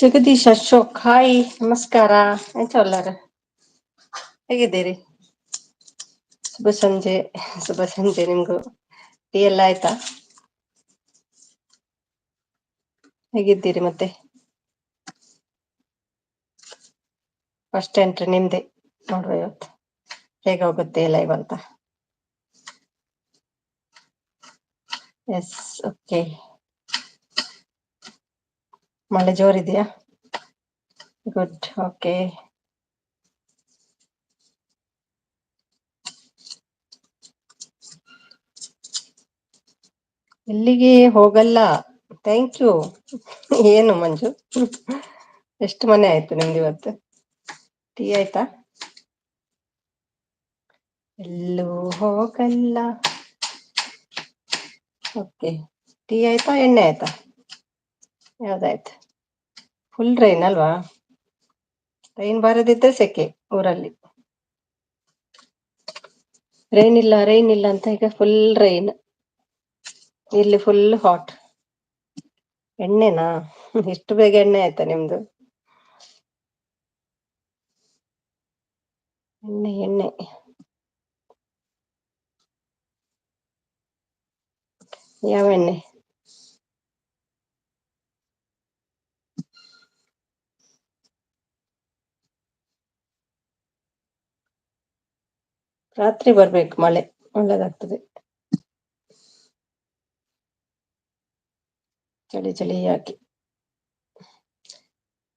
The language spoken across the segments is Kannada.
ಜಗದೀಶ್ ಅಶೋಕ್ ಹಾಯ್ ನಮಸ್ಕಾರ. ಎಂತ ಹೇಗಿದ್ದೀರಿ? ಶುಭ ಸಂಜೆ. ಶುಭ ಸಂಜೆ ನಿಮ್ಗೂ. ಟೀ ಎಲ್ಲ ಆಯ್ತಾ? ಹೇಗಿದ್ದೀರಿ ಮತ್ತೆ? ಫಸ್ಟ್ ಎಂಟ್ರಿ ನಿಮ್ದೆ ನೋಡುವ ಇವತ್ತು ಹೇಗೆ ಹೋಗುತ್ತೆ ಲೈವ್ ಅಂತ. Yes, okay. ಮಳೆ ಜೋರಿದೆಯಾ? Good, okay. ಎಲ್ಲಿಗೆ ಹೋಗಲ್ಲ. Thank you. ಏನು ಮಂಜು, ಎಷ್ಟು ಮನೆ ಆಯ್ತು ನಿಮ್ದು ಇವತ್ತು? ಟೀ ಆಯ್ತಾ? ಎಲ್ಲೂ ಹೋಗಲ್ಲ. ಓಕೆ. ಟೀ ಆಯ್ತಾ, ಎಣ್ಣೆ ಆಯ್ತಾ? ಯಾವ್ದಾಯ್ತು? ಫುಲ್ ರೈನ್ ಅಲ್ವಾ? ರೈನ್ ಬಾರದಿದ್ರೆ ಸೆಕೆ ಊರಲ್ಲಿ. ರೈನ್ ಇಲ್ಲ ಅಂತ ಈಗ ಫುಲ್ ರೈನ್. ಇಲ್ಲಿ ಫುಲ್ ಹಾಟ್. ಎಣ್ಣೆನಾ? ಇಷ್ಟು ಬೇಗ ಎಣ್ಣೆ ಆಯ್ತಾ ನಿಮ್ದು? ಎಣ್ಣೆ ಎಣ್ಣೆ. ಯಾವ ಎಣ್ಣೆ? ರಾತ್ರಿ ಬರ್ಬೇಕು ಮಳೆ, ಒಳ್ಳೇದಾಗ್ತದೆ. ಚಳಿ ಚಳಿ ಯಾಕೆ?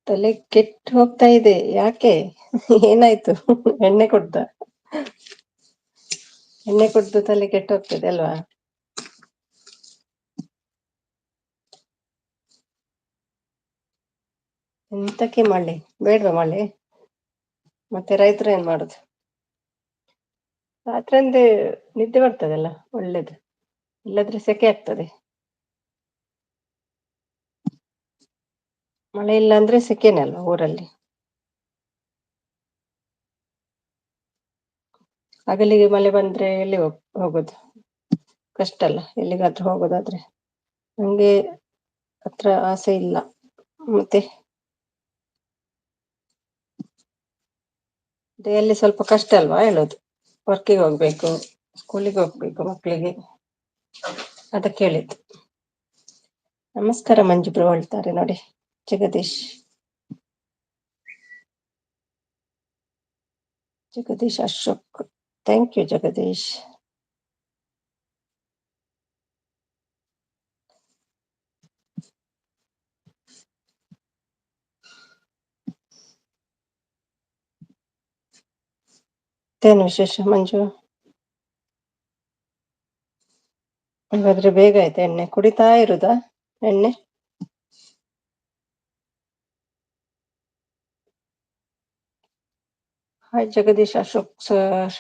ತಲೆ ಕೆಟ್ಟು ಹೋಗ್ತಾ ಇದೆ. ಯಾಕೆ? ಏನಾಯ್ತು? ಎಣ್ಣೆ ಕುಡ್ದ? ಎಣ್ಣೆ ಕುಡ್ದು ತಲೆ ಕೆಟ್ಟು ಹೋಗ್ತದೆ ಅಲ್ವಾ? ಎಂತಕ್ಕೆ ಮಳೆ? ಬೇಡ್ವಾ ಮಳೆ? ಮತ್ತೆ ರೈತರು ಏನ್ ಮಾಡುದು? ರಾತ್ರಿ ಅಂದ್ರೆ ನಿದ್ದೆ ಬರ್ತದಲ್ಲ, ಒಳ್ಳೇದು. ಇಲ್ಲದ್ರೆ ಸೆಕೆ ಆಗ್ತದೆ. ಮಳೆ ಇಲ್ಲ ಅಂದ್ರೆ ಸೆಕೆನೆ ಅಲ್ವಾ ಊರಲ್ಲಿ. ಹಗಲಿಗೆ ಮಳೆ ಬಂದ್ರೆ ಎಲ್ಲಿ ಹೋಗೋದು? ಕಷ್ಟ ಅಲ್ಲ ಎಲ್ಲಿಗಾದ್ರೂ ಹೋಗೋದಾದ್ರೆ. ನಂಗೆ ಹತ್ರ ಆಸೆ ಇಲ್ಲ. ಮತ್ತೆ ಡೇಯಲ್ಲಿ ಸ್ವಲ್ಪ ಕಷ್ಟ ಅಲ್ವಾ ಹೇಳೋದು. ವರ್ಕಿಗೆ ಹೋಗ್ಬೇಕು, ಸ್ಕೂಲಿಗೆ ಹೋಗ್ಬೇಕು ಮಕ್ಕಳಿಗೆ, ಅದಕ್ಕೆ ಹೇಳಿದ್ದು. ನಮಸ್ಕಾರ ಮಂಜು ಬ್ರೋ ಹೇಳ್ತಾರೆ ನೋಡಿ ಜಗದೀಶ್. Jagadish Ashok, thank you Jagadish. ಮತ್ತೇನು ವಿಶೇಷ ಮಂಜು? ಹಾಗಾದ್ರೆ ಬೇಗ ಆಯ್ತಾ ಎಣ್ಣೆ ಕುಡಿತಾ ಇರುದಾ ಎಣ್ಣೆ? Hi Jagadish Ashok sir.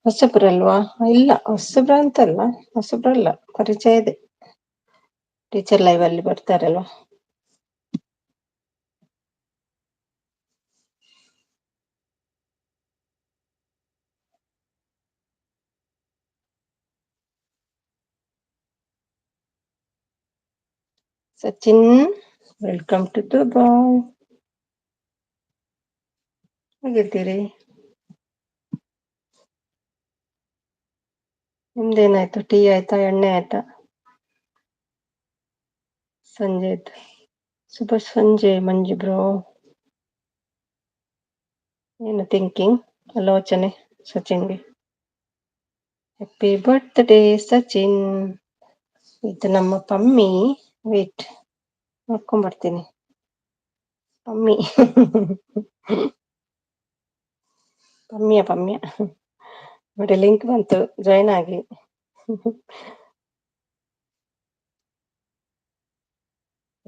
ಹೊಸಬ್ರ ಅಲ್ವಾ? ಇಲ್ಲ ಹೊಸಬ್ರ ಅಂತಲ್ಲ, ಹೊಸಬ್ರಲ್ಲ, ಪರಿಚಯ ಇದೆ. ಟೀಚರ್ ಲೈವ್ ಅಲ್ಲಿ ಬರ್ತಾರಲ್ವಾ. Sachin, welcome to Dubai. ಹೇಗಿದ್ದೀರಿ? ನಿಮ್ದೇನಾಯ್ತು? ಟೀ ಆಯ್ತಾ, ಎಣ್ಣೆ ಆಯ್ತಾ? ಸಂಜೆ ಆಯ್ತು. ಶುಭ ಸಂಜೆ ಮಂಜು ಬ್ರೋ. ಏನು ಥಿಂಕಿಂಗ್, ಆಲೋಚನೆ ಸಚಿನ್ಗೆ? Happy birthday Sachin. ಇದು ನಮ್ಮ ಪಮ್ಮಿ. ವೇಟ್, ನೋಡ್ಕೊಂಡ್ ಬರ್ತೀನಿ. ಪಮ್ಮಿ. ಪಮ್ಯ. ನೋಡಿ ಲಿಂಕ್ ಬಂತು, ಜಾಯ್ನ್ ಆಗಿ.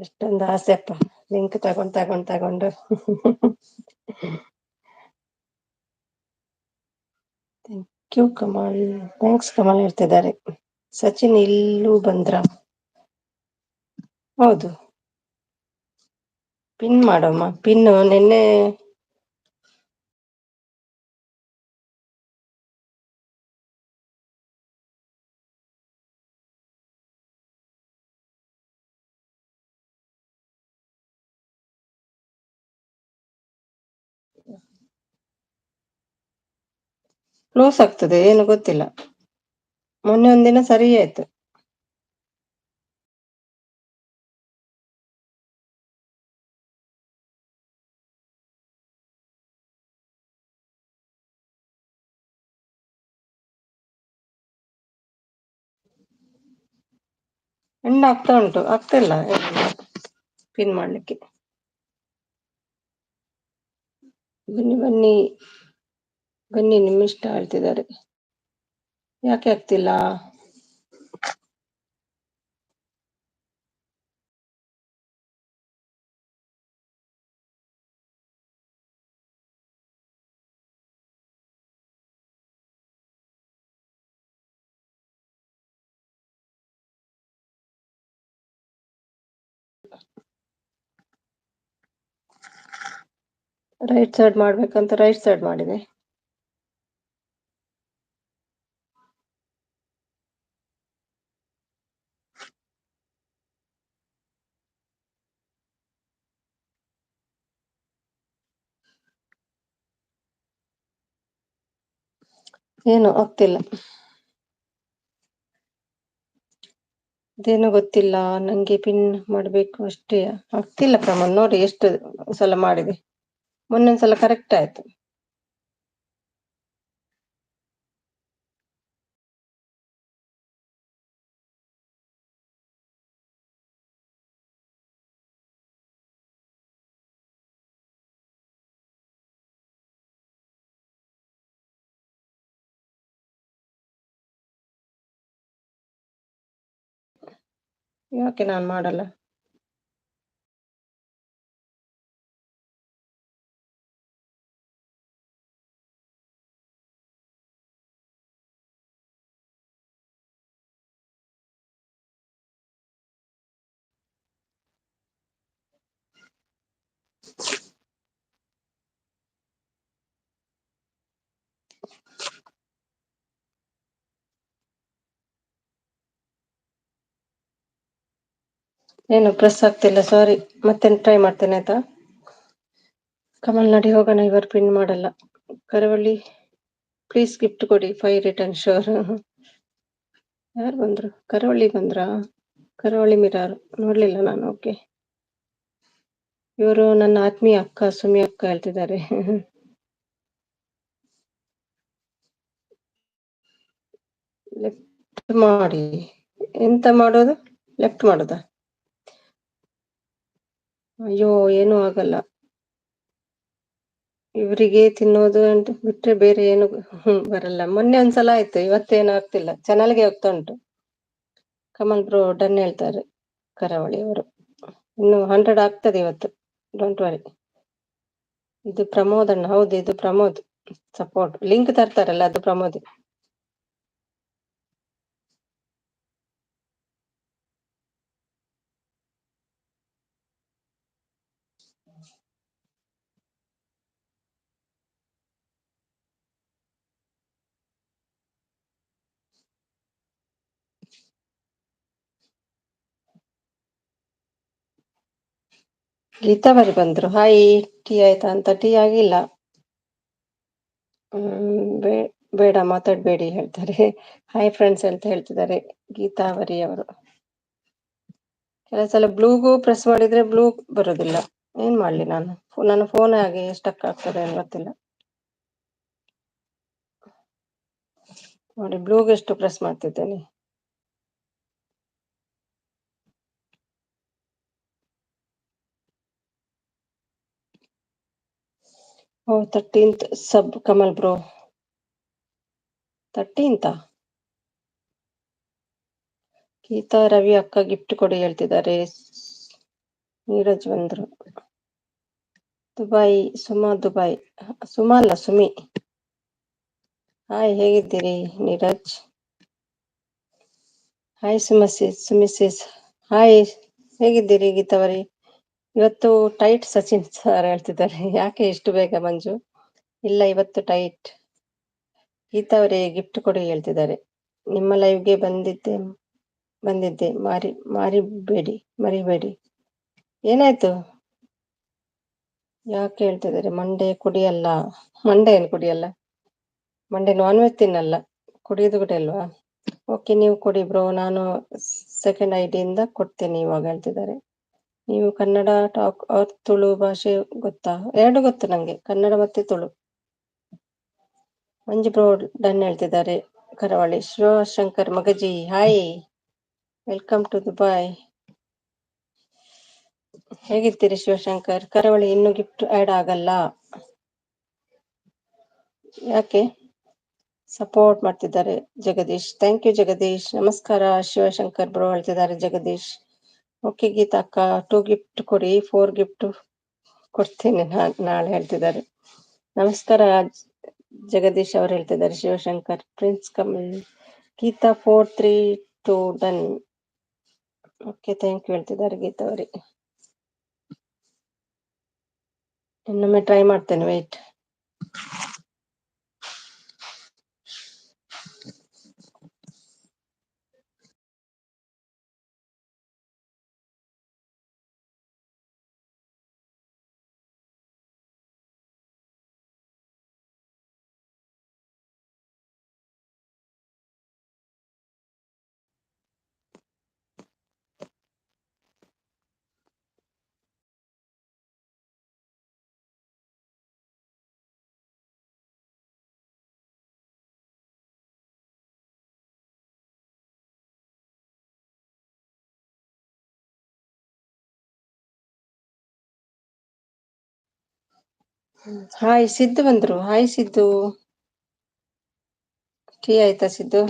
ಎಷ್ಟೊಂದು ಆಸೆಪ್ಪ ಲಿಂಕ್ ತಗೊಂಡು thank you Kamal. Thanks Kamal ಹೇಳ್ತಿದ್ದಾರೆ. ಸಚಿನ್ ಇಲ್ಲೂ ಬಂದ್ರ? ಹೌದು, ಪಿನ್ ಮಾಡಮ್ಮ. ಪಿನ್ ನಿನ್ನೆ ಕ್ಲೋಸ್ ಆಗ್ತದೆ, ಏನು ಗೊತ್ತಿಲ್ಲ. ಮೊನ್ನೆ ಒಂದಿನ ಸರಿ ಆಯ್ತು. ಎಂಡ್ ಆಗ್ತಾ ಉಂಟು, ಆಗ್ತಿಲ್ಲ ಪಿನ್ ಮಾಡ್ಲಿಕ್ಕೆ. ಬನ್ನಿ ಬನ್ನಿ ಬನ್ನಿ, ನಿಮ್ಮಿಷ್ಟ ಹೇಳ್ತಿದ್ದಾರೆ. ಯಾಕೆ ಆಗ್ತಿಲ್ಲ? ರೈಟ್ ಸೈಡ್ ಮಾಡ್ಬೇಕಂತ ರೈಟ್ ಸೈಡ್ ಮಾಡಿದೆ. ಏನು ಆಗ್ತಿಲ್ಲ, ಇದೇನು ಗೊತ್ತಿಲ್ಲ. ನಂಗೆ ಪಿನ್ ಮಾಡ್ಬೇಕು ಅಷ್ಟೇ. ಆಗ್ತಿಲ್ಲ ಪ್ರಮಾಣ. ನೋಡಿ ಎಷ್ಟು ಸಲ ಮಾಡಿದೆ. ಮೊನ್ನೊಂದ್ಸಲ ಕರೆಕ್ಟ್ ಆಯ್ತು. ಯಾಕೆ ನಾನು ಮಾಡಲ್ಲ? ಏನು ಪ್ರೆಸ್ ಆಗ್ತಿಲ್ಲ, ಸಾರಿ. ಮತ್ತೆ ಟ್ರೈ ಮಾಡ್ತೇನೆ ಆಯ್ತಾ? ಕಮಲ್ ನಡಿ ಹೋಗೋಣ. ಇವರು ಪಿನ್ ಮಾಡಲ್ಲ. ಕರಾವಳಿ ಪ್ಲೀಸ್ ಗಿಫ್ಟ್ ಕೊಡಿ, 5 ರಿಟರ್ನ್ ಶೋರ್. ಯಾರು ಬಂದ್ರು? ಕರಾವಳಿ ಬಂದ್ರಾ? ಕರಾವಳಿ ಮಿರಾರ್ ನೋಡ್ಲಿಲ್ಲ ನಾನು. ಓಕೆ, ಇವರು ನನ್ನ ಆತ್ಮೀಯ ಅಕ್ಕ ಸುಮಿ ಅಕ್ಕ ಹೇಳ್ತಿದ್ದಾರೆ. ಲೆಫ್ಟ್ ಮಾಡಿ. ಎಂತ ಮಾಡೋದು? ಲೆಫ್ಟ್ ಮಾಡೋದಾ? ಅಯ್ಯೋ, ಏನೂ ಆಗಲ್ಲ. ಇವರಿಗೆ ತಿನ್ನೋದು ಅಂತ ಬಿಟ್ರೆ ಬೇರೆ ಏನು ಬರಲ್ಲ. ಮೊನ್ನೆ ಒಂದ್ಸಲ ಆಯ್ತು, ಇವತ್ತೇನು ಆಗ್ತಿಲ್ಲ. ಚಾನಲ್ಗೆ ಹೋಗ್ತಾ ಉಂಟು. ಕಮಲ್ ಬ್ರೋ ಡನ್ ಹೇಳ್ತಾರೆ ಕರಾವಳಿ ಅವರು. ಇನ್ನು 100 ಆಗ್ತದೆ ಇವತ್ತು, ಡೋಂಟ್ ವರಿ. ಇದು ಪ್ರಮೋದ್ ಅಣ್ಣ. ಹೌದು, ಇದು ಪ್ರಮೋದ್ ಸಪೋರ್ಟ್. ಲಿಂಕ್ ತರ್ತಾರಲ್ಲ, ಅದು ಪ್ರಮೋದ್. ಗೀತಾವರಿ ಬಂದ್ರು. ಹಾಯ್, ಟೀ ಆಯ್ತಾ ಅಂತ. ಟೀ ಆಗಿಲ್ಲ. ಬೇಡ ಮಾತಾಡ್ಬೇಡಿ ಹೇಳ್ತಾರೆ. ಹಾಯ್ ಫ್ರೆಂಡ್ಸ್ ಅಂತ ಹೇಳ್ತಿದ್ದಾರೆ ಗೀತಾವರಿ ಅವರು. ಕೆಲವು ಸಲ ಬ್ಲೂಗೂ ಪ್ರೆಸ್ ಮಾಡಿದ್ರೆ ಬ್ಲೂ ಬರೋದಿಲ್ಲ. ಏನ್ ಮಾಡ್ಲಿ ನಾನು? ನನ್ನ ಫೋನ್ ಆಗಿ ಸ್ಟಕ್ ಆಗ್ತದೆ ಅಂತ ಗೊತ್ತಿಲ್ಲ. ನೋಡಿ, ಬ್ಲೂಗೆ ಎಷ್ಟು ಪ್ರೆಸ್ ಮಾಡ್ತಿದ್ದೇನೆ. ಓ, 13th ಸಬ್ ಕಮಲ್ ಬ್ರೋ. 13th ಗೀತಾ ರವಿ ಅಕ್ಕ ಗಿಫ್ಟ್ ಕೊಡಿ ಹೇಳ್ತಿದ್ದಾರೆ. ನೀರಜ್ ಬಂದ್ರು. Dubai, Suma Dubai. ಸುಮಾ ಅಲ್ಲ, ಸುಮಿ. ಹಾಯ್, ಹೇಗಿದ್ದೀರಿ ನೀರಜ್? ಹಾಯ್ ಸುಮಿಸಿಸ್. ಹಾಯ್, ಹೇಗಿದ್ದೀರಿ ಗೀತಾವರಿ? ಇವತ್ತು ಟೈಟ್ ಸಚಿನ್ ಸರ್ ಹೇಳ್ತಿದ್ದಾರೆ. ಯಾಕೆ ಇಷ್ಟು ಬೇಗ ಮಂಜು? ಇಲ್ಲ, ಇವತ್ತು ಟೈಟ್. ಗೀತಾವರಿ ಗಿಫ್ಟ್ ಕೊಡಿ ಹೇಳ್ತಿದ್ದಾರೆ. ನಿಮ್ಮ ಲೈವ್ಗೆ ಬಂದಿದ್ದೆ ಮರಿಬೇಡಿ. ಏನಾಯ್ತು? ಯಾಕೆ ಹೇಳ್ತಿದ್ದಾರೆ? ಮಂಡೇ ಕುಡಿಯಲ್ಲ. ಮಂಡೇ ಏನು ಕುಡಿಯಲ್ಲ? ಮಂಡೇ ನಾನ್ ವೆಜ್ ತಿನ್ನಲ್ಲ, ಕುಡಿಯೋದು ಕೂಡ ಅಲ್ವಾ? ಓಕೆ, ನೀವು ಕೊಡಿ ಬ್ರೋ, ನಾನು ಸೆಕೆಂಡ್ ಐಡಿಯಿಂದ ಕೊಡ್ತೇನೆ ಇವಾಗ ಹೇಳ್ತಿದ್ದಾರೆ. ನೀವು ಕನ್ನಡ ಟಾಕ್ ಆರ್ ತುಳು ಭಾಷೆ ಗೊತ್ತಾ? ಎರಡು ಗೊತ್ತು ನಂಗೆ, ಕನ್ನಡ ಮತ್ತೆ ತುಳು. ಮಂಜು ಬ್ರೋ ಡನ್ ಹೇಳ್ತಿದ್ದಾರೆ. Karavali Shivashankar Magaji, hi, welcome to Dubai. ಹೇಗಿರ್ತೀರಿ ಶಿವಶಂಕರ್? ಕರಾವಳಿ ಇನ್ನೂ ಗಿಫ್ಟ್ ಆಡ್ ಆಗಲ್ಲ, ಯಾಕೆ? ಸಪೋರ್ಟ್ ಮಾಡ್ತಿದ್ದಾರೆ ಜಗದೀಶ್. Thank you Jagadish. ನಮಸ್ಕಾರ ಶಿವಶಂಕರ್ ಬ್ರೋ ಹೇಳ್ತಿದ್ದಾರೆ ಜಗದೀಶ್. ಓಕೆ ಗೀತಾ ಅಕ್ಕ, 2 ಗಿಫ್ಟ್ ಕೊಡಿ, 4 ಗಿಫ್ಟ್ ಕೊಡ್ತೀನಿ ನಾಳೆ ಹೇಳ್ತಿದ್ದಾರೆ. ನಮಸ್ಕಾರ ಜಗದೀಶ್ ಅವರು ಹೇಳ್ತಿದ್ದಾರೆ. Shivashankar prince Kamal Geetha 432 done. Okay, thank you ಹೇಳ್ತಿದ್ದಾರೆ ಗೀತಾ ಅವರಿಗೆ. ಇನ್ನೊಮ್ಮೆ ಟ್ರೈ ಮಾಡ್ತೇನೆ, ವೆಯ್ಟ್. ಹಾಯ್, ಸಿದ್ದು ಬಂದ್ರು. ಹಾಯ್ ಸಿದ್ದು, ಟೀ ಆಯ್ತಾ ಸಿದ್ದು?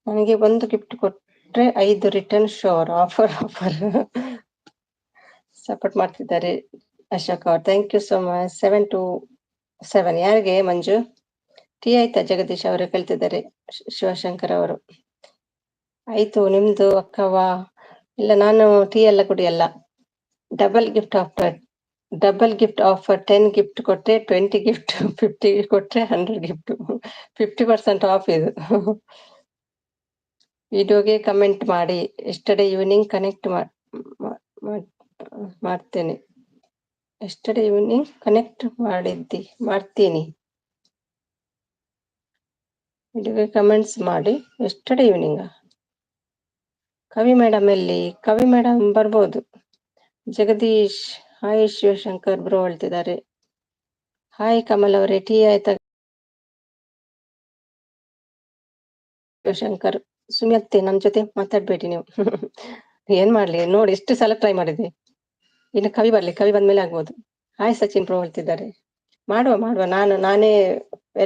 ನನಗೆ 1 ಗಿಫ್ಟ್ ಕೊಟ್ರೆ 5 ರಿಟರ್ನ್ ಶೋರ್. ಆಫರ್ ಸಪೋರ್ಟ್ ಮಾಡ್ತಿದ್ದಾರೆ ಅಶೋಕ್ ಅವ್ರು. Thank you so much. 7 to 7. ಯಾರಿಗೆ ಮಂಜು? ಟೀ ಆಯ್ತಾ ಜಗದೀಶ್ ಅವರು ಕೇಳ್ತಿದ್ದಾರೆ. ಶಿವಶಂಕರ್ ಅವರು. ಆಯ್ತು, ನಿಮ್ದು ಅಕ್ಕವಾ? ಇಲ್ಲ, ನಾನು ಟೀ ಎಲ್ಲ ಕುಡಿಯಲ್ಲ. ಡಬಲ್ ಗಿಫ್ಟ್ ಆಫರ್ 10 ಗಿಫ್ಟ್ ಕೊಟ್ರೆ 20 ಗಿಫ್ಟ್, 50 ಕೊಟ್ರೆ 100 ಗಿಫ್ಟ್, 50% ಆಫ್ ಇದು. ವಿಡಿಯೋಗೆ ಕಮೆಂಟ್ ಮಾಡಿ. ಎಸ್ಟರ್ಡೇ ಈವ್ನಿಂಗ್ ಕನೆಕ್ಟ್ ಮಾಡ್ತೇನೆ. ಎಸ್ಟರ್ಡೇ ಈವ್ನಿಂಗ್ ಕನೆಕ್ಟ್ ಮಾಡ್ತೀನಿ. ವಿಡಿಯೋಗೆ ಕಮೆಂಟ್ಸ್ ಮಾಡಿ. ಎಸ್ಟರ್ಡೇ ಈವ್ನಿಂಗ್ ಕವಿ ಮೇಡಮ್ ಎಲ್ಲಿ? ಕವಿ ಮೇಡಮ್ ಬರ್ಬೋದು. ಜಗದೀಶ್, ಹಾಯ್ ಶಿವಶಂಕರ್ ಬ್ರೋ ಹೇಳ್ತಿದ್ದಾರೆ. ಹಾಯ್ ಕಮಲ್ ಅವರೇ, ಟೀ ಆಯ್ತಾ? ಶಿವಶಂಕರ್, ಸುಮಿಯತ್ತೆ ನನ್ ಜೊತೆ ಮಾತಾಡ್ಬೇಡಿ ನೀವು. ಏನ್ ಮಾಡ್ಲಿ ನೋಡಿ, ಎಷ್ಟು ಸಲ ಟ್ರೈ ಮಾಡಿದೆ. ಇನ್ನು ಕವಿ ಬಂದ್ಮೇಲೆ ಆಗ್ಬೋದು. ಹಾಯ್ ಸಚಿನ್ ಬ್ರೋ ಹೇಳ್ತಿದ್ದಾರೆ. ಮಾಡುವ, ನಾನೇ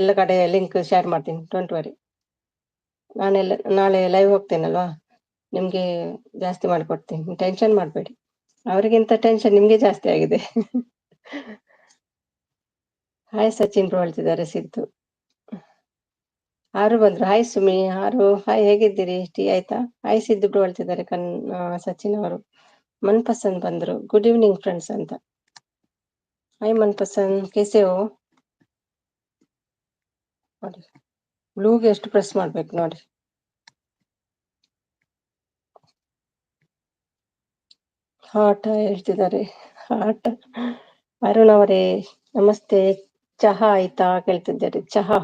ಎಲ್ಲ ಕಡೆ ಲಿಂಕ್ ಶೇರ್ ಮಾಡ್ತೀನಿ, ಡೋಂಟ್ ವರಿ. ನಾಳೆ ಲೈವ್ ಹೋಗ್ತೇನಲ್ವಾ, ನಿಮ್ಗೆ ಜಾಸ್ತಿ ಮಾಡಿಕೊಡ್ತೀನಿ, ಟೆನ್ಷನ್ ಮಾಡಬೇಡಿ. ಅವರಿಗಿಂತ ಟೆನ್ಷನ್ ನಿಮ್ಗೆ ಜಾಸ್ತಿ ಆಗಿದೆ. ಹಾಯ್ ಸಚಿನ್ ಬ್ರೋ ಹೇಳ್ತಿದ್ದಾರೆ. ಸಿದ್ದು ಆರು ಬಂದ್ರು. ಹಾಯ್ ಸುಮಿ, ಹಾಯ್, ಹೇಗಿದ್ದೀರಿ? ಟೀ ಆಯ್ತಾ? ಹಾಯ್ ಸಿದ್ದು ಬ್ರೋ ಹೇಳ್ತಿದ್ದಾರೆ. ಸಚಿನ್ ಅವರು. ಮನ್ಪಸಂದ್ ಬಂದ್ರು. ಗುಡ್ ಈವ್ನಿಂಗ್ ಫ್ರೆಂಡ್ಸ್ ಅಂತ. ಹಾಯ್ ಮನ್ಪಸಂದ್, ಕೇಸೆ ಹೋ? ನೋಡಿ, ಬ್ಲೂಗೆ ಎಷ್ಟು ಪ್ರೆಸ್ ಮಾಡ್ಬೇಕು ನೋಡಿ. ಹಾಟ್ ಹೇಳ್ತಿದ್ದಾರೆ. ಹಾಟ್. ಅರುಣ್ ಅವರೇ ನಮಸ್ತೆ. ಚಹಾ ಆಯ್ತಾ ಕೇಳ್ತಿದ್ದಾರೆ. ಚಹಾ.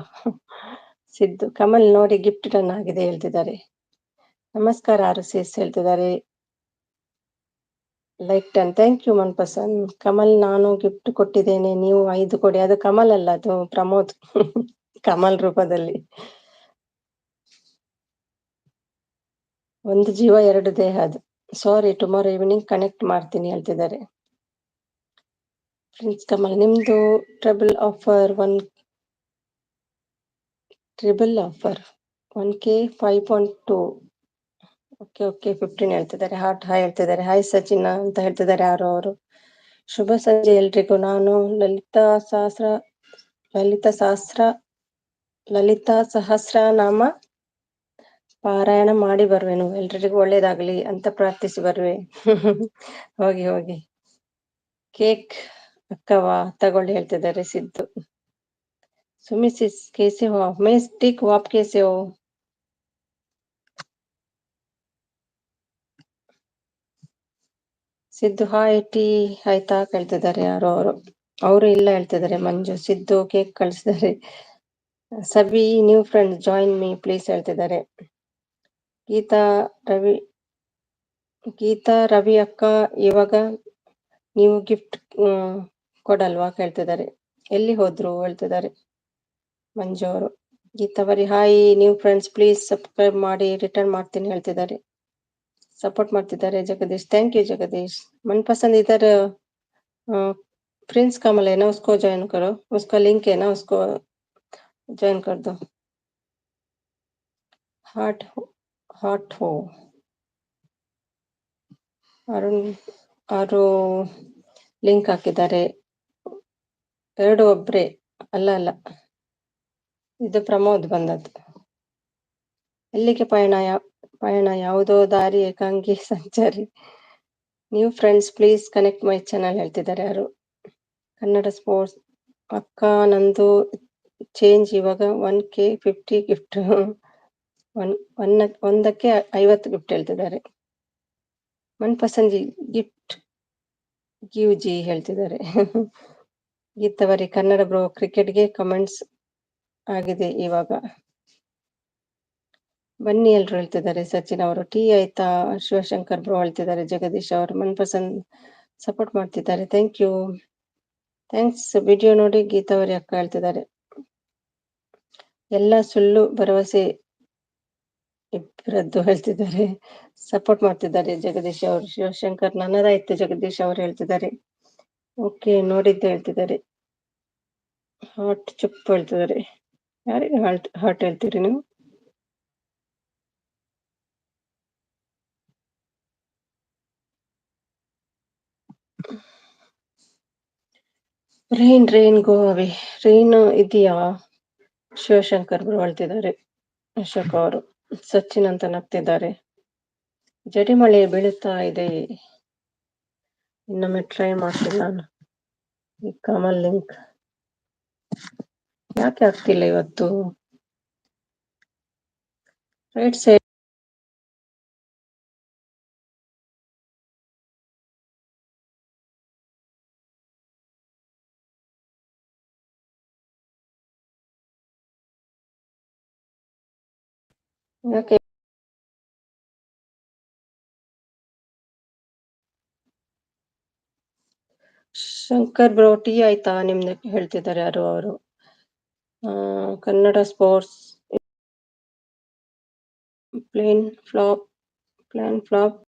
ಸಿದ್ದು, ಕಮಲ್ ನೋಡಿ ಗಿಫ್ಟ್ ಟನ್ ಆಗಿದೆ ಹೇಳ್ತಿದ್ದಾರೆ. ನಮಸ್ಕಾರ ಆರ್ಸಿಎಸ್ ಹೇಳ್ತಿದ್ದಾರೆ. Like 10. Thank you Manpasand. Kamal, ನಾನು ಗಿಫ್ಟ್ ಕೊಟ್ಟಿದ್ದೇನೆ, ನೀವು 5 ಕೊಡಿ. ಅದು ಕಮಲ್ ಅಲ್ಲ, ಅದು ಪ್ರಮೋದ್. ಕಮಲ್ ರೂಪದಲ್ಲಿ. 1 ಜೀವ 2 ದೇಹ. ಅದು ಸಾರಿ, ಟುಮಾರೋ ಈವ್ನಿಂಗ್ ಕನೆಕ್ಟ್ ಮಾಡ್ತೀನಿ ಹೇಳ್ತಿದ್ದಾರೆ. ಪ್ರಿನ್ಸ್ ಕಮಲ್, ನಿಮ್ದು triple offer 1K 5.2. Okay okay 15 ಹೇಳ್ತಿದ್ದಾರೆ. ಹಾರ್ಟ್ ಹಾಯ್ ಹೇಳ್ತಿದ್ದಾರೆ. ಹಾಯ್ ಸಚಿನ್ ಅಂತ ಹೇಳ್ತಿದ್ದಾರೆ ಯಾರೋ ಅವರು. ಶುಭ ಸಂಜೆ ಎಲ್ರಿಗೂ. ನಾನು ಲಲಿತಾ ಸಹಸ್ರನಾಮ ಪಾರಾಯಣ ಮಾಡಿ ಬರುವೆನು. ಎಲ್ರಿಗೂ ಒಳ್ಳೇದಾಗ್ಲಿ ಅಂತ ಪ್ರಾರ್ಥಿಸಿ ಬರುವೆ. ಹೋಗಿ ಹೋಗಿ. ಕೇಕ್ ಅಕ್ಕವಾ ತಗೊಳ್ಳಿ ಹೇಳ್ತಿದ್ದಾರೆ ಸಿದ್ದು. ಸುಮಿ ಸಿಸ್ ಕೇಸೆ ಹೋ ಮೇ ಟಿಕ್ ವಾಪ್ ಕೇಸೆ ಹೋ. ಸಿದ್ದು ಹಾಯ್ ಟೀ ಆಯ್ತಾ ಕೇಳ್ತಿದ್ದಾರೆ ಯಾರೋ ಅವರು ಇಲ್ಲ ಹೇಳ್ತಿದ್ದಾರೆ ಮಂಜು. ಸಿದ್ದು ಕೇಕ್ ಕಳಿಸಿದ್ದಾರೆ. Sabi new friend join me please ಹೇಳ್ತಿದ್ದಾರೆ. ಗೀತಾ ರವಿ ಅಕ್ಕ ಇವಾಗ ನೀವು ಗಿಫ್ಟ್ ಕೊಡಲ್ವಾ ಕೇಳ್ತಿದ್ದಾರೆ. ಎಲ್ಲಿ ಹೋದ್ರು ಹೇಳ್ತಿದ್ದಾರೆ ಮಂಜು ಅವರು. ಗೀತಾವರಿ hi new friends please subscribe ಮಾಡಿ ರಿಟರ್ನ್ ಮಾಡ್ತೀನಿ ಹೇಳ್ತಿದ್ದಾರೆ. सपोर्ट ಮಾಡ್ತಿದ್ದಾರೆ जगदीश. Thank you Jagdish. मनपसंद इधर प्रिंस कमल है ना, उसको ज्वाइन करो. उसका लिंक है ना, उसको ज्वाइन कर दो. हार्ट हो ಅವರು ಲಿಂಕ್ ಹಾಕಿದ್ದಾರೆ. ಎರಡು ಒಬ್ರೆ ಅಲ್ಲ ಇದು ಪ್ರಮೋದ್ ಬಂದದ್ದು. ಎಲ್ಲಿಗೆ ಪಯಣ ಯಾವುದೋ ದಾರಿ ಏಕಾಂಗಿ ಸಂಚಾರಿ. New friends please connect my channel ಹೇಳ್ತಿದ್ದಾರೆ ಯಾರು. ಕನ್ನಡ ಸ್ಪೋರ್ಟ್ಸ್ ಅಕ್ಕ ನಂದು ಚೇಂಜ್ ಇವಾಗ 1K 50 ಗಿಫ್ಟ್. ಒಂದಕ್ಕೆ 50 ಗಿಫ್ಟ್ ಹೇಳ್ತಿದ್ದಾರೆ. ಮನ್ಪಸಂದ್ ಗಿಫ್ಟ್ ಗಿವ್ ಜಿ ಹೇಳ್ತಿದ್ದಾರೆ. ಗೀತವರಿ ಕನ್ನಡ ಬ್ರೋ ಕ್ರಿಕೆಟ್ಗೆ ಕಮೆಂಟ್ಸ್ ಆಗಿದೆ ಇವಾಗ ಬನ್ನಿ ಎಲ್ರು ಹೇಳ್ತಿದ್ದಾರೆ. ಸಚಿನ್ ಅವರು ಟೀ ಆಯ್ತಾ. ಶಿವಶಂಕರ್ ಬ್ರೋ ಹೇಳ್ತಿದ್ದಾರೆ. ಜಗದೀಶ್ ಅವರು ಮನ್ಪಸಂದ್ ಸಪೋರ್ಟ್ ಮಾಡ್ತಿದ್ದಾರೆ. Thank you thanks. ವಿಡಿಯೋ ನೋಡಿ ಗೀತಾವರಿ ಅಕ್ಕ ಹೇಳ್ತಿದ್ದಾರೆ. ಎಲ್ಲ ಸುಳ್ಳು ಭರವಸೆ ಇಬ್ಬರದ್ದು ಹೇಳ್ತಿದ್ದಾರೆ. ಸಪೋರ್ಟ್ ಮಾಡ್ತಿದ್ದಾರೆ ಜಗದೀಶ್ ಅವರು. ಶಿವಶಂಕರ್ ನನ್ನದಾಯ್ತು ಜಗದೀಶ್ ಅವರು ಹೇಳ್ತಿದ್ದಾರೆ. ಓಕೆ ನೋಡಿದ್ದೆ ಹೇಳ್ತಿದ್ದಾರೆ. ಹಾರ್ಟ್ ಚುಪ್ ಹೇಳ್ತಿದ್ದಾರೆ. ಯಾರಿಗೆ ಹಾರ್ಟ್ ಹೇಳ್ತೀರಿ ನೀವು? ರೈನ್ ಗೋ ಅವೇ. ರೈನ್ ಇದೆಯಾ? ಶಿವಶಂಕರ್ ಬ್ರೋ ಹೇಳ್ತಿದ್ದಾರೆ. ಅಶೋಕ್ ಅವರು ಸಚಿನ್ ಅಂತ ನಗ್ತಿದ್ದಾರೆ. ಜಡಿ ಮಳೆ ಬೀಳುತ್ತಾ ಇದೆ. ಇನ್ನೊಮ್ಮೆ ಟ್ರೈ ಮಾಡ್ತೀನಿ ನಾನು. ಈ ಕಮಲ್ ಲಿಂಕ್ ಯಾಕೆ ಆಗ್ತಿಲ್ಲ ಇವತ್ತು? ರೈಟ್ ಸೈಡ್ ಯಾಕೆ? ಶಂಕರ್ ಬ್ರೋ ಟೀ ಆಯ್ತಾ ನಿಮ್ದು ಹೇಳ್ತಿದ್ದಾರೆ ಯಾರು ಅವರು. ಕನ್ನಡ ಸ್ಪೋರ್ಟ್ಸ್ ಪ್ಲೇನ್ ಫ್ಲಾಪ್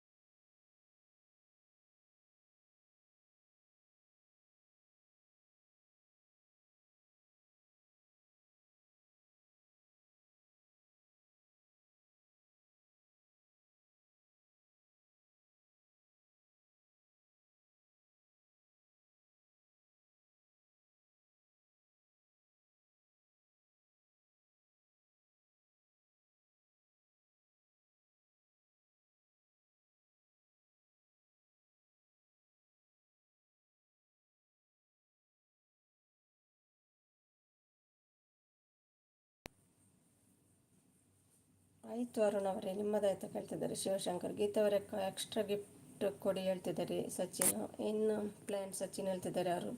ಆಯ್ತು ಅರುಣ್ ಅವರೇ, ನಿಮ್ಮದಾಯ್ತು ಕೇಳ್ತಿದ್ದಾರೆ ಶಿವಶಂಕರ್. ಗೀತಾವರೇ ಎಕ್ಸ್ಟ್ರಾ ಗಿಫ್ಟ್ ಕೊಡಿ ಹೇಳ್ತಿದ್ದಾರೆ ಸಚಿನ್. ಇನ್ನು ಪ್ಲ್ಯಾನ್ ಸಚಿನ್ ಹೇಳ್ತಿದ್ದಾರೆ. ಯಾರು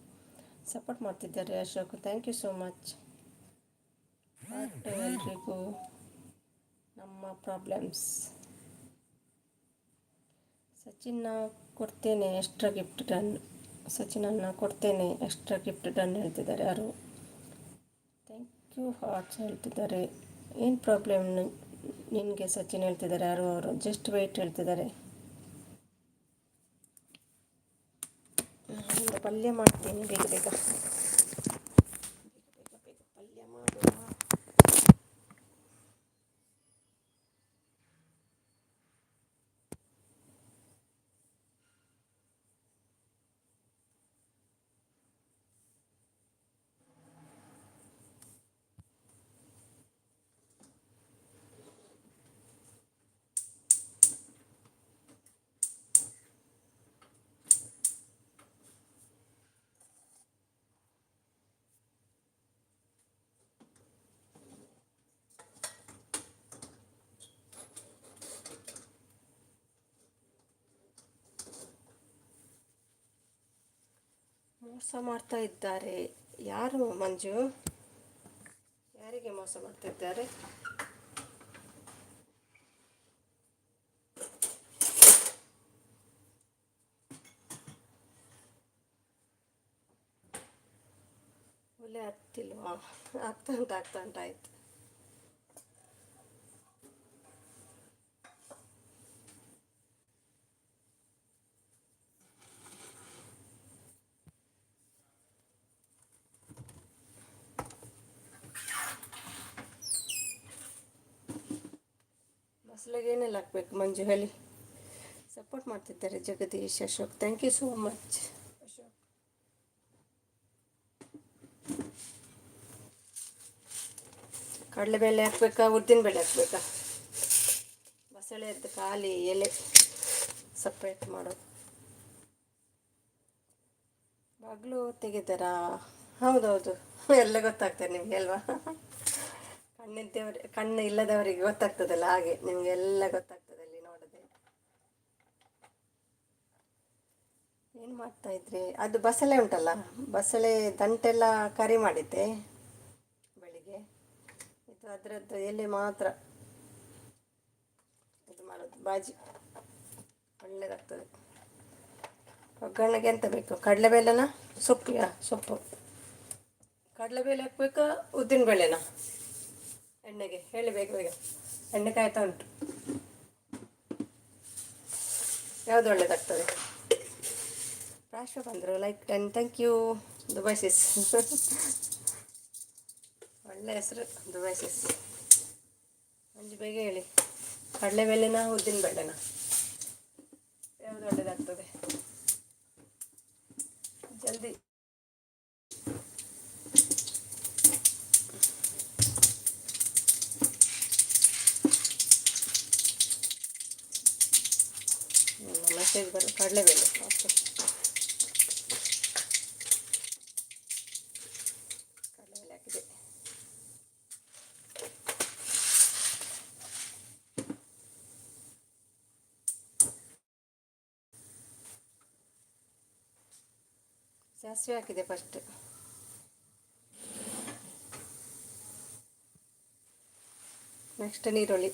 ಸಪೋರ್ಟ್ ಮಾಡ್ತಿದ್ದಾರೆ. Ashok thank you so much. ಎಲ್ರಿಗೂ ನಮ್ಮ ಪ್ರಾಬ್ಲಮ್ಸ್. ಸಚಿನ್ನ ಕೊಡ್ತೇನೆ ಎಕ್ಸ್ಟ್ರಾ ಗಿಫ್ಟ್ ಡನ್. ಸಚಿನನ್ನ ಕೊಡ್ತೇನೆ ಎಕ್ಸ್ಟ್ರಾ ಗಿಫ್ಟ್ ಡನ್ ಹೇಳ್ತಿದ್ದಾರೆ ಯಾರು. ಥ್ಯಾಂಕ್ ಯು ಹಾರ್ಟ್ಸ್ ಹೇಳ್ತಿದ್ದಾರೆ. ಏನು ಪ್ರಾಬ್ಲಮ್ ನಿನಗೆ ಸಚಿನ್ ಹೇಳ್ತಿದ್ದಾರೆ ಯಾರು ಅವರು. ಜಸ್ಟ್ ವೆಯ್ಟ್ ಹೇಳ್ತಿದ್ದಾರೆ. ಪಲ್ಯ ಮಾಡ್ತೀನಿ ಬೇಗ ಪಲ್ಯ ಮಾಡುವ. ಮೋಸ ಮಾಡ್ತಾ ಇದ್ದಾರೆ. ಯಾರು ಮಂಜು? ಯಾರಿಗೆ ಮೋಸ ಮಾಡ್ತಿದ್ದಾರೆ? ಒಲೆ ಹತ್ತಿಲ್ವಾ? ಆಗ್ತಾ ಉಂಟು ಆಯ್ತು. ಬಸ್ಲಿಗೆ ಏನೆಲ್ಲ ಹಾಕ್ಬೇಕು ಮಂಜು ಹೇಳಿ? ಸಪೋರ್ಟ್ ಮಾಡ್ತಿದ್ದಾರೆ Jagadish, Ashok. Thank you so much Ashok. ಕಡಲೆಬೇಳೆ ಹಾಕ್ಬೇಕಾ, ಉದ್ದಿನಬೇಳೆ ಹಾಕ್ಬೇಕಾ? ಬಸಳೆಯದ್ದು ಖಾಲಿ ಎಲೆ ಸಪ್ರೇಟ್ ಮಾಡೋದು. ಬಾಗಿಲು ತೆಗಿತಾರಾ? ಹೌದೌದು, ಎಲ್ಲ ಗೊತ್ತಾಗ್ತದೆ ನಿಮಗೆ ಅಲ್ವಾ? ಕಣ್ಣು ಇಲ್ಲದವರಿಗೆ ಗೊತ್ತಾಗ್ತದಲ್ಲ, ಹಾಗೆ ನಿಮಗೆ ಎಲ್ಲ ಗೊತ್ತಾಗ್ತದೆ ಅಲ್ಲಿ ನೋಡದೆ. ಏನು ಮಾಡ್ತಾ ಇದ್ರಿ? ಅದು ಬಸಳೆ ಉಂಟಲ್ಲ, ಬಸಳೆ ದಂಟೆಲ್ಲ ಕರಿ ಮಾಡಿದ್ದೆ ಬೆಳಿಗ್ಗೆ. ಇದು ಅದರದ್ದು ಎಲೆ ಮಾತ್ರ ಇದು ಮಾಡೋದು, ಬಾಜಿ ಒಳ್ಳೆಯದಾಗ್ತದೆ. ಒಗ್ಗರಣೆಗೆ ಎಂತ ಬೇಕು? ಕಡಲೆಬೇಳೆನ ಸೊಪ್ಪು ಕಡಲೆಬೇಳೆ ಹಾಕ್ಬೇಕಾ, ಉದ್ದಿನಬೇಳೆನ? ಎಣ್ಣೆಗೆ ಹೇಳಿ, ಬೇಗ ಬೇಗ. ಎಣ್ಣೆ ಕಾಯ್ತಾ ಉಂಟು. ಯಾವುದು ಒಳ್ಳೆಯದಾಗ್ತದೆ? ರಾಷ್ಟ್ರ ಬಂದರು, ಲೈಕ್ 10. Thank you. ದುಬೈಸಿಸ್ ಒಳ್ಳೆ ಹೆಸರು, ದುಬೈಸಿಸ್. ಮಂಜು ಬೇಗ ಹೇಳಿ, ಕಡಲೆಬೇಳೆನ ಉದ್ದಿನಬೇಳೆನ? ಯಾವುದು ಒಳ್ಳೆಯದಾಗ್ತದೆ? ಜಲ್ದಿ. ಮೆಸೇಜ್ ಬರೋ ಕಡಲೆಬೇಳೆ. ಓಕೆ, ಕಡಲೆಬೇಳೆ ಹಾಕಿದೆ. ಸಾಸಿವೆ ಹಾಕಿದೆ ಫಸ್ಟ್. ನೆಕ್ಸ್ಟ್ ನೀರುಳ್ಳಿ.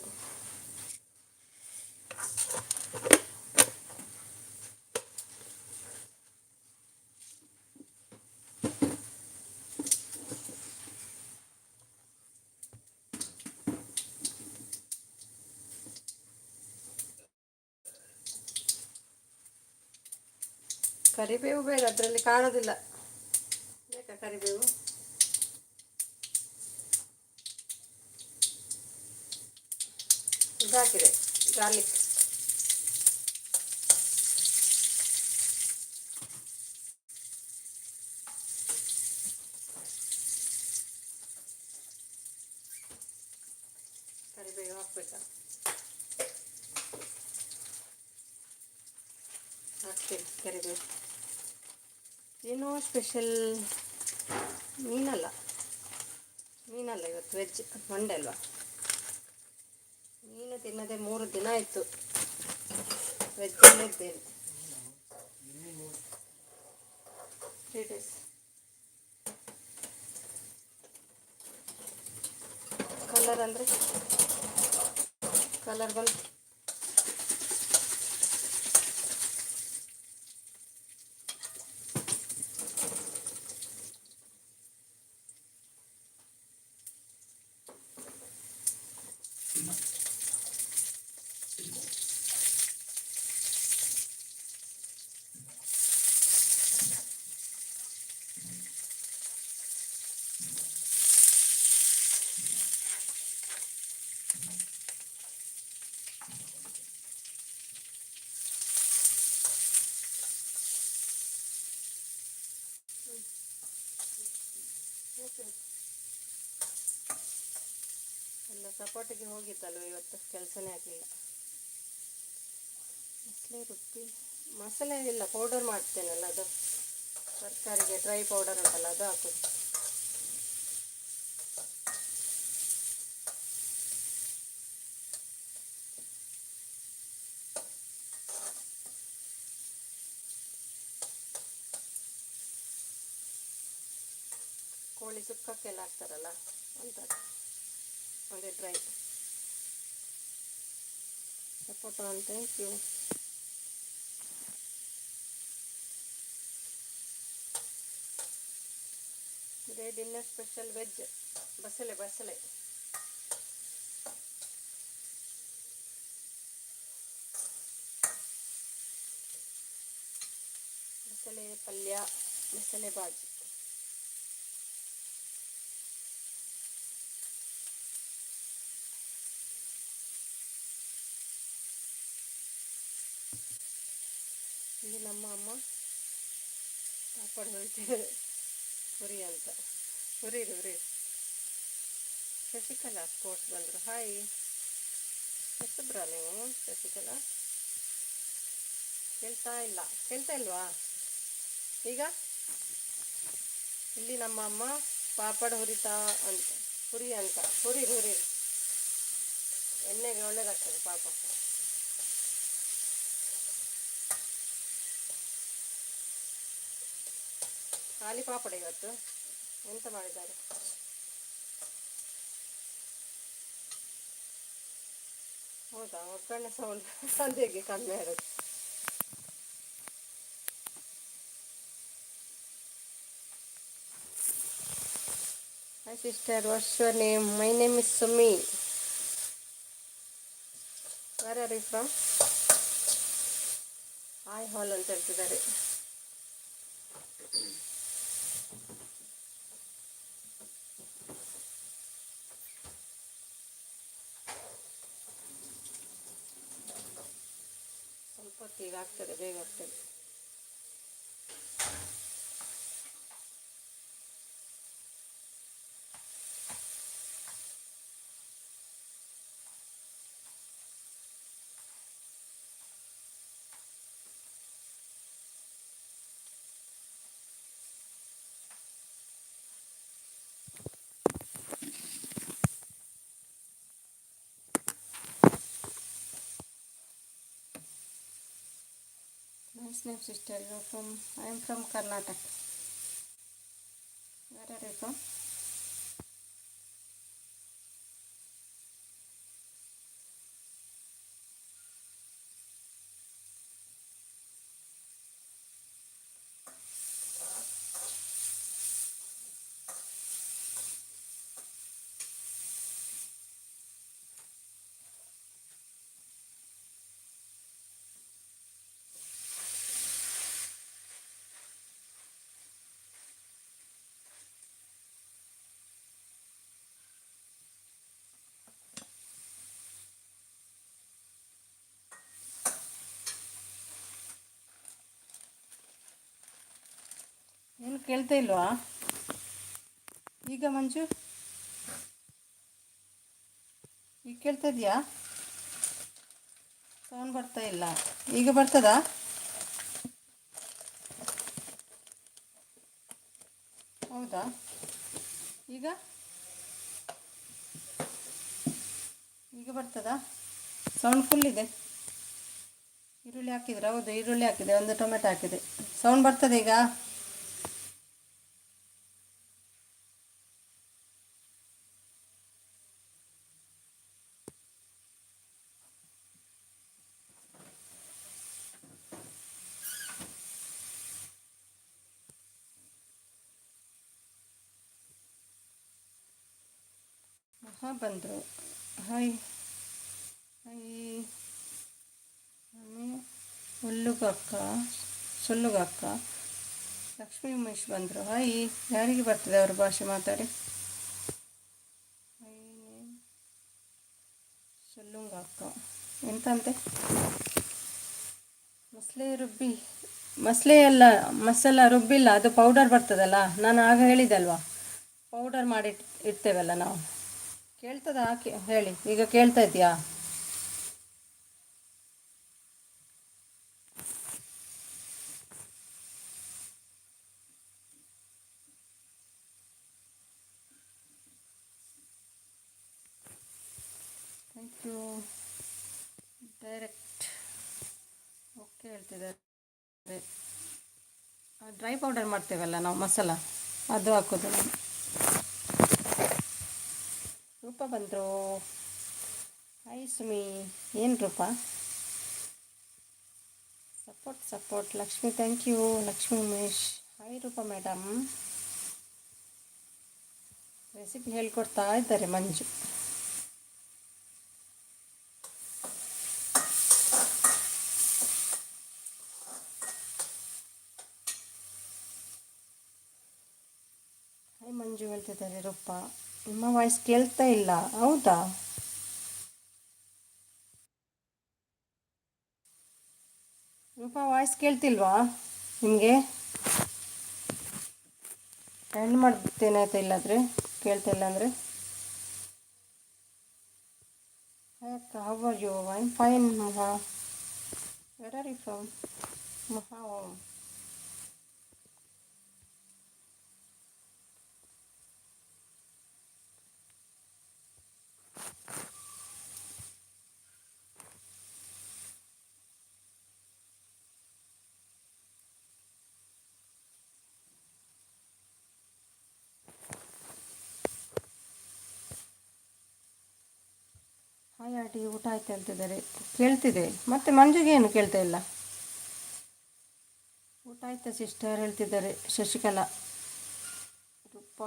ಕರಿಬೇವು ಬೇಡ, ಅದರಲ್ಲಿ ಕಾಣೋದಿಲ್ಲ. ಬೇಕಾ ಕರಿಬೇವು? ಇದು ಹಾಕಿದೆ, ಗಾರ್ಲಿಕ್. ಕರಿಬೇವು ಹಾಕ್ಬೇಕಾ? ಹಾಕ್ತೀನಿ ಕರಿಬೇವು. ಏನೋ ಸ್ಪೆಷಲ್. ಮೀನಲ್ಲ ಇವತ್ತು ವೆಜ್. ಮಂಡೆ ಅಲ್ವಾ? ಮೀನು ತಿನ್ನದೆ 3 ದಿನ ಆಯಿತು. ವೆಜ್ಜಲ್ಲೇ ಇದ್ದೇನೆ. 3 days. ಕಲರ್ ಅಂದರೆ ಕಲರ್ ಬಂದು ಎಲ್ಲ ಸಪೋರ್ಟಿಗೆ ಹೋಗಿತ್ತಲ್ವ ಇವತ್ತು, ಕೆಲಸನೇ ಆಗಲಿಲ್ಲ. ಮಸಾಲೆ ಇಲ್ಲ, ಪೌಡರ್ ಮಾಡ್ತೇನಲ್ಲ ಅದು, ತರಕಾರಿಗೆ ಡ್ರೈ ಪೌಡರ್ ಉಂಟಲ್ಲ ಅದು ಹಾಕೋದು. ಕೋಳಿ ಸುಕ್ಕಕ್ಕೆಲ್ಲ ಹಾಕ್ತಾರಲ್ಲ ಅಂಥದ್ದು. ಅದೇ ಡ್ರೈ ಸಪೋಟೊ ಅಂತ. Thank you. Today dinner special veg ಬಸಳೆ ಬಸಳೆ ಬಸಳೆ ಪಲ್ಯ, ಬಸಳೆ ಬಾಜಿ. ಇಲ್ಲಿ ನಮ್ಮ ಅಮ್ಮ ಪಾಪಡ್ ಹೊರಿತಿದ್ದಾರೆ. ಹುರಿ ಅಂತ ಹುರಿರಿ ಹುರಿ. ಶಶಿಕಲಾ ಸ್ಪೋರ್ಟ್ಸ್ ಬಂದರು. ಹಾಯ್, ಎಷ್ಟಬ್ರಾ ನೀವು? ಶಶಿಕಲಾ ಕೇಳ್ತಾ ಇಲ್ವಾ ಈಗ? ಇಲ್ಲಿ ನಮ್ಮ ಅಮ್ಮ ಪಾಪಡ್ ಹುರಿತಾ ಅಂತ ಹುರಿ ಅಂತ ಹುರಿ ಎಣ್ಣೆಗೆ ಒಳ್ಳೇದಾಗ್ತದೆ ಪಾಪ. ಖಾಲಿ ಪಾಪಡ ಇವತ್ತು. ಎಂತ ಮಾಡಿದ್ದಾರೆ? ಹೌದಾ, ಒಗ್ಗರಣೆ ಸೌಂಡ್ ಸಂಜೆಗೆ ಕಮ್ಮಿ ಆಗೋದು. Hi sister, what's your name? My name is Sumi. Where are you from? Hi all ಅಂತ ಹೇಳ್ತಿದ್ದಾರೆ. ಸ್ವಲ್ಪ ಹೊತ್ತಿಗೆ ಆಗ್ತದೆ, ಬೇಗ ಆಗ್ತದೆ. Nice name sister. You're from? I am from Karnataka. Where are you from? ಏನು ಕೇಳ್ತಾ ಇಲ್ವಾ ಈಗ ಮಂಜು? ಈಗ ಕೇಳ್ತಾ ಇದೆಯಾ? ಸೌಂಡ್ ಬರ್ತಾ ಇಲ್ಲ. ಈಗ ಬರ್ತದಾ? ಹೌದಾ, ಈಗ ಬರ್ತದಾ? ಸೌಂಡ್ ಫುಲ್ ಇದೆ. ಈರುಳ್ಳಿ ಹಾಕಿದ್ರೆ? ಹೌದು, ಈರುಳ್ಳಿ ಹಾಕಿದೆ, ಒಂದು ಟೊಮೆಟೊ ಹಾಕಿದೆ. ಸೌಂಡ್ ಬರ್ತದೆ ಈಗ? ಹಾಂ, ಬಂದರು. ಹಾಯ್ ಹುಲ್ಲುಗಕ್ಕ ಸುಲ್ಲುಗಕ್ಕ ಲಕ್ಷ್ಮೀ ಉಮೇಶ್ ಬಂದರು. ಹಾಯ್, ಯಾರಿಗೆ ಬರ್ತದೆ ಅವ್ರ ಭಾಷೆ ಮಾತಾಡಿ? ಸುಲ್ಲುಂಗಕ್ಕ ಎಂತಂತೆ? ಮಸಾಲ ರುಬ್ಬಿಲ್ಲ, ಅದು ಪೌಡರ್ ಬರ್ತದಲ್ಲ. ನಾನು ಆಗ ಹೇಳಿದಲ್ವಾ, ಪೌಡರ್ ಮಾಡಿ ಇಡ್ತೇವಲ್ಲ ನಾವು. ಕೇಳ್ತದ? ಹೇಳಿ, ಈಗ ಕೇಳ್ತಾ ಇದೆಯಾ? Thank you. ಡೈರೆಕ್ಟ್ ಓಕೆ ಹೇಳ್ತಿದ್ದಾರೆ. ಡ್ರೈ ಪೌಡರ್ ಮಾಡ್ತೇವಲ್ಲ ನಾವು, ಮಸಾಲ, ಅದು ಹಾಕೋದು ನಾನು. ರೂಪ ಬಂದರು. ಹಾಯ್ ಸುಮಿ. ಏನು Rupa? Support Lakshmi. Thank you Lakshmi Umesh. Hi Rupa madam. Recipe ಹೇಳ್ಕೊಡ್ತಾ ಇದ್ದಾರೆ ಮಂಜು. ಹಾಯ್ ಮಂಜು ಹೇಳ್ತಿದ್ದಾರೆ. ರೂಪ ನಿಮ್ಮ ವಾಯ್ಸ್ ಕೇಳ್ತಾ ಇಲ್ಲ. ಹೌದಾ? ರೂಪ ವಾಯ್ಸ್ ಕೇಳ್ತಿಲ್ವಾ ನಿಮಗೆ? ಎಂಡ್ ಮಾಡ್ತೇನೆ ಆಯ್ತಾ? ಇಲ್ಲಾದರೆ ಕೇಳ್ತಾ ಇಲ್ಲ ಅಂದರೆ ಯಾಕೆ? How are you? I am fine Maha. Where are you from? Maha. Hi aunty. ಊಟ ಆಯ್ತು ಹೇಳ್ತಿದ್ದಾರೆ. ಕೇಳ್ತಿದೆ. ಮತ್ತೆ ಮಂಜುಗೆ ಏನು ಕೇಳ್ತಾ ಇಲ್ಲ? ಊಟ ಆಯ್ತಾ ಸಿಸ್ಟರ್ ಹೇಳ್ತಿದ್ದಾರೆ ಶಶಿಕಲಾ. ರೂಪ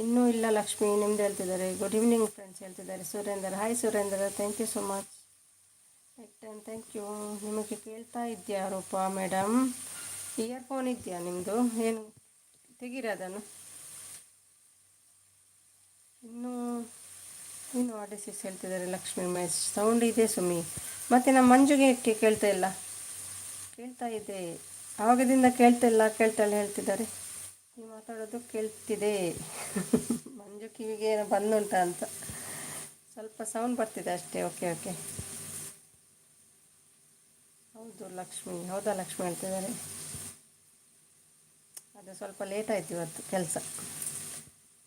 ಇನ್ನೂ ಇಲ್ಲ ಲಕ್ಷ್ಮಿ. ನಿಮ್ದು ಹೇಳ್ತಿದ್ದಾರೆ. ಗುಡ್ ಈವ್ನಿಂಗ್ ಫ್ರೆಂಡ್ಸ್ ಹೇಳ್ತಿದ್ದಾರೆ Surender. Hi Surender. Thank you so much. Thank you. ನಿಮಗೆ ಕೇಳ್ತಾ ಇದೆಯಾ ರೂಪ ಮೇಡಮ್? ಇಯರ್ಫೋನ್ ಇದೆಯಾ ನಿಮ್ಮದು? ಏನು ತೆಗೀರಿ ಅದನ್ನು. ಇನ್ನು ಆಡಿಸಿಸ್ ಹೇಳ್ತಿದ್ದಾರೆ ಲಕ್ಷ್ಮಿ ಉಮೇಶ್. ಸೌಂಡ್ ಇದೆ ಸುಮಿ. ಮತ್ತು ನಮ್ಮ ಮಂಜುಗೆ ಕೇಳ್ತಾ ಇಲ್ಲ. ಕೇಳ್ತಾ ಇದೆ. ಆವಾಗದಿಂದ ಕೇಳ್ತಾ ಇಲ್ಲ ಹೇಳ್ತಿದ್ದಾರೆ. ನೀವು ಮಾತಾಡೋದು ಕೇಳ್ತಿದೆ. ಮಂಜು ಕಿವಿಗೆ ಏನೋ ಬಂದುಂಟ ಅಂತ ಸ್ವಲ್ಪ ಸೌಂಡ್ ಬರ್ತಿದೆ ಅಷ್ಟೇ. ಓಕೆ. ಹೌದು ಲಕ್ಷ್ಮಿ. ಹೌದಾ ಲಕ್ಷ್ಮಿ ಹೇಳ್ತಿದ್ದಾರೆ. ಅದು ಸ್ವಲ್ಪ ಲೇಟ್ ಆಯಿತು ಇವತ್ತು ಕೆಲಸ.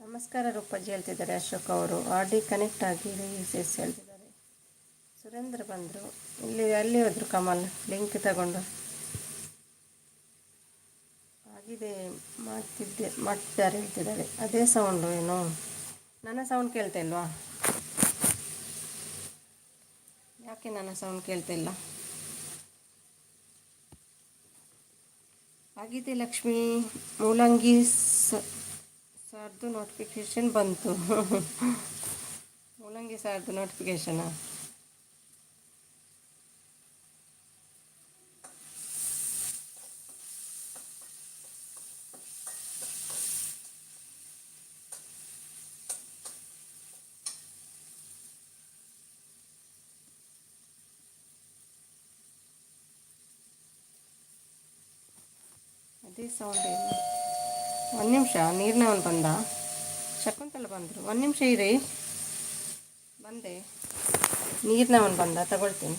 ನಮಸ್ಕಾರ ರೂಪಾಜಿ ಹೇಳ್ತಿದ್ದಾರೆ ಅಶೋಕ್ ಅವರು. ಆರ್.ಡಿ ಕನೆಕ್ಟ್ ಆಗಿರಿ ಎಸ್ ಹೇಳ್ತಿದ್ದಾರೆ. ಸುರೇಂದ್ರ ಬಂದರು. ಅಲ್ಲಿ ಹೋದರು ಕಮಲ್ ಲಿಂಕ್ ತಗೊಂಡು. ಆಗಿದೆ ಮಾಡ್ತಿದ್ದಾರೆ ಹೇಳ್ತಿದ್ದಾರೆ. ಅದೇ ಸೌಂಡು ಏನು? ನನ್ನ ಸೌಂಡ್ ಕೇಳ್ತಾ ಇಲ್ವಾ? ಯಾಕೆ ನನ್ನ ಸೌಂಡ್ ಕೇಳ್ತಾ ಇಲ್ಲ? ಆಗಿದೆ ಲಕ್ಷ್ಮಿ. ಮೂಲಂಗಿ ಸಾರ್ದು ನೋಟಿಫಿಕೇಷನ್ ಬಂತು. ಮೂಲಂಗಿ ಸಾರ್ದು ನೋಟಿಫಿಕೇಷನಾ? ಅದೇ ಸೌಂಡ್ ಏನು? ಒಂದು ನಿಮಿಷ. ನೀರಿನವನು ಬಂದ. ಶಕುಂತಲ ಬಂದರು. ಒಂದು ನಿಮಿಷ ಇರಿ. ಬಂದೆ. ನೀರಿನವನು ಬಂದ, ತಗೊಳ್ತೀನಿ.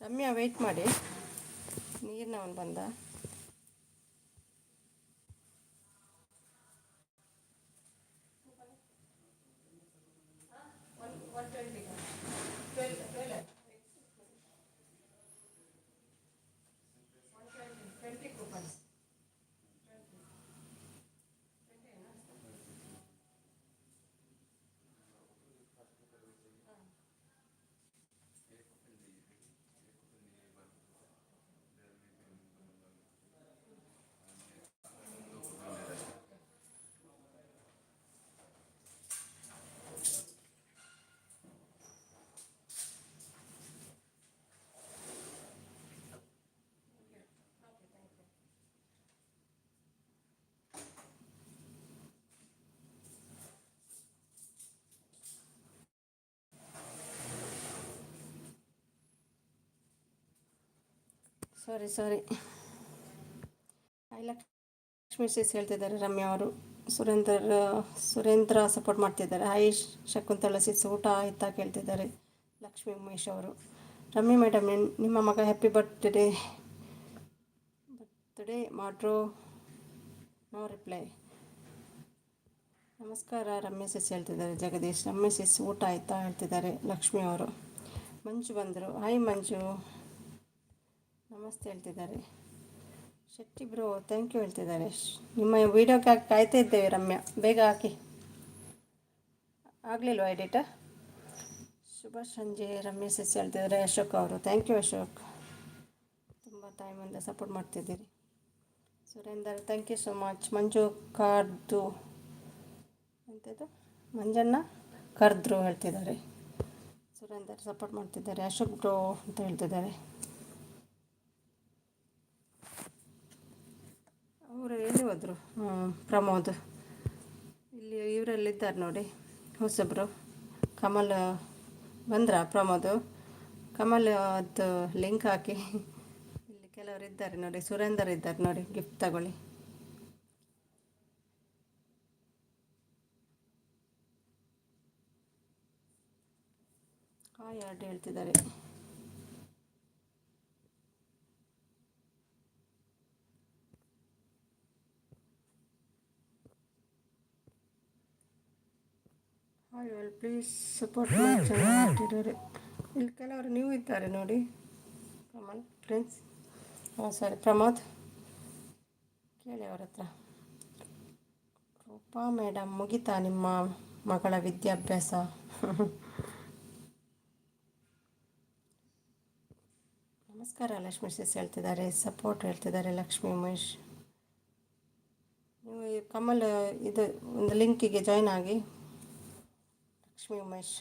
ರಮ್ಯಾ ವೆಯ್ಟ್ ಮಾಡಿ. ನೀರಿನವನು ಬಂದ. ಸಾರಿ. ಹಾಯ್ ಲಕ್ಷ್ಮಿ ಸಿಸ್ ಹೇಳ್ತಿದ್ದಾರೆ ರಮ್ಯಾ ಅವರು. ಸುರೇಂದ್ರ ಸಪೋರ್ಟ್ ಮಾಡ್ತಿದ್ದಾರೆ. ಹಾಯ್ ಶಕುಂತಲ ಸಿಸ್. ಊಟ ಆಯ್ತಾ ಕೇಳ್ತಿದ್ದಾರೆ ಲಕ್ಷ್ಮಿ ಉಮೇಶ್ ಅವರು. ರಮ್ಮಿ ಮೇಡಮ್, ನಿಮ್ಮ ಮಗ ಹ್ಯಾಪಿ ಬರ್ತ್ಡೇ ಮಾಡ್ರೋ. No reply. ನಮಸ್ಕಾರ ರಮ್ಯ ಸಿಸ್ ಹೇಳ್ತಿದ್ದಾರೆ ಜಗದೀಶ್. ರಮ್ಯ ಸಿಸ್ ಊಟ ಆಯಿತಾ ಹೇಳ್ತಿದ್ದಾರೆ ಲಕ್ಷ್ಮಿ ಅವರು. ಮಂಜು ಬಂದರು. ಹಾಯ್ ಮಂಜು, ನಮಸ್ತೆ ಹೇಳ್ತಿದ್ದಾರೆ. ಶೆಟ್ಟಿ ಬ್ರೋ ಥ್ಯಾಂಕ್ ಯು ಹೇಳ್ತಿದ್ದಾರೆ. ನಿಮ್ಮ ವೀಡಿಯೋಗೆ ಕಾಯ್ತಾ ಇದ್ದೇವೆ ರಮ್ಯಾ, ಬೇಗ ಹಾಕಿ. ಆಗಲಿಲ್ವಾ ಎಡಿಟ? ಶುಭ ಸಂಜೆ ರಮ್ಯ ಸಿಸ್ ಹೇಳ್ತಿದ್ದಾರೆ. ಅಶೋಕ್ ಅವರು ಥ್ಯಾಂಕ್ ಯು ಅಶೋಕ್, ತುಂಬ ಟೈಮಿಂದ ಸಪೋರ್ಟ್ ಮಾಡ್ತಿದ್ದೀರಿ. Surender thank you so much. Manju ಕರ್ದು ಎಂಥದ್ದು ಮಂಜನ್ನ ಕರೆದ್ರು ಹೇಳ್ತಿದ್ದಾರೆ. ಸುರೇಂದರ್ ಸಪೋರ್ಟ್ ಮಾಡ್ತಿದ್ದಾರೆ. ಅಶೋಕ್ ಬ್ರೋ ಅಂತ ಹೇಳ್ತಿದ್ದಾರೆ. ಅವರು ಎಲ್ಲಿ ಹೋದರು? ಪ್ರಮೋದ್ ಇಲ್ಲಿ ಇವರಲ್ಲಿದ್ದಾರೆ ನೋಡಿ ಹೊಸಬ್ರು. ಕಮಲ್ ಬಂದ್ರ? ಪ್ರಮೋದು ಕಮಲ್ ಅದು ಲಿಂಕ್ ಹಾಕಿ. ಇಲ್ಲಿ ಕೆಲವರು ಇದ್ದಾರೆ ನೋಡಿ, ಸುರೇಂದರ್ ಇದ್ದಾರೆ ನೋಡಿ, ಗಿಫ್ಟ್ ತಗೊಳ್ಳಿ. ಹಾಯ್ ಯಾರು ಹೇಳ್ತಿದ್ದಾರೆ. ಹಾಯ್ ವೆಲ್ ಪ್ಲೀಸ್ ಸಪೋರ್ಟ್ ಮಾಡ್ತಿದ್ದಾರೆ. ಇಲ್ಲಿ ಕೆಲವರು ನೀವು ಇದ್ದಾರೆ ನೋಡಿ. ಕಮಲ್ ಫ್ರೆಂಡ್ಸ್, ಸಾರಿ ಪ್ರಮೋದ್, ಕೇಳಿ ಅವ್ರ ಹತ್ರ. ರೂಪಾ ಮೇಡಮ್ ಮುಗಿತಾ ನಿಮ್ಮ ಮಗಳ ವಿದ್ಯಾಭ್ಯಾಸ? ನಮಸ್ಕಾರ ಲಕ್ಷ್ಮೀ ಸಿಸ್ ಹೇಳ್ತಿದ್ದಾರೆ. ಸಪೋರ್ಟ್ ಹೇಳ್ತಿದ್ದಾರೆ ಲಕ್ಷ್ಮೀ ಉಮೇಶ್. ನೀವು ಕಮಲ್ ಇದು ಒಂದು ಲಿಂಕಿಗೆ ಜಾಯ್ನ್ ಆಗಿ. Lakshmi Umesh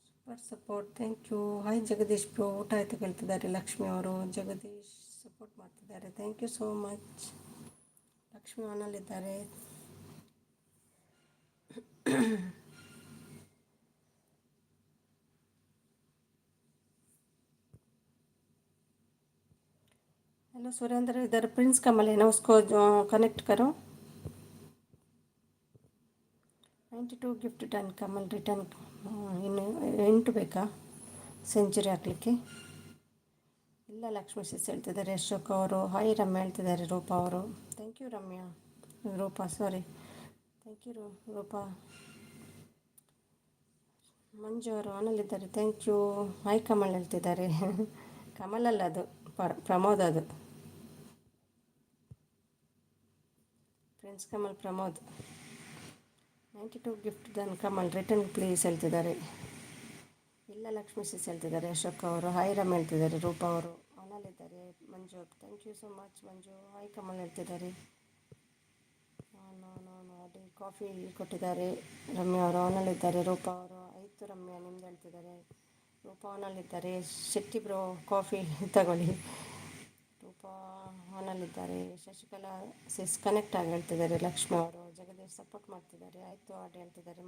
super support thank you. Hi Jagadish bro ಊಟ ಆಯ್ತು ಕೇಳ್ತಿದ್ದಾರೆ ಲಕ್ಷ್ಮಿ ಅವರು. ಜಗದೀಶ್ ಸಪೋರ್ಟ್ ಮಾಡ್ತಿದ್ದಾರೆ. Thank you so much. Lakshmi ಆನಲ್ಲಿದ್ದಾರೆ. हेलो सुरेंद्र, इधर प्रिंस कमल है ना, उसको कनेक्ट करो. 92 ಗಿಫ್ಟ್ ಡನ್. ಕಮಲ್ ರಿಟರ್ನ್. ಇನ್ನು 8 ಬೇಕಾ ಸೆಂಚುರಿ ಹಾಕಲಿಕ್ಕೆ? ಇಲ್ಲ ಲಕ್ಷ್ಮೀ ಸಿಸ್ ಹೇಳ್ತಿದ್ದಾರೆ. ಅಶೋಕ್ ಅವರು ಹಾಯ್ ರಮ್ಯಾ ಹೇಳ್ತಿದ್ದಾರೆ. ರೂಪಾ ಅವರು thank you Ramya, Roopa sorry thank you Roopa. Manju ಅವರು ಆನಲ್ಲಿದ್ದಾರೆ. Thank you. ಹಾಯ್ ಕಮಲ್ ಹೇಳ್ತಿದ್ದಾರೆ. ಕಮಲ್ ಅಲ್ಲ ಅದು ಪ್ರಮೋದ್, ಅದು friends Kamal Pramod. 92 gift done. Kamal return please ಹೇಳ್ತಿದ್ದಾರೆ. ಇಲ್ಲ ಲಕ್ಷ್ಮೀ ಸಿಸ್ ಹೇಳ್ತಿದ್ದಾರೆ. ಅಶೋಕ್ ಅವರು ಹಾಯ್ ರಮ್ ಹೇಳ್ತಿದ್ದಾರೆ. ರೂಪಾ ಅವರು ಆನಲ್ಲಿದ್ದಾರೆ. Manju thank you so much Manju. Hi Kamal ಹೇಳ್ತಿದ್ದಾರೆ. ಅಡಿ ಕಾಫಿ ಕೊಟ್ಟಿದ್ದಾರೆ. ರಮ್ಯಾ ಅವರು ಆನಲ್ಲಿದ್ದಾರೆ. ರೂಪಾ ಅವರು ಆಯಿತು ರಮ್ಯಾ ನಿಮ್ದು ಹೇಳ್ತಿದ್ದಾರೆ. ರೂಪಾ ಆನಲ್ಲಿದ್ದಾರೆ. ಶೆಟ್ಟಿ ಬ್ರೋ ಕಾಫಿ ತಗೊಳ್ಳಿ. ರೂಪಾ ಆನಲ್ಲಿದ್ದಾರೆ. ಶಶಿಕಲಾ ಸಿಸ್ ಕನೆಕ್ಟ್ ಆಗಿ ಹೇಳ್ತಿದ್ದಾರೆ. ಲಕ್ಷ್ಮಿ ಅವರು. ಜಗದೀಶ್ ಸಪೋರ್ಟ್ ಮಾಡ್ತಿದ್ದಾರೆ. ಆಯಿತು ಆಡಿ ಹೇಳ್ತಿದ್ದಾರೆ.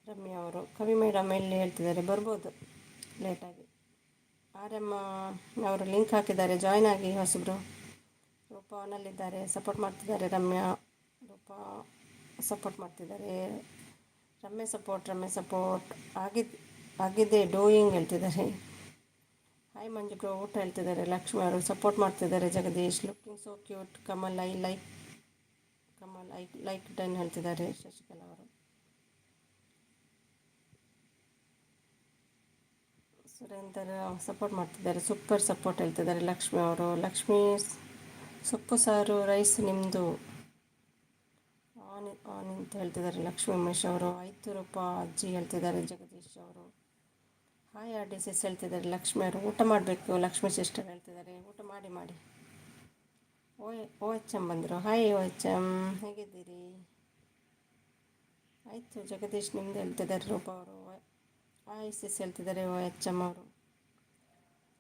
ರಮ್ಯಾ ಅವರು. ಕವಿ ಮೇಡಮ್ ಎಲ್ಲಿ ಹೇಳ್ತಿದ್ದಾರೆ, ಬರ್ಬೋದು ಲೇಟಾಗಿ. ಆರ್.ಎಮ್ ಅವರು ಲಿಂಕ್ ಹಾಕಿದ್ದಾರೆ, ಜಾಯ್ನ್ ಆಗಿ ಹೊಸಬ್ರು. ರೂಪಾ ಆನಲ್ಲಿದ್ದಾರೆ. ಸಪೋರ್ಟ್ ಮಾಡ್ತಿದ್ದಾರೆ. ರಮ್ಯಾ ರೂಪಾ ಸಪೋರ್ಟ್ ಮಾಡ್ತಿದ್ದಾರೆ. ರಮ್ಯಾ ಸಪೋರ್ಟ್ ಆಗಿದೆ ಡೂಯಿಂಗ್ ಹೇಳ್ತಿದ್ದಾರೆ. ಹಾಯ್ ಮಂಜು ಬ್ರೋ ಊಟ ಹೇಳ್ತಿದ್ದಾರೆ. ಲಕ್ಷ್ಮಿ ಅವರು ಸಪೋರ್ಟ್ ಮಾಡ್ತಿದ್ದಾರೆ. Jagadish looking so cute. Kamal I like done ಹೇಳ್ತಿದ್ದಾರೆ. ಶಶಿಕಲಾ ಅವರು. ಸುರೇಂದರ್ ಸಪೋರ್ಟ್ ಮಾಡ್ತಿದ್ದಾರೆ. ಸೂಪರ್ ಸಪೋರ್ಟ್ ಹೇಳ್ತಿದ್ದಾರೆ. ಲಕ್ಷ್ಮಿ ಅವರು. ಲಕ್ಷ್ಮಿ ಸೊಪ್ಪು ಸಾರು ರೈಸ್ ನಿಮ್ಮದು ಆನ್ ಅಂತ ಹೇಳ್ತಿದ್ದಾರೆ. ಲಕ್ಷ್ಮೀ ಉಮೇಶ್ ಅವರು. ಆಯಿತು ರೂಪಾ ಅಜ್ಜಿ ಹೇಳ್ತಿದ್ದಾರೆ. ಜಗದೀಶ್ ಅವರು ಹಾಯ್ RDCS ಹೇಳ್ತಿದ್ದಾರೆ. ಲಕ್ಷ್ಮಿ ಅವರು ಊಟ ಮಾಡಬೇಕು. ಲಕ್ಷ್ಮೀ ಸಿಸ್ಟರ್ ಹೇಳ್ತಿದ್ದಾರೆ. ಊಟ ಮಾಡಿ. OHM ಬಂದರು. ಹಾಯ್ OHM ಹೇಗಿದ್ದೀರಿ? ಆಯಿತು ಜಗದೀಶ್ ನಿಮ್ಮದು ಹೇಳ್ತಿದ್ದಾರೆ. ರೂಪಾ ಅವರು ಹಾಯ್ ಸಿಸ್ ಹೇಳ್ತಿದ್ದಾರೆ. OHM ಅವರು.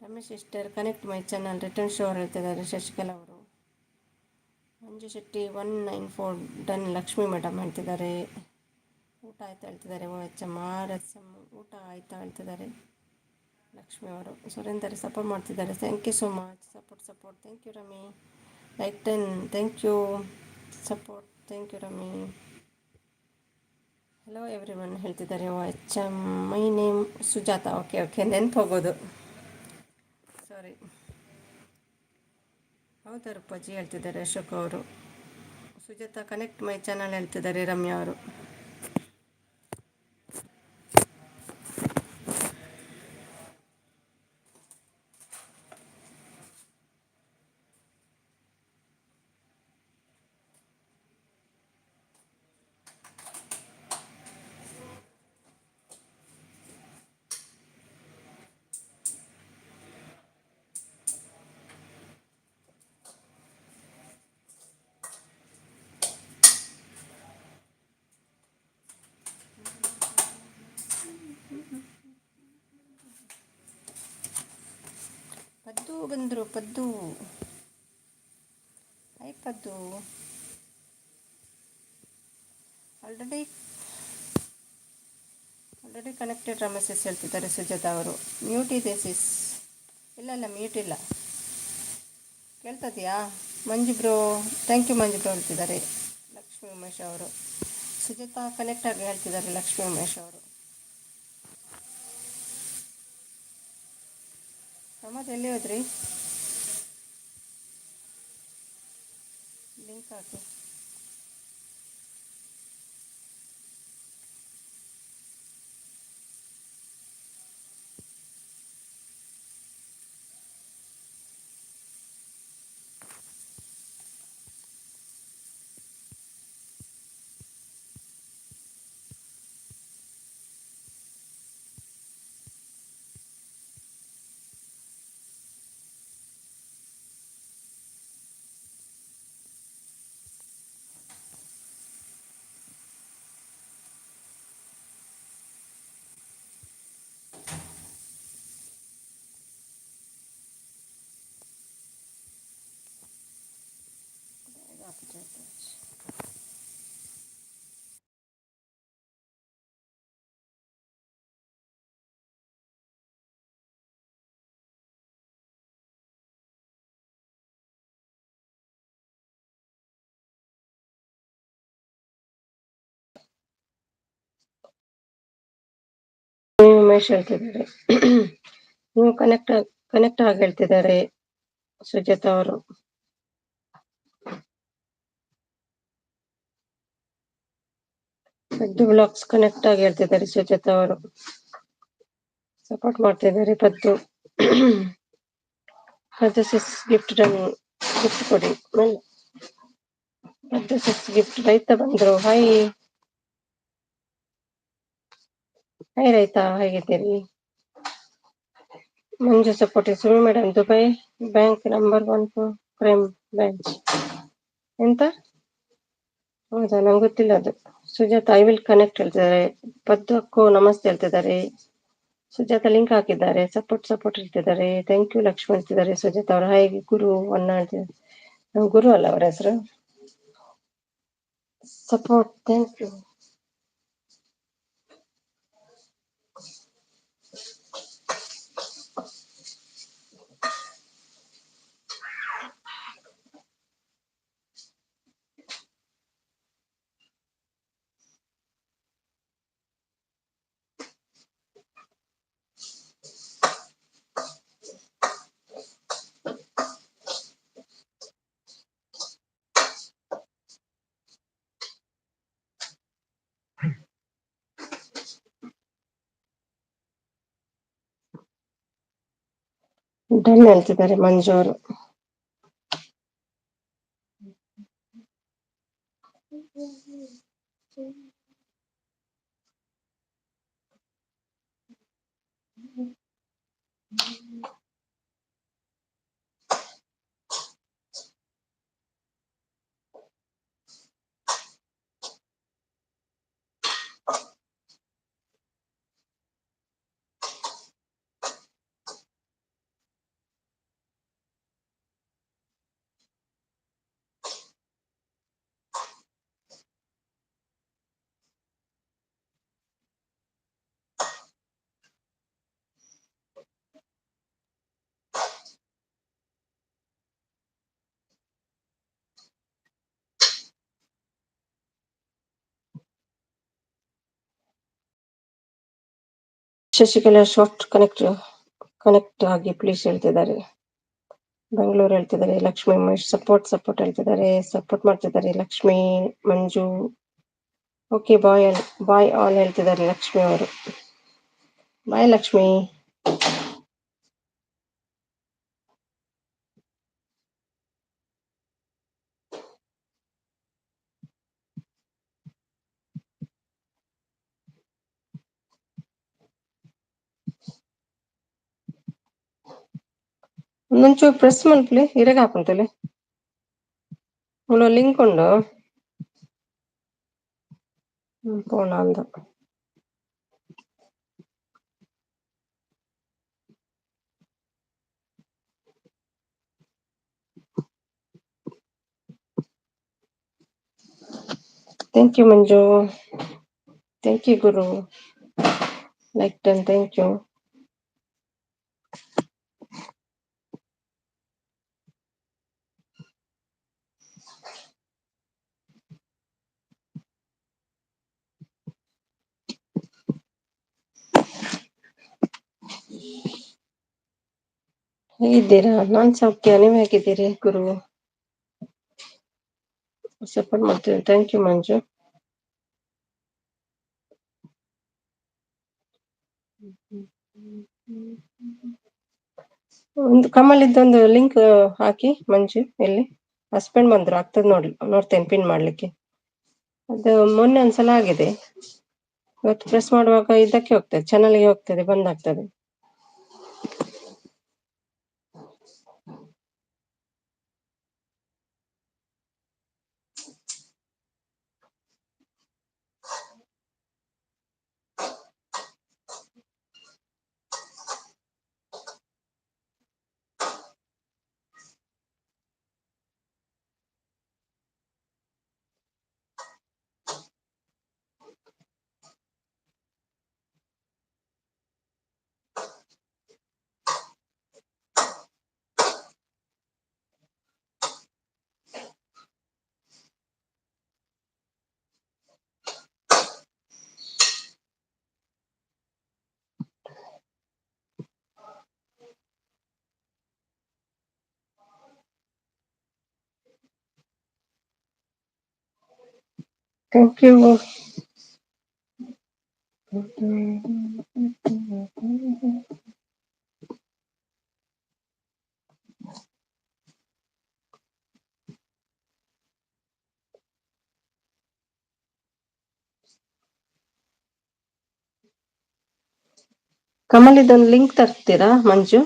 Ramesh sister connect my channel return sure ಹೇಳ್ತಿದ್ದಾರೆ. ಶಶಿಕಲಾ ಅವರು. ಮಂಜು ಶೆಟ್ಟಿ 194 ಡನ್. ಲಕ್ಷ್ಮಿ ಮೇಡಮ್ ಹೇಳ್ತಿದ್ದಾರೆ. ಊಟ ಆಯ್ತಾ ಹೇಳ್ತಿದ್ದಾರೆ. OHM RSM ಊಟ ಆಯ್ತಾ ಹೇಳ್ತಿದ್ದಾರೆ. ಲಕ್ಷ್ಮಿ ಅವರು. ಸುರೇಂದರ್ ಸಪೋರ್ಟ್ ಮಾಡ್ತಿದ್ದಾರೆ. Thank you so much. Support thank you Rami. Like 10 thank you. Support thank you Rami. Hello everyone ಹೇಳ್ತಿದ್ದಾರೆ H M my name Sujatha. Okay okay, ನೆನ್ಪು ಹೋಗೋದು, ಸಾರಿ. ಹೌದಾ ರೂಪಾಜಿ ಹೇಳ್ತಿದ್ದಾರೆ ಅಶೋಕ್ ಅವರು. ಸುಜಾತ ಕನೆಕ್ಟ್ ಮೈ ಚಾನಲ್ ಹೇಳ್ತಿದ್ದಾರೆ ರಮ್ಯಾ ಅವರು. ಪದ್ದು ಬಂದರು, Paddu. I Paddu. Already connected ರಮೆಸಸ್ ಹೇಳ್ತಿದ್ದಾರೆ ಸುಜಾತ ಅವರು. ಮ್ಯೂಟ್ ಇದೆ ಸಿಸ್. ಇಲ್ಲ ಮ್ಯೂಟ್ ಇಲ್ಲ. ಕೇಳ್ತದೆಯಾ Manju bro? Thank you Manju bro ಹೇಳ್ತಿದ್ದಾರೆ ಲಕ್ಷ್ಮೀ ಉಮೇಶ್ ಅವರು. ಸುಜಾತ ಕನೆಕ್ಟ್ ಆಗಿ ಹೇಳ್ತಿದ್ದಾರೆ ಲಕ್ಷ್ಮೀ ಉಮೇಶ್ ಅವರು. ಪ್ರಮೋದ್ ಎಲ್ಲಿ ಹೋದ್ರಿ? ಲಿಂಕ್ ಹಾಕಿ. ಉಮೇಶ್ ಹೇಳ್ತಿದ್ದಾರೆ. ನೀವು ಕನೆಕ್ಟ್ ಆಗಿ ಹೇಳ್ತಿದ್ದಾರೆ ಸುಜಾತ ಅವರು. ಪದ್ದು ಬ್ಲಾಗ್ಸ್ ಕನೆಕ್ಟ್ ಆಗಿ ಹೇಳ್ತಿದ್ದಾರೆ ಸುಜಾತ ಅವರು. ಸಪೋರ್ಟ್ ಮಾಡ್ತಿದ್ದಾರೆ ಪದ್ದು. ಪದ್ದು ಸಿಸ್ ಗಿಫ್ಟ್ ಕೊಡಿ. Paddu sis gift. ರೈತ ಬಂದ್ರು. ಹಾಯ್ ರೈತ, ಹೇಗಿದ್ದೀರಿ? Manju support Sumi madam, Dubai bank number 1 crime branch. ಎಂತ? ಹೌದಾ, ನಂಗೆ ಗೊತ್ತಿಲ್ಲ ಅದು. ಸುಜಾತ ಐ ವಿಲ್ ಕನೆಕ್ಟ್ ಹೇಳ್ತಿದ್ದಾರೆ. ಪದ್ದು ಅಕ್ಕೋ ನಮಸ್ತೆ ಹೇಳ್ತಿದ್ದಾರೆ. ಸುಜಾತ ಲಿಂಕ್ ಹಾಕಿದ್ದಾರೆ. ಸಪೋರ್ಟ್ ಹೇಳ್ತಿದ್ದಾರೆ. ಥ್ಯಾಂಕ್ ಯು ಲಕ್ಷ್ಮಿ ಹೇಳ್ತಿದ್ದಾರೆ ಸುಜಾತ ಅವರು. ಹಾಯ್ ಗುರು ಅನ್ನ ಹೇಳ್ತಿದ್ದಾರೆ. ಗುರು ಅಲ್ಲ ಅವರ ಹೆಸರು. Support, thank you. ಡನ್ ಹೇಳ್ತಿದ್ದಾರೆ ಮಂಜು ಅವರು. ಶಶಿಕಲಾ ಶಾರ್ಟ್ ಕನೆಕ್ಟ್ ಆಗಿ ಪ್ಲೀಸ್ ಹೇಳ್ತಿದ್ದಾರೆ. ಬೆಂಗಳೂರು ಹೇಳ್ತಿದ್ದಾರೆ. ಲಕ್ಷ್ಮಿ ಮಹೇಶ್ ಸಪೋರ್ಟ್ ಹೇಳ್ತಿದ್ದಾರೆ. ಸಪೋರ್ಟ್ ಮಾಡ್ತಿದ್ದಾರೆ Lakshmi Manju. Okay bye all ಹೇಳ್ತಿದ್ದಾರೆ ಲಕ್ಷ್ಮಿ ಅವರು. ಬಾಯ್ ಲಕ್ಷ್ಮಿ. ಒಂದೊಂಚೂರು ಪ್ರೆಸ್ ಮಲ್ಪಲಿ ಇರಗ ಹಾಕುಂತಲೆ ಲಿಂಕ್ ಉಂಡು ಪೋಣ ಅಂದ. Thank you Manju. Thank you Guru. Like done. Thank you. ಹೇಗಿದ್ದೀರಾ? ನಾನ್ ಸೌಖ್ಯ. ನೀವು ಹೇಗಿದ್ದೀರಿ ಗುರು? ಸಪೋರ್ಟ್ ಮಾಡ್ತೀವಿ. Thank you Manju. ಒಂದು ಕಮಲಿದ್ದೊಂದು ಲಿಂಕ್ ಹಾಕಿ ಮಂಜು. ಎಲ್ಲಿ ಹಸ್ಬೆಂಡ್ ಬಂದ್ರು, ಆಗ್ತದೆ ನೋಡ್ತೇನೆ ಪಿನ್ ಮಾಡ್ಲಿಕ್ಕೆ. ಅದು ಮೊನ್ನೆ ಒಂದ್ಸಲ ಆಗಿದೆ. ಇವತ್ತು ಪ್ರೆಸ್ ಮಾಡುವಾಗ ಇದಕ್ಕೆ ಹೋಗ್ತದೆ, ಚಾನಲ್ಗೆ ಹೋಗ್ತದೆ, ಬಂದಾಗ್ತದೆ. Thank you. ಕಮಲ್ ಇದೊಂದು ಲಿಂಕ್ ತರ್ತೀರಾ ಮಂಜು?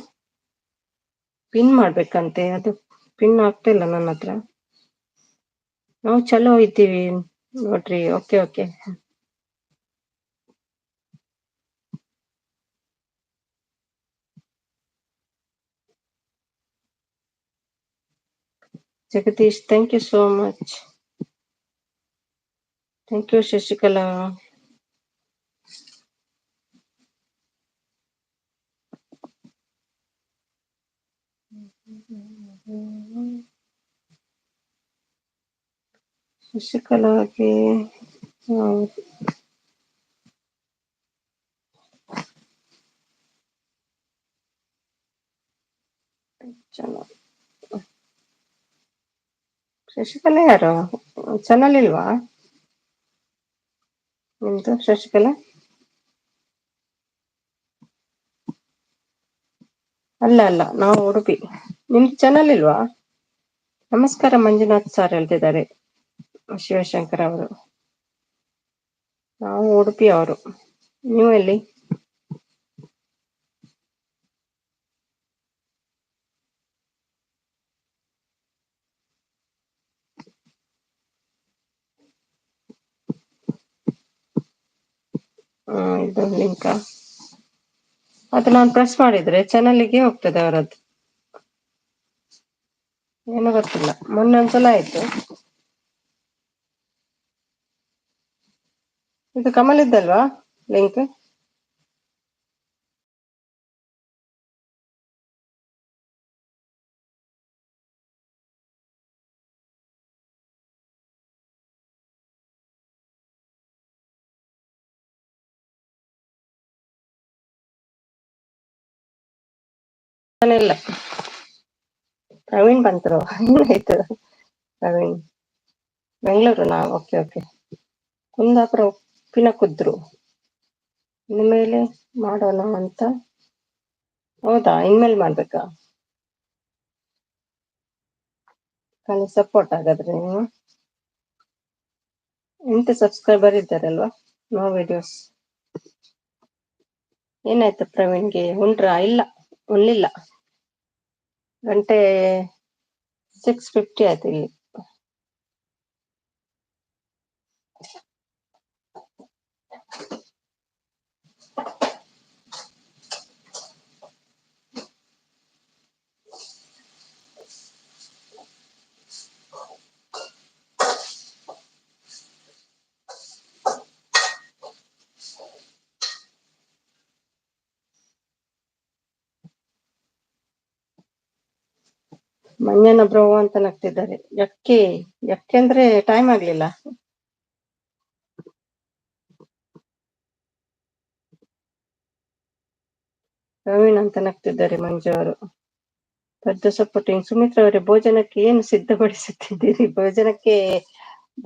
ಪಿನ್ ಮಾಡ್ಬೇಕಂತೆ, ಅದು ಪಿನ್ ಆಗ್ತಾ ಇಲ್ಲ ನನ್ನ ಹತ್ರ. ನಾವು ಚಲೋ ಇದ್ದೀವಿ ನೋಡ್ರಿ. Okay. Jagadish, thank you so much. Thank you Shashikala. ಶಶಿಕಲಾಗೆ ಶಶಿಕಲಾ ಯಾರು? ಚಾನಲ್ ಇಲ್ವಾ ನಿಮ್ದು ಶಶಿಕಲಾ? ಅಲ್ಲ, ನಾವು ಉಡುಪಿ. ನಿಮ್ದು ಚಾನಲ್ ಇಲ್ವಾ? ನಮಸ್ಕಾರ ಮಂಜುನಾಥ್ ಸರ್ ಹೇಳ್ತಿದ್ದಾರೆ ಶಿವಶಂಕರ್ ಅವರು. ನಾವು ಉಡುಪಿ ಅವರು. ನೀವು ಎಲ್ಲಿ? ಇದು ಲಿಂಕ್ ಅದು ನಾನು ಪ್ರೆಸ್ ಮಾಡಿದ್ರೆ ಚಾನಲ್ಗೆ ಹೋಗ್ತದೆ ಅವರದ್ದು. ಏನೋ ಗೊತ್ತಿಲ್ಲ, ಮೊನ್ನೆ ಒಂದ್ಸಲ ಆಯ್ತು. ಇದು ಕಮಲ್ ಇದ್ದಲ್ವಾ ಲಿಂಕ್? ಇಲ್ಲ, ಪ್ರವೀಣ್ ಬಂತರು. ಏನಾಯ್ತು ಪ್ರವೀಣ್? ಬೆಂಗಳೂರುನಾ? Okay okay. ಕುಂದಾಪುರ ಉಪ್ಪಿನ ಕುದ್ರು. ಇನ್ಮೇಲೆ ಮಾಡೋಣ ಅಂತ. ಹೌದಾ, ಇನ್ಮೇಲೆ ಮಾಡ್ಬೇಕಾ? ಖಾಲಿ ಸಪೋರ್ಟ್ ಹಾಗಾದ್ರೆ ನೀವು. ಎಂತ ಸಬ್ಸ್ಕ್ರೈಬರ್ ಇದ್ದಾರಲ್ವಾ? No videos. ಏನಾಯ್ತು ಪ್ರವೀಣ್ಗೆ? ಉಂಡ್ರಾ? ಇಲ್ಲ, ಉಣ್ಲಿಲ್ಲ. ಗಂಟೆ 6:50 ಆಯ್ತು ಇಲ್ಲಿ. ಮಂಜನ ಬ್ರೋ ಅಂತ ನಗ್ತಿದ್ದಾರೆ. ಯಾಕೆ? ಯಾಕೆ ಅಂದ್ರೆ ಟೈಮ್ ಆಗ್ಲಿಲ್ಲ. ಪ್ರವೀಣ್ ಅಂತ ನಗ್ತಿದ್ದಾರೆ ಮಂಜು ಅವರು. ದೊಡ್ಡ ಸಪೋರ್ಟಿಂಗ್. ಸುಮಿತ್ರಾ ಅವರೇ, ಭೋಜನಕ್ಕೆ ಏನು ಸಿದ್ಧಪಡಿಸುತ್ತಿದ್ದೀರಿ? ಭೋಜನಕ್ಕೆ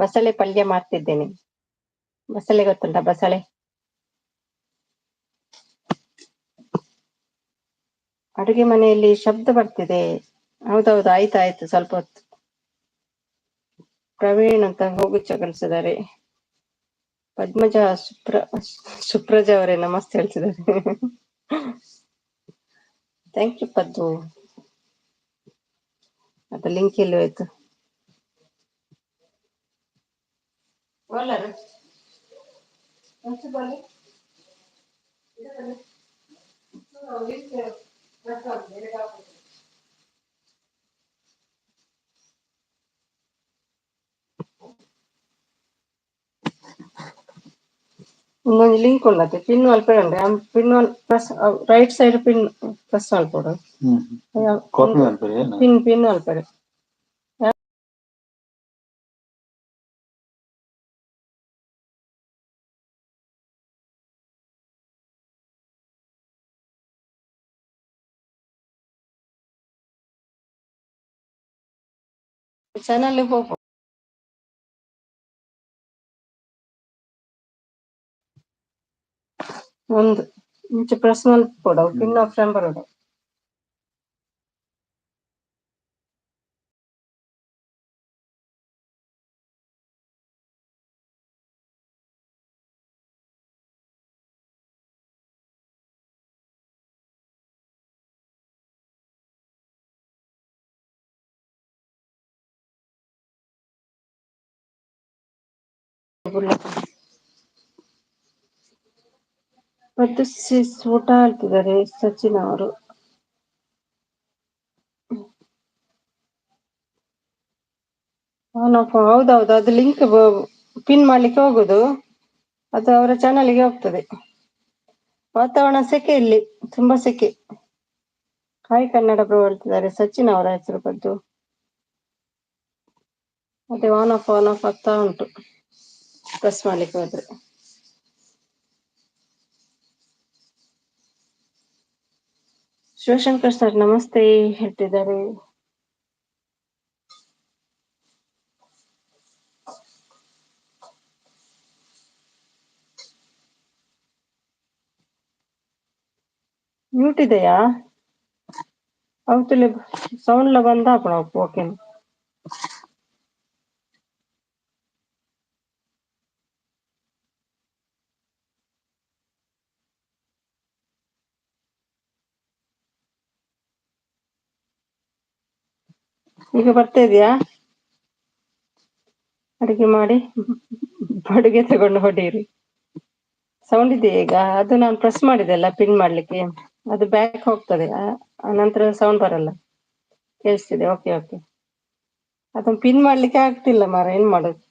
ಬಸಳೆ ಪಲ್ಯ ಮಾಡ್ತಿದ್ದೇನೆ. ಬಸಳೆ ಗೊತ್ತುಂಟಾ? ಬಸಳೆ ಅಡುಗೆ ಮನೆಯಲ್ಲಿ ಶಬ್ದ ಬರ್ತಿದೆ. ಹೌದೌದು, ಆಯ್ತಾಯ್ತು, ಸ್ವಲ್ಪ ಹೊತ್ತು. ಪ್ರವೀಣ್ ಅಂತ ಹೋಗುಚ್ಚ ಕಳಿಸಿದ್ದಾರೆ. ಪದ್ಮಜ ಸುಪ್ರಜಾ ಅವರೇ ನಮಸ್ತೆ ಹೇಳ್ತಿದ್ದಾರೆ. Thank you Paddu. ಅದು ಲಿಂಕ್ ಎಲ್ಲಿ ಹೋಯ್ತು? ఇంకొంచెం లింక్ ఉన్నది. పిన్ వల్పడండి. Pin plus right side pin plus వల్పడు. పిన్ పిన్ వల్పడు. ಚಾನಲ್ ಹೋಗು. ಒಂದು ಇಂಚು ಪ್ಲಸ್ ವಲ್ಪಡು. ಪಿನ್ ಆಪ್ಷನ್ ಬರೋದು. ಮತ್ತು ಊಟ ಹೇಳ್ತಿದ್ದಾರೆ ಸಚಿನ್ ಅವರು. ಹೌದೌದು, ಅದು ಲಿಂಕ್ ಪಿನ್ ಮಾಡ್ಲಿಕ್ಕೆ ಹೋಗುದು, ಅದು ಅವರ ಚಾನಲ್ಗೆ ಹೋಗ್ತದೆ. ವಾತಾವರಣ ಸೆಕೆ ಇಲ್ಲಿ, ತುಂಬಾ ಸೆಕೆ. ಹಾಯ್ ಕನ್ನಡ ಬ್ರೋ ಹೇಳ್ತಿದ್ದಾರೆ. ಸಚಿನ್ ಅವರ ಹೆಸರು ಬಂತು. ಮತ್ತೆ ಆನ್ ಆಫ್ ಆಗ್ತಾ ಉಂಟು ಪ್ರೆಸ್ ಮಾಡ್ಲಿಕ್ಕೆ ಹೋದ್ರೆ. ಶಿವಶಂಕರ್ ಸರ್ ನಮಸ್ತೆ ಹೇಳ್ತಿದ್ದಾರೆ. ಮ್ಯೂಟ್ ಇದೆಯಾ? ಅವತ್ತಲ್ಲಿ ಸೌಂಡ್ಲ ಬಂದ ಹಾಕೋಣ. ಓಕೆ, ಈಗ ಬರ್ತಾ ಇದೆಯಾ? ಅಡಿಗೆ ಮಾಡಿ ಅಡುಗೆ ತಗೊಂಡು ಹೊಡೀರಿ. ಸೌಂಡ್ ಇದೆಯಾ ಈಗ? ಅದು ನಾನು ಪ್ರೆಸ್ ಮಾಡಿದೆ ಅಲ್ಲ ಪಿನ್ ಮಾಡ್ಲಿಕ್ಕೆ, ಅದು ಬ್ಯಾಕ್ ಹೋಗ್ತದೆ, ಆನಂತರ ಸೌಂಡ್ ಬರಲ್ಲ. ಕೇಳಿಸ್ತಿದೆ? Okay okay. ಅದನ್ನ ಪಿನ್ ಮಾಡ್ಲಿಕ್ಕೆ ಆಗ್ತಿಲ್ಲ ಮಾರ, ಏನ್ ಮಾಡೋದು?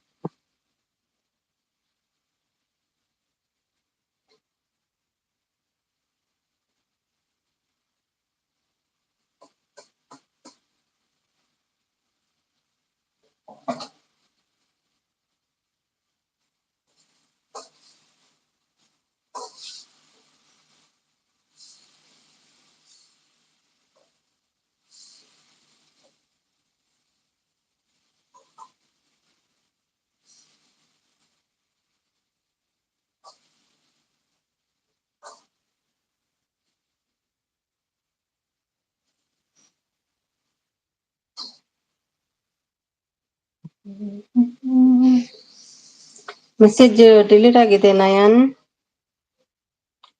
ಮೆಸೇಜ್ ಡಿಲೀಟ್ ಆಗಿದೆ Nayan.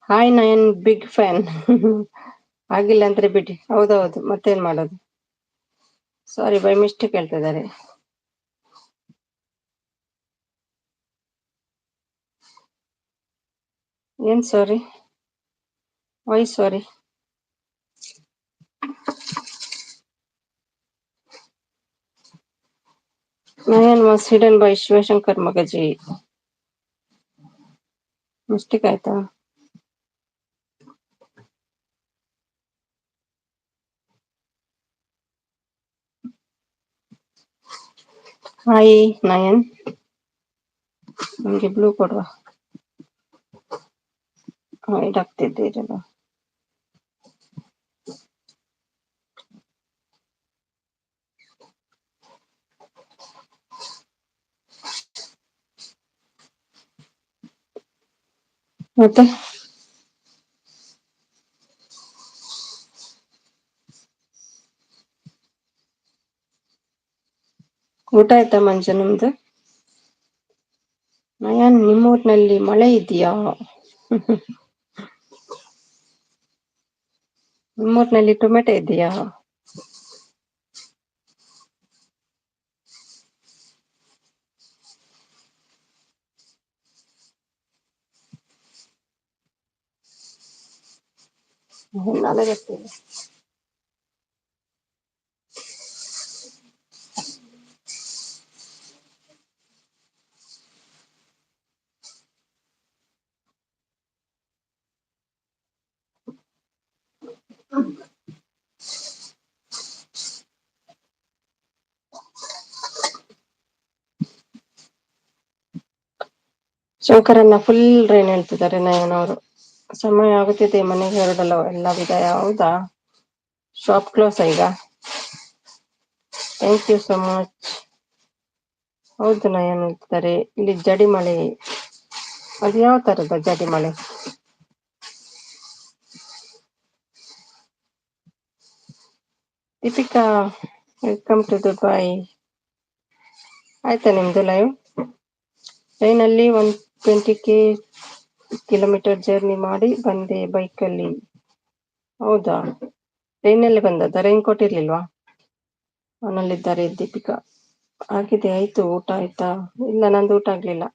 Hi Nayan, big fan. ಆಗಿಲ್ಲ ಅಂದ್ರೆ ಬಿಡಿ. ಹೌದೌದು, ಮತ್ತೇನ್ ಮಾಡೋದು. ಸಾರಿ, ಬೈ ಮಿಸ್ಟೇಕ್ ಹೇಳ್ತಿದ್ದಾರೆ. ಏನ್ sorry? Why sorry? Nayan was hidden by Shivashankar Magaji. Mistake ಆಯ್ತಾ? ಹಾಯ್ ನಯನ್, ನಮ್ಗೆ ಬ್ಲೂ ಕೊಡುವ. ಹೈಡ್ ಆಗ್ತಿದ್ದೀರಲ್ಲ. ಮತ್ತೆ ಊಟ ಆಯ್ತಾ ಮಂಜು ನಿಮ್ದು? ನಯನ್, ನಿಮ್ಮೂರ್ನಲ್ಲಿ ಮಳೆ ಇದೆಯಾ? ನಿಮ್ಮೂರ್ನಲ್ಲಿ ಟೊಮೆಟೊ ಇದೆಯಾ? ನನಗೆ ಗೊತ್ತಿಲ್ಲ. ಶಂಕರನ್ನ ಫುಲ್ ರೈನ್ ಹೇಳ್ತಿದ್ದಾರೆ ನಯನ್ ಅವರು. ಸಮಯ ಆಗುತ್ತಿದೆ, ಮನೆಗೆ ಹೊರಡಲು ಎಲ್ಲ ವಿದಾಯ. ಹೌದಾ? ಶಾಪ್ ಕ್ಲೋಸ್ ಈಗ? Thank you so much. ಹೌದು ನಯನ್ ಹೇಳ್ತಿದ್ದಾರೆ, ಇಲ್ಲಿ ಜಡಿ ಮಳೆ. ಅದು ಯಾವ ತರದ ಜಡಿ ಮಳೆ? Deepika, welcome to Dubai. ಆಯ್ತಾ ನಿಮ್ದು ಲೈವ್? ಟ್ರೈನಲ್ಲಿ 120 ಕಿಲೋಮೀಟರ್ ಜರ್ನಿ ಮಾಡಿ ಬಂದೆ ಬೈಕಲ್ಲಿ. ಹೌದಾ? ಟ್ರೈನಲ್ಲಿ ಬಂದದ್ದ? ರೈನ್ ಕೋಟ್ ಇರ್ಲಿಲ್ವಾ? ಮನಲ್ಲಿದ್ದಾರೆ ದೀಪಿಕಾ. ಆಗಿದೆ, ಆಯ್ತು. ಊಟ ಆಯ್ತಾ? ಇಲ್ಲ, ನಂದು ಊಟ ಆಗ್ಲಿಲ್ಲ.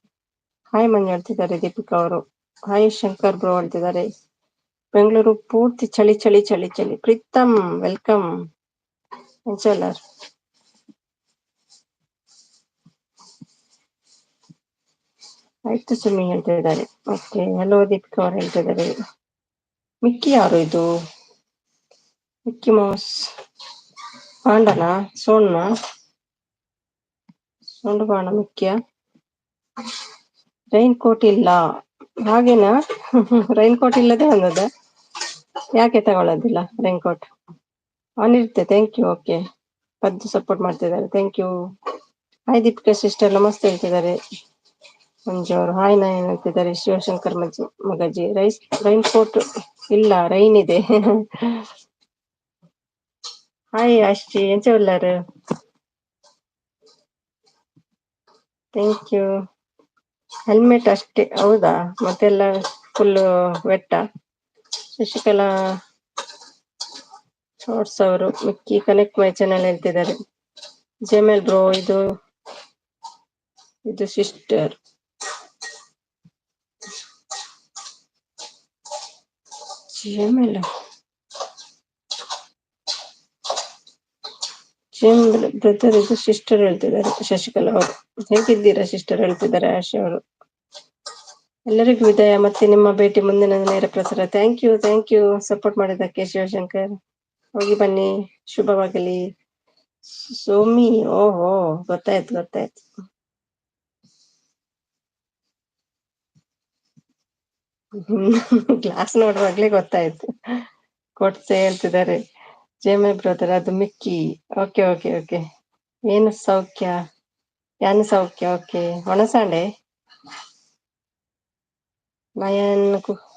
ಹಾಯ್ ಮಂಜು ಹೇಳ್ತಿದ್ದಾರೆ ದೀಪಿಕಾ ಅವರು. ಹಾಯ್ ಶಂಕರ್ ಬ್ರೋ ಹೇಳ್ತಿದ್ದಾರೆ. ಬೆಂಗಳೂರು ಪೂರ್ತಿ ಚಳಿ ಚಳಿ ಚಳಿ ಚಳಿ. ಪ್ರೀತಮ್, ವೆಲ್ಕಮ್. ಇನ್ಶಾಲ್ಲರ್. ಆಯ್ತು ಸುಮ್ಮಿ ಹೇಳ್ತಾ ಇದ್ದಾರೆ. ಓಕೆ, ಹಲೋ ದೀಪಿಕಾ ಅವ್ರು ಹೇಳ್ತಿದ್ದಾರೆ. ಮಿಕ್ಕಿ ಯಾರು ಇದು? Mickey Mouse ಪಾಂಡನಾ? ಸೋಣ್ಣ? ಸೋಂಡು ಬಾಣ ಮಿಕ್ಕಿಯ? ರೈನ್ ಕೋಟ್ ಇಲ್ಲ ಹಾಗೇನಾ? ರೈನ್ ಕೋಟ್ ಇಲ್ಲದೆ ಬಂದದ್ದ? ಯಾಕೆ ತಗೊಳ್ಳೋದಿಲ್ಲ ರೈನ್ ಕೋಟ್? ಅವನಿರುತ್ತೆ. Thank you. Okay, Paddu support ಮಾಡ್ತಿದ್ದಾರೆ. Thank you. Hi Deepika sister, ನಮಸ್ತೆ ಹೇಳ್ತಿದ್ದಾರೆ ಮಂಜು ಅವರು. ಹಾಯ್ ನಯನ್ ಹೇಳ್ತಿದ್ದಾರೆ ಶಿವಶಂಕರ್ ಮಗಜಿ. ರೈನ್ ಕೋಟ್ ಇಲ್ಲ, ರೈನ್ ಇದೆ. ಹಾಯ್ ಅಷ್ಟೇ ಎಂಚ. Thank you. ಹೆಲ್ಮೆಟ್ ಅಷ್ಟೇ. ಹೌದಾ? ಮತ್ತೆಲ್ಲ ಫುಲ್ ವೆಟ್ಟ. ಶಶಿಕಲಾ ಶಾರ್ಟ್ಸ್ ಅವರು. ಮಿಕ್ಕಿ ಕನೆಕ್ಟ್ ಮೈ ಚಾನೆಲ್ ಹೇಳ್ತಿದ್ದಾರೆ. ಜೆಮೆಲ್ ಬ್ರೋ, ಇದು ಸಿಸ್ಟರ್. ಜೆಮೆಲ್ ಬ್ರದರ್, ಇದು ಸಿಸ್ಟರ್ ಹೇಳ್ತಿದ್ದಾರೆ ಶಶಿಕಲಾ ಅವರು. ಹೇಗಿದ್ದೀರಾ ಸಿಸ್ಟರ್ ಹೇಳ್ತಿದ್ದಾರೆ ಆಶಾ ಅವರು. ಎಲ್ಲರಿಗೂ ವಿದಾಯ, ಮತ್ತೆ ನಿಮ್ಮ ಭೇಟಿ ಮುಂದಿನ ನೇರ ಪ್ರಸಾರ. Thank you, thank you support ಮಾಡಿದ್ದಕ್ಕೆ ಶಿವಶಂಕರ್. ಹೋಗಿ ಬನ್ನಿ, ಶುಭವಾಗಲಿ. ಸೋಮಿ, ಓಹೋ, ಗೊತ್ತಾಯ್ತು ಗೊತ್ತಾಯ್ತು. ಗ್ಲಾಸ್ ನೋಡುವಾಗ್ಲೇ ಗೊತ್ತಾಯ್ತು. ಕೊಡ್ಸೆ ಹೇಳ್ತಿದ್ದಾರೆ ಜೇಮೆ ಬ್ರದರ್, ಅದು ಮಿಕ್ಕಿ. Okay okay okay. ಏನು ಸೌಖ್ಯ? ಯಾನು ಸೌಖ್ಯ. ಓಕೆ. ಒಣಸಾಂಡೆ ನಯನ್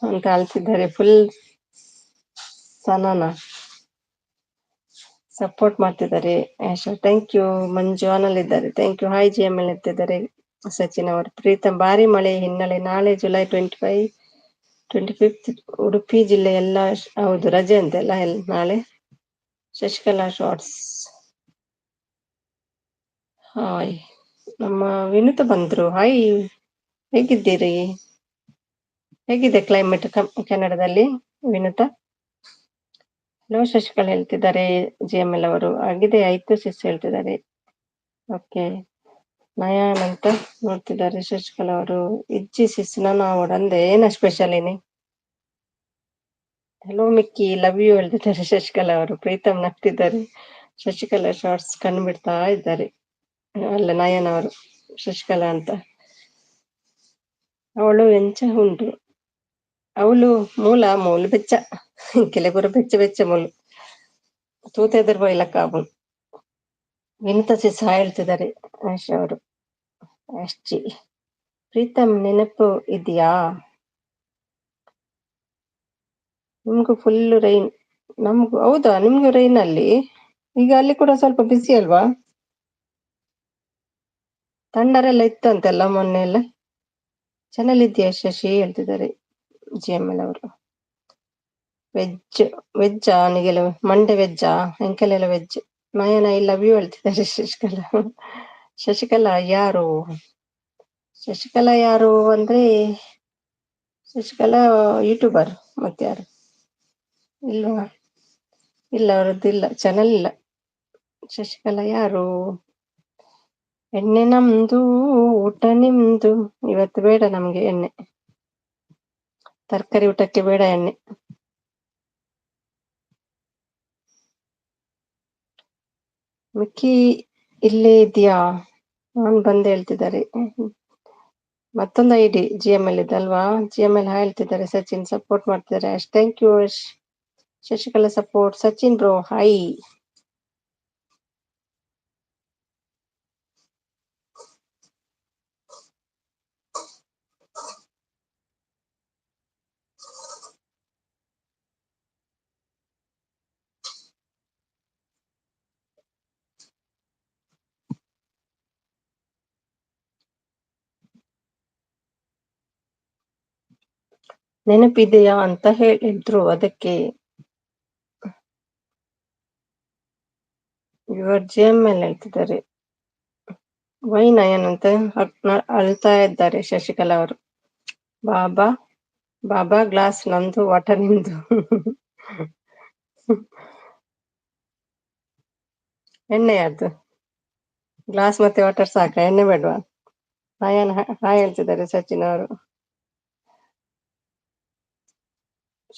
ಅಂತ ಅಳ್ತಿದ್ದಾರೆ. ಫುಲ್ ಸನನ ಸಪೋರ್ಟ್ ಮಾಡ್ತಿದ್ದಾರೆ. Asha thank you. ಮಂಜು ಆನಲ್ ಇದ್ದಾರೆ thank you. Hi G M L ಇರ್ತಿದ್ದಾರೆ. ಸಚಿನ್ ಅವರು ಪ್ರೀತಮ್ ಭಾರಿ ಮಳೆ ಹಿನ್ನೆಲೆ ನಾಳೆ ಜುಲೈ 25 ಉಡುಪಿ ಜಿಲ್ಲೆ ಎಲ್ಲ ಹೌದು ರಜೆ ಅಂತೆಲ್ಲ ನಾಳೆ. ಶಶಿಕಲಾ ಶಾರ್ಟ್ಸ್. ಹಾಯ್ ನಮ್ಮ ವಿನುತ ಬಂದ್ರು. ಹಾಯ್ ಹೇಗಿದ್ದೀರಿ? ಹೇಗಿದೆ ಕ್ಲೈಮೇಟ್ ಕೆನಡಾದಲ್ಲಿ ವಿನುತ? ಹಲೋ ಶಶಿಕಲಾ ಹೇಳ್ತಿದ್ದಾರೆ. ಜಿ ಎಂ ಎಲ್ ಅವರು ಆಗಿದೆ ಆಯ್ತು ಸಿಸ್ ಹೇಳ್ತಿದ್ದಾರೆ. ಓಕೆ ನಯನ್ ಅಂತ ನೋಡ್ತಿದ್ದಾರೆ ಶಶಿಕಲಾ ಅವರು. ಇಜ್ಜಿ ಸಿಸ್ ನಾನು ಅವಡಂದೆ ಏನ ಸ್ಪೆಷಲ್ ಏನಿ? ಹಲೋ ಮಿಕ್ಕಿ ಲವ್ ಯು ಹೇಳ್ತಿದ್ದಾರೆ ಶಶಿಕಲಾ ಅವರು. ಪ್ರೀತಮ್ ನಗ್ತಿದ್ದಾರೆ. ಶಶಿಕಲಾ ಶಾರ್ಟ್ಸ್ ಕಣ್ಣು ಬಿಡ್ತಾ ಇದ್ದಾರೆ. ಅಲ್ಲ ನಯನ್ ಅವರು ಶಶಿಕಲಾ ಅಂತ. ಅವಳು ಎಂಚ ಉಂಟು ಅವಳು ಮೂಲು ಬೆಚ್ಚ ಕೆಲಪುರ ಬೆಚ್ಚ ಬೆಚ್ಚ ಮೂಲು ತೂತ ಎದುರು ಬೈಲಕ್ಕ ಅವಳು. ವಿನುತ ಸಿಸ್ ಹೇಳ್ತಿದ್ದಾರೆ ಆಶಾ ಅವರು. ಅಷ್ಟಿ ಪ್ರೀತಮ್ ನೆನಪು ಇದೆಯಾ? ನಿಮ್ಗೂ ಫುಲ್ ರೈನ್. ನಮ್ಗೂ ಹೌದಾ ನಿಮ್ಗೂ ರೈನ್ ಅಲ್ಲಿ? ಈಗ ಅಲ್ಲಿ ಕೂಡ ಸ್ವಲ್ಪ ಬಿಸಿ ಅಲ್ವಾ? ಥಂಡರೆಲ್ಲ ಇತ್ತಂತೆಲ್ಲ ಮೊನ್ನೆ ಎಲ್ಲ. ಚೆನ್ನಾಗಿದ್ಯಾ ಶಶಿ ಹೇಳ್ತಿದ್ದಾರೆ ಜಿ ಎಂ ಎಲ್ ಅವರು. ವೆಜ್ಜಾ ನಿಗೆಲ್ಲ ಮಂಡೆ ವೆಜ್ಜಾ ಎಂಕೆಲೆಲ್ಲ ವೆಜ್. ನಯನ ಐ ಲವ್ ಯು ಹೇಳ್ತಿದ್ದಾರೆ ಶಶಿಕಲಾ. ಶಶಿಕಲಾ ಯಾರು? ಶಶಿಕಲಾ ಯಾರು ಅಂದ್ರೆ ಶಶಿಕಲಾ ಯೂಟ್ಯೂಬರ್. ಮತ್ತೆ ಯಾರು? ಇಲ್ವಾ? ಇಲ್ಲ ಅವರದ್ದು ಇಲ್ಲ ಚಾನಲ್ ಇಲ್ಲ. ಶಶಿಕಲಾ ಯಾರು? ಎಣ್ಣೆ ನಮ್ದು ಊಟ ನಿಮ್ದು. ಇವತ್ತು ಬೇಡ ನಮ್ಗೆ ಎಣ್ಣೆ. ತರಕಾರಿ ಊಟಕ್ಕೆ ಬೇಡ ಎಣ್ಣೆ. ಮಿಕ್ಕಿ ಇಲ್ಲೇ ಇದೆಯಾ? ನಾನ್ ಬಂದೆ ಹೇಳ್ತಿದ್ದಾರೆ. ಮತ್ತೊಂದು ಐಡಿ ಜಿ ಎಂ ಎಲ್ ಇದಲ್ವಾ? ಜಿ ಎಂ ಎಲ್ ಹೇಳ್ತಿದ್ದಾರೆ. ಸಚಿನ್ ಸಪೋರ್ಟ್ ಮಾಡ್ತಿದ್ದಾರೆ. ಅಷ್ಟು thank you. Shashikala support. Sachin bro hi. ನೆನಪಿದೆಯಾ ಅಂತ ಹೇಳಿದ್ರು ಅದಕ್ಕೆ. ಯುವರ್ ಜಿ ಎಂ ಎಲ್ ಹೇಳ್ತಿದ್ದಾರೆ. ವೈ ನಯನ್ ಅಂತ ಅಳ್ತಾ ಇದ್ದಾರೆ ಶಶಿಕಲಾ ಅವರು. ಬಾಬಾ ಬಾಬಾ ಗ್ಲಾಸ್ ನಂದು ವಾಟರ್ ನಿಮ್ದು. ಎಣ್ಣೆ ಯಾರ್ದು? ಗ್ಲಾಸ್ ಮತ್ತೆ ವಾಟರ್ ಸಾಕ ಎಣ್ಣೆ ಬೇಡವಾ? ನಯನ್ ಹಾಯ್ ಹೇಳ್ತಿದ್ದಾರೆ ಸಚಿನ್ ಅವರು.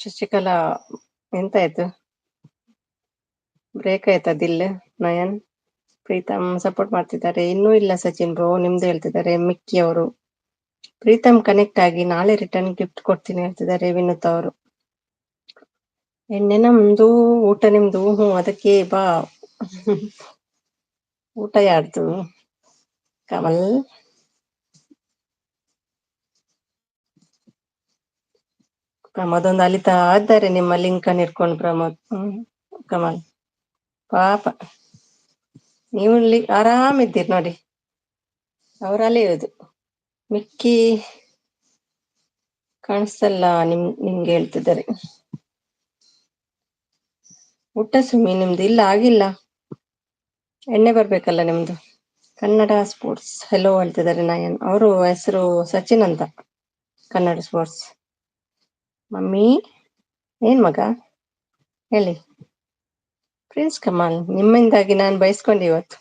ಶಶಿಕಲಾ ಎಂತಾಯ್ತು? ಬ್ರೇಕ್ ಆಯ್ತಾ ದಿಲ್? ನಯನ್ ಪ್ರೀತಮ್ ಸಪೋರ್ಟ್ ಮಾಡ್ತಿದ್ದಾರೆ. ಇನ್ನೂ ಇಲ್ಲ ಸಚಿನ್ ಬ್ರೋ ನಿಮ್ದು ಹೇಳ್ತಿದ್ದಾರೆ ಮಿಕ್ಕಿ ಅವರು. ಪ್ರೀತಮ್ ಕನೆಕ್ಟ್ ಆಗಿ ನಾಳೆ ರಿಟರ್ನ್ ಗಿಫ್ಟ್ ಕೊಡ್ತೀನಿ ಹೇಳ್ತಿದ್ದಾರೆ ವಿನುತ್ ಅವರು. ಎಣ್ಣೆ ನಮ್ದು ಊಟ ನಿಮ್ದು. ಅದಕ್ಕೆ ಬಾ. ಊಟ ಯಾರ್ದು? ಕಮಲ್ ಪ್ರಮೋದ್ ಒಂದು ಅಲಿತಾ ಇದ್ದಾರೆ ನಿಮ್ಮ ಲಿಂಕ್ ಅನ್ನು ಇಟ್ಕೊಂಡು. ಪ್ರಮೋದ್ ಕಮಲ್ ಪಾಪ ನೀವು ಆರಾಮಿದ್ದೀರಿ ನೋಡಿ. ಅವರಲ್ಲಿ ಇರೋದು ಮಿಕ್ಕಿ ಕಾಣಿಸ್ತಲ್ಲ ನಿಮ್ಗೆ ಹೇಳ್ತಿದ್ದಾರೆ. ಊಟ ಸುಮ್ಮಿ ನಿಮ್ದು ಇಲ್ಲ ಆಗಿಲ್ಲ. ಎಣ್ಣೆ ಬರ್ಬೇಕಲ್ಲ ನಿಮ್ದು. ಕನ್ನಡ ಸ್ಪೋರ್ಟ್ಸ್ ಹೆಲೋ ಹೇಳ್ತಿದ್ದಾರೆ ನಯನ್ ಅವರು. ಹೆಸರು ಸಚಿನ್ ಅಂತ. ಕನ್ನಡ ಸ್ಪೋರ್ಟ್ಸ್. ಮಮ್ಮಿ ಏನ್ ಮಗ ಹೇಳಿ. ಪ್ರಿನ್ಸ್ ಕಮಲ್ ನಿಮ್ಮಿಂದಾಗಿ ನಾನು ಬಯಸ್ಕೊಂಡೆ ಇವತ್ತು.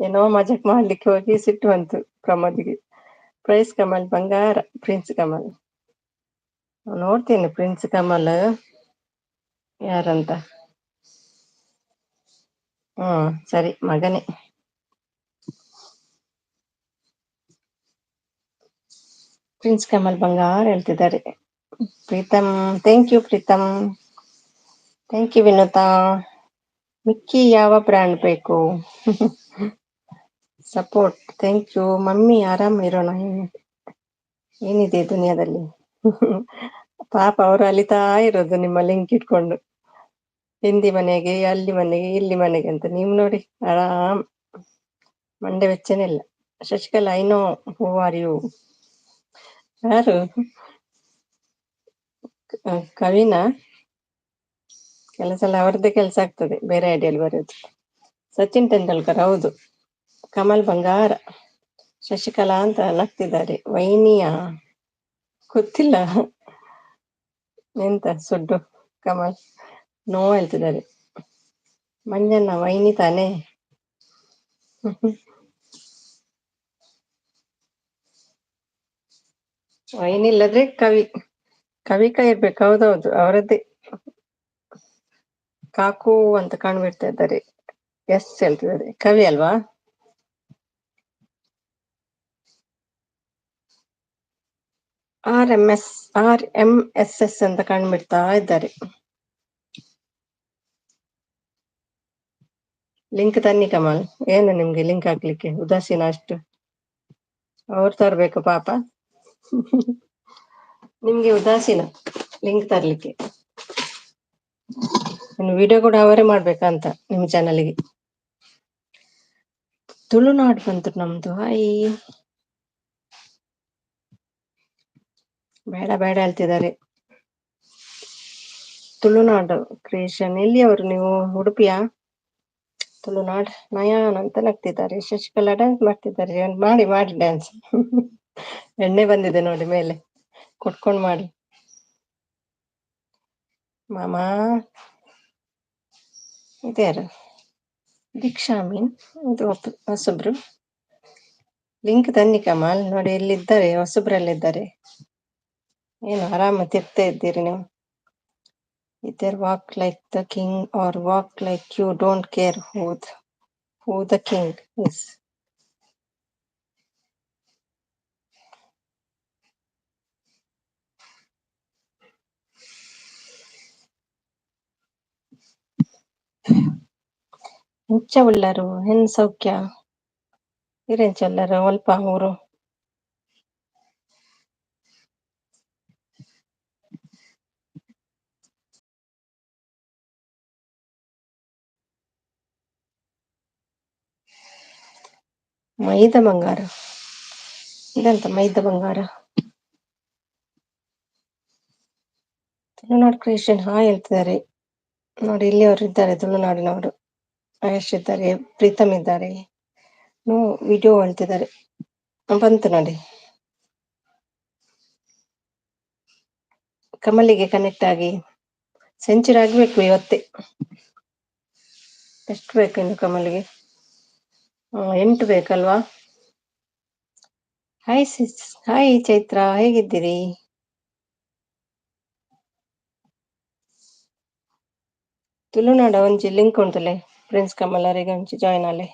ಏನೋ ಮಜಾಕ್ ಮಾಡ್ಲಿಕ್ಕೆ ಹೋಗಿ ಸಿಟ್ಟು ಬಂತು ಪ್ರಮೋದ್ಗೆ. ಪ್ರೈಸ್ ಕಮಲ್ ಬಂಗಾರ. ಪ್ರಿನ್ಸ್ ಕಮಲ್ ನೋಡ್ತೇನೆ ಪ್ರಿನ್ಸ್ ಕಮಲ್ ಯಾರಂತ. ಸರಿ ಮಗನೇ. ಪ್ರಿನ್ಸ್ ಕಮಲ್ ಬಂಗಾರ ಹೇಳ್ತಿದ್ದಾರೆ. Preetam thank you Preetam. Thank you Vinutha. Mickey ಯಾವ ಬ್ರ್ಯಾಂಡ್ ಬೇಕು? Support thank you. ಮಮ್ಮಿ ಆರಾಮ್ ಇರೋಣ. ಏನಿದೆ ದುನಿಯಾದಲ್ಲಿ. ಪಾಪ ಅವರು ಅಲಿತಾ ಇರೋದು ನಿಮ್ಮ ಲಿಂಕ್ ಇಟ್ಕೊಂಡು. ಹಿಂದಿ ಮನೆಗೆ, ಅಲ್ಲಿ ಮನೆಗೆ, ಇಲ್ಲಿ ಮನೆಗೆ ಅಂತ ನೀವು ನೋಡಿ ಆರಾಮ್. ಮಂಡೆ ಬೆಚ್ಚನೇ ಇಲ್ಲ. Shashikala, I know who are you. ಯಾರು? ಕವಿನಾ? ಕೆಲಸ ಎಲ್ಲ ಅವ್ರದ್ದೇ ಕೆಲಸ ಆಗ್ತದೆ, ಬೇರೆ ಐಡಿಯಲ್ಲಿ ಬರೋದು. ಸಚಿನ್ ತೆಂಡೂಲ್ಕರ್ ಹೌದು. ಕಮಲ್ ಬಂಗಾರ. ಶಶಿಕಲಾ ಅಂತ ನಗ್ತಿದ್ದಾರೆ. ವೈನಿಯಾ? ಗೊತ್ತಿಲ್ಲ. ಎಂತ ಸುಡ್ಡು ಕಮಲ್? ನೋ ಹೇಳ್ತಿದ್ದಾರೆ. ಮಂಜಣ್ಣ ವೈನಿ ತಾನೆ. ವೈನಿ ಇಲ್ಲದ್ರೆ ಕವಿ. ಕವಿತಾ ಇರ್ಬೇಕು, ಹೌದೌದು ಅವರದ್ದೇ. ಕಾಕು ಅಂತ ಕಾಣ್ಬಿಡ್ತಾ ಇದ್ದಾರೆ. ಎಸ್ ಹೇಳ್ತಿದ್ದಾರೆ. ಕವಿ ಅಲ್ವಾ? RMSS ಅಂತ ಕಂಡ್ಬಿಡ್ತಾ ಇದ್ದಾರೆ. ಲಿಂಕ್ ತನ್ನಿ ಕಮಲ್. ಏನು ನಿಮ್ಗೆ ಲಿಂಕ್ ಹಾಕ್ಲಿಕ್ಕೆ ಉದಾಸೀನ ಅಷ್ಟು? ಅವ್ರು ತರ್ಬೇಕು ಪಾಪ. ನಿಮ್ಗೆ ಉದಾಸೀನ ಲಿಂಕ್ ತರ್ಲಿಕ್ಕೆ. ಇನ್ನು ವಿಡಿಯೋ ಕೂಡ ಅವರೇ ಮಾಡ್ಬೇಕಂತ ನಿಮ್ ಚಾನಲ್ಗೆ. ತುಳುನಾಡು ಬಂತು ನಮ್ದು. ಬೇಡ ಬೇಡ ಹೇಳ್ತಿದ್ದಾರೆ. ತುಳುನಾಡು ಕ್ರಿಯೇಷನ್. ಎಲ್ಲಿಯವರು ನೀವು? ಉಡುಪಿಯಾ? ತುಳುನಾಡ್ ನಯಾನ್ ಅಂತ ನಗ್ತಿದ್ದಾರೆ. ಶಶಿಕಲಾ ಡ್ಯಾನ್ಸ್ ಮಾಡ್ತಿದ್ದಾರೆ. ಮಾಡಿ ಮಾಡಿ ಡ್ಯಾನ್ಸ್. ಎಣ್ಣೆ ಬಂದಿದೆ ನೋಡಿ ಮೇಲೆ, ಕೊಟ್ಕೊಂಡ್ ಮಾಡಿ. ಮಾಮಾ ಇದ್ಯಾರು? ದೀಕ್ಷಾ ಮೀನ್ ಇದು ಹೊಸಬ್ರು. ಲಿಂಕ್ ತನ್ನಿ ಕಮಲ್. ನೋಡಿ ಎಲ್ಲಿದ್ದಾರೆ, ಹೊಸಬ್ರಲ್ಲಿದ್ದಾರೆ. ಏನು ಆರಾಮ ತಿರ್ತಾ ಇದ್ದೀರಿ ನೀವು? Either walk like the king or walk like you don't care who the king is. ಹುಚ್ಚ ಉಳ್ಳರು ಹೆಣ್ ಸೌಖ್ಯ ಇರೆಂಚಲ್ಲರ ಒಲ್ಪ ಊರು. ಮೈದ ಬಂಗಾರ. ಇದಂತ ಮೈದ ಬಂಗಾರ? ತುಳುನಾಡು ಕ್ರಿಯೇಷನ್ ಹಾಯ್ ಹೇಳ್ತಿದ್ದಾರೆ ನೋಡಿ. ಇಲ್ಲಿ ಅವರು ಇದ್ದಾರೆ, ತುಳುನಾಡಿನವರು. ಆಯುಷ್ ಇದ್ದಾರೆ, ಪ್ರೀತಮ್ ಇದ್ದಾರೆ. ವಿಡಿಯೋ ಹೇಳ್ತಿದ್ದಾರೆ. ಬಂತು ನೋಡಿ. ಕಮಲಿಗೆ ಕನೆಕ್ಟ್ ಆಗಿ ಸೆಂಚುರಿ ಆಗ್ಬೇಕು ಇವತ್ತೇ. ಎಷ್ಟು ಬೇಕು ಇನ್ನು ಕಮಲಿಗೆ? 8 ಬೇಕಲ್ವಾ? ಹಾಯ್ ಚೈತ್ರ, ಹೇಗಿದ್ದೀರಿ? ತುಳುನಾಡ ಒಂಜಿ ಲಿಂಕ್ ಉಂಟುಲೆ ಪ್ರಿನ್ಸ್ ಕಮಲ್ ಅವರಿಗೆ, ಒಂಚಿ ಜಾಯ್ನ್ ಅಲೆ.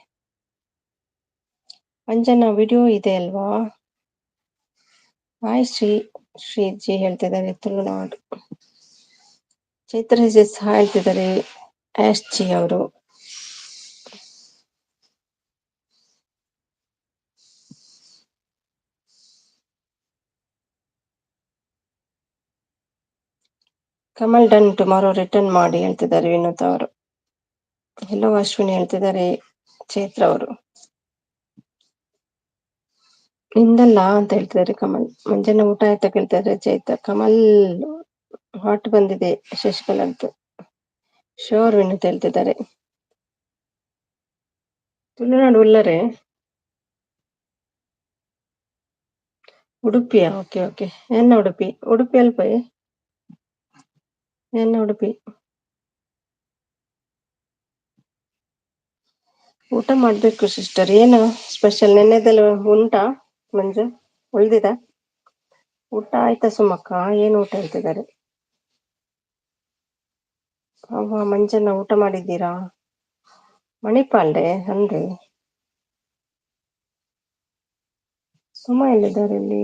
ಅಂಜನಾ ವಿಡಿಯೋ ಇದೆ ಅಲ್ವಾ? ಹಾಯ್ ಶ್ರೀಜಿ ಹೇಳ್ತಿದ್ದಾರೆ ತುಳುನಾಡು. ಚೈತ್ರ ಹೇಳ್ತಿದ್ದಾರೆ ಆಶ್ ಜಿ ಅವರು. ಕಮಲ್ ಡನ್ ಟುಮಾರೋ ರಿಟರ್ನ್ ಮಾಡಿ ಹೇಳ್ತಿದ್ದಾರೆ ವಿನೋದ್ ಅವರು. ಹೆಲೋ ಅಶ್ವಿನಿ ಹೇಳ್ತಿದ್ದಾರೆ ಚೈತ್ರ ಅವರು. ನಿಂದಲ್ಲ ಅಂತ ಹೇಳ್ತಿದ್ದಾರೆ ಕಮಲ್. ಮುಂಜಾನೆ ಊಟ ಆಯ್ತಾ ಕೇಳ್ತಿದ್ದಾರೆ ಚೈತ್ರ. ಕಮಲ್ ಹಾಟ್ ಬಂದಿದೆ ಶಶಿಕಲಾ ಅಂತ. ಶೋರ್ ವಿನೋದ್ ಹೇಳ್ತಿದ್ದಾರೆ. ತುಳುನಾಡು ಉಳ್ಳರೆ ಉಡುಪಿಯಾ? Okay okay. ಎನ್ನ ಉಡುಪಿ ಅಲ್ಪ ಎನ್ನ ಉಡುಪಿ. ಊಟ ಮಾಡ್ಬೇಕು ಸಿಸ್ಟರ್. ಏನು ಸ್ಪೆಷಲ್? ನೆನ್ನೆದೆಲ್ಲ ಉಂಟಾ ಮಂಜು? ಉಳ್ದಿದ ಊಟ ಆಯ್ತಾ ಸುಮಕ್ಕ? ಏನು ಊಟ ಹೇಳ್ತಿದ್ದಾರೆ? ಮಂಜನ್ನ ಊಟ ಮಾಡಿದ್ದೀರಾ? ಮಣಿಪಾಲ್ಡೆ ಅಂದ್ರೆ ಸುಮ ಎಲ್ಲಿದ್ದಾರೆ ಇಲ್ಲಿ?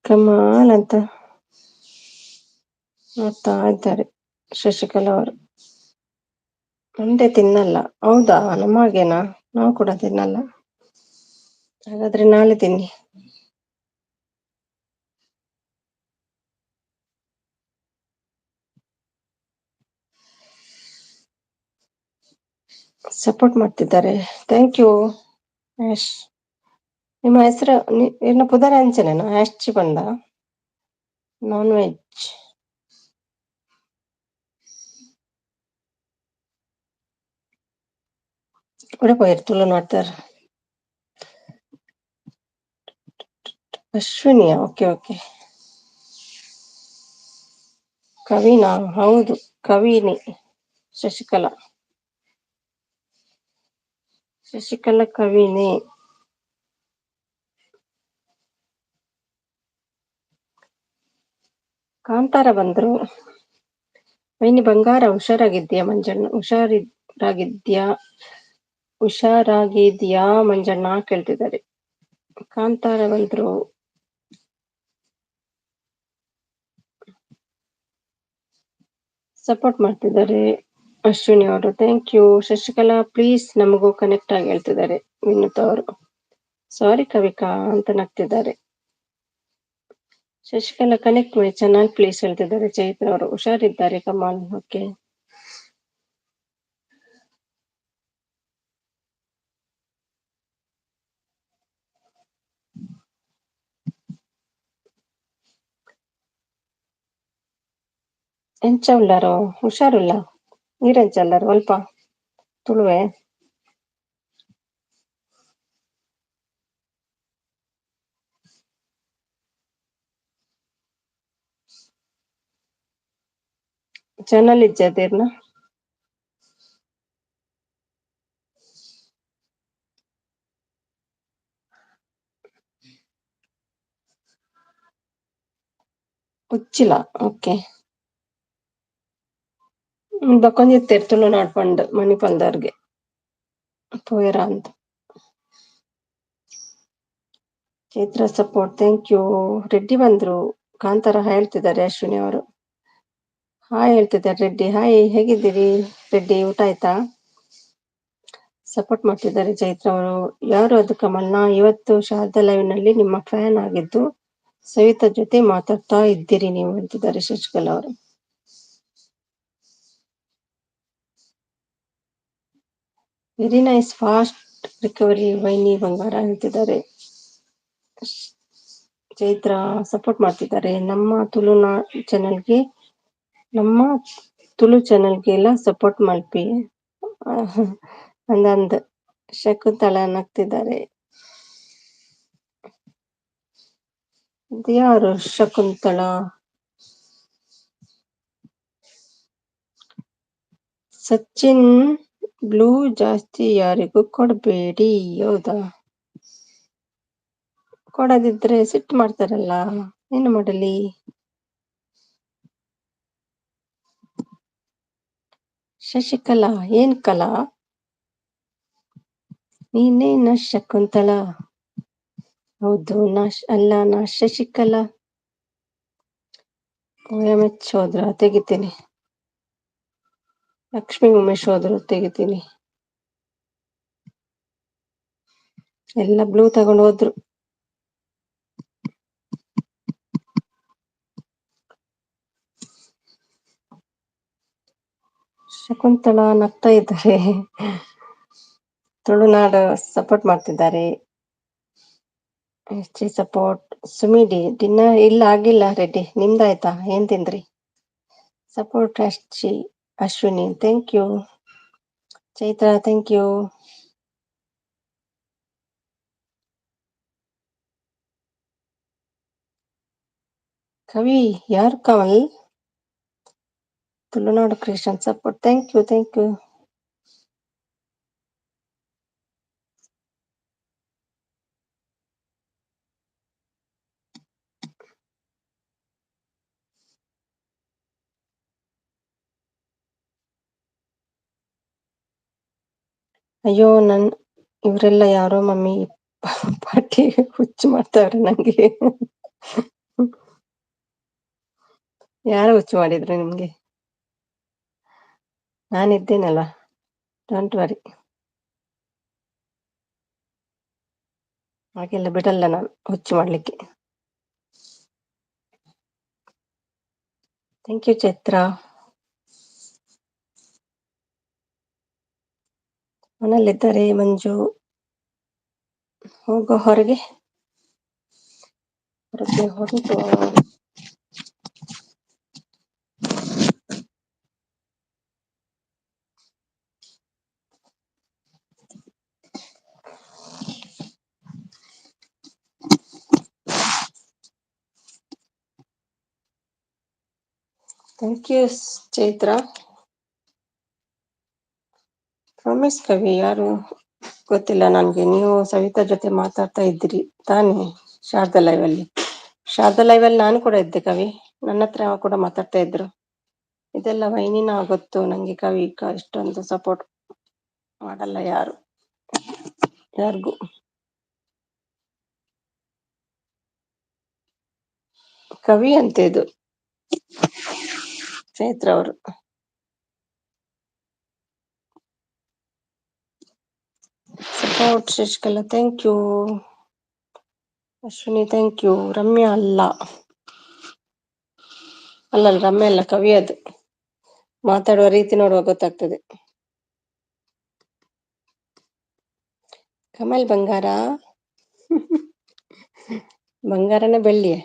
ಕಮಾಲ್ ಅಂತ ನೋಡ್ತಾ ಇದ್ದಾರೆ ಶಶಿಕಲಾ ಅವರು. ಮಂಡೆ ತಿನ್ನಲ್ಲ. ಹೌದಾ? ನಮ್ಮಾಗೇನಾ? ನಾವು ಕೂಡ ತಿನ್ನಲ್ಲ. ಹಾಗಾದ್ರೆ ನಾಳೆ ತಿನ್ನಿ. ಸಪೋರ್ಟ್ ಮಾಡ್ತಿದ್ದಾರೆ. Thank you Ash. ನಿಮ್ಮ ಹೆಸರು ಏನು ಪುದರ ಅಂಚನೇನು ಆಶ್ ಬಂದ ನಾನ್ ವೆಜ್. ಕೂಡ ಪೋಯಿರ್ ತುಳು ನೋಡ್ತಾರ. ಅಶ್ವಿನಿಯಾ, ಓಕೆ ಓಕೆ. ಕವಿನಾ, ಹೌದು ಕವಿನಿ. ಶಶಿಕಲಾ, ಶಶಿಕಲಾ ಕವಿನೇ. ಕಾಂತಾರ ಬಂದ್ರು. ವೈನಿ ಬಂಗಾರ ಹುಷಾರಾಗಿದ್ಯಾ ಮಂಜಣ್ಣ, ಹುಷಾರಾಗಿದ್ಯಾ ಮಂಜಣ್ಣ ಕೇಳ್ತಿದ್ದಾರೆ. ಕಾಂತಾರ ಬಂದ್ರು. ಸಪೋರ್ಟ್ ಮಾಡ್ತಿದ್ದಾರೆ ಅಶ್ವಿನಿ ಅವರು. Thank you. ಶಶಿಕಲಾ ಪ್ಲೀಸ್ ನಮಗೂ ಕನೆಕ್ಟ್ ಆಗಿ ಹೇಳ್ತಿದ್ದಾರೆ ವಿನುತ್ ಅವರು. ಸಾರಿ ಕವಿಕಾ ಅಂತ ನಗ್ತಿದ್ದಾರೆ. Shashikala connect my channel please ಹೇಳ್ತಿದ್ದಾರೆ ಚೈತ್ರ ಅವರು. ಹುಷಾರಿದ್ದಾರೆ ಕಮಾಲ್. ಓಕೆ. ಎಂಚ ಉಳ್ಳಾರೋ ಹುಷಾರುಲ್ಲ ನೀರೆಂಚ ಉಳ್ಳಾರು ಅಲ್ಪ ತುಳುವೆ. ಚಾನಲ್ ಇಜ್ಜಾದೇರ್ನ ಉಚ್ಚಿಲ. ಓಕೆ. ಬಕ್ಕೊಂದಿತ್ತೇರ್ ತುಳು ನಾಡ್ಪಂಡ್ ಮಣಿಪಲ್ದವ್ರಿಗೆ ಪೋಯರ ಅಂತ. Chaitra support thank you. Reddy ಬಂದ್ರು. ಕಾಂತಾರ ಹೇಳ್ತಿದ್ದಾರೆ ಅಶ್ವಿನಿ ಅವರು. ಹಾಯ್ ಹೇಳ್ತಿದ್ದಾರೆ ರೆಡ್ಡಿ. ಹಾಯ್, ಹೇಗಿದ್ದೀರಿ ರೆಡ್ಡಿ? ಊಟ ಆಯ್ತಾ? ಸಪೋರ್ಟ್ ಮಾಡ್ತಿದ್ದಾರೆ ಚೈತ್ರ ಅವರು. ಯಾರು ಅದು ಕಮಲ್ನ? ಇವತ್ತು ಶಾರದಾ ಲೈವ್ ನಲ್ಲಿ ನಿಮ್ಮ ಫ್ಯಾನ್ ಆಗಿದ್ದು ಸವಿತಾ ಜೊತೆ ಮಾತಾಡ್ತಾ ಇದ್ದೀರಿ ನೀವು ಹೇಳ್ತಿದ್ದಾರೆ ಶಶಿಕಲಾ ಅವರು. ವೆರಿ ನೈಸ್, ಫಾಸ್ಟ್ ರಿಕವರಿ ವೈನಿ ಬಂಗಾರ ಹೇಳ್ತಿದ್ದಾರೆ. ಚೈತ್ರ ಸಪೋರ್ಟ್ ಮಾಡ್ತಿದ್ದಾರೆ. ನಮ್ಮ ತುಳು ಚಾನೆಲ್ಗೆಲ್ಲ ಸಪೋರ್ಟ್ ಮಲ್ಪಿ ಅಂದಂದ್. ಶಕುಂತಳ ನಗ್ತಿದ್ದಾರೆ. ಯಾರು ಶಕುಂತಳ? ಸಚಿನ್ ಬ್ಲೂ ಜಾಸ್ತಿ ಯಾರಿಗೂ ಕೊಡ್ಬೇಡಿ. ಹೌದಾ? ಕೊಡದಿದ್ರೆ ಸಿಟ್ಟು ಮಾಡ್ತಾರಲ್ಲ, ಏನು ಮಾಡಲಿ? ಶಶಿಕಲಾ ಏನ್ ಕಲಾ? ನೀನೇನ ಶಕುಂತಳ? ಹೌದು ನಾ ಶಶಿಕಲಾ. OMH ಹೋದ್ರ ತೆಗಿತೀನಿ. ಲಕ್ಷ್ಮಿ ಉಮೇಶ್ ಹೋದ್ರು ತೆಗಿತೀನಿ. ಎಲ್ಲ ಬ್ಲೂ ತಗೊಂಡು ಹೋದ್ರು. ಶಕುಂತಲಾ ನಗ್ತಾ ಇದ್ದಾರೆ. ತುಳುನಾಡು ಸಪೋರ್ಟ್ ಮಾಡ್ತಿದ್ದಾರೆ. ಸಪೋರ್ಟ್. ಸುಮಿಡಿ ಡಿನ್ನರ್ ಇಲ್ಲ ಆಗಿಲ್ಲ ರೆಡ್ಡಿ. ನಿಮ್ದಾಯ್ತಾ? ಏನ್ ತಿಂದ್ರಿ? Support Ashwini thank you. Chaitra thank you. Kavi ಯಾರು Kamal? Tulunadu Christian support thank you thank you. ಅಯ್ಯೋ ಇವರೆಲ್ಲ ಯಾರೋ ಮಮ್ಮಿ ಪಾರ್ಟಿ ಹುಚ್ಚು ಮಾಡ್ತಾವ್ರೆ ನಂಗೆ. ಯಾರು ಹುಚ್ಚು ಮಾಡಿದ್ರು ನಿಮ್ಗೆ? ನಾನಿದ್ದೇನಲ್ಲ, ಡೋಂಟ್ ವರಿ. ಹಾಗೆಲ್ಲ ಬಿಡಲ್ಲ ನಾನು ಹುಚ್ಚು ಮಾಡ್ಲಿಕ್ಕೆ. Thank you Chaitra. ಎಲ್ಲಿದ್ದಾರೆ ಮಂಜು? ಹೋಗೋ ಹೊರಗೆ, ಹೊರಗೆ ಹೊರಟು. Thank you Chaitra. ರಮೇಶ್ ಕವಿ ಯಾರು ಗೊತ್ತಿಲ್ಲ ನನ್ಗೆ. ನೀವು ಸವಿತಾ ಜೊತೆ ಮಾತಾಡ್ತಾ ಇದ್ದೀರಿ ತಾನೇ ಶಾರದಾ ಲೈವ್ ಅಲ್ಲಿ? ಶಾರದಾ ಲೈವ್ ಅಲ್ಲಿ ನಾನು ಕೂಡ ಇದ್ದೆ ಕವಿ, ನನ್ನ ಹತ್ರ ಕೂಡ ಮಾತಾಡ್ತಾ ಇದ್ರು. ಇದೆಲ್ಲ ವೈನಿನ ಗೊತ್ತು ನಂಗೆ. ಕವಿ ಇಷ್ಟೊಂದು ಸಪೋರ್ಟ್ ಮಾಡಲ್ಲ ಯಾರು, ಯಾರಿಗೂ. ಕವಿ ಅಂತ ಇದು ಚೈತ್ರ ಅವರು. Support Shashikala thank you. Ashwini thank you. Ramya ಅಲ್ಲ, ಅಲ್ಲಲ್ಲ ರಮ್ಯಾ ಅಲ್ಲ, ಕವಿ ಅದು. ಮಾತಾಡುವ ರೀತಿ ನೋಡುವಾಗ ಗೊತ್ತಾಗ್ತದೆ. ಕಮಲ್ ಬಂಗಾರ ಬಂಗಾರನ ಬೆಳ್ಳಿಯ?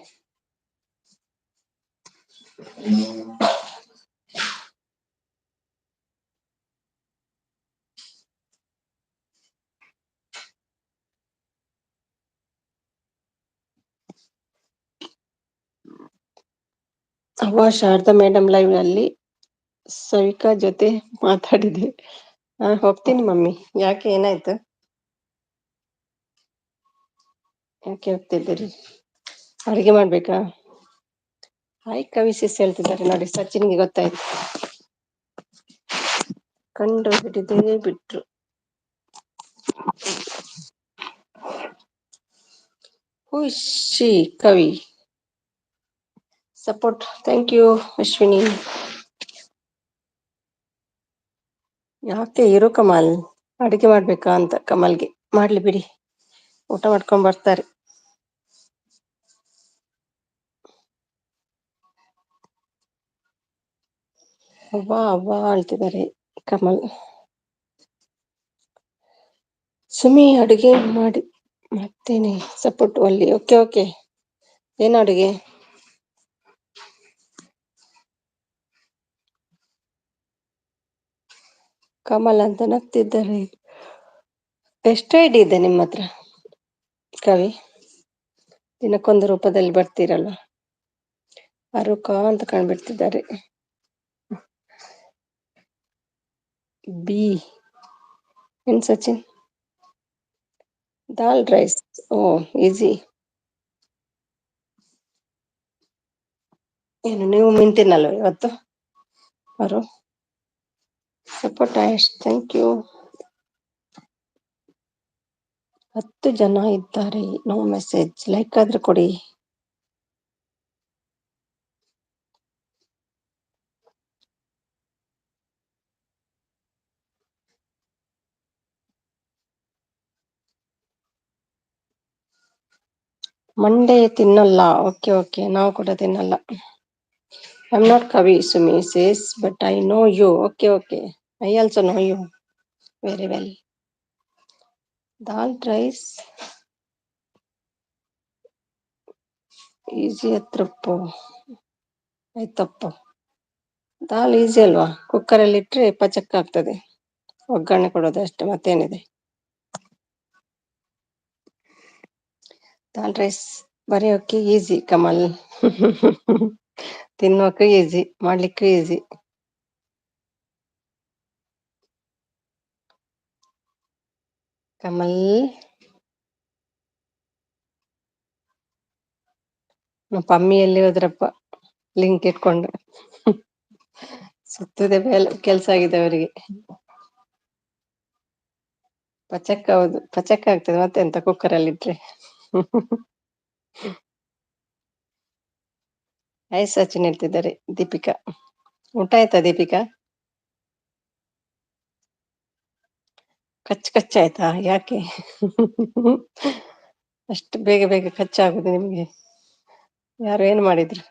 ಅವ್ವ ಶಾರದಾ ಮೇಡಮ್ ಲೈವ್ ನಲ್ಲಿ ಸವಿಕಾ ಜೊತೆ ಮಾತಾಡಿದೆ. ನಾನು ಹೋಗ್ತೀನಿ ಮಮ್ಮಿ. ಯಾಕೆ, ಏನಾಯ್ತು? ಯಾಕೆ ಹೋಗ್ತಿದ್ದೀರಿ? ಅಡಿಗೆ ಮಾಡ್ಬೇಕಾ? ಹಾಯ್ ಕವಿ ಸಿಸ್ ಹೇಳ್ತಿದ್ದಾರೆ ನೋಡಿ. ಸಚಿನ್ಗೆ ಗೊತ್ತಾಯ್ತು, ಕಂಡು ಹಿಡಿದೇ ಬಿಟ್ರು. ಖುಷಿ ಕವಿ ಸಪೋರ್ಟ್ ಥ್ಯಾಂಕ್ ಯು ಅಶ್ವಿನಿ. ಯಾಕೆ ಇರು ಕಮಲ್, ಅಡಿಗೆ ಮಾಡ್ಬೇಕಾ ಅಂತ ಕಮಲ್ಗೆ. ಮಾಡ್ಲಿ ಬಿಡಿ, ಊಟ ಮಾಡ್ಕೊಂಡ್ ಬರ್ತಾರೆ. ಅವ್ವ ಅವ್ವ ಅಳ್ತಿದ್ದಾರೆ ಕಮಲ್. ಸುಮಿ ಅಡುಗೆ ಮಾಡಿ ಮಾಡ್ತೇನೆ ಸಪೋರ್ಟ್ ಅಲ್ಲಿ. Okay okay. ಏನು ಅಡುಗೆ? ಕಮಲ್ ಅಂತ ನಗ್ತಿದ್ದಾರೆ. ಎಷ್ಟು ಐಡಿ ಇದೆ ನಿಮ್ಮ ಹತ್ರ ಕವಿ? ದಿನಕ್ಕೊಂದು ರೂಪದಲ್ಲಿ ಬರ್ತೀರಲ್ಲ. ಅರುಕಾ ಅಂತ ಕಂಡ್ಬಿಡ್ತಿದ್ದಾರೆ. ಬಿ ಏನ್ ಸಚಿನ್? ದಾಲ್ ರೈಸ್, ಓ ಈಸಿ. ಏನು ನೀವು ಮೀನ್ ತಿನ್ನಲ್ವ ಇವತ್ತು? ಅವರು ಸಪೋರ್ಟ್ ಆಯಶ್ ಥ್ಯಾಂಕ್ ಯು. 10 ಜನ ಇದ್ದಾರೆ. No message. ಲೈಕ್ ಆದ್ರೆ ಕೊಡಿ. ಮಂಡೇ ತಿನ್ನಲ್ಲ. ಓಕೆ ಓಕೆ, ನಾವು ಕೂಡ ತಿನ್ನಲ್ಲ. I am not Kavi Sumi says but I know you. Okay okay, I also know you very well. Dal rice easy ಹತ್ರಪ್ಪು ಆಯ್ತಪ್ಪ. ದಾಲ್ ಈಸಿ ಅಲ್ವಾ, ಕುಕ್ಕರಲ್ಲಿ ಇಟ್ರೆ ಪಚಕ್ಕ ಆಗ್ತದೆ. ಒಗ್ಗರಣೆ ಕೊಡೋದು ಅಷ್ಟೇ, ಮತ್ತೇನಿದೆ. ದಾಲ್ ರೈಸ್ ಬರೆಯೋಕೆ ಈಸಿ ಕಮಲ್. ತಿನ್ನೋಕೆ ಈಸಿ, ಮಾಡ್ಲಿಕ್ಕೂ ಈಸಿ. ಕಮಲ್ ಪಮ್ಮಿ ಎಲ್ಲಿ ಹೋದ್ರಪ್ಪ ಲಿಂಕ್ ಇಟ್ಕೊಂಡು? ಸುತ್ತದೆ ಕೆಲ್ಸ ಆಗಿದೆ ಅವರಿಗೆ. ಪಚಕ್ಕ, ಹೌದು ಪಚಕ್ಕ ಆಗ್ತದೆ ಮತ್ತೆ ಎಂತ ಕುಕ್ಕರ್ ಅಲ್ಲಿ ಇಟ್ರೆ. ಹಾಯ್ ಸಚಿನ್ ಹೇಳ್ತಿದ್ದಾರೆ. ದೀಪಿಕಾ ಊಟ ಆಯ್ತಾ ದೀಪಿಕಾ? ಕಚ್ಚ ಆಯ್ತಾ? ಯಾಕೆ ಅಷ್ಟು ಬೇಗ ಬೇಗ ಕಚ್ಚಾಗುದು ನಿಮ್ಗೆ? ಯಾರು ಏನು ಮಾಡಿದ್ರು?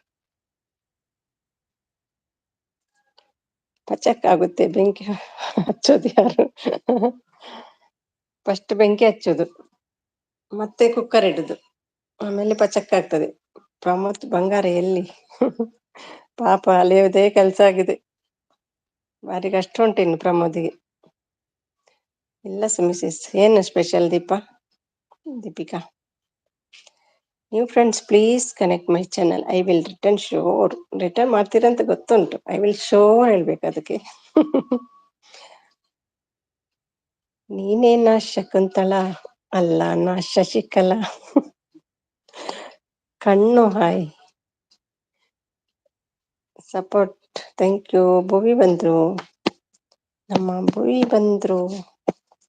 ಪಚಕ್ ಆಗುತ್ತೆ, ಬೆಂಕಿ ಹಚ್ಚೋದು ಯಾರು? ಫಸ್ಟ್ ಬೆಂಕಿ ಹಚ್ಚೋದು, ಮತ್ತೆ ಕುಕ್ಕರ್ ಇಡುದು, ಆಮೇಲೆ ಪಚಕ್ಕ ಆಗ್ತದೆ. ಪ್ರಮೋದ್ ಬಂಗಾರ ಎಲ್ಲಿ ಪಾಪ ಅಲಿಯೋದೇ ಕೆಲ್ಸ ಆಗಿದೆ. ಬಾರಿ ಕಷ್ಟ ಉಂಟು ಇನ್ನು ಪ್ರಮೋದಿಗೆ. ಇಲ್ಲ ಮಿಸಸ್, ಏನು special Deepika? New friends please connect my channel, I will return sure. Return ಮಾಡ್ತೀರಂತ ಗೊತ್ತುಂಟು, ಐ ವಿಲ್ ಶೋರ್ ಹೇಳ್ಬೇಕು ಅದಕ್ಕೆ. ನೀನೇನಾ ಶಕುಂತಳ, ಅಲ್ಲ ನಾ ಶಶಿಕಲಾ. ಕಣ್ಣು ಹಾಯ್ ಸಪೋರ್ಟ್, ಥ್ಯಾಂಕ್ ಯು. ಭುವಿ ಬಂದ್ರು, ನಮ್ಮ ಭುವಿ ಬಂದ್ರು.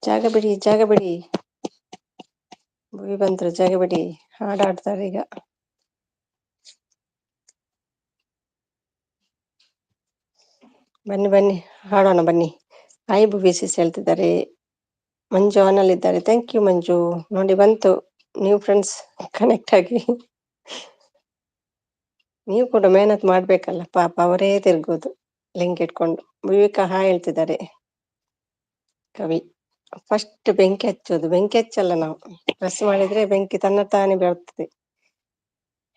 ಜಾಗ ಬಿಡಿ ಜಾಗ ಬಿಡಿ, ಭುವಿ ಬಂದ್ರು ಜಾಗ ಬಿಡಿ. ಹಾಡಾಡ್ತಾರೆ ಈಗ. ಬನ್ನಿ ಬನ್ನಿ ಹಾಡೋಣ ಬನ್ನಿ. ಹಾಯ್ ಭುವಿ ಸಿಸ್ ಹೇಳ್ತಿದ್ದಾರೆ. ಮಂಜು ಆನಲ್ ಇದ್ದಾರೆ, ಥ್ಯಾಂಕ್ ಯು ಮಂಜು. ನೋಡಿ ಬಂತು ನ್ಯೂ ಫ್ರೆಂಡ್ಸ್ ಕನೆಕ್ಟ್ ಆಗಿ. ನೀವು ಕೂಡ ಮೆಹನತ್ ಮಾಡ್ಬೇಕಲ್ಲ, ಪಾಪ ಅವರೇ ತಿರ್ಗೋದು ಲಿಂಕ್ ಇಟ್ಕೊಂಡು. ವಿವೇಕ ಹಾಯ್ ಹೇಳ್ತಿದ್ದಾರೆ. ಕವಿ, ಫಸ್ಟ್ ಬೆಂಕಿ ಹಚ್ಚೋದು. ಬೆಂಕಿ ಹಚ್ಚಲ್ಲ ನಾವು, ಪ್ರೆಸ್ ಮಾಡಿದ್ರೆ ಬೆಂಕಿ ತನ್ನ ತಾನೇ ಬರ್ತದೆ.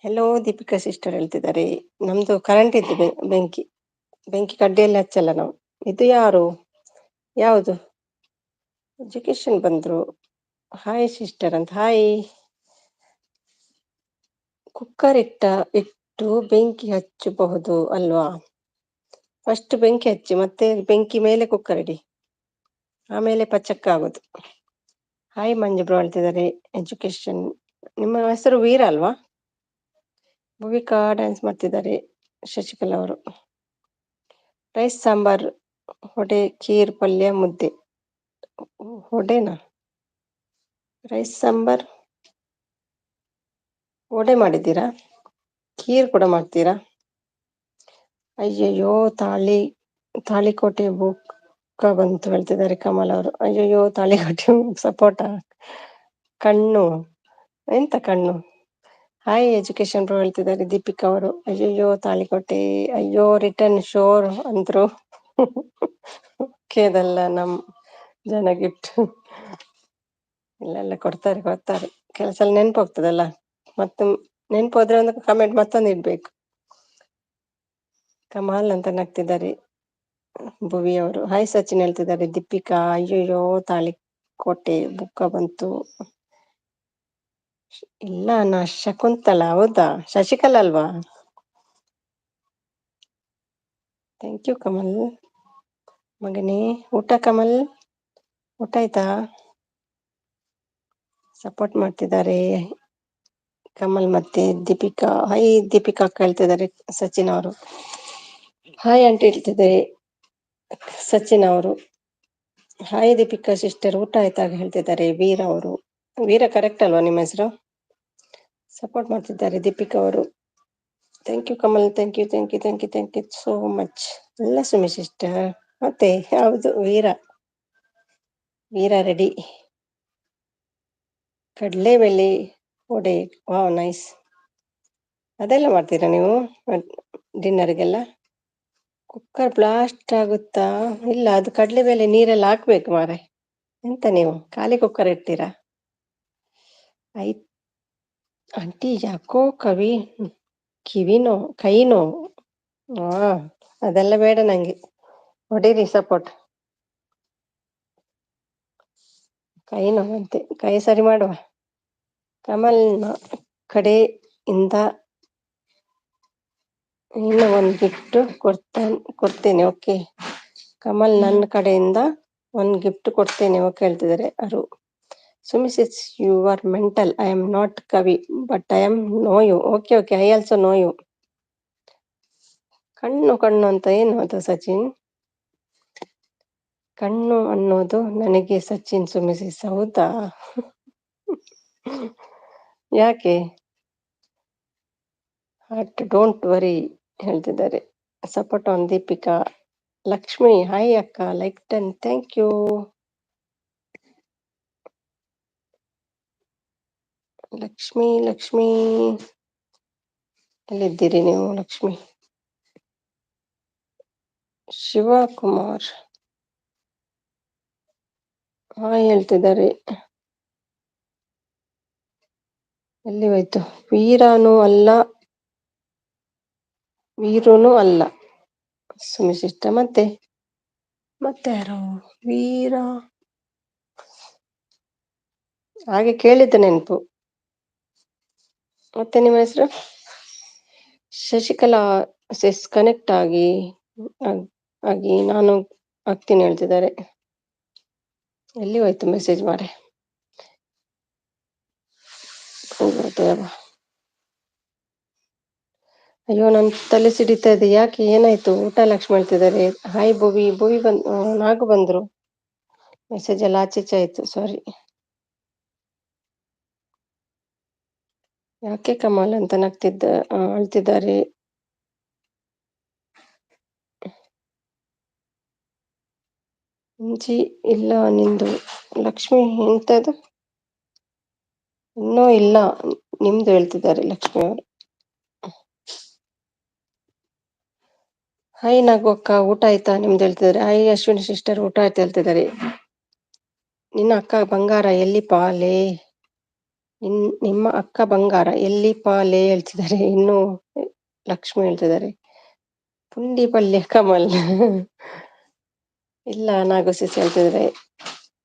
ಹೆಲೋ ದೀಪಿಕಾ ಸಿಸ್ಟರ್ ಹೇಳ್ತಿದ್ದಾರೆ. ನಮ್ದು ಕರೆಂಟ್ ಇದ್ದು ಬೆಂಕಿ ಕಡ್ಡಿಯಲ್ಲಿ ಹಚ್ಚಲ್ಲ ನಾವು. ಇದು ಯಾರು, ಯಾವುದು? ಎಜುಕೇಶನ್ ಬಂದ್ರು. ಹಾಯ್ ಸಿಸ್ಟರ್ ಅಂತ. ಹಾಯ್. ಕುಕ್ಕರ್ ಇಟ್ಟು ಬೆಂಕಿ ಹಚ್ಚಬಹುದು ಅಲ್ವಾ? ಫಸ್ಟ್ ಬೆಂಕಿ ಹಚ್ಚಿ, ಮತ್ತೆ ಬೆಂಕಿ ಮೇಲೆ ಕುಕ್ಕರ್ ಇಡಿ, ಆಮೇಲೆ ಪಚಕ್ಕ ಆಗೋದು. ಹಾಯ್ ಮಂಜು ಬ್ರೋ ಹೇಳ್ತಿದ್ದಾರೆ. ಎಜುಕೇಶನ್, ನಿಮ್ಮ ಹೆಸರು ವೀರ ಅಲ್ವಾ? ಭುವಿಕಾ ಡ್ಯಾನ್ಸ್ ಮಾಡ್ತಿದ್ದಾರೆ. ಶಶಿಕಲಾ ಅವರು. ರೈಸ್ ಸಾಂಬಾರ್, ಹೊಡೆ, ಖೀರ್, ಪಲ್ಯ, ಮುದ್ದೆ. ಹೊಡೆನಾ? ರೈಸ್ ಸಾಂಬಾರ್ ವಡೆ ಮಾಡಿದ್ದೀರಾ? ಖೀರ್ ಕೂಡ ಮಾಡ್ತೀರಾ? ಅಯ್ಯಯ್ಯೋ ತಾಳಿಕೋಟೆ ಬುಕ್ಕ ಬಂತು ಹೇಳ್ತಿದ್ದಾರೆ ಕಮಲ್ ಅವರು. ಅಯ್ಯಯ್ಯೋ ತಾಳಿಕೋಟೆ ಸಪೋಟ. ಕಣ್ಣು, ಎಂತ ಕಣ್ಣು? ಹಾಯ್ ಎಜುಕೇಶನ್ ಬ್ರೋ ಹೇಳ್ತಿದ್ದಾರೆ ದೀಪಿಕಾ ಅವರು. ಅಯ್ಯಯ್ಯೋ ತಾಳಿಕೋಟೆ, ಅಯ್ಯೋ ರಿಟರ್ನ್ ಶೋರ್ ಅಂದ್ರು. ಕೇದಲ್ಲ ನಮ್ ಜನ ಗಿಫ್ಟ್ ಇಲ್ಲೆಲ್ಲ ಕೊಡ್ತಾರೆ. ಕೆಲಸ ಎಲ್ಲ ನೆನಪು ಹೋಗ್ತದಲ್ಲ, ಮತ್ತೆ ನೆನಪು ಹೋದ್ರೆ ಒಂದು ಕಮೆಂಟ್ ಮತ್ತೊಂದು ಇಡ್ಬೇಕು. ಕಮಾಲ್ ಅಂತ ನಗ್ತಿದ್ದಾರೆ ಭುವಿ ಅವರು. ಹಾಯ್ ಸಚಿನ್ ಹೇಳ್ತಿದ್ದಾರೆ. ದೀಪಿಕಾ, ಅಯ್ಯಯ್ಯೋ ತಾಳಿಕೋಟೆ ಬುಕ್ಕ ಬಂತು. ಇಲ್ಲ ನಾ ಶಕುಂತಲ. ಹೌದಾ, ಶಶಿಕಲಾ ಅಲ್ವಾ? ಥ್ಯಾಂಕ್ ಯು ಕಮಲ್ ಮಗನೇ. ಊಟ ಕಮಲ್, ಊಟ ಆಯ್ತಾ? ಸಪೋರ್ಟ್ ಮಾಡ್ತಿದ್ದಾರೆ ಕಮಲ್ ಮತ್ತೆ ದೀಪಿಕಾ. ಹಾಯ್ ದೀಪಿಕಾ ಅಕ್ಕ ಹೇಳ್ತಿದ್ದಾರೆ ಸಚಿನ್ ಅವರು. ಹಾಯ್ ಆಂಟಿ ಹೇಳ್ತಿದ್ದಾರೆ ಸಚಿನ್ ಅವರು. ಹಾಯ್ ದೀಪಿಕಾ ಸಿಸ್ಟರ್, ಊಟ ಆಯ್ತಾ ಹೇಳ್ತಿದ್ದಾರೆ ವೀರ ಅವರು. ವೀರ ಕರೆಕ್ಟ್ ಅಲ್ವಾ ನಿಮ್ಮ ಹೆಸರು? ಸಪೋರ್ಟ್ ಮಾಡ್ತಿದ್ದಾರೆ ದೀಪಿಕಾ ಅವರು. Thank you Kamal, thank you thank you thank you thank you so much. ಎಲ್ಲ ಸುಮಿ ಸಿಸ್ಟರ್, ಮತ್ತೆ ಯಾವುದು? ವೀರ ರೆಡಿ. ಕಡಲೆಬೇಳೆ ವಡೆ, ವಾವ್ ನೈಸ್. ಅದೆಲ್ಲ ಮಾಡ್ತೀರಾ ನೀವು ಡಿನ್ನರ್ಗೆಲ್ಲ? ಕುಕ್ಕರ್ ಬ್ಲಾಸ್ಟ್ ಆಗುತ್ತಾ? ಇಲ್ಲ, ಅದು ಕಡಲೆಬೇಳೆ ನೀರೆಲ್ಲ ಹಾಕ್ಬೇಕು ಮಾರೆ. ಎಂತ ನೀವು ಖಾಲಿ ಕುಕ್ಕರ್ ಇಡ್ತೀರಾ? ಆಂಟಿ ಯಾಕೋ ಕೈ ನೋವು. ಹಾ, ಅದೆಲ್ಲ ಬೇಡ ನಂಗೆ. ಹೊಡೀರಿ ಸಪೋರ್ಟ್. ಕೈ ನೋವಂತೆ, ಕೈ ಸರಿ ಮಾಡುವ. ಕಮಲ್ನ ಕಡೆಯಿಂದ ಇನ್ನು ಒಂದು ಗಿಫ್ಟ್ ಕೊಡ್ತೇನೆ, ಓಕೆ? ಕಮಲ್ ನನ್ನ ಕಡೆಯಿಂದ ಒಂದು ಗಿಫ್ಟ್ ಕೊಡ್ತೇನೆ, ಓಕೆ ಹೇಳ್ತಿದ್ದಾರೆ ಅವರು. ಸುಮಿಸ್, it's you are mental. I am not Kavi, but I am know you. Okay, I also know you. ಕಣ್ಣು ಅಂತ ಏನು ಅದು ಸಚಿನ್? ಕಣ್ಣು ಅನ್ನೋದು ನನಗೆ ಸಚಿನ್ ಸುಮಿಸಿಸ್. ಹೌದಾ? ಯಾಕೆ? ಡೋಂಟ್ ವರಿ ಹೇಳ್ತಿದ್ದಾರೆ. Support on Deepika. Lakshmi, hi ಅಕ್ಕ, ಲೈಕ್ 10, ಥ್ಯಾಂಕ್ ಯು. ಲಕ್ಷ್ಮಿ ಎಲ್ಲಿದ್ದೀರಿ ನೀವು ಲಕ್ಷ್ಮಿ? ಶಿವಕುಮಾರ್, ಹಾಯ್ ಹೇಳ್ತಿದ್ದಾರೆ. ಎಲ್ಲಿ ಹೋಯ್ತು? ವೀರನೂ ಅಲ್ಲ ವೀರನೂ ಅಲ್ಲ ಸುಮಿಶಿಷ್ಟ. ಮತ್ತೆ ಯಾರು? ವೀರ ಹಾಗೆ ಕೇಳಿದ್ದ ನೆನಪು. ಮತ್ತೆ ನಿಮ್ಮ ಹೆಸರು? ಶಶಿಕಲಾ ಸೆಸ್ ಕನೆಕ್ಟ್ ಆಗಿ ನಾನು ಆಗ್ತೀನಿ ಹೇಳ್ತಿದ್ದಾರೆ. ಎಲ್ಲಿ ಹೋಯ್ತು ಮೆಸೇಜ್ ಮಾರೆ? ಅಯ್ಯೋ ನನ್ ತಲೆ ಸಿಡಿತಾ ಇದೆ. ಯಾಕೆ ಏನಾಯ್ತು? ಊಟ ಲಕ್ಷ್ಮಿ ಹೇಳ್ತಿದ್ದಾರೆ. ಹಾಯ್ ಭುವಿ. ಭುವಿ ನಾಗು ಬಂದ್ರು. ಮೆಸೇಜ್ ಎಲ್ಲ ಆಚೀಚೆ ಆಯ್ತು, ಸಾರಿ. ಯಾಕೆ ಕಮಲ್ ಅಂತ ಅಳ್ತಿದ್ದಾರೆ. ಇಂಜಿ ಇಲ್ಲ ನಿಂದು. ಲಕ್ಷ್ಮಿ ಎಂತದು? ಇನ್ನೂ ಇಲ್ಲ ನಿಮ್ದು ಹೇಳ್ತಿದ್ದಾರೆ ಲಕ್ಷ್ಮಿ ಅವರು. ಹಾಯ್ ನಾಗು ಅಕ್ಕ, ಊಟ ಆಯ್ತಾ ನಿಮ್ದು ಹೇಳ್ತಿದ್ದಾರೆ. ಹಾಯ್ ಅಶ್ವಿನಿ ಸಿಸ್ಟರ್, ಊಟ ಆಯ್ತು ಹೇಳ್ತಿದ್ದಾರೆ. ನಿನ್ನ ಅಕ್ಕ ಬಂಗಾರ ಎಲ್ಲಿ ಪಾಲೆ? ನಿಮ್ಮ ಅಕ್ಕ ಬಂಗಾರ ಎಲ್ಲಿ ಪಾಲೆ ಹೇಳ್ತಿದ್ದಾರೆ. ಇನ್ನು ಲಕ್ಷ್ಮಿ ಹೇಳ್ತಿದ್ದಾರೆ. ಪುಂಡಿ ಪಲ್ಯ ಕಮಲ್. ಇಲ್ಲ ನಾಗು ಸಿಸ್ ಹೇಳ್ತಿದ್ದಾರೆ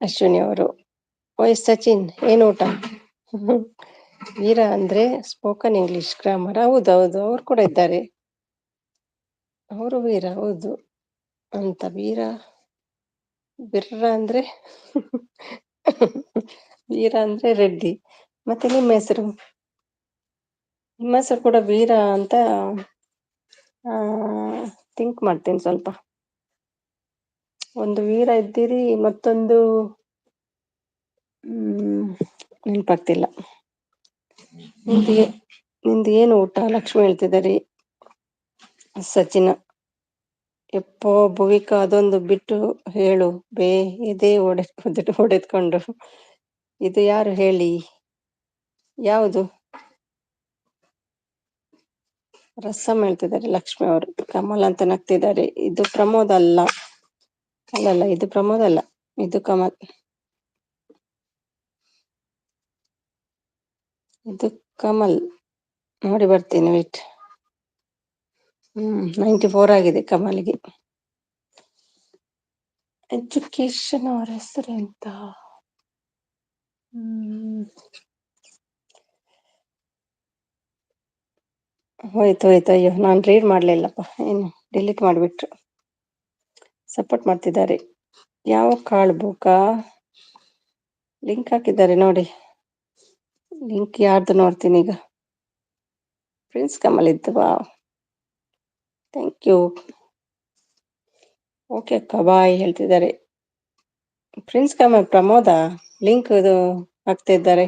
ಅಶ್ವಿನಿ ಅವರು. ಓಯ್ ಸಚಿನ್, ಏನು ಊಟ? ವೀರ ಅಂದ್ರೆ ಸ್ಪೋಕನ್ ಇಂಗ್ಲಿಷ್ ಗ್ರಾಮರ್. ಹೌದೌದು, ಅವ್ರು ಕೂಡ ಇದ್ದಾರೆ. ಅವರು ವೀರ, ಹೌದು. ಅಂತ ಬಿರ್ರ ಅಂದ್ರೆ ವೀರ ಅಂದ್ರೆ ರೆಡ್ಡಿ. ಮತ್ತೆ ನಿಮ್ಮ ಹೆಸರು? ನಿಮ್ಮ ಹೆಸರು ಕೂಡ ವೀರ ಅಂತ ಥಿಂಕ್ ಮಾಡ್ತೇನೆ ಸ್ವಲ್ಪ. ಒಂದು ವೀರ ಇದ್ದೀರಿ, ಮತ್ತೊಂದು ನೆನಪಾಗ್ತಿಲ್ಲ. ನಿಂದು ಏನು ಊಟ ಲಕ್ಷ್ಮಿ ಹೇಳ್ತಿದ್ದಾರೆ. ಸಚಿನ್, ಎಪ್ಪೋ ಭುವಿಕಾ ಅದೊಂದು ಬಿಟ್ಟು ಹೇಳು ಬೇ. ಇದೇ ಹೊಡೆದ್ಕೊಂಡು. ಇದು ಯಾರು ಹೇಳಿ? ಯಾವುದು? ರಸಂ ಹೇಳ್ತಿದ್ದಾರೆ ಲಕ್ಷ್ಮಿ ಅವರು. ಕಮಲ್ ಅಂತ ನಗ್ತಿದ್ದಾರೆ. ಇದು ಪ್ರಮೋದ್ ಅಲ್ಲ. ಅಲ್ಲಲ್ಲ, ಇದು ಪ್ರಮೋದ್ ಅಲ್ಲ, ಇದು ಕಮಲ್. ಇದು ಕಮಲ್. ನೋಡಿ ಬರ್ತೀನಿ ವೇಟ್. 94 ಆಗಿದೆ ಕಮಲ್ಗೆ. ಎಜುಕೇಶನ್ ಅವರ ಹೆಸರು ಎಂತ? ಹೋಯ್ತು. ಅಯ್ಯೋ, ನಾನು ರೀಡ್ ಮಾಡ್ಲಿಲ್ಲಪ್ಪ. ಏನು ಡಿಲೀಟ್ ಮಾಡಿಬಿಟ್ರು. ಸಪೋರ್ಟ್ ಮಾಡ್ತಿದ್ದಾರೆ. ಯಾವ ಕಾಳು ಬೇಕಾ? ಲಿಂಕ್ ಹಾಕಿದ್ದಾರೆ ನೋಡಿ. ಲಿಂಕ್ ಯಾರ್ದು ನೋಡ್ತೀನಿ ಈಗ. ಪ್ರಿನ್ಸ್ ಕಮಲ್ ಇತ್ತು. ವಾ, ಥ್ಯಾಂಕ್ ಯು. ಓಕೆ ಅಕ್ಕ ಬಾಯ್ ಹೇಳ್ತಿದ್ದಾರೆ. ಪ್ರಿನ್ಸ್ ಕಮಲ್ ಪ್ರಮೋದ ಲಿಂಕ್ ಇದು ಹಾಕ್ತಿದ್ದಾರೆ.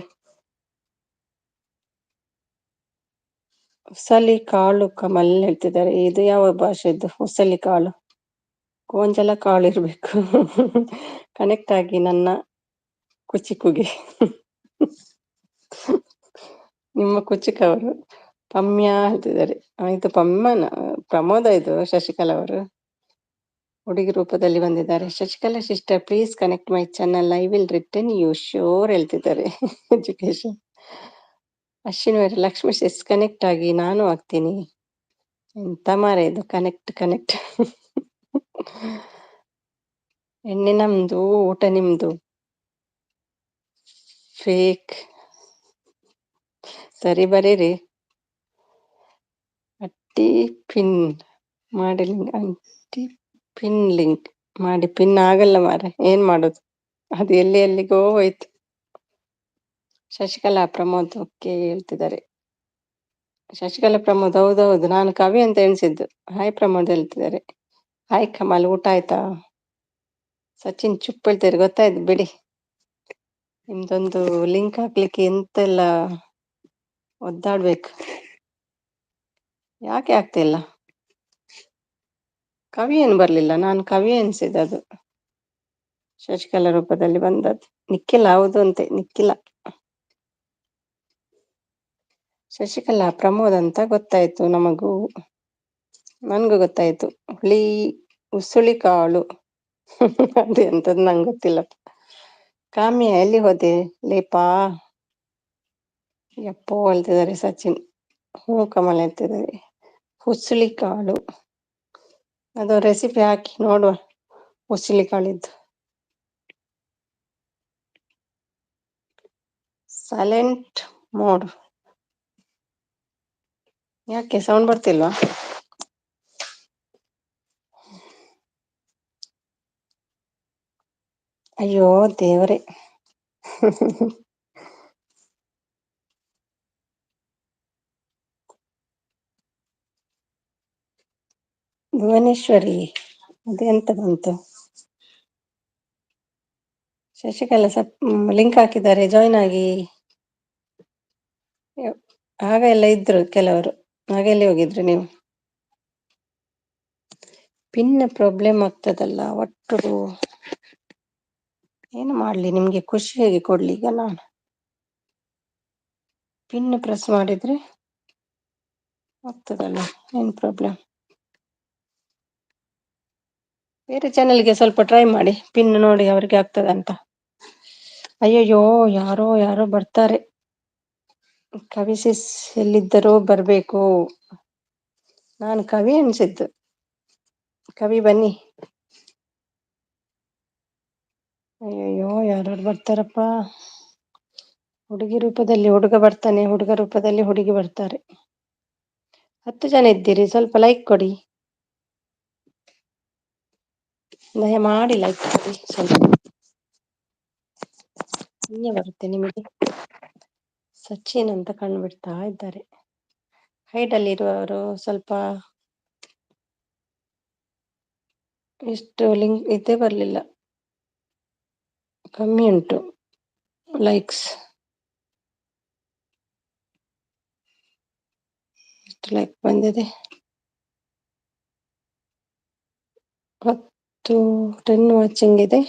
ಉಸಲಿ ಕಾಳು ಕಮಲ್ ಹೇಳ್ತಿದ್ದಾರೆ. ಇದು ಯಾವ ಭಾಷೆದ್ದು ಉಸಲಿ ಕಾಳು? ಗೋಂಜಲ ಕಾಳು ಇರ್ಬೇಕು. ಕನೆಕ್ಟ್ ಆಗಿ ನನ್ನ ಕುಚಿಕುಗೆ. ನಿಮ್ಮ ಕುಚಿಕ ಅವರು ಪಮ್ಯ ಹೇಳ್ತಿದ್ದಾರೆ. ಇದು ಪಮ್ಮನ ಪ್ರಮೋದ, ಇದು ಶಶಿಕಲಾ ಅವರು ಹುಡುಗಿ ರೂಪದಲ್ಲಿ ಬಂದಿದ್ದಾರೆ. Shashikala sister please connect my channel, I will return you sure ಹೇಳ್ತಿದ್ದಾರೆ. ಎಜುಕೇಶನ್. ಅಶ್ವಿನಿ ಅವರು ಲಕ್ಷ್ಮಿ ಸಿಸ್ ಕನೆಕ್ಟ್ ಆಗಿ ನಾನು ಆಗ್ತೀನಿ. ಎಂತ ಮಾರೆ ಇದು ಕನೆಕ್ಟ್. ಎಣ್ಣೆ ನಮ್ದು, ಊಟ ನಿಮ್ದು. ಫೇಕ್. ಸರಿ ಬರೀರಿ. ಅಟ್ಟಿ ಪಿನ್ ಮಾಡಿ ಲಿಂಕ್ ಮಾಡಿ ಪಿನ್ ಆಗಲ್ಲ ಮಾರೆ. ಏನ್ ಮಾಡೋದು? ಅದು ಎಲ್ಲಿಗೋ ಹೋಯ್ತು. ಶಶಿಕಲಾ ಪ್ರಮೋದ್ ಓಕೆ ಹೇಳ್ತಿದ್ದಾರೆ. ಶಶಿಕಲಾ ಪ್ರಮೋದ್, ಹೌದೌದು, ನಾನು ಕವಿ ಅಂತ ಎಣಿಸಿದ್ದು. ಹಾಯ್ ಪ್ರಮೋದ್ ಹೇಳ್ತಿದ್ದಾರೆ. ಹಾಯ್ ಕಮಲ್, ಊಟ ಆಯ್ತಾ? ಸಚಿನ್ ಚುಪ್ ಹೇಳ್ತಾರೆ. ಗೊತ್ತಾಯ್ತು ಬಿಡಿ. ನಿಮ್ದೊಂದು ಲಿಂಕ್ ಹಾಕ್ಲಿಕ್ಕೆ ಎಂತೆಲ್ಲ ಒದ್ದಾಡ್ಬೇಕು. ಯಾಕೆ ಆಗ್ತಿಲ್ಲ? ಕವಿ ಏನು ಬರ್ಲಿಲ್ಲ, ನಾನು ಕವಿ ಎನ್ಸಿದ್ದು. ಅದು ಶಶಿಕಲಾ ರೂಪದಲ್ಲಿ ಬಂದದ್ದು. ನಿಖಿಲ, ಹೌದು ಅಂತೆ, ನಿಖಿಲ. ಶಶಿಕಲಾ ಪ್ರಮೋದ್ ಅಂತ ಗೊತ್ತಾಯ್ತು ನನ್ಗೂ ಗೊತ್ತಾಯ್ತು. ಉಸುಳಿ ಕಾಳು. ಅದು ಎಂತದ್ದು ನಂಗೆ ಗೊತ್ತಿಲ್ಲ. ಕಾಮ್ಯ ಎಲ್ಲಿ ಹೋದೆ ಲೇಪಾ? ಯಪ್ಪೋ ಹೇಳ್ತಿದ್ದಾರೆ ಸಚಿನ್. ಹ್ಞೂ ಕಮಲ್ ಹೇಳ್ತಿದ್ದಾರೆ. ಹುಸುಳಿ ಕಾಳು, ಅದು ರೆಸಿಪಿ ಹಾಕಿ ನೋಡುವ. ಹುಸುಳಿ ಕಾಳಿದ್ದು ಸೈಲೆಂಟ್ ಮೋಡ್. ಯಾಕೆ ಸೌಂಡ್ ಬರ್ತಿಲ್ವಾ? ಅಯ್ಯೋ ದೇವರೇ. ಭುವನೇಶ್ವರಿ ಅದೆಂತ ಬಂತು? ಶಶಿಕಲಾ ಲಿಂಕ್ ಹಾಕಿದ್ದಾರೆ, ಜಾಯ್ನ್ ಆಗಿ. ಆಗ ಎಲ್ಲ ಇದ್ರು ಕೆಲವರು, ಆಗ ಎಲ್ಲಿ ಹೋಗಿದ್ರಿ ನೀವು? ಪಿನ್ ಪ್ರಾಬ್ಲಮ್ ಆಗ್ತದಲ್ಲ ಒಟ್ಟು. ಏನು ಮಾಡ್ಲಿ, ನಿಮ್ಗೆ ಖುಷಿ ಹೇಗೆ ಕೊಡ್ಲಿ ಈಗ ನಾನು? ಪಿನ್ ಪ್ರೆಸ್ ಮಾಡಿದ್ರೆ ಆಗ್ತದಲ್ಲ, ಏನ್ ಪ್ರಾಬ್ಲಮ್? ಬೇರೆ ಚಾನೆಲ್ಗೆ ಸ್ವಲ್ಪ ಟ್ರೈ ಮಾಡಿ, ಪಿನ್ ನೋಡಿ ಅವ್ರಿಗೆ ಆಗ್ತದಂತ. ಅಯ್ಯಯ್ಯೋ, ಯಾರೋ ಯಾರೋ ಬರ್ತಾರೆ. ಕವಿ ಸಿಸ್ ಎಲ್ಲಿದ್ದರೋ ಬರ್ಬೇಕು. ನಾನು ಕವಿ ಅನ್ಸಿದ್ದು. ಕವಿ ಬನ್ನಿ. ಅಯ್ಯಯ್ಯೋ, ಯಾರಾರು ಬರ್ತಾರಪ್ಪಾ. ಹುಡುಗಿ ರೂಪದಲ್ಲಿ ಹುಡುಗ ಬರ್ತಾನೆ, ಹುಡುಗ ರೂಪದಲ್ಲಿ ಹುಡುಗಿ ಬರ್ತಾರೆ. 10 ಜನ ಇದ್ದೀರಿ, ಸ್ವಲ್ಪ ಲೈಕ್ ಕೊಡಿ. ದಯಮಾಡಿ ಲೈಕ್ ಕೊಡಿ ಸ್ವಲ್ಪ. ಪುಣ್ಯ ಬರುತ್ತೆ ನಿಮಗೆ. ಸಚಿನ್ ಅಂತ ಕಂಡುಬಿಡ್ತಾ ಇದ್ದಾರೆ. ಹೈಡ್ ಅಲ್ಲಿ ಇರುವವರು ಸ್ವಲ್ಪ ಎಷ್ಟು ಲಿಂಕ್ ಇದೇ ಬರ್ಲಿಲ್ಲ, ಕಮ್ಮಿ ಉಂಟು ಲೈಕ್ಸ್. ಎಷ್ಟು ಲೈಕ್ ಬಂದಿದೆ? 10 ವಾಚಿಂಗ್ ಇದೆ,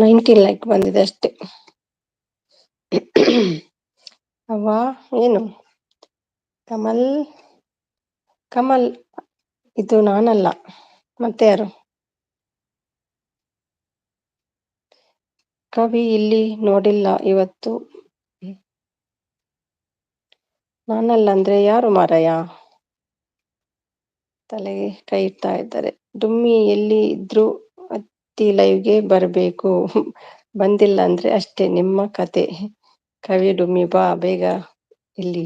19 ಲೈಕ್ ಬಂದಿದೆ ಅಷ್ಟೇ. ಅವ್ವ ಏನು ಕಮಲ್? ಕಮಲ್ ಇದು ನಾನಲ್ಲ, ಮತ್ತೆ ಯಾರು? ಕವಿ ಇಲ್ಲಿ ನೋಡಿಲ್ಲ ಇವತ್ತು. ನಾನಲ್ಲ ಅಂದ್ರೆ ಯಾರು ಮಾರಾಯ? ತಲೆಗೆ ಕೈ ಇಡ್ತಾ ಇದ್ದಾರೆ. ಡುಮ್ಮಿ ಎಲ್ಲಿ ಇದ್ರು ಅತ್ತಿ ಲೈವ್ಗೆ ಬರ್ಬೇಕು, ಬಂದಿಲ್ಲ ಅಂದ್ರೆ ಅಷ್ಟೇ ನಿಮ್ಮ ಕತೆ. ಕವಿ ಡುಮ್ಮಿ ಬಾ ಬೇಗ ಇಲ್ಲಿ.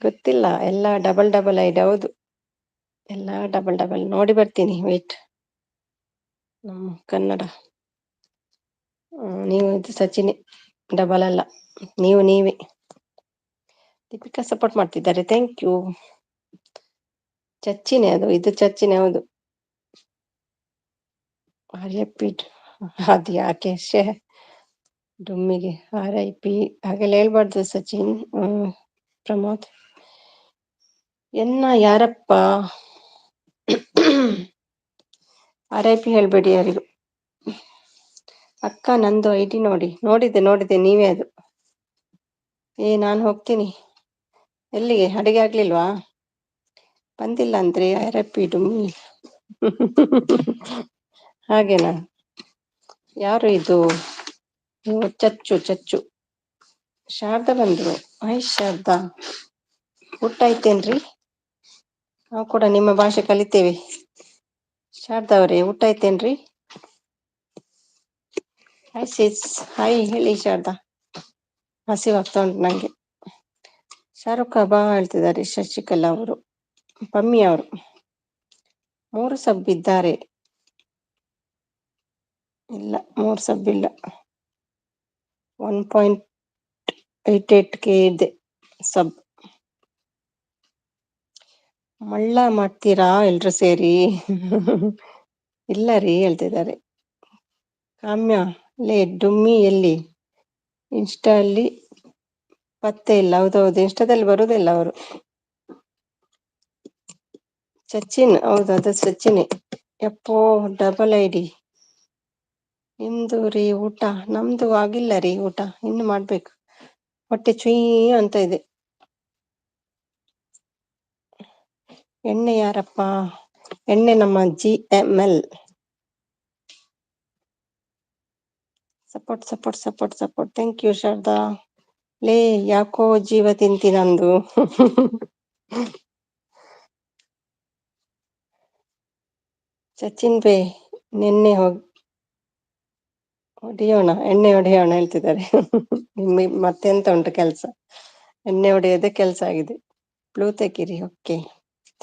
ಗೊತ್ತಿಲ್ಲ, ಎಲ್ಲ ಡಬಲ್ ಡಬಲ್ ಐಡಿ. ಹೌದು, ಎಲ್ಲ ಡಬಲ್ ಡಬಲ್. ನೋಡಿ ಬರ್ತೀನಿ, ವೇಟ್. ನಮ್ಮ ಕನ್ನಡ. ನೀವು ಇದು ಸಚಿನ್ ಡಬಲ್ ಅಲ್ಲ, ನೀವು ನೀವೇ. ದೀಪಿಕಾ ಸಪೋರ್ಟ್ ಮಾಡ್ತಿದ್ದಾರೆ, ಥ್ಯಾಂಕ್ ಯು. ಚಚ್ಚಿನೇ ಅದು, ಇದು ಚಚ್ಚಿನೇ ಹೌದು. RIP ಅದು ಯಾಕೆ ಡುಮ್ಮಿಗೆ RIP ಹಾಗೆಲ್ಲ ಹೇಳ್ಬಾರ್ದು ಸಚಿನ್. ಪ್ರಮೋದ್ ಯಾರಪ್ಪ? RIP ಹೇಳ್ಬೇಡಿ ಯಾರಿಗೂ. ಅಕ್ಕ ನಂದು ಐಡಿ ನೋಡಿದೆ ನೀವೇ ಅದು. ನಾನು ಹೋಗ್ತೀನಿ. ಎಲ್ಲಿಗೆ? ಅಡಿಗೆ ಆಗ್ಲಿಲ್ವಾ? ಬಂದಿಲ್ಲ ಅಂದ್ರೆ RIP ಡುಮ್ಮಿ. ಹಾಗೇನಾ? ಯಾರು ಇದು? ಚಚ್ಚು ಶಾರದಾ ಬಂದ್ರು. ಶಾರದಾ, ಊಟ ಆಯ್ತೇನ್ರಿ? ನಾವು ಕೂಡ ನಿಮ್ಮ ಭಾಷೆ ಕಲಿತೇವೆ. ಶಾರದಾ ಅವರೇ, ಊಟ ಆಯ್ತೇನ್ರಿ? ಹಾಯ್ ಸಿಸ್. ಹಾಯ್ ಹೇಳಿ ಶಾರದಾ. ಹಸಿವಾಗ್ತಾ ಉಂಟು ನಂಗೆ. ಶಾರುಖ್ ಬಾ ಹೇಳ್ತಿದ್ದಾರೆ ಶಶಿಕಲಾ ಅವರು, ಪಮ್ಮಿ ಅವರು. 3 ಸಬ್ ಇದ್ದಾರೆ. ಇಲ್ಲ, 3 ಸಬ್ ಇಲ್ಲ, 1.88K ಇದೆ ಸಬ್. ಮಳ್ಳ ಮಾಡ್ತೀರಾ ಎಲ್ರು ಸೇರಿ? ಇಲ್ಲ ರೀ ಹೇಳ್ತಿದ್ದಾರೆ. ಕಾಮ್ಯ ಲೇ ಡುಮ್ಮಿ ಎಲ್ಲಿ? ಇನ್ಸ್ಟಾ ಅಲ್ಲಿ ಪತ್ತೆ ಇಲ್ಲ. ಹೌದೌದು, ಇನ್ಸ್ಟಾದಲ್ಲಿ ಬರುದಿಲ್ಲ ಅವರು. ಸಚಿನ್, ಹೌದು ಅದು ಸಚಿನ್. ಯಪ್ಪೋ, ಡಬಲ್ ಐಡಿ. ನಿಮ್ದು ರೀ ಊಟ? ನಮ್ದು ಆಗಿಲ್ಲ ರೀ ಊಟ, ಇನ್ನು ಮಾಡ್ಬೇಕು. ಹೊಟ್ಟೆ ಚುಯಿ ಅಂತ ಇದೆ. ಎಣ್ಣೆ ಯಾರಪ್ಪ? ಎಣ್ಣೆ ನಮ್ಮ GML. Support support support support. Thank you Sharada. ಲೇ ಯಾಕೋ ಜೀವ ತಿಂತಿ ನಂದು. ಸಚಿನ್ ಬೇ ನಿನ್ನೆ ಹೊಡೆಯೋಣ, ಎಣ್ಣೆ ಹೊಡೆಯೋಣ ಹೇಳ್ತಿದ್ದಾರೆ. ಮತ್ತೆಂತ ಉಂಟು ಕೆಲ್ಸ? ಎಣ್ಣೆ ಹೊಡೆಯೋದೇ ಕೆಲ್ಸ ಆಗಿದೆ. ಬ್ಲೂ ತೆಗೀರಿ. Okay,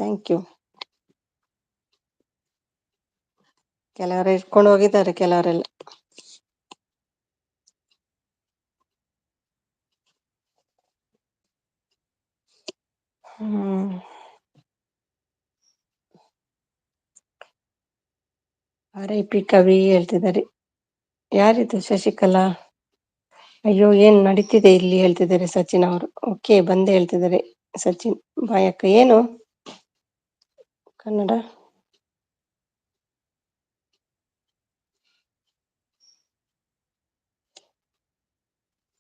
thank you. ಕೆಲವರು ಇಟ್ಕೊಂಡು ಹೋಗಿದ್ದಾರೆ, ಕೆಲವರೆಲ್ಲ. RIP ಕವಿ ಹೇಳ್ತಿದ್ದಾರೆ. ಯಾರಿದು ಶಶಿಕಲಾ? ಅಯ್ಯೋ ಏನ್ ನಡೀತಿದೆ ಇಲ್ಲಿ ಹೇಳ್ತಿದ್ದಾರೆ ಸಚಿನ್ ಅವರು. ಓಕೆ, ಬಂದೆ ಹೇಳ್ತಿದ್ದಾರೆ ಸಚಿನ್. ಬಾಯಕ್ಕ ಏನು ಕನ್ನಡ?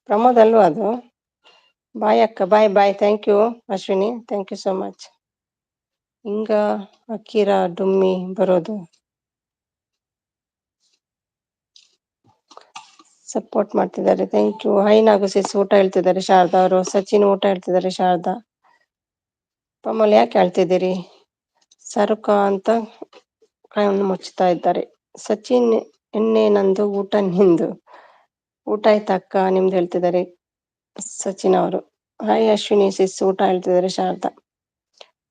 ಪ್ರಮೋದ್ ಅಲ್ವಾ ಅದು? ಬಾಯ್ ಅಕ್ಕ, bye bye. Thank you Ashwini, thank you so much. ಹಿಂಗ ಅಕ್ಕಿರಾ ಡುಮ್ಮಿ ಬರೋದು. ಸಪೋರ್ಟ್ ಮಾಡ್ತಿದ್ದಾರೆ, ಥ್ಯಾಂಕ್ ಯು. ಹೈ ನಾಗುಸಿಸ್ ಊಟ ಹೇಳ್ತಿದ್ದಾರೆ ಶಾರದಾ ಅವರು. ಸಚಿನ್ ಊಟ ಹೇಳ್ತಿದ್ದಾರೆ ಶಾರದಾ. ಪಮಲ್ ಯಾಕೆ ಹೇಳ್ತಿದ್ದೀರಿ? ಸರುಕ ಅಂತ ಕಣ್ಣು ಮುಚ್ಚುತ್ತಾ ಇದ್ದಾರೆ. ಸಚಿನ್ ಎಣ್ಣೆ ನಂದು, ಊಟ ನಿಂದು. ಊಟ ಆಯ್ತಾ ಅಕ್ಕ ನಿಮ್ದು ಹೇಳ್ತಿದ್ದಾರೆ ಸಚಿನ್ ಅವರು. ಹಾಯ್ ಅಶ್ವಿನಿ ಸಿಸ್ ಊಟ ಹೇಳ್ತಿದ್ದಾರೆ ಶಾರದಾ.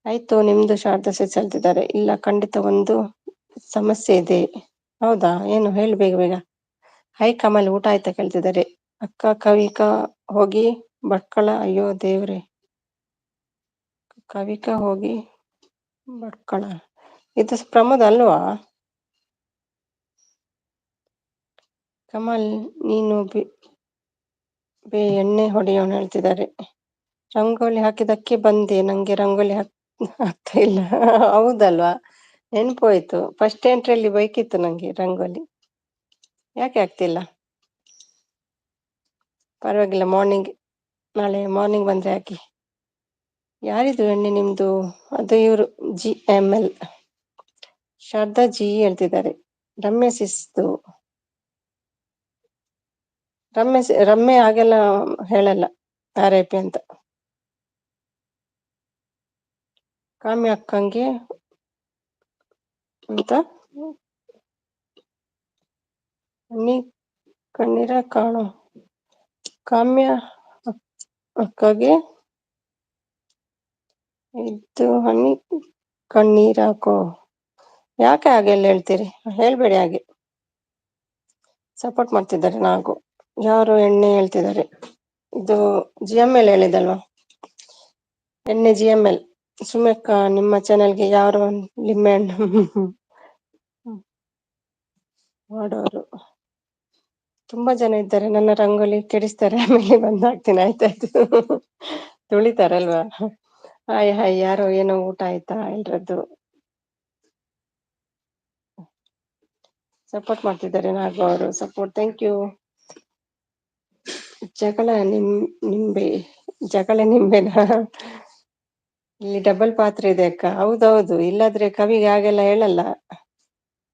ಆಯ್ತು ನಿಮ್ದು ಶಾರದಾ ಸಿಸ್ ಹೇಳ್ತಿದ್ದಾರೆ. ಇಲ್ಲ ಖಂಡಿತ ಒಂದು ಸಮಸ್ಯೆ ಇದೆ. ಹೌದಾ, ಏನು ಹೇಳಿ ಬೇಗ ಬೇಗ. ಹೈ ಕಮಲ್ ಊಟ ಆಯ್ತಾ ಕೇಳ್ತಿದ್ದಾರೆ. ಅಕ್ಕ ಕವಿಕಾ ಹೋಗಿ ಭಟ್ಕಳ. ಅಯ್ಯೋ ದೇವ್ರೆ, ಕವಿಕಾ ಹೋಗಿ ಭಟ್ಕಳ. ಇದು ಪ್ರಮೋದ್ ಅಲ್ವಾ? ಕಮಲ್ ನೀನು ಬೇ ಎಣ್ಣೆ ಹೊಡೆಯೋಣ ಹೇಳ್ತಿದ್ದಾರೆ. ರಂಗೋಲಿ ಹಾಕಿದಕ್ಕೆ ಬಂದೆ, ನಂಗೆ ರಂಗೋಲಿ ಆಗ್ತಾ ಇಲ್ಲ. ಹೌದಲ್ವಾ, ನೆನ್ಪೋಯ್ತು. ಫಸ್ಟ್ ಎಂಟ್ರಿಯಲ್ಲಿ ಬೇಕಿತ್ತು ನಂಗೆ ರಂಗೋಲಿ. ಯಾಕೆ ಆಗ್ತಿಲ್ಲ? ಪರವಾಗಿಲ್ಲ, ನಾಳೆ ಮಾರ್ನಿಂಗ್ ಬಂದ್ರೆ ಹಾಕಿ. ಯಾರಿದು ಎಣ್ಣೆ ನಿಮ್ದು? ಅದು ಇವರು GML ಶಾರದಾ ಜಿ ಹೇಳ್ತಿದ್ದಾರೆ. ರಮ್ಯ ಸಿಸ್ತು. ರಮ್ಯ ಹಾಗೆಲ್ಲ ಹೇಳಲ್ಲ RIP ಅಂತ. ಕಾಮ್ಯ ಅಕ್ಕಂಗೆ ಅಂತ ಕಣ್ಣೀರ ಕಾಣೋ. ಕಾಮ್ಯ ಅಕ್ಕಗೆ ಇದು ಹನಿ ಕಣ್ಣೀರಾಕೋ. ಯಾಕೆ ಹಾಗೆಲ್ಲ ಹೇಳ್ತೀರಿ? ಹೇಳ್ಬೇಡಿ ಹಾಗೆ. ಸಪೋರ್ಟ್ ಮಾಡ್ತಿದ್ದಾರೆ ನಾಗು. ಯಾರು ಎಣ್ಣೆ ಹೇಳ್ತಿದ್ದಾರೆ? ಇದು GML ಹೇಳಿದಲ್ವಾ, ಎಣ್ಣೆ GML. ಸುಮ್ಮಕ್ಕ ನಿಮ್ಮ ಚಾನೆಲ್ಗೆ ಯಾರು ಲಿಂಬೆ ಹಣ್ಣು ಮಾಡೋರು? ತುಂಬಾ ಜನ ಇದ್ದಾರೆ, ನನ್ನ ರಂಗೋಲಿ ಕೆಡಿಸ್ತಾರೆ. ಆಮೇಲೆ ಬಂದ್ ಹಾಕ್ತೀನಿ. ಆಯ್ತಾಯ್ತು. ತುಳಿತಾರಲ್ವಾ? Hi hi. ಯಾರೋ ಏನೋ ಊಟ ಆಯ್ತಾ ಎಲ್ರದ್ದು? ಸಪೋರ್ಟ್ ಮಾಡ್ತಿದ್ದಾರೆ ನಾಗು ಅವರು. Support, thank you. ಜಗಳ ನಿಂಬೆನಾ? ಇಲ್ಲಿ ಡಬಲ್ ಪಾತ್ರೆ ಇದೆ ಅಕ್ಕ. ಹೌದೌದು, ಇಲ್ಲಾದ್ರೆ ಕವಿಗೆ ಹಾಗೆಲ್ಲ ಹೇಳಲ್ಲ.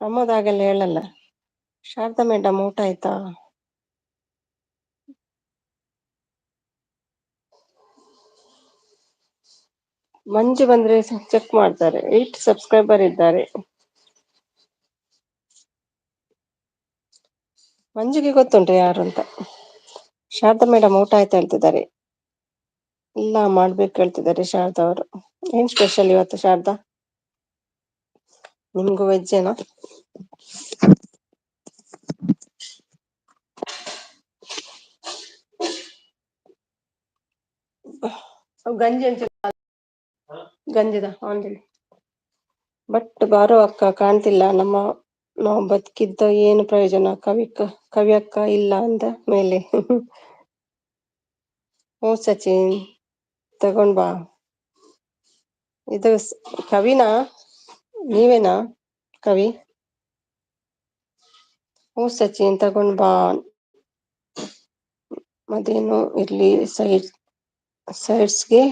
ಪ್ರಮೋದ್ ಹಾಗೆಲ್ಲ ಹೇಳಲ್ಲ. ಶಾರದಾ ಮೇಡಮ್ ಊಟ ಆಯ್ತಾ? ಮಂಜು ಬಂದ್ರೆ ಚೆಕ್ ಮಾಡ್ತಾರೆ. 8 ಸಬ್ಸ್ಕ್ರೈಬರ್ ಇದ್ದಾರೆ. ಮಂಜುಗೆ ಗೊತ್ತುಂಟು ಯಾರು ಅಂತ. ಶಾರದಾ ಮೇಡಮ್ ಊಟ ಆಯ್ತಾ ಹೇಳ್ತಿದ್ದಾರೆ. ಇಲ್ಲ ಮಾಡ್ಬೇಕು ಹೇಳ್ತಿದ್ದಾರೆ ಶಾರದಾ ಅವರು. ಏನ್ ಸ್ಪೆಷಲ್ ಇವತ್ತು ಶಾರದಾ? ನಿಮ್ಗೂ ವೆಜ್ ಏನಾ? ಗಂಜಿದ ಆಂಜಲಿ. ಬಟ್ ಬಾರೋ ಅಕ್ಕ ಕಾಣ್ತಿಲ್ಲ. ನಾವು ಬದುಕಿದ್ದ ಏನು ಪ್ರಯೋಜನ? ಕವಿ ಅಕ್ಕ ಇಲ್ಲ ಅಂದ ಮೇಲೆ. ಹ್ಞೂ ಸಚಿನ್, ತಗೊಂಡ್ ಬಾ. ಇದು ಕವಿನಾ? ನೀವೇನಾ ಕವಿ? ಹ್ಞೂ ಸಚಿನ್, ತಗೊಂಡ್ ಬಾ. ಮತ್ತೇನು ಇರ್ಲಿ ಸೈಡ್ಸ್ಗೆ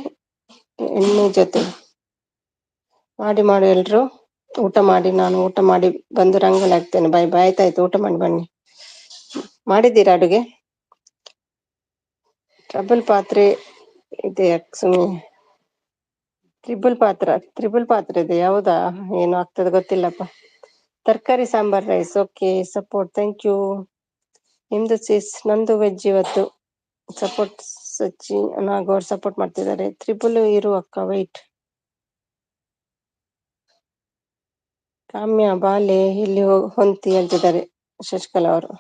ಎಣ್ಣೆ ಜೊತೆ ಮಾಡಿ ಎಲ್ರು ಊಟ ಮಾಡಿ. ನಾನು ಊಟ ಮಾಡಿ ಬಂದು ರಂಗೋಲಿ ಹಾಕ್ತೇನೆ. ಬಾಯ್ ಬಾಯ್. ಆಯ್ತಾಯ್ತು, ಊಟ ಮಾಡಿ ಬನ್ನಿ. ಮಾಡಿದ್ದೀರಾ ಅಡುಗೆ? ಟ್ರಬಲ್ ಪಾತ್ರೆ ಇದೆ ಸುಮ್ಮನೆ. ತ್ರಿಬಲ್ ಪಾತ್ರೆ ಇದೆ, ಯಾವ್ದಾ? ಏನು ಆಗ್ತದೆ ಗೊತ್ತಿಲ್ಲಪ್ಪ. ತರಕಾರಿ sambar rice. Okay, support, thank you. ನಿಮ್ದು ಚೀಸ್, ನಂದು ವೆಜ್ ಇವತ್ತು. ಸಪೋರ್ಟ್ ಸಚ್ಚಿ ನಾಗೌರ್ ಸಪೋರ್ಟ್ ಮಾಡ್ತಿದ್ದಾರೆ. ತ್ರಿಬಲ್ ಇರು ಅಕ್ಕ, ವೈಟ್. ಕಾಮ್ಯ ಬಾಲೆ ಇಲ್ಲಿ ಹೊಂತಿ ಅಂತಿದ್ದಾರೆ ಶಶಿಕಲಾ ಅವರು.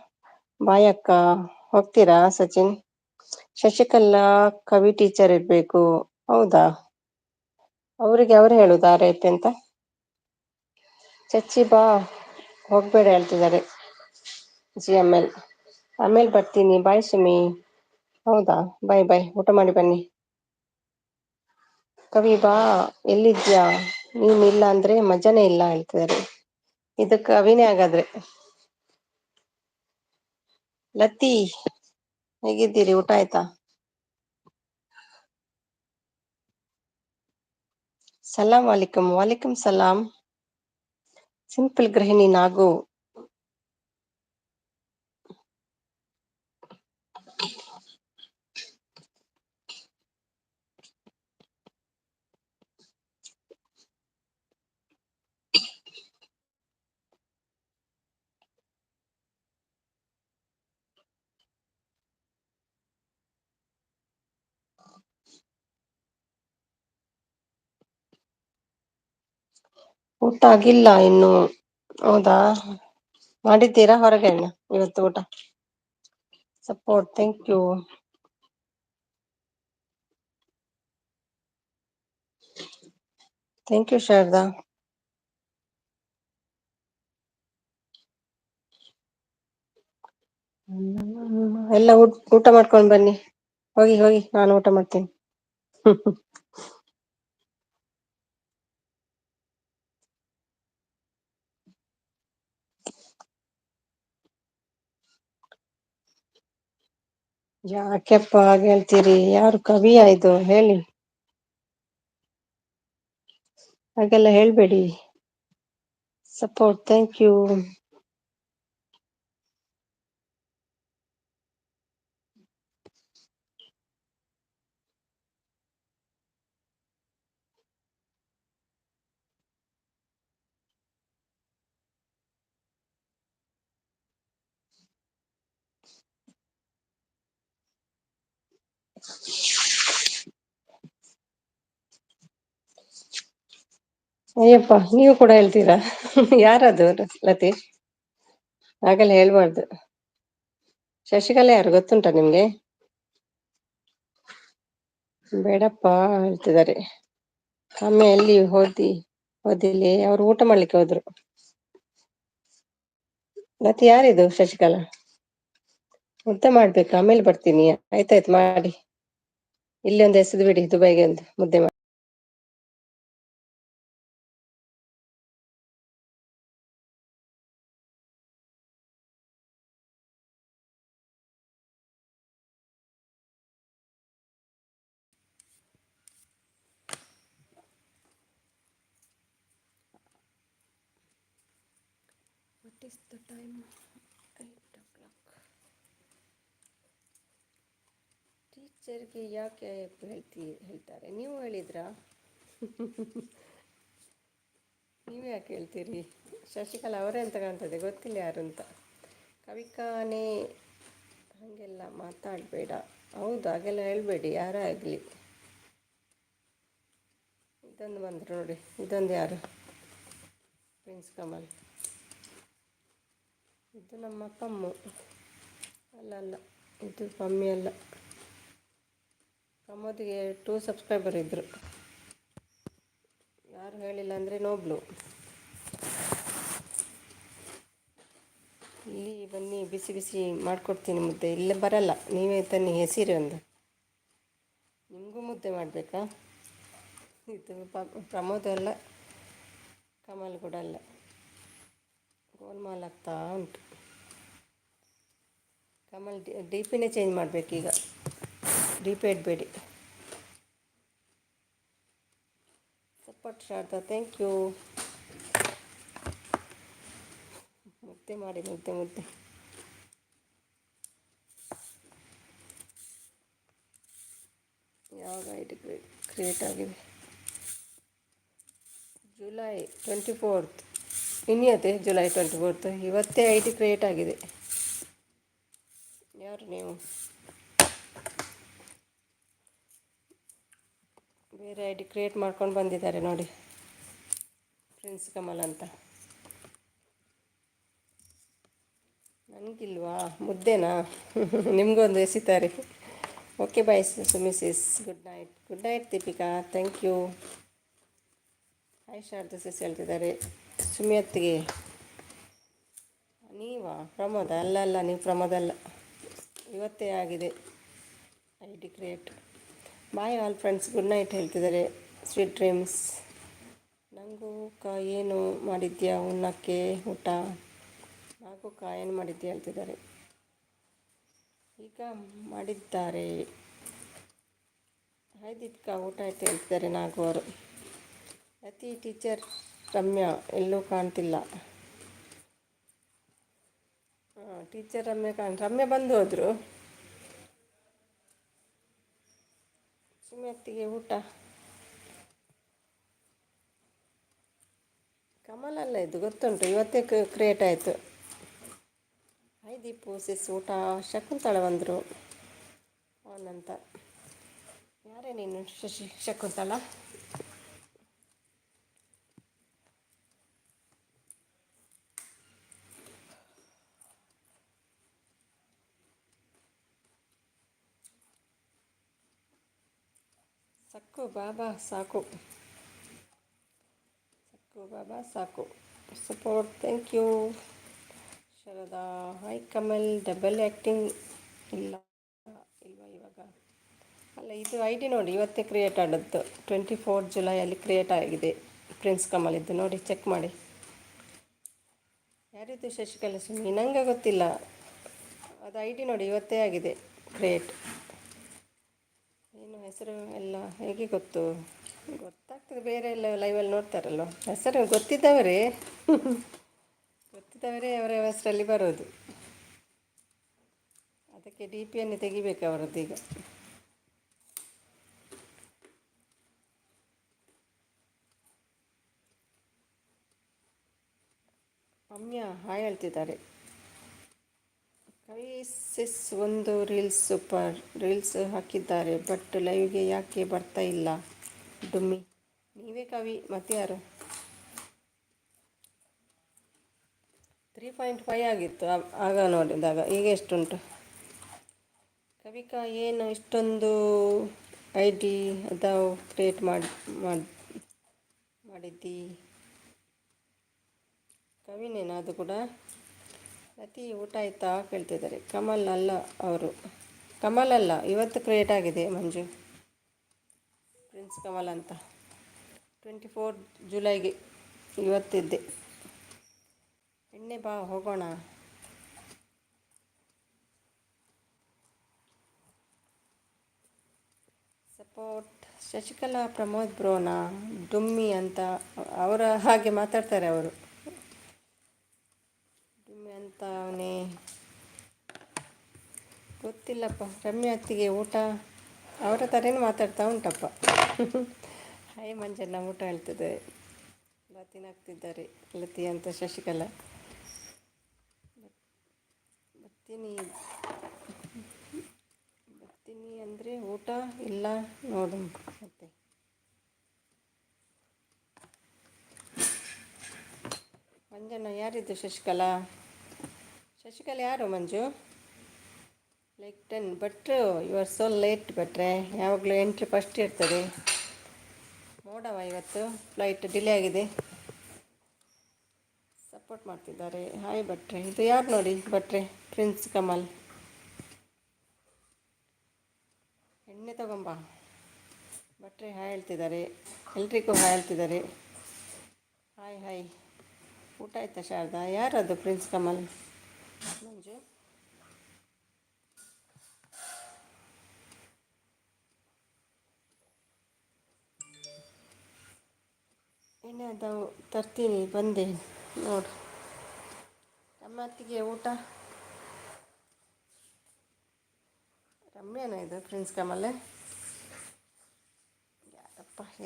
ಬಾಯ್ ಅಕ್ಕ. ಹೋಗ್ತೀರಾ ಸಚಿನ್? ಶಶಿಕಲಾ ಕವಿ ಟೀಚರ್ ಇರ್ಬೇಕು. ಹೌದಾ? ಅವರಿಗೆ ಅವ್ರು ಹೇಳುದಾ ಆ ರೀತಿ ಅಂತ? ಚಚ್ಚಿ ಬಾ, ಹೋಗ್ಬೇಡ ಹೇಳ್ತಿದ್ದಾರೆ GML. ಆಮೇಲೆ ಬರ್ತೀನಿ, ಬಾಯ್ ಸುಮಿ. ಹೌದಾ? ಬಾಯ್ ಬಾಯ್, ಊಟ ಮಾಡಿ ಬನ್ನಿ. ಕವಿ ಬಾ, ಎಲ್ಲಿದ್ಯಾ? ನೀನ್ ಇಲ್ಲ ಅಂದ್ರೆ ಮಜಾನೇ ಇಲ್ಲ ಹೇಳ್ತಿದ್ದಾರೆ. ಇದು ಕವಿನೇ ಹಾಗಾದ್ರೆ. ಲತಿ, ಹೇಗಿದ್ದೀರಿ? ಊಟ ಆಯ್ತಾ? ಸಲಾಂ ವಾಲಿಕುಂ. ವಾಲಿಕುಂ ಸಲಾಂ. ಸಿಂಪಲ್ ಗೃಹಿಣಿ ನಾಗು. ಊಟ ಆಗಿಲ್ಲ ಇನ್ನು. ಹೌದಾ? ಮಾಡಿದ್ದೀರಾ ಹೊರಗೇನ ಇವತ್ತು ಊಟ? Support, thank you. Thank you Sharada. ಎಲ್ಲ ಊಟ ಮಾಡ್ಕೊಂಡ್ ಬನ್ನಿ. ಹೋಗಿ ಹೋಗಿ, ನಾನು ಊಟ ಮಾಡ್ತೀನಿ. ಯಾಕೆಪ್ಪ ಹಾಗೆ ಹೇಳ್ತೀರಿ? ಯಾರು ಕವಿಯ ಇದು ಹೇಳಿ? ಹಾಗೆಲ್ಲ ಹೇಳ್ಬೇಡಿ. Support, thank you. ಅಯ್ಯಪ್ಪ, ನೀವು ಕೂಡ ಹೇಳ್ತೀರಾ? ಯಾರದು ಲತೀಶ್? ಹಾಗೆಲ್ಲ ಹೇಳ್ಬಾರ್ದು. ಶಶಿಕಲಾ ಯಾರು ಗೊತ್ತುಂಟಾ ನಿಮ್ಗೆ? ಬೇಡಪ್ಪ ಹೇಳ್ತಿದ್ದಾರೆ. ಅಮ್ಮ ಎಲ್ಲಿ ಓದಿಲ್ಲಿ ಅವ್ರು ಊಟ ಮಾಡ್ಲಿಕ್ಕೆ ಹೋದ್ರು. ಮತ್ತೆ ಯಾರಿದು ಶಶಿಕಲಾ? ಮುದ್ದೆ ಮಾಡ್ಬೇಕು, ಆಮೇಲೆ ಬರ್ತೀನಿ. ಆಯ್ತಾಯ್ತು ಮಾಡಿ. ಇಲ್ಲಿ ಒಂದು ಎಸೆದು ಬಿಡಿ, ದುಬೈಗೆ ಒಂದು ಮುದ್ದೆ ಮಾಡಿ. What is the time? 8 o'clock. ಟೀಚರ್ಗೆ ಯಾಕೆ ಹೇಳ್ತಾರೆ? ನೀವು ಹೇಳಿದ್ರಾ? ನೀವು ಯಾಕೆ ಹೇಳ್ತೀರಿ? ಶಶಿಕಲಾ ಅವರೇ ಅಂತ ಕಾಣ್ತದೆ, ಗೊತ್ತಿಲ್ಲ ಯಾರು ಅಂತ. ಕವಿಕಾನೇ, ಹಾಗೆಲ್ಲ ಮಾತಾಡಬೇಡ. ಹೌದು, ಹಾಗೆಲ್ಲ ಹೇಳ್ಬೇಡಿ ಯಾರೇ ಆಗಲಿ. ಇದೊಂದು ಬಂದರು ನೋಡಿ, ಇದೊಂದು ಯಾರು? ಪ್ರಿನ್ಸ್ ಕಮಲ್. ಇದು ನಮ್ಮ ಪಮ್ಮು. ಅಲ್ಲ, ಇದು ಪಮ್ಮಿ ಅಲ್ಲ. ಪಮ್ಮದಿಗೆ 2 ಸಬ್ಸ್ಕ್ರೈಬರ್ ಇದ್ದರು. ಯಾರು ಹೇಳಿಲ್ಲ ಅಂದರೆ ನೋಬ್ಲು. ಇಲ್ಲಿ ಬನ್ನಿ, ಬಿಸಿ ಬಿಸಿ ಮಾಡಿಕೊಡ್ತೀನಿ ಮುದ್ದೆ. ಇಲ್ಲೇ ಬರಲ್ಲ, ನೀವೇ ತನ್ನಿ, ಹೆಸರಿ ಒಂದು. ನಿಮಗೂ ಮುದ್ದೆ ಮಾಡಬೇಕಾ? ಇದು ಪ್ರಮೋದ್ ಅಲ್ಲ, ಕಮಲ್ ಕೂಡ ಅಲ್ಲ. ಗೋಲ್ಮಾಲ್ ಆಗ್ತಾ ಉಂಟು. ಕಮಲ್ ಡಿ ಪಿನೇ ಚೇಂಜ್ ಮಾಡಬೇಕೀಗ. ಡಿ ಪಿ ಇಡಬೇಡಿ. Support Sharada, thank you. ಮುದ್ದೆ ಮಾಡಿ, ಮುದ್ದೆ. ಕ್ರಿಯೇಟ್ ಆಗಿದೆ. July 24th. ಇನ್ನಿಯತ್ತೆ ಜುಲೈ 24th. ಇವತ್ತೇ ಐ ಡಿ ಕ್ರಿಯೇಟ್ ಆಗಿದೆ. ಯಾರು ನೀವು? ಬೇರೆ ಐ ಡಿ ಕ್ರಿಯೇಟ್ ಮಾಡ್ಕೊಂಡು ಬಂದಿದ್ದಾರೆ ನೋಡಿ, ಪ್ರಿನ್ಸ್ ಕಮಲ್ ಅಂತ. ನನಗಿಲ್ವಾ ಮುದ್ದೆನಾ? ನಿಮಗೊಂದು ಎಸಿತಾರೆ. Okay bye Mrs. Good night. Good night Deepika. Thank you. Hi Sharada sis ಹೇಳ್ತಿದ್ದಾರೆ ಸುಮಿಯತ್ತಿಗೆ. ನೀವಾ ಪ್ರಮೋದ? ಅಲ್ಲ ನೀವು ಪ್ರಮೋದ ಅಲ್ಲ. ಇವತ್ತೇ ಆಗಿದೆ I D create. Bye all friends. Good night ಹೇಳ್ತಿದ್ದಾರೆ. Sweet dreams. ನನಗೂ ಏನು ಮಾಡಿದ್ಯಾ ಉಣ್ಣಕ್ಕೆ ಊಟ? ಹಾಗೂ ಏನು ಮಾಡಿದ್ಯಾ ಹೇಳ್ತಿದ್ದಾರೆ. ಈಗ ಮಾಡಿದ್ದಾರೆ. ಹಾಯ್ ದೀಪಿಕಾ, ಊಟ ಆಯ್ತು ಹೇಳ್ತಿದ್ದಾರೆ ನಾಗು ಅವರು. ಅತಿ ಟೀಚರ್ ರಮ್ಯಾ ಎಲ್ಲೂ ಕಾಣ್ತಿಲ್ಲ. ಟೀಚರ್ ರಮ್ಯಾ ಬಂದು ಹೋದರು. ಸುಮಿಯತ್ತಿಗೆ ಊಟ. ಕಮಲ್ ಅಲ್ಲ ಇದು, ಗೊತ್ತುಂಟು, ಇವತ್ತೇ ಕ್ರಿಯೇಟ್ ಆಯಿತು. ಹಾಯ್ ದೀಪು ಸಿಸ್, ಊಟ. ಶಕುಂತಳ ಬಂದರು ಅವನಂತ. ಯಾರೇ ನೀನು ಶಕುಂತಳ? ಸಕ್ಕು ಬಾಬಾ ಸಾಕು. ಸಕ್ಕು ಬಾಬಾ ಸಾಕು. Support. Thank you Sharada. Hi Kamal. Double acting ಇಲ್ವಾ ಇವಾಗ? ಅಲ್ಲ, ಇದು ಐ ಡಿ ನೋಡಿ ಇವತ್ತೇ ಕ್ರಿಯೇಟ್ ಆದದ್ದು. 24 ಜುಲೈಯಲ್ಲಿ ಕ್ರಿಯೇಟ್ ಆಗಿದೆ ಪ್ರಿನ್ಸ್ ಕಮಲ್ ಇದ್ದು. ನೋಡಿ, ಚೆಕ್ ಮಾಡಿ. ಯಾರಿದ್ದು ಶಶಿಕಲಾ ಸುಮ್ಮಿ? ನನಗೆ ಗೊತ್ತಿಲ್ಲ. ಅದು ಐ ಡಿ ನೋಡಿ ಇವತ್ತೇ ಆಗಿದೆ ಕ್ರಿಯೇಟ್. ಏನು ಹೆಸರು ಎಲ್ಲ ಹೇಗೆ ಗೊತ್ತು? ಗೊತ್ತಾಗ್ತದೆ, ಬೇರೆ ಎಲ್ಲ ಲೈವಲ್ಲಿ ನೋಡ್ತಾರಲ್ವ. ಹೆಸರು ಗೊತ್ತಿದ್ದವರೇ ಅವರ ಹೆಸರಲ್ಲಿ ಬರೋದು. ಅದಕ್ಕೆ ಡಿ ಪಿಯನ್ನು ತೆಗಿಬೇಕು ಅವರದ್ದು ಈಗ. ರಮ್ಯಾ ಹಾಯ್ ಹೇಳ್ತಿದ್ದಾರೆ. ಕವಿ ಸಿಸ್ ಒಂದು ರೀಲ್ಸ್ ಸೂಪರ್ ರೀಲ್ಸ್ ಹಾಕಿದ್ದಾರೆ, ಬಟ್ ಲೈವ್ಗೆ ಯಾಕೆ ಬರ್ತಾ ಇಲ್ಲ ಡುಮ್ಮಿ? ನೀವೇ ಕವಿ, ಮತ್ತೆ ಯಾರು? 3.5 ಆಗಿತ್ತು ಆಗ ನೋಡಿದಾಗ, ಈಗ ಎಷ್ಟುಂಟು? ಕವಿಕಾ, ಏನು ಇಷ್ಟೊಂದು ಐ ಡಿ ಅದಾವು ಕ್ರಿಯೇಟ್ ಮಾಡಿದ್ದಿ? ಕವಿನೇನಾ ಅದು ಕೂಡ? ಅತಿ ಊಟ ಆಯ್ತಾ ಕೇಳ್ತಿದ್ದಾರೆ. ಕಮಲ್ ಅಲ್ಲ ಅವರು. ಕಮಲ್ ಅಲ್ಲ, ಇವತ್ತು ಕ್ರಿಯೇಟ್ ಆಗಿದೆ ಮಂಜು. ಪ್ರಿನ್ಸ್ ಕಮಲ್ ಅಂತ 24 ಜುಲೈಗೆ ಇವತ್ತಿದ್ದೆ. ಎಣ್ಣೆ ಬಾ ಹೋಗೋಣ. ಸಪೋರ್ಟ್. ಶಶಿಕಲಾ ಪ್ರಮೋದ್ ಬ್ರೋನಾ ಡುಮ್ಮಿ ಅಂತ ಅವರ ಹಾಗೆ ಮಾತಾಡ್ತಾರೆ ಅವರು. ಡುಮ್ಮಿ ಅಂತ ಅವನೇ ಗೊತ್ತಿಲ್ಲಪ್ಪ. ರಮ್ಯಾ ಅತ್ತಿಗೆ ಊಟ ಅವರ ಥರನೇ ಮಾತಾಡ್ತಾ ಉಂಟಪ್ಪ. ಹಾಯ್ ಮಂಜಣ್ಣ, ಊಟ ಹೇಳ್ತಿದೆ. ಲತಿನಾಗ್ತಿದ್ದಾರೆ. ಲತಿ ಅಂತ ಶಶಿಕಲಾ. ಬರ್ತೀನಿ ಅಂದರೆ ಊಟ ಇಲ್ಲ ನೋಡು ಮತ್ತೆ. ಮಂಜಣ್ಣ ಯಾರಿದ್ದು? ಶಶಿಕಲಾ ಯಾರು ಮಂಜು? ಲೈಕ್ 10. ಭಟ್ರು, ಯು ಆರ್ ಸೋ ಲೇಟ್ ಭಟ್ರೆ. ಯಾವಾಗಲೂ ಎಂಟ್ರಿ ಫಸ್ಟ್ ಇರ್ತದೆ. ನೋಡವ, ಇವತ್ತು ಫ್ಲೈಟ್ ಡಿಲೇ ಆಗಿದೆ. ಸಪೋರ್ಟ್ ಮಾಡ್ತಿದ್ದಾರೆ. ಹಾಯ್ ಭಟ್ರೆ. ಇದು ಯಾರು ನೋಡಿ ಭಟ್ರೆ? ಪ್ರಿನ್ಸ್ ಕಮಲ್. ಎಣ್ಣೆ ತಗೊಂಬ ಭಟ್ರೆ. ಹಾಯ್ ಹೇಳ್ತಿದ್ದಾರೆ. ಎಲ್ರಿಗೂ ಹಾಯ್ ಹೇಳ್ತಿದ್ದಾರೆ. ಹಾಯ್. ಊಟ ಆಯ್ತಾ ಶಾರದಾ? ಯಾರದು ಪ್ರಿನ್ಸ್ ಕಮಲ್? ಮಂಜು ಎಣ್ಣೆ ಅದು ತರ್ತೀನಿ ಬಂದೆ ನೋಡು. ನಮ್ಮ ಅತ್ತಿಗೆ ಊಟ. ರಮ್ಯಾನ ಇದು ಪ್ರಿನ್ಸ್ ಕಮಲ್?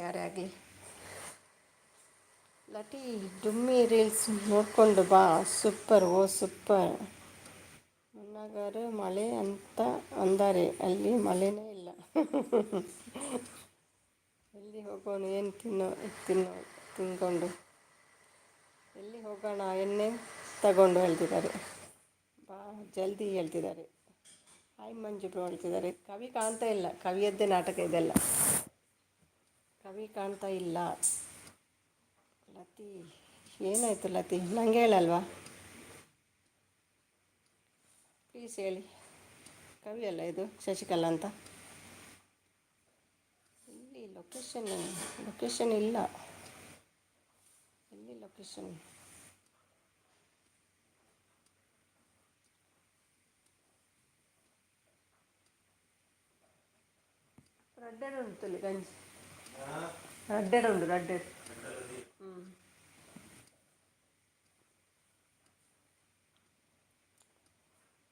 ಯಾರೇ ಆಗಲಿ ಲಟಿ ಡುಮ್ಮಿ ರೀಲ್ಸ್ ನೋಡಿಕೊಂಡು ಬಾ, ಸೂಪರ್ ಓ ಸೂಪರ್. ಮುನ್ನಾಗಾರು ಮಳೆ ಅಂತ ಅಂದಾರೆ, ಅಲ್ಲಿ ಮಳೆನೇ ಇಲ್ಲ. ಎಲ್ಲಿ ಹೋಗೋಣ, ಏನು ತಿನ್ಕೊಂಡು ಎಲ್ಲಿ ಹೋಗೋಣ ಎಣ್ಣೆ ತಗೊಂಡು ಹೇಳ್ತಿದ್ದಾರೆ. ಬಾ ಜಲ್ದಿ ಹೇಳ್ತಿದ್ದಾರೆ. ಹಾಯ್ ಮಂಜು ಬ್ರೋ ಹೇಳ್ತಿದ್ದಾರೆ. ಕವಿ ಕಾಣ್ತಾ ಇಲ್ಲ, ಕವಿಯದ್ದೇ ನಾಟಕ ಇದೆಲ್ಲ. ಕವಿ ಕಾಣ್ತಾ ಇಲ್ಲ. ಲತಿ ಏನಾಯಿತು ಲತಿ, ನಂಗೆ ಹೇಳಲ್ವಾ? ಪ್ಲೀಸ್ ಹೇಳಿ. ಕವಿ ಅಲ್ಲ ಇದು, ಶಶಿಕಲಾ ಅಂತ. ಇಲ್ಲಿ ಲೊಕೇಶನ್ ಇಲ್ಲ. ಎಲ್ಲಿ ಲೊಕೇಶನ್? ರಡ್ಡೆಡ್ ಉಂಟಲ್ಲಿ ಗಂಜಿ, ರಡ್ಡೆಡ್ ಉಂಟು, ರಡ್ಡೆಡ್.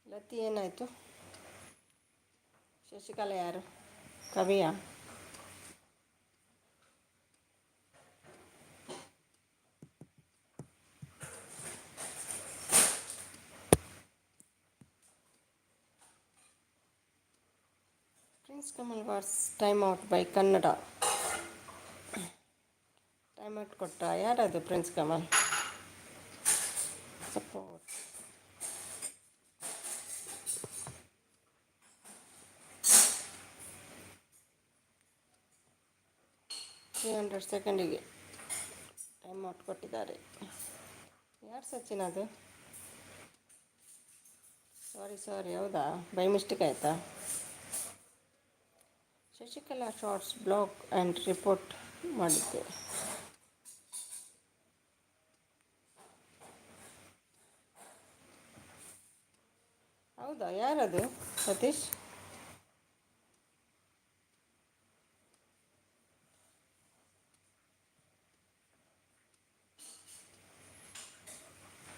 ಲತಿ ಏನಾಯಿತು? ಶಶಿಕಲಾ ಯಾರು? ಕವಿಯಾ? Prince Kamal was time out by Kannada. Time out ಕೊಟ್ಟ ಯಾರದು? Prince Kamal support. 300 ಸೆಕೆಂಡಿಗೆ ಟೈಮ್ ಔಟ್ ಕೊಟ್ಟಿದ್ದಾರೆ. ಯಾರು ಸಚಿನ್ ಅದು? ಸಾರಿ, ಹೌದಾ? ಬೈ ಮಿಸ್ಟೇಕ್ ಆಯಿತಾ? Shashikala shorts blog and report ಮಾಡಿದ್ದೆ. ಹೌದಾ? ಯಾರದು Satish?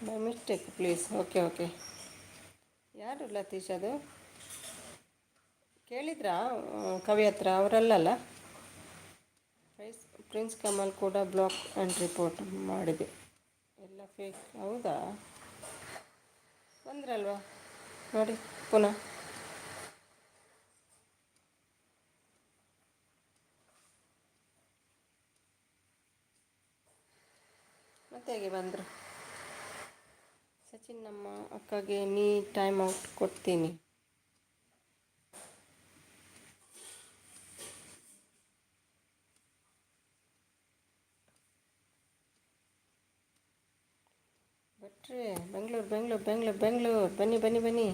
By mistake please. Okay. ಯಾರು ಲತೀಶ್ ಅದು? ಕೇಳಿದ್ರಾ ಕವಿ ಹತ್ರ? ಅವರಲ್ಲಲ್ಲ. ಪ್ರಿನ್ಸ್ ಕಮಲ್ ಕೂಡ ಬ್ಲಾಗ್ ಆ್ಯಂಡ್ ರಿಪೋರ್ಟ್ ಮಾಡಿದೆ. ಎಲ್ಲ ಫೇಕ್. ಹೌದಾ? ಬಂದ್ರಲ್ವಾ ನೋಡಿ ಪುನಃ. ಮತ್ತೆ ಹೇಗೆ ಬಂದರು? ಸಚಿನ್ ನಮ್ಮ ಅಕ್ಕಗೆ ನೀ ಟೈಮ್ ಔಟ್ ಕೊಡ್ತೀನಿ. ಭಟ್ರೆ ಬೆಂಗಳೂರು ಬನ್ನಿ.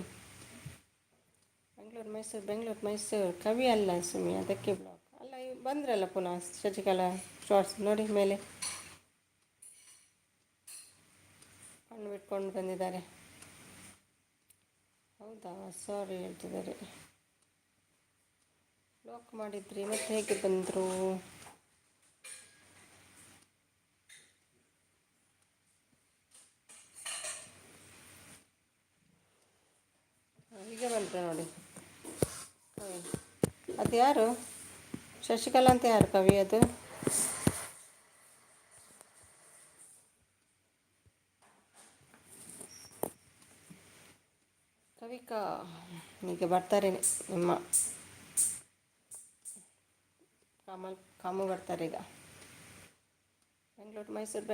ಬೆಂಗಳೂರು ಮೈಸೂರು. ಕವಿ ಅಲ್ಲ ಸುಮ್ಮಿ, ಅದಕ್ಕೆ ಬ್ಲಾಗ್ ಅಲ್ಲ. ಬಂದ್ರಲ್ಲ ಪುನಃ ಶಶಿಕಲಾ ಶಾರ್ಟ್ಸ್ ನೋಡಿ ಮೇಲೆ ಹಣ್ಣು ಬಿಟ್ಕೊಂಡು ಬಂದಿದ್ದಾರೆ. ಹೌದಾ? ಸಾರಿ ಹೇಳ್ತಿದ್ದಾರೆ. ಬ್ಲಾಕ್ ಮಾಡಿದ್ರಿ ಮತ್ತೆ ಹೇಗೆ ಬಂದರು? ಈಗ ಬಂದರೆ ನೋಡಿ ಕವಿ. ಅದು ಯಾರು? ಶಶಿಕಲಾ ಅಂತ ಯಾರು ಕವಿ ಅದು? ಕವಿಕಾ ಈಗ ಬರ್ತಾರೆ ನಿಮ್ಮ ಕಾಮು ಬರ್ತಾರೆ ಈಗ. ಬೆಂಗಳೂರು ಮೈಸೂರು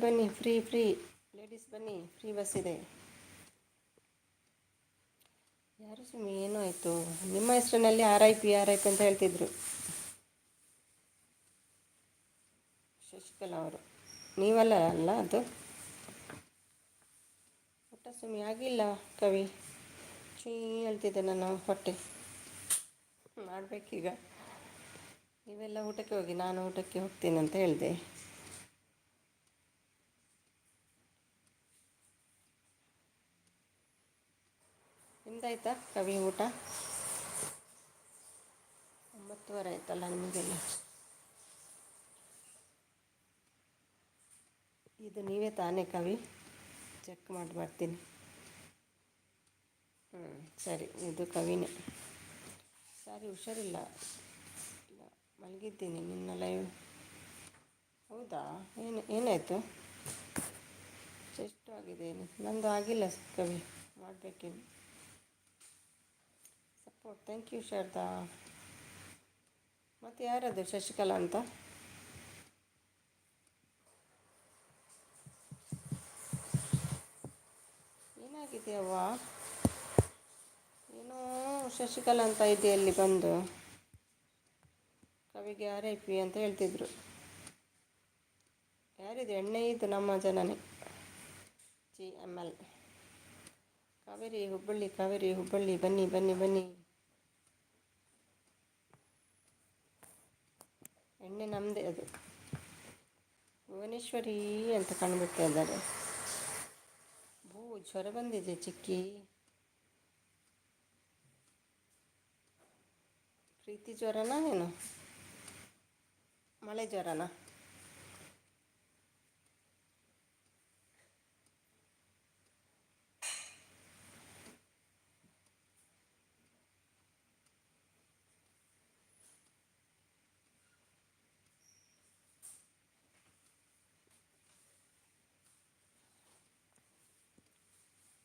ಬನ್ನಿ. ಫ್ರೀ ಲೇಡೀಸ್ ಬನ್ನಿ, ಫ್ರೀ ಬಸ್ ಇದೆ. ಯಾರು ಸುಮ್ಮನೆ ಏನೋ ಆಯಿತು? ನಿಮ್ಮ ಹೆಸರಿನಲ್ಲಿ RIP ಅಂತ ಹೇಳ್ತಿದ್ರು ಶಶಿಕಲಾ ಅವರು. ನೀವಲ್ಲ ಅಲ್ಲ ಅದು? ಊಟ ಸುಮ್ಮನೆ ಆಗಿಲ್ಲ ಕವಿ. ಹೇಳ್ತಿದ್ದೆ ನಾನು ಹೊಟ್ಟೆ ಮಾಡಬೇಕೀಗ. ನೀವೆಲ್ಲ ಊಟಕ್ಕೆ ಹೋಗಿ, ನಾನು ಊಟಕ್ಕೆ ಹೋಗ್ತೀನಿ ಅಂತ ಹೇಳಿದೆ. ನಿಮ್ದಾಯ್ತಾ ಕವಿ ಊಟ? 9:30 ಆಯ್ತಲ್ಲ ನಿಮಗೆಲ್ಲ. ಇದು ನೀವೇ ತಾನೇ ಕವಿ? ಚೆಕ್ ಮಾಡಿ ಬರ್ತೀನಿ. ಸರಿ, ಇದು ಕವಿನೇ. ಸಾರಿ, ಹುಷಾರಿಲ್ಲ. ಮಲಗಿದ್ದೀನಿ ನಿನ್ನ ಲೈವ್. ಹೌದಾ? ಏನಾಯಿತು? ಎಷ್ಟು ಆಗಿದೆ? ನಂದು ಆಗಿಲ್ಲ ಕವಿ, ಮಾಡಬೇಕೇನು. Support, thank you Sharada. ಮತ್ತು ಯಾರದು ಶಶಿಕಲಾ ಅಂತ? ಏನಾಗಿದೆಯವ್ವ? ಏನೋ ಶಶಿಕಲಾ ಅಂತ ಇದೆಯಲ್ಲಿ ಬಂದು ಕವಿಗೆ RIP ಅಂತ ಹೇಳ್ತಿದ್ರು. ಯಾರಿದು? ಎಣ್ಣೆ ಇದು ನಮ್ಮ ಜನನೇ. GML ಕಾವೇರಿ ಹುಬ್ಬಳ್ಳಿ, ಕಾವೇರಿ ಹುಬ್ಬಳ್ಳಿ, ಬನ್ನಿ ಬನ್ನಿ ಬನ್ನಿ. ಎಣ್ಣೆ ನಮ್ಮದೇ ಅದು. ಭುವನೇಶ್ವರಿ ಅಂತ ಕಂಡುಬಿಡ್ತಾ ಇದ್ದಾರೆ. ಜ್ವರ ಬಂದಿದೆ ಚಿಕ್ಕಿ. ಪ್ರೀತಿ ಜ್ವರನಾ ಏನು? ಮಳೆ ಜ್ವರನಾ?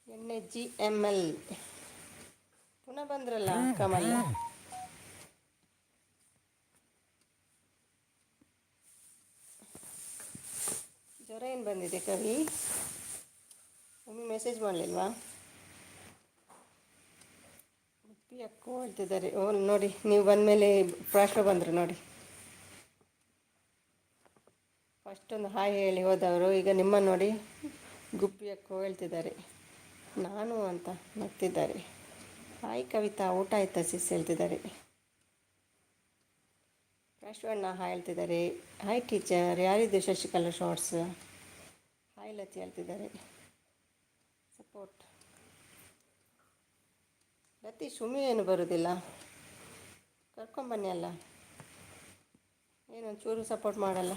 ಎಣ್ಣೆ GML ಪುನಃ ಬಂದ್ರಲ್ಲ ಕಮಲ್. ಜ್ವರ ಏನು ಬಂದಿದೆ ಕವಿ? ಒಮ್ಮೆ ಮೆಸೇಜ್ ಮಾಡಲಿಲ್ವಾ? ಉಪ್ಪಿ ಅಕ್ಕೋ ಹೇಳ್ತಿದ್ದಾರೆ. ನೋಡಿ, ನೀವು ಬಂದಮೇಲೆ ಪ್ರಾಶ್ವ ಬಂದರು ನೋಡಿ. ಫಸ್ಟ್ ಒಂದು ಹಾಯ್ ಹೇಳಿ ಹೋದವರು, ಈಗ ನಿಮ್ಮ ನೋಡಿ ಗುಬ್ಬಿ ಅಕ್ಕೋ ಹೇಳ್ತಿದ್ದಾರೆ. ನಾನು ಅಂತ ನಗ್ತಿದ್ದಾರೆ. ಹಾಯ್ ಕವಿತಾ, ಊಟ ಆಯ್ತಾ ಸಿಸ್ ಹೇಳ್ತಿದ್ದಾರೆ. ರಾಶ್ವಣ್ಣ ಹಾಯ್ ಹೇಳ್ತಿದ್ದಾರೆ. ಹಾಯ್ ಟೀಚರ್, ಯಾರಿದು ಶಶಿಕಲಾ ಶಾರ್ಟ್ಸ್? ಹಾಯ್ ಲತಿ ಹೇಳ್ತಿದ್ದಾರೆ. ಸಪೋರ್ಟ್ ಲತಿ. ಸುಮಿ ಏನು ಬರೋದಿಲ್ಲ, ಕರ್ಕೊಂಬನ್ನಿ ಅಲ್ಲ. ಏನೊಂದು ಚೂರು ಸಪೋರ್ಟ್ ಮಾಡಲ್ಲ.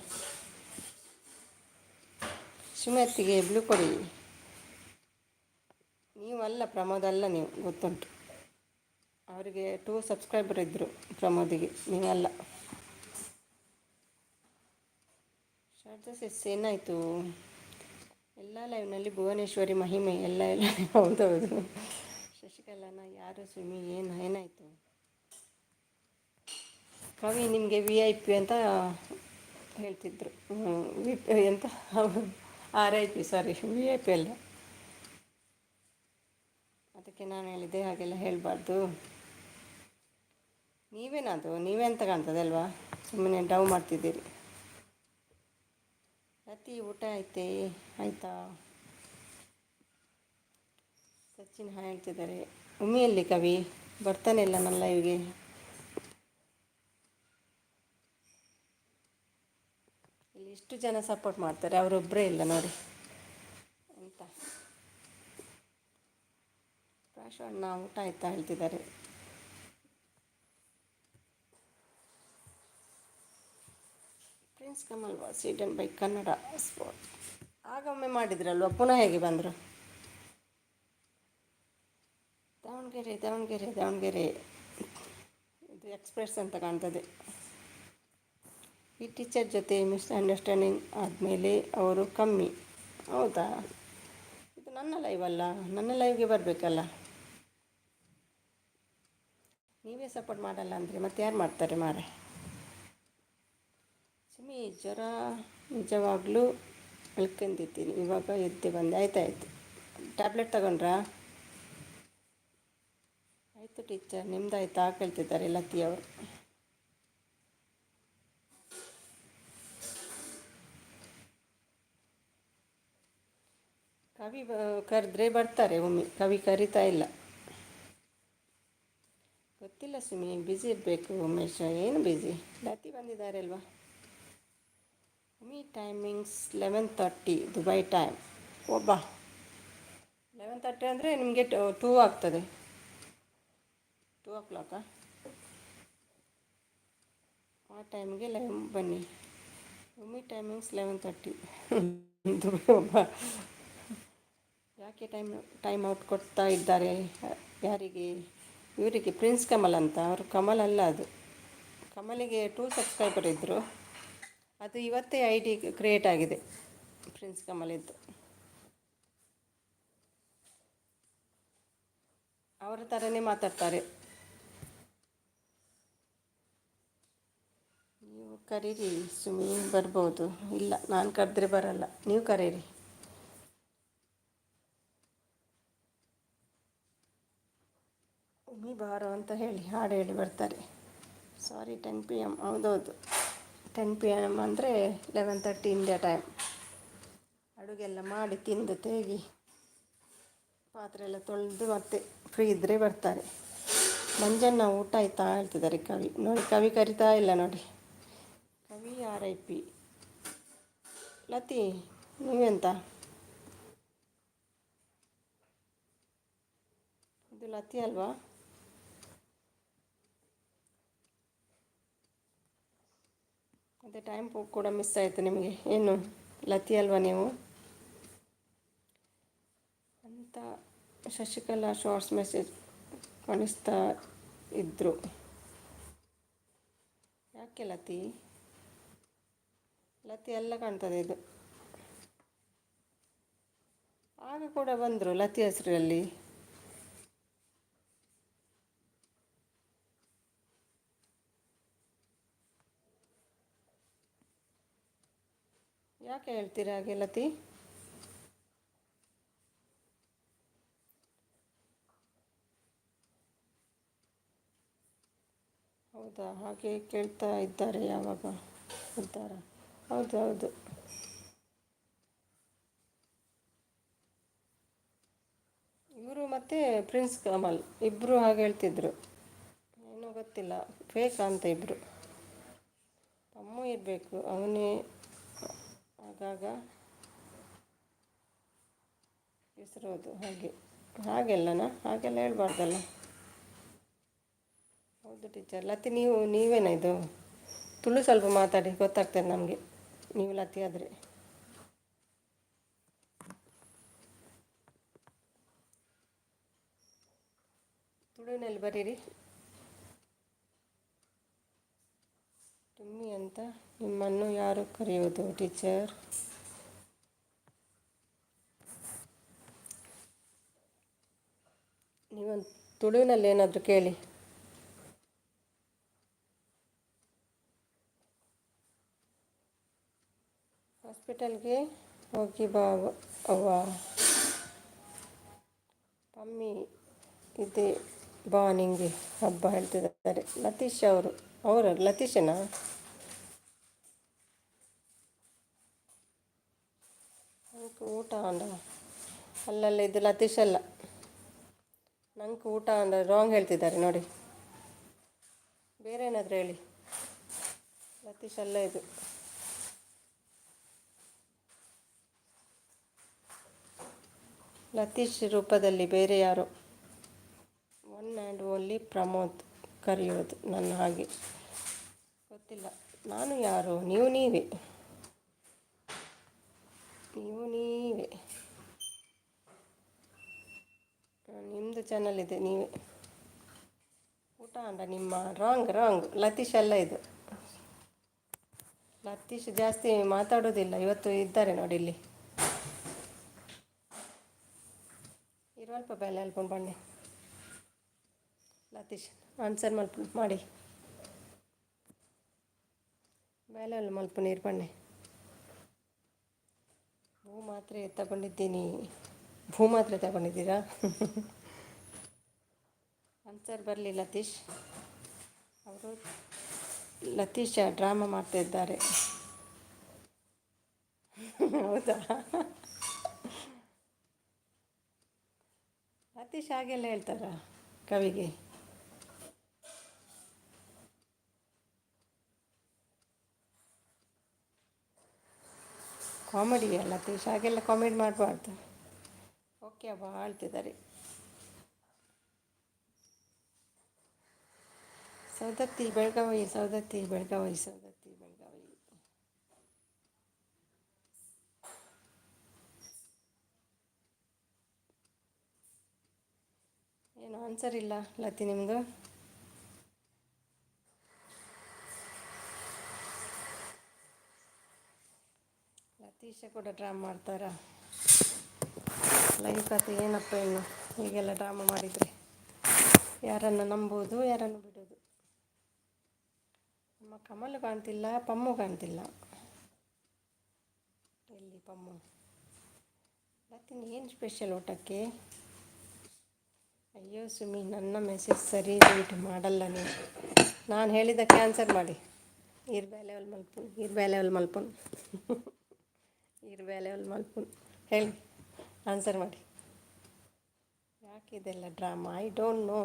ಸುಮತಿಗೆ ಬ್ಲೂ ಕೊಡಿ. ನೀವಲ್ಲ ಪ್ರಮೋದ್, ಅಲ್ಲ ನೀವು, ಗೊತ್ತುಂಟು. ಅವರಿಗೆ 2 ಸಬ್ಸ್ಕ್ರೈಬರ್ ಇದ್ದರು ಪ್ರಮೋದಿಗೆ, ನೀವಲ್ಲ. ಶಾರದಾ ಸಿಸ್ ಏನಾಯಿತು? ಎಲ್ಲ ಲೈವ್ನಲ್ಲಿ ಭುವನೇಶ್ವರಿ ಮಹಿಮೆ ಎಲ್ಲ ಹೌದೌದು. ಶಶಿಕಲಾನ ಯಾರು? ಸುಮಿ ಏನಾಯಿತು? ಕವಿ ನಿಮಗೆ VIP ಅಂತ ಹೇಳ್ತಿದ್ರು. ಎಂತ RIP, ಸಾರಿ, VIP ಅಲ್ಲ. ಅದಕ್ಕೆ ನಾನು ಹೇಳಿದ್ದೆ ಹಾಗೆಲ್ಲ ಹೇಳಬಾರ್ದು. ನೀವೇನದು? ನೀವೇ ಅಂತ ಕಾಣ್ತದೆ ಅಲ್ವಾ? ಸುಮ್ಮನೆ ಡವ್ ಮಾಡ್ತಿದ್ದೀರಿ. ಲತಿ ಊಟ ಆಯಿತಾ? ಸಚಿನ್ ಹಾಯ್ ಹೇಳ್ತಿದ್ದಾರೆ. ಉಮ್ಮಿಯಲ್ಲಿ ಕವಿ ಬರ್ತಾನೆ ಇಲ್ಲ ನನ್ನ ಲೈವ್ಗೆ. ಇಲ್ಲಿ ಇಷ್ಟು ಜನ ಸಪೋರ್ಟ್ ಮಾಡ್ತಾರೆ, ಅವರೊಬ್ಬರೇ ಇಲ್ಲ ನೋಡಿ ಅಂತ. ಪ್ರಾಶ್ವಣ್ಣ ಊಟ ಆಯ್ತಾ ಹೇಳ್ತಿದ್ದಾರೆ. Prince Kamal was hidden by Kannada sport. ಆಗೊಮ್ಮೆ ಮಾಡಿದ್ರಲ್ವ, ಪುನಃ ಹೇಗೆ ಬಂದರು? ದಾವಣಗೆರೆ ಇದು ಎಕ್ಸ್ಪ್ರೆಸ್ ಅಂತ ಕಾಣ್ತದೆ. ಈ ಟೀಚರ್ ಜೊತೆ ಮಿಸ್ಅಂಡರ್ಸ್ಟ್ಯಾಂಡಿಂಗ್ ಆದಮೇಲೆ ಅವರು ಕಮ್ಮಿ. ಹೌದಾ? ಇದು ನನ್ನ ಲೈವ್ ಅಲ್ಲ, ನನ್ನ ಲೈವ್ಗೆ ಬರಬೇಕಲ್ಲ. ನೀವೇ ಸಪೋರ್ಟ್ ಮಾಡಲ್ಲ ಅಂದರೆ ಮತ್ತೆ ಯಾರು ಮಾಡ್ತಾರೆ ಮಾರೆ? ಸುಮ್ಮಿ ಜ್ವರ ನಿಜವಾಗ್ಲೂ ಮಲ್ಕೊಂಡಿದ್ದೀನಿ, ಇವಾಗ ಎದ್ದು ಬಂದೆ. ಆಯ್ತಾಯ್ತು. ಟ್ಯಾಬ್ಲೆಟ್ ತಗೊಂಡ್ರಾ? ಆಯಿತು ಟೀಚರ್, ನಿಮ್ದಾಯ್ತಾ ಕೇಳ್ತಿದ್ದಾರೆ ಲತಿಯವರು. ಕವಿ ಕರೆದ್ರೆ ಬರ್ತಾರೆ ಒಮ್ಮೆ, ಕವಿ ಕರಿತಾ ಇಲ್ಲ. ಗೊತ್ತಿಲ್ಲ ಸುಮ್ಮಿ, ಬ್ಯುಸಿ ಇರಬೇಕು. ಉಮೇಶ್ ಏನು ಬ್ಯುಸಿ? ಲತಿ ಬಂದಿದ್ದಾರೆ ಅಲ್ವಾ? ಉಮಿ ಟೈಮಿಂಗ್ಸ್ 11:30 ದುಬೈ ಟೈಮ್. ಒಬ್ಬ 11:30 ಅಂದರೆ ನಿಮಗೆ 2 ಆಗ್ತದೆ. 2 o'clock ಆ ಟೈಮ್ಗೆ ಲೈವ್ ಬನ್ನಿ. ಉಮಿ ಟೈಮಿಂಗ್ಸ್ 11:30 ದುಬೈ. ಒಬ್ಬ ಯಾಕೆ ಟೈಮ್ ಔಟ್ ಕೊಡ್ತಾ ಇದ್ದಾರೆ? ಯಾರಿಗೆ? ಇವರಿಗೆ ಪ್ರಿನ್ಸ್ ಕಮಲ್ ಅಂತ. ಅವರು ಕಮಲ್ ಅಲ್ಲ, ಅದು ಕಮಲಿಗೆ 2 ಸಬ್ಸ್ಕ್ರೈಬರ್ ಇದ್ದರು. ಅದು ಇವತ್ತೇ ಐ ಡಿ ಕ್ರಿಯೇಟ್ ಆಗಿದೆ, ಪ್ರಿನ್ಸ್ ಕಮಲಿದ್ದು. ಅವರ ಥರನೇ ಮಾತಾಡ್ತಾರೆ. ನೀವು ಕರೀರಿ ಸುಮಿ, ಬರ್ಬೋದು. ಇಲ್ಲ, ನಾನು ಕರೆದ್ರೆ ಬರಲ್ಲ, ನೀವು ಕರೀರಿ. ಉಮಿ ಬಾರೋ ಅಂತ ಹೇಳಿ, ಹಾಡು ಹೇಳಿ ಬರ್ತಾರೆ. ಸಾರಿ, 10 PM. ಹೌದೌದು, 10 PM ಅಂದರೆ 11:30 ಇಂಡಿಯಾ ಟೈಮ್. ಅಡುಗೆಲ್ಲ ಮಾಡಿ ತಿಂದು ತೇಗಿ ಪಾತ್ರೆ ಎಲ್ಲ ತೊಳೆದು ಮತ್ತೆ ಫ್ರೀ ಇದ್ದರೆ ಬರ್ತಾರೆ. ಮಂಜಣ್ಣ ಊಟ ಆಯ್ತಾ ಹೇಳ್ತಿದ್ದಾರೆ ಕವಿ. ನೋಡಿ, ಕವಿ ಕರಿತಾ ಇಲ್ಲ ನೋಡಿ. ಕವಿ RIP. ಲತಿ, ನೀವೆಂತ? ಇದು ಲತಿ ಅಲ್ವಾ? ಮತ್ತು ಟೈಮ್ ಕೂಡ ಮಿಸ್ ಆಯಿತು ನಿಮಗೆ. ಏನು ಲತಿ ಅಲ್ವಾ ನೀವು ಅಂತ ಶಶಿಕಲಾ ಶಾರ್ಟ್ಸ್ ಮೆಸೇಜ್ ಕಾಣಿಸ್ತಾ ಇದ್ದರು. ಯಾಕೆ ಲತಿ? ಲತಿ ಎಲ್ಲ ಕಾಣ್ತದೆ ಇದು. ಆಗ ಕೂಡ ಬಂದರು ಲತಿ ಹೆಸರಲ್ಲಿ. ಯಾಕೆ ಹೇಳ್ತೀರಾ ಹಾಗೆ ಲತಿ? ಹೌದಾ? ಹಾಗೆ ಕೇಳ್ತಾ ಇದ್ದಾರೆ ಯಾವಾಗ ಇದ್ದಾರಾ? ಹೌದು ಹೌದು. ಇವರು ಮತ್ತು ಪ್ರಿನ್ಸ್ ಕಮಲ್ ಇಬ್ಬರು ಹಾಗೆ ಹೇಳ್ತಿದ್ರು. ಏನೋ ಗೊತ್ತಿಲ್ಲ, ಫೇಕ್ ಅಂತ ಇಬ್ಬರು. ಅಮ್ಮ ಇರಬೇಕು, ಅವನೇ ಆಗಾಗ ಹೆಸರೋದು. ಹಾಗೆಲ್ಲನಾ? ಹಾಗೆಲ್ಲ ಹೇಳ್ಬಾರ್ದಲ್ಲ. ಹೌದು ಟೀಚರ್. ಲತಿ ನೀವೇನಾ ಇದು? ತುಳು ಸ್ವಲ್ಪ ಮಾತಾಡಿ, ಗೊತ್ತಾಗ್ತದೆ ನಮಗೆ ನೀವು ಲತಿ ಆದರೆ. ತುಳುವಿನಲ್ಲಿ ಬರೀರಿ. ತುಮ್ಮಿ ಅಂತ ನಿಮ್ಮನ್ನು ಯಾರು ಕರೆಯೋದು ಟೀಚರ್? ನೀವೊಂದು ತುಳುವಿನಲ್ಲಿ ಏನಾದರೂ ಕೇಳಿ. ಹಾಸ್ಪಿಟಲ್ಗೆ ಹೋಗಿ ಬಾ ಅವ್ವ, ಪಮ್ಮಿ ಇದೆ ಬಾ ನಿಂಗೆ ಹಬ್ಬ ಹೇಳ್ತಿದ್ದಾರೆ. ಲತೀಶ್ ಅವರು ಲತೀಶನಾ? ನಂಗೆ ಊಟ ಅಂದ. ಅಲ್ಲಲ್ಲ, ಇದು ಲತೀಶ್ ಅಲ್ಲ. ನಂಗೆ ಊಟ ಅಂದರೆ ರಾಂಗ್ ಹೇಳ್ತಿದ್ದಾರೆ ನೋಡಿ. ಬೇರೆ ಏನಾದರೂ ಹೇಳಿ. ಲತೀಶ್ ಅಲ್ಲ ಇದು. ಲತೀಶ್ ರೂಪದಲ್ಲಿ ಬೇರೆ ಯಾರೋ. ಒನ್ ಆ್ಯಂಡ್ ಓನ್ಲಿ ಪ್ರಮೋದ್ ಕರೆಯೋದು ನನ್ನ ಹಾಗೆ. ಗೊತ್ತಿಲ್ಲ. ನಾನು ಯಾರು? ನೀವೇ. ನಿಮ್ಮದು ಚಾನಲ್ ಇದೆ, ನೀವೇ. ಊಟ ಅಂದ ನಿಮ್ಮ. ರಾಂಗ್. ಲತೀಶ್ ಅಲ್ಲ ಇದು. ಲತೀಶ್ ಜಾಸ್ತಿ ಮಾತಾಡೋದಿಲ್ಲ. ಇವತ್ತು ಇದ್ದಾರೆ ನೋಡಿ ಇಲ್ಲಿ. ಇರುವಲ್ಪ ಬೇಲೆ ಅಲ್ಪೊಂಡು ಬನ್ನಿ. ಲತೀಶ್ ಆನ್ಸರ್ ಮಾಡಿ. ಬೇಲೆ ಅಲ್ಲ ಮಲ್ಪ ನೀರು ಬನ್ನಿ. ಮಾತ್ರೆ ತಗೊಂಡಿದ್ದೀನಿ. ಮಾತ್ರೆ ತಗೊಂಡಿದ್ದೀರಾ? ಆನ್ಸರ್ ಬರಲಿ ಲತೀಶ್. ಅವರು ಲತೀಶ್ ಡ್ರಾಮಾ ಮಾಡ್ತಾಯಿದ್ದಾರೆ. ಹೌದಾ? ಲತೀಶ್ ಹಾಗೆಲ್ಲ ಹೇಳ್ತಾರ ಕವಿಗೆ? ಕಾಮಿಡಿಯಾ ಲತೀಶ್? ಹಾಗೆಲ್ಲ ಕಾಮಿಡಿ ಮಾಡಬಾರ್ದು. ಓಕೆ ಅಬ್ಬಾ ಹೇಳ್ತಿದ್ದಾರೆ. ಸೌದತ್ತಿ ಬೆಳಗಾವಿ. ಏನು ಆನ್ಸರ್ ಇಲ್ಲ ಲತಿ ನಿಮ್ಮದು? ಸತೀಶ ಕೂಡ ಡ್ರಾಮಾ ಮಾಡ್ತಾರಾ? ಲೈವ್ ಕತೆ ಏನಪ್ಪ ಇನ್ನು ಹೀಗೆಲ್ಲ ಡ್ರಾಮಾ ಮಾಡಿದರೆ ಯಾರನ್ನು ನಂಬೋದು ಯಾರನ್ನು ಬಿಡೋದು? ನಮ್ಮ ಕಮಲು ಕಾಣ್ತಿಲ್ಲ, ಪಮ್ಮು ಕಾಣ್ತಿಲ್ಲ. ಎಲ್ಲಿ ಪಮ್ಮು? ಮತ್ತಿನ್ನು ಏನು ಸ್ಪೆಷಲ್ ಊಟಕ್ಕೆ? ಅಯ್ಯೋ ಸುಮಿ, ನನ್ನ ಮೆಸೇಜ್ ಸರಿ ರೀಡ್ ಮಾಡಲ್ಲ ನೀವು. ನಾನು ಹೇಳಿದ್ದಕ್ಕೆ ಆನ್ಸರ್ ಮಾಡಿ. ಇರ್ಬ್ಯಾಲೆವಲ್ ಮಲ್ಪುನ್, ಇರ್ಬ್ಯಾಲೆವಲ್ ಮಲ್ಪುನ್, ಇರ್ಬ್ಯಾಲೆವಲ್ ಮಲ್ಪುನ್ ಹೇಳಿ, ಆನ್ಸರ್ ಮಾಡಿ. ಯಾಕಿದೆಲ್ಲ drama? I don't know.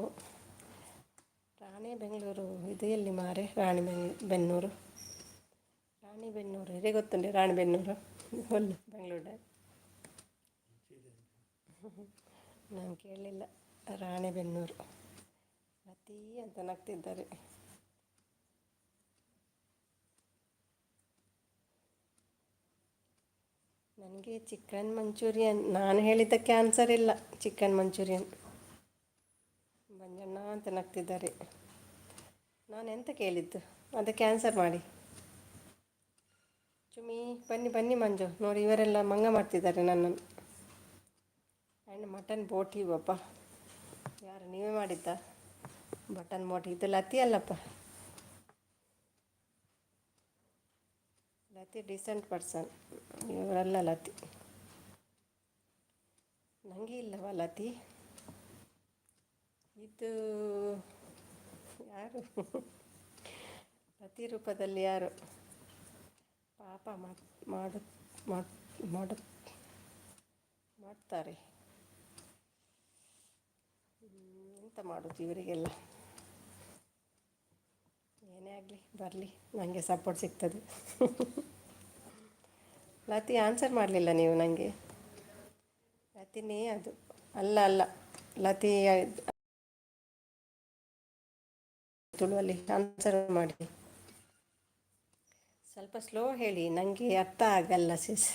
Bengaluru ಇದು ಎಲ್ಲಿ ಮಾರೆ? ಬೆನ್ನೂರು ಇದೇ ಗೊತ್ತುಂಟೆ ರಾಣಿಬೆನ್ನೂರು ಒಳ್ಳೆ ಬೆಂಗಳೂರು. ನಾನು ಕೇಳಲಿಲ್ಲ. ರಾಣಿಬೆನ್ನೂರು ಅತೀ ಅಂತ ನಗ್ತಿದ್ದಾರೆ. ನನಗೆ ಚಿಕನ್ ಮಂಚೂರಿಯನ್. ನಾನು ಹೇಳಿದ್ದಕ್ಕೆ ಆನ್ಸರ್ ಇಲ್ಲ. Chicken manchurian. ಮಂಜಣ್ಣ ಅಂತ ನಗ್ತಿದ್ದಾರೆ. ನಾನು ಎಂತ ಕೇಳಿದ್ದು ಅದಕ್ಕೆ ಆನ್ಸರ್ ಮಾಡಿ. ಚುಮಿ ಬನ್ನಿ ಬನ್ನಿ ಮಂಜು, ನೋಡಿ ಇವರೆಲ್ಲ ಮಂಗ ಮಾಡ್ತಿದ್ದಾರೆ ನನ್ನನ್ನು. ಆ್ಯಂಡ್ ಮಟನ್ ಬೋಟಿ ಬಾಪ. ಯಾರು ನೀವೇ ಮಾಡಿದ್ದ ಮಟನ್ ಬೋಟಿ? ಇದು ಲತಿ ಅಲ್ಲಪ್ಪ, ಲತಿ ಡಿಸೆಂಟ್ ಪರ್ಸನ್, ಇವರೆಲ್ಲ ಲತಿ. ನನಗೆ ಇಲ್ಲವ ಲತಿ? ಇದು ಯಾರು? ಲತಿ ರೂಪದಲ್ಲಿ ಯಾರು? ಪಾಪ ಮಾಡ್ತಾರೆ. ಎಂತ ಮಾಡೋದು ಇವರಿಗೆಲ್ಲ? ಏನೇ ಆಗಲಿ ಬರಲಿ, ನನಗೆ ಸಪೋರ್ಟ್ ಸಿಗ್ತದೆ. ಲತಿ ಆನ್ಸರ್ ಮಾಡಲಿಲ್ಲ ನೀವು ನನಗೆ. ಲತಿನೇ ಅದು ಅಲ್ಲ ಲತಿ ತುಳುವಲ್ಲಿ ಆನ್ಸರ್ ಮಾಡಿ. ಸ್ವಲ್ಪ ಸ್ಲೋ ಹೇಳಿ, ನನಗೆ ಅರ್ಥ ಆಗಲ್ಲ ಸಿಸ್.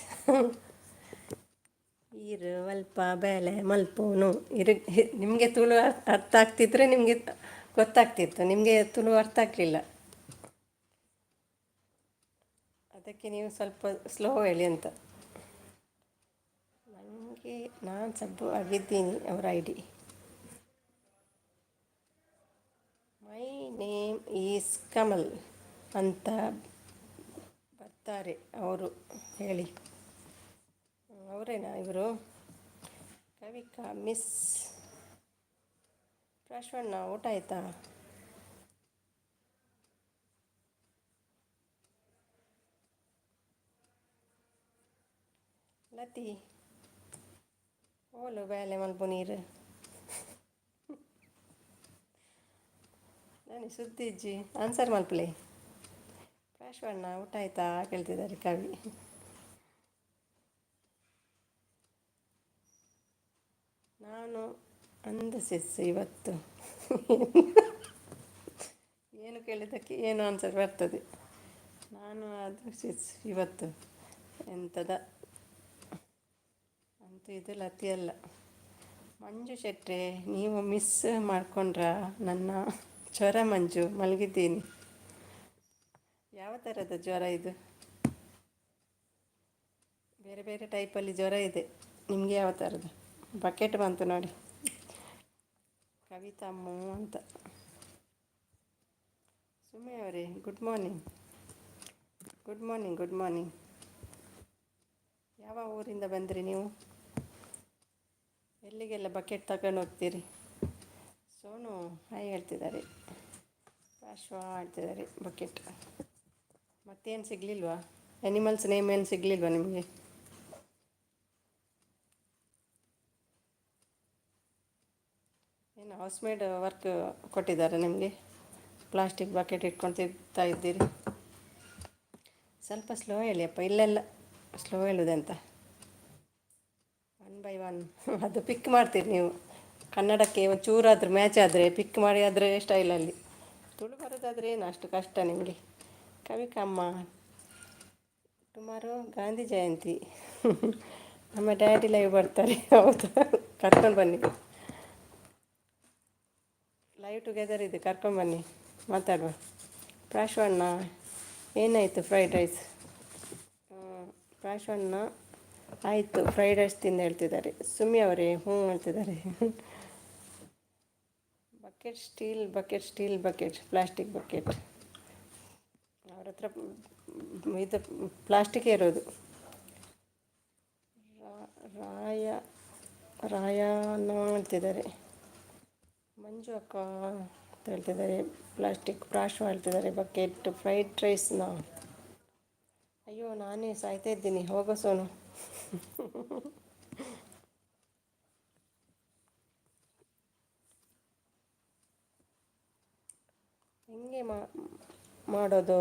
ಈರು ಅಲ್ಪ ಬೇಲೆ ಮಲ್ಪೋನು ನಿಮಗೆ ತುಳು ಅರ್ಥ ಆಗ್ತಿದ್ರೆ ನಿಮಗೆ ಗೊತ್ತಾಗ್ತಿತ್ತು. ನಿಮಗೆ ತುಳು ಅರ್ಥ ಆಗಲಿಲ್ಲ, ಅದಕ್ಕೆ ನೀವು ಸ್ವಲ್ಪ ಸ್ಲೋ ಹೇಳಿ ಅಂತ. ನನಗೆ ನಾನು ಸಬ್ಬು ಆಗಿದ್ದೀನಿ ಅವರ ID. My name is Kamal ಅಂತ ಬರ್ತಾರೆ ಅವರು, ಹೇಳಿ. ಅವರೇನಾ ಇವರು? ಕವಿಕಾ ಮಿಸ್ ಪ್ರಶ್ವಣ್ಣ, ಊಟ ಆಯಿತಾ? ಲತಿ ಓಲು ಬೇಲೆ ಮಲ್ಪ ನೀರು ನಾನು ಸುದ್ದಿ ಇಜ್ಜಿ ಆನ್ಸರ್ ಮಲ್ಪಲೆ. ಪ್ರಶ್ವಣ್ಣ ಊಟ ಆಯಿತಾ ಕೇಳ್ತಿದ್ದಾರೆ ಕವಿ. ನಾನು ಅಂದ ಸಿಸ್ ಇವತ್ತು ಏನು ಕೇಳಿದ್ದಕ್ಕೆ ಏನು ಆನ್ಸರ್ ಬರ್ತದೆ. ನಾನು ಅದು ಸಿಸ್ ಇವತ್ತು ಎಂಥದ ಅಂತೂ ಇದು ಲತಿ ಅಲ್ಲ. ಮಂಜು ಶೆಟ್ರೆ, ನೀವು ಮಿಸ್ ಮಾಡ್ಕೊಂಡ್ರ ನನ್ನ ಜ್ವರ? ಮಂಜು ಮಲಗಿದ್ದೀನಿ. ಯಾವ ಥರದ ಜ್ವರ ಇದು? ಬೇರೆ ಬೇರೆ ಟೈಪಲ್ಲಿ ಜ್ವರ ಇದೆ. ನಿಮಗೆ ಯಾವ ಥರದ್ದು? ಬಕೆಟ್ ಬಂತು ನೋಡಿ, ಕವಿತಮ್ಮು ಅಂತ. ಸುಮೆ ಅವರೇ good morning. Good morning, good morning. ಯಾವ ಊರಿಂದ ಬಂದ್ರಿ ನೀವು? ಎಲ್ಲಿಗೆಲ್ಲ ಬಕೆಟ್ ತಗೊಂಡು ಹೋಗ್ತೀರಿ? ಸೋನು ಹಾಯ್ ಹೇಳ್ತಿದ್ದಾರೆ, ಪಾಶ್ವಾ ಹೇಳ್ತಿದ್ದಾರೆ. ಬಕೆಟ್ ಮತ್ತೇನು ಸಿಗಲಿಲ್ವಾ? ಆ್ಯನಿಮಲ್ಸ್ ನೇಮ್ ಏನು ಸಿಗಲಿಲ್ವಾ ನಿಮಗೆ? ಏನು ಹೌಸ್ಮೇಡ್ ವರ್ಕ್ ಕೊಟ್ಟಿದ್ದಾರೆ ನಿಮಗೆ? ಪ್ಲಾಸ್ಟಿಕ್ ಬಕೆಟ್ ಇಟ್ಕೊಂಡು ತಿರ್ತಾ ಇದ್ದೀರಿ. ಸ್ವಲ್ಪ ಸ್ಲೋ ಹೇಳಿ ಅಪ್ಪ, ಇಲ್ಲೆಲ್ಲ ಸ್ಲೋ ಹೇಳೋದಂತ. 1 by 1 ಅದು ಪಿಕ್ ಮಾಡ್ತೀರಿ ನೀವು. ಕನ್ನಡಕ್ಕೆ ಒಂಚೂರಾದರೂ ಮ್ಯಾಚ್ ಆದರೆ ಪಿಕ್ ಮಾಡಿ, ಆದರೆ ಸ್ಟೈಲಲ್ಲಿ. ತುಳು ಬರೋದಾದರೆ ಏನು ಅಷ್ಟು ಕಷ್ಟ ನಿಮಗೆ? ಕವಿಕಮ್ಮ, ಟುಮಾರೋ ಗಾಂಧಿ ಜಯಂತಿ. ನಮ್ಮ ಡ್ಯಾಡಿ ಲೈವ್ ಬರ್ತಾರೆ. ಹೌದಾ? ಕರ್ಕೊಂಡು ಬನ್ನಿ. ಲೈವ್ ಟುಗೆದರ್ ಇದೆ, ಕರ್ಕೊಂಬನ್ನಿ ಮಾತಾಡುವ. ಪ್ರಾಶ್ವಣ್ಣ ಏನಾಯಿತು? ಫ್ರೈಡ್ ರೈಸ್ ಪ್ರಾಶವನ್ನ ಆಯಿತು, ಫ್ರೈಡ್ ರೈಸ್ ತಿಂದು ಹೇಳ್ತಿದ್ದಾರೆ. ಸುಮ್ಮಿ ಅವರೇ ಹ್ಞೂ ಹೇಳ್ತಿದ್ದಾರೆ. ಬಕೆಟ್ ಪ್ಲಾಸ್ಟಿಕ್ ಬಕೆಟ್ ಅವ್ರ ಹತ್ರ ಇದು ಪ್ಲಾಸ್ಟಿಕ್ಕೇ ಇರೋದು. ರಾಯ ರಾಯನ ಹೇಳ್ತಿದ್ದಾರೆ. ಮಂಜು ಅಕ್ಕ ಅಂತ ಹೇಳ್ತಿದ್ದಾರೆ. ಪ್ಲಾಸ್ಟಿಕ್ ಪ್ರಾಶ್ವ ಹೇಳ್ತಿದ್ದಾರೆ. ಬಕೆಟ್ ಫ್ರೈಡ್ ರೈಸ್ನ. ಅಯ್ಯೋ ನಾನೇ ಸಾಯ್ತಾ ಇದ್ದೀನಿ, ಹೋಗೋ ಸೋನು. ಹೆಂಗೆ ಮಾಡೋದು?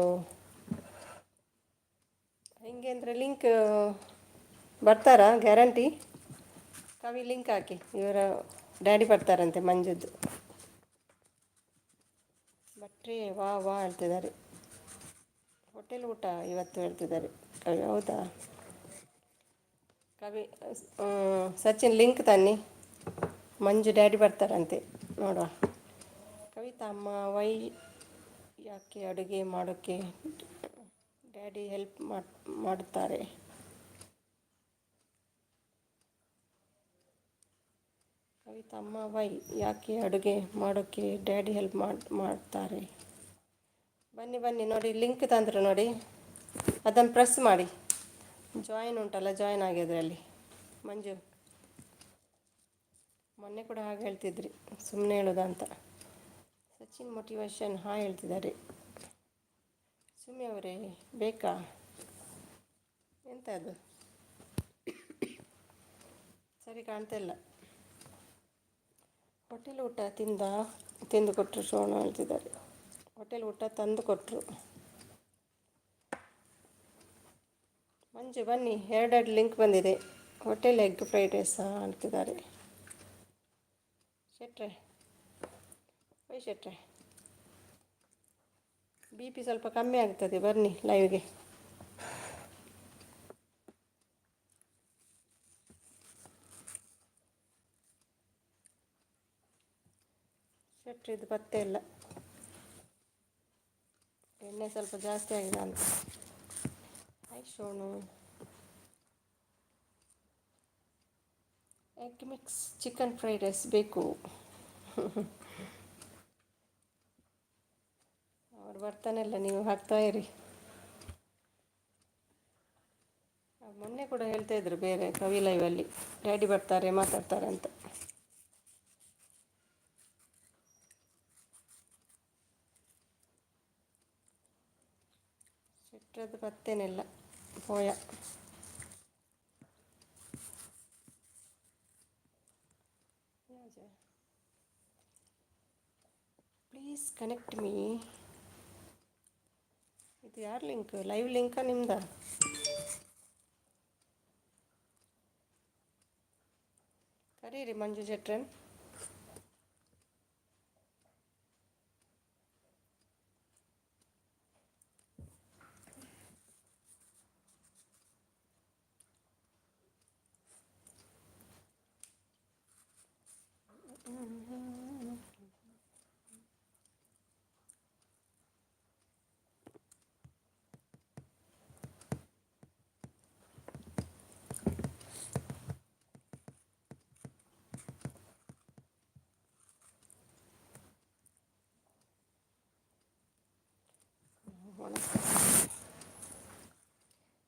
ಹೆಂಗೆ ಅಂದರೆ ಲಿಂಕ್ ಬರ್ತಾರಾ ಗ್ಯಾರಂಟಿ? ಕವಿ ಲಿಂಕ್ ಹಾಕಿ, ಇವರ ಡ್ಯಾಡಿ ಬರ್ತಾರಂತೆ ಮಂಜುದ್ದು. ಭಟ್ರಿ ವಾ ವಾ ಹೇಳ್ತಿದ್ದಾರೆ. ಹೋಟೆಲ್ ಊಟ ಇವತ್ತು ಹೇಳ್ತಿದ್ದಾರೆ ಕವಿ. ಹೌದಾ ಕವಿ? ಸಚಿನ್ ಲಿಂಕ್ ತನ್ನಿ, ಮಂಜು ಡ್ಯಾಡಿ ಬರ್ತಾರಂತೆ ನೋಡುವ. ಕವಿತಾ ಅಮ್ಮ ವೈ ಯಾಕೆ ಅಡುಗೆ ಮಾಡೋಕ್ಕೆ ಡ್ಯಾಡಿ ಹೆಲ್ಪ್ ಮಾಡುತ್ತಾರೆ. ಕವಿತಾ ಅಮ್ಮ ವೈ ಯಾಕೆ ಅಡುಗೆ ಮಾಡೋಕ್ಕೆ ಡ್ಯಾಡಿ ಹೆಲ್ಪ್ ಮಾಡ್ತಾರೆ. ಬನ್ನಿ ನೋಡಿ, ಲಿಂಕ್ ತಂದರು ನೋಡಿ, ಅದನ್ನು ಪ್ರೆಸ್ ಮಾಡಿ. ಜಾಯಿನ್ ಉಂಟಲ್ಲ, ಜಾಯಿನ್ ಆಗಿದ್ರಲ್ಲಿ ಮಂಜು. ಮೊನ್ನೆ ಕೂಡ ಹಾಗೆ ಹೇಳ್ತಿದ್ರಿ, ಸುಮ್ಮನೆ ಹೇಳೋದ ಅಂತ. ಸಚಿನ್ ಮೋಟಿವೇಶನ್ ಹಾಯ್ ಹೇಳ್ತಿದ್ದಾರೆ. ಸುಮ್ಮನೆ ಅವರೇ ಬೇಕಾ? ಎಂತ ಅದು ಸರಿ ಕಾಣ್ತಾ ಇಲ್ಲ. ಹೋಟೆಲ್ ಊಟ ತಿಂದು ಕೊಟ್ಟರು ಶೋಣ ಹೇಳ್ತಿದ್ದಾರೆ. ಹೋಟೆಲ್ ಊಟ ತಂದು ಕೊಟ್ಟರು. ಮಂಜು ಬನ್ನಿ, ಎರಡೆರಡು ಲಿಂಕ್ ಬಂದಿದೆ. ಹೋಟೆಲ್ ಎಗ್ ಫ್ರೈಡ್ ರೈಸ್ ಅಂತಿದ್ದಾರೆ. ಶೆಟ್ರೆ ಬಿ ಪಿ ಸ್ವಲ್ಪ ಕಮ್ಮಿ ಆಗ್ತದೆ, ಬನ್ನಿ ಲೈವ್ಗೆ. ಶೆಟ್ರಿ ಇದು ಪತ್ತೆ ಇಲ್ಲ, ಎಣ್ಣೆ ಸ್ವಲ್ಪ ಜಾಸ್ತಿ ಆಗಿದೆ ಅಂತ. Hi Shonu. Egg mix chicken fried rice ಬೇಕು. ಅವ್ರು ಬರ್ತಾನೆ ಇಲ್ಲ, ನೀವು ಹಾಕ್ತಾ ಇರಿ. ಮೊನ್ನೆ ಕೂಡ ಹೇಳ್ತಾ ಇದ್ರು ಬೇರೆ ಕವಿ ಲೈವಲ್ಲಿ, ಡ್ಯಾಡಿ ಬರ್ತಾರೆ ಮಾತಾಡ್ತಾರೆ ಅಂತ. ಶೆಟ್ರದ್ದು ಪತ್ತೇನಿಲ್ಲ, ಹೋಯ. Please connect me. ಇದು ಯಾರು ಲಿಂಕ್? ಲೈವ್ ಲಿಂಕಾ ನಿಮ್ದ? ಕರೀರಿ ಮಂಜು ಶೆಟ್ರನ್.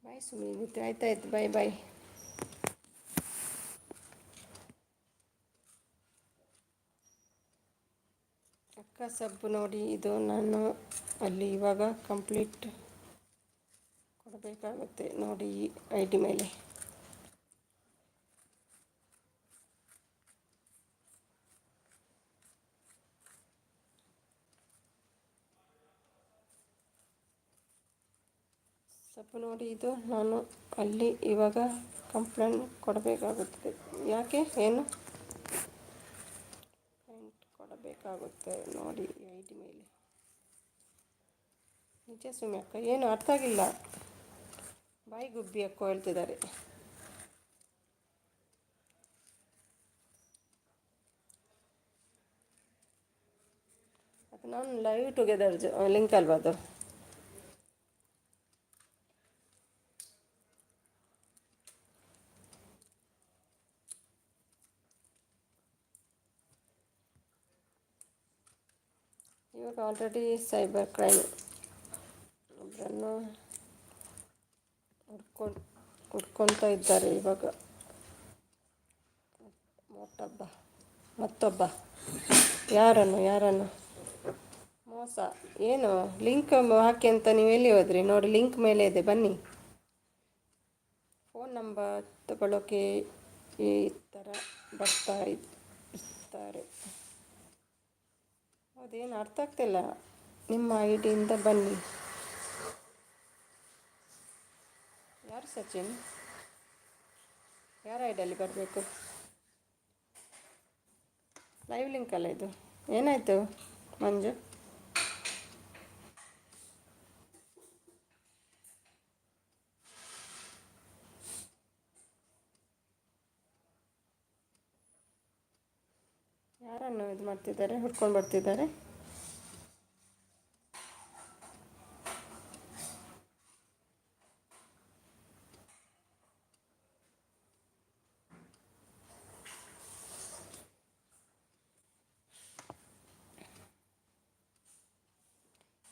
ಬಾಯ್ ಸುಮ್ಮನೆ ಆಯ್ತಾಯ್ತು, ಬಾಯ್. ಅಕ್ಕ ಸಬ್ಬು ನೋಡಿ, ಇದು ನಾನು ಅಲ್ಲಿ ಇವಾಗ ಕಂಪ್ಲೀಟ್ ಕೊಡಬೇಕಾಗುತ್ತೆ ನೋಡಿ ಈ ID ಮೇಲೆ. ಸಬ್ಬು ನೋಡಿ, ಇದು ನಾನು ಅಲ್ಲಿ ಇವಾಗ ಕಂಪ್ಲೇಂಟ್ ಕೊಡಬೇಕಾಗುತ್ತದೆ. ಯಾಕೆ? ಏನು ಕೊಡಬೇಕಾಗುತ್ತೆ ನೋಡಿ ID ಮೇಲೆ. ನಿಜ ಸುಮ್ಮನೆ ಅಕ್ಕ, ಏನು ಅರ್ಥ ಆಗಿಲ್ಲ. ಬಾಯಿ ಗುಬ್ಬಿ ಅಕ್ಕ ಹೇಳ್ತಿದ್ದಾರೆ. ಅದು ನಾನು ಲೈವ್ ಟುಗೆದರ್ ಲಿಂಕ್ ಅಲ್ವಾ ಅದು? ಇವಾಗ ಆಲ್ರೆಡಿ ಸೈಬರ್ ಕ್ರೈಮ್ ಒಬ್ಬರನ್ನು ಹುಡ್ಕೊಳ್ತಾ ಇದ್ದಾರೆ ಇವಾಗ. ಮತ್ತೊಬ್ಬ ಯಾರನ್ನು ಮೋಸ ಏನು ಲಿಂಕ್ ಹಾಕಿ ಅಂತ ನೀವು ಎಲ್ಲಿ ಹೋದ್ರಿ? ನೋಡಿ, ಲಿಂಕ್ ಮೇಲೆ ಇದೆ, ಬನ್ನಿ. ಫೋನ್ ನಂಬರ್ ತಗೊಳ್ಳೋಕೆ ಈ ಥರ ಬರ್ತಾ ಇರ್ತಾರೆ. ಅದೇನು ಅರ್ಥ ಆಗ್ತಿಲ್ಲ. ನಿಮ್ಮ ಐ ಡಿಯಿಂದ ಬನ್ನಿ. ಯಾರು ಸಚಿನ್? ಯಾರ ಐಡಿಯಲ್ಲಿ ಬರಬೇಕು? ಲೈವ್ ಲಿಂಕ್ ಅಲ್ಲ ಇದು. ಏನಾಯಿತು ಮಂಜು? ಯಾರನ್ನು ಇದು ಮಾಡ್ತಿದ್ದಾರೆ, ಹುಡ್ಕೊಂಡು ಬರ್ತಿದ್ದಾರೆ?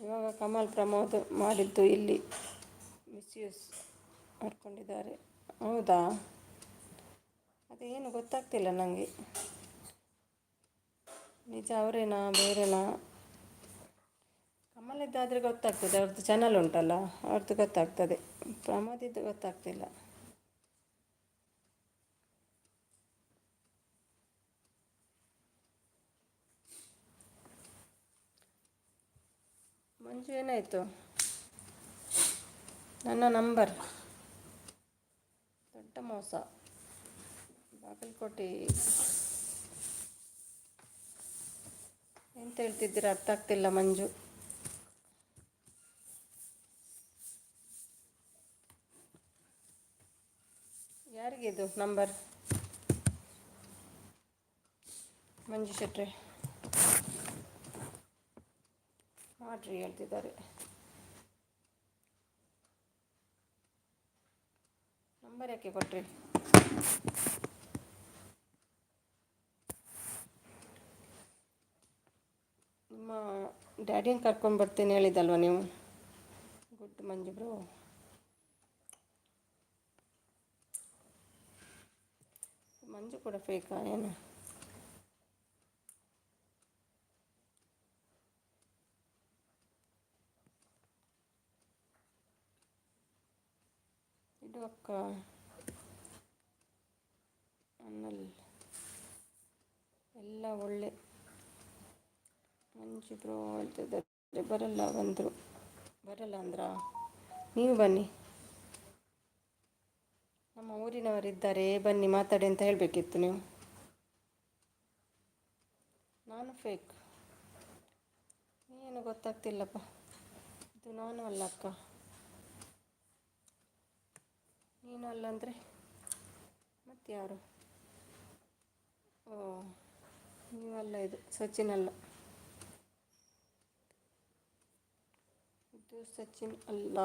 ಇವಾಗ ಕಮಲ್ ಪ್ರಮೋದ್ ಮಾಡಿದ್ದು ಇಲ್ಲಿ ಮಿಸ್ಯೂಸ್ ಮಾಡ್ಕೊಂಡಿದ್ದಾರೆ. ಹೌದಾ? ಅದೇನು ಗೊತ್ತಾಗ್ತಿಲ್ಲ ನನಗೆ. ನಿಜ ಅವರೇನಾ ಬೇರೆನಾ? ಕಮಲಿದ್ದಾದರೆ ಗೊತ್ತಾಗ್ತದೆ, ಅವ್ರದ್ದು ಚಾನಲ್ ಉಂಟಲ್ಲ, ಅವ್ರದ್ದು ಗೊತ್ತಾಗ್ತದೆ. ಪ್ರಮೋದಿದ್ದು ಗೊತ್ತಾಗ್ತಿಲ್ಲ. ಮಂಜು ಏನಾಯಿತು? ನನ್ನ ನಂಬರ್ ದೊಡ್ಡ ಮೋಸ. ಬಾಗಲಕೋಟೆ ಎಂತ ಹೇಳ್ತಿದ್ದೀರಾ ಅರ್ಥ ಆಗ್ತಿಲ್ಲ ಮಂಜು. ಯಾರಿಗಿದು ನಂಬರ್? ಮಂಜು ಶೆಟ್ರೆ ಮಾಡ್ರಿ ಹೇಳ್ತಿದ್ದಾರೆ. ನಂಬರ್ ಯಾಕೆ ಕೊಟ್ರಿ? ನಿಮ್ಮ ಡ್ಯಾಡಿನ ಕರ್ಕೊಂಡು ಬರ್ತೀನಿ ಹೇಳಿದಲ್ವ ನೀವು? ಗುಡ್ ಮಂಜು ಬ್ರೋ. ಮಂಜು ಕೂಡ ಫೇಕಾ ಏನು? ಇದು ಅಕ್ಕ ಅನ್ನಲ್ ಎಲ್ಲ ಒಳ್ಳೆ. ಮಂಜು ಬ್ರೋ ಹೇಳ್ತಿದ್ದಾರೆ ಬರಲ್ಲ ಅಂದ್ರ ನೀವು ಬನ್ನಿ. ನಮ್ಮ ಊರಿನವರಿದ್ದಾರೆ, ಬನ್ನಿ ಮಾತಾಡಿ ಅಂತ ಹೇಳಬೇಕಿತ್ತು ನೀವು. ನಾನು ಫೇಕ್ ಏನು ಗೊತ್ತಾಗ್ತಿಲ್ಲಪ್ಪ. ಇದು ನಾನು ಅಲ್ಲ ಅಕ್ಕ. ನೀನು ಅಲ್ಲ ಅಂದರೆ ಮತ್ತೆ ಯಾರು? ಓ, ನೀವಲ್ಲ. ಇದು ಸಚಿನ್ ಅಲ್ಲ. ಇದು ಸಚಿನ್ ಅಲ್ಲ.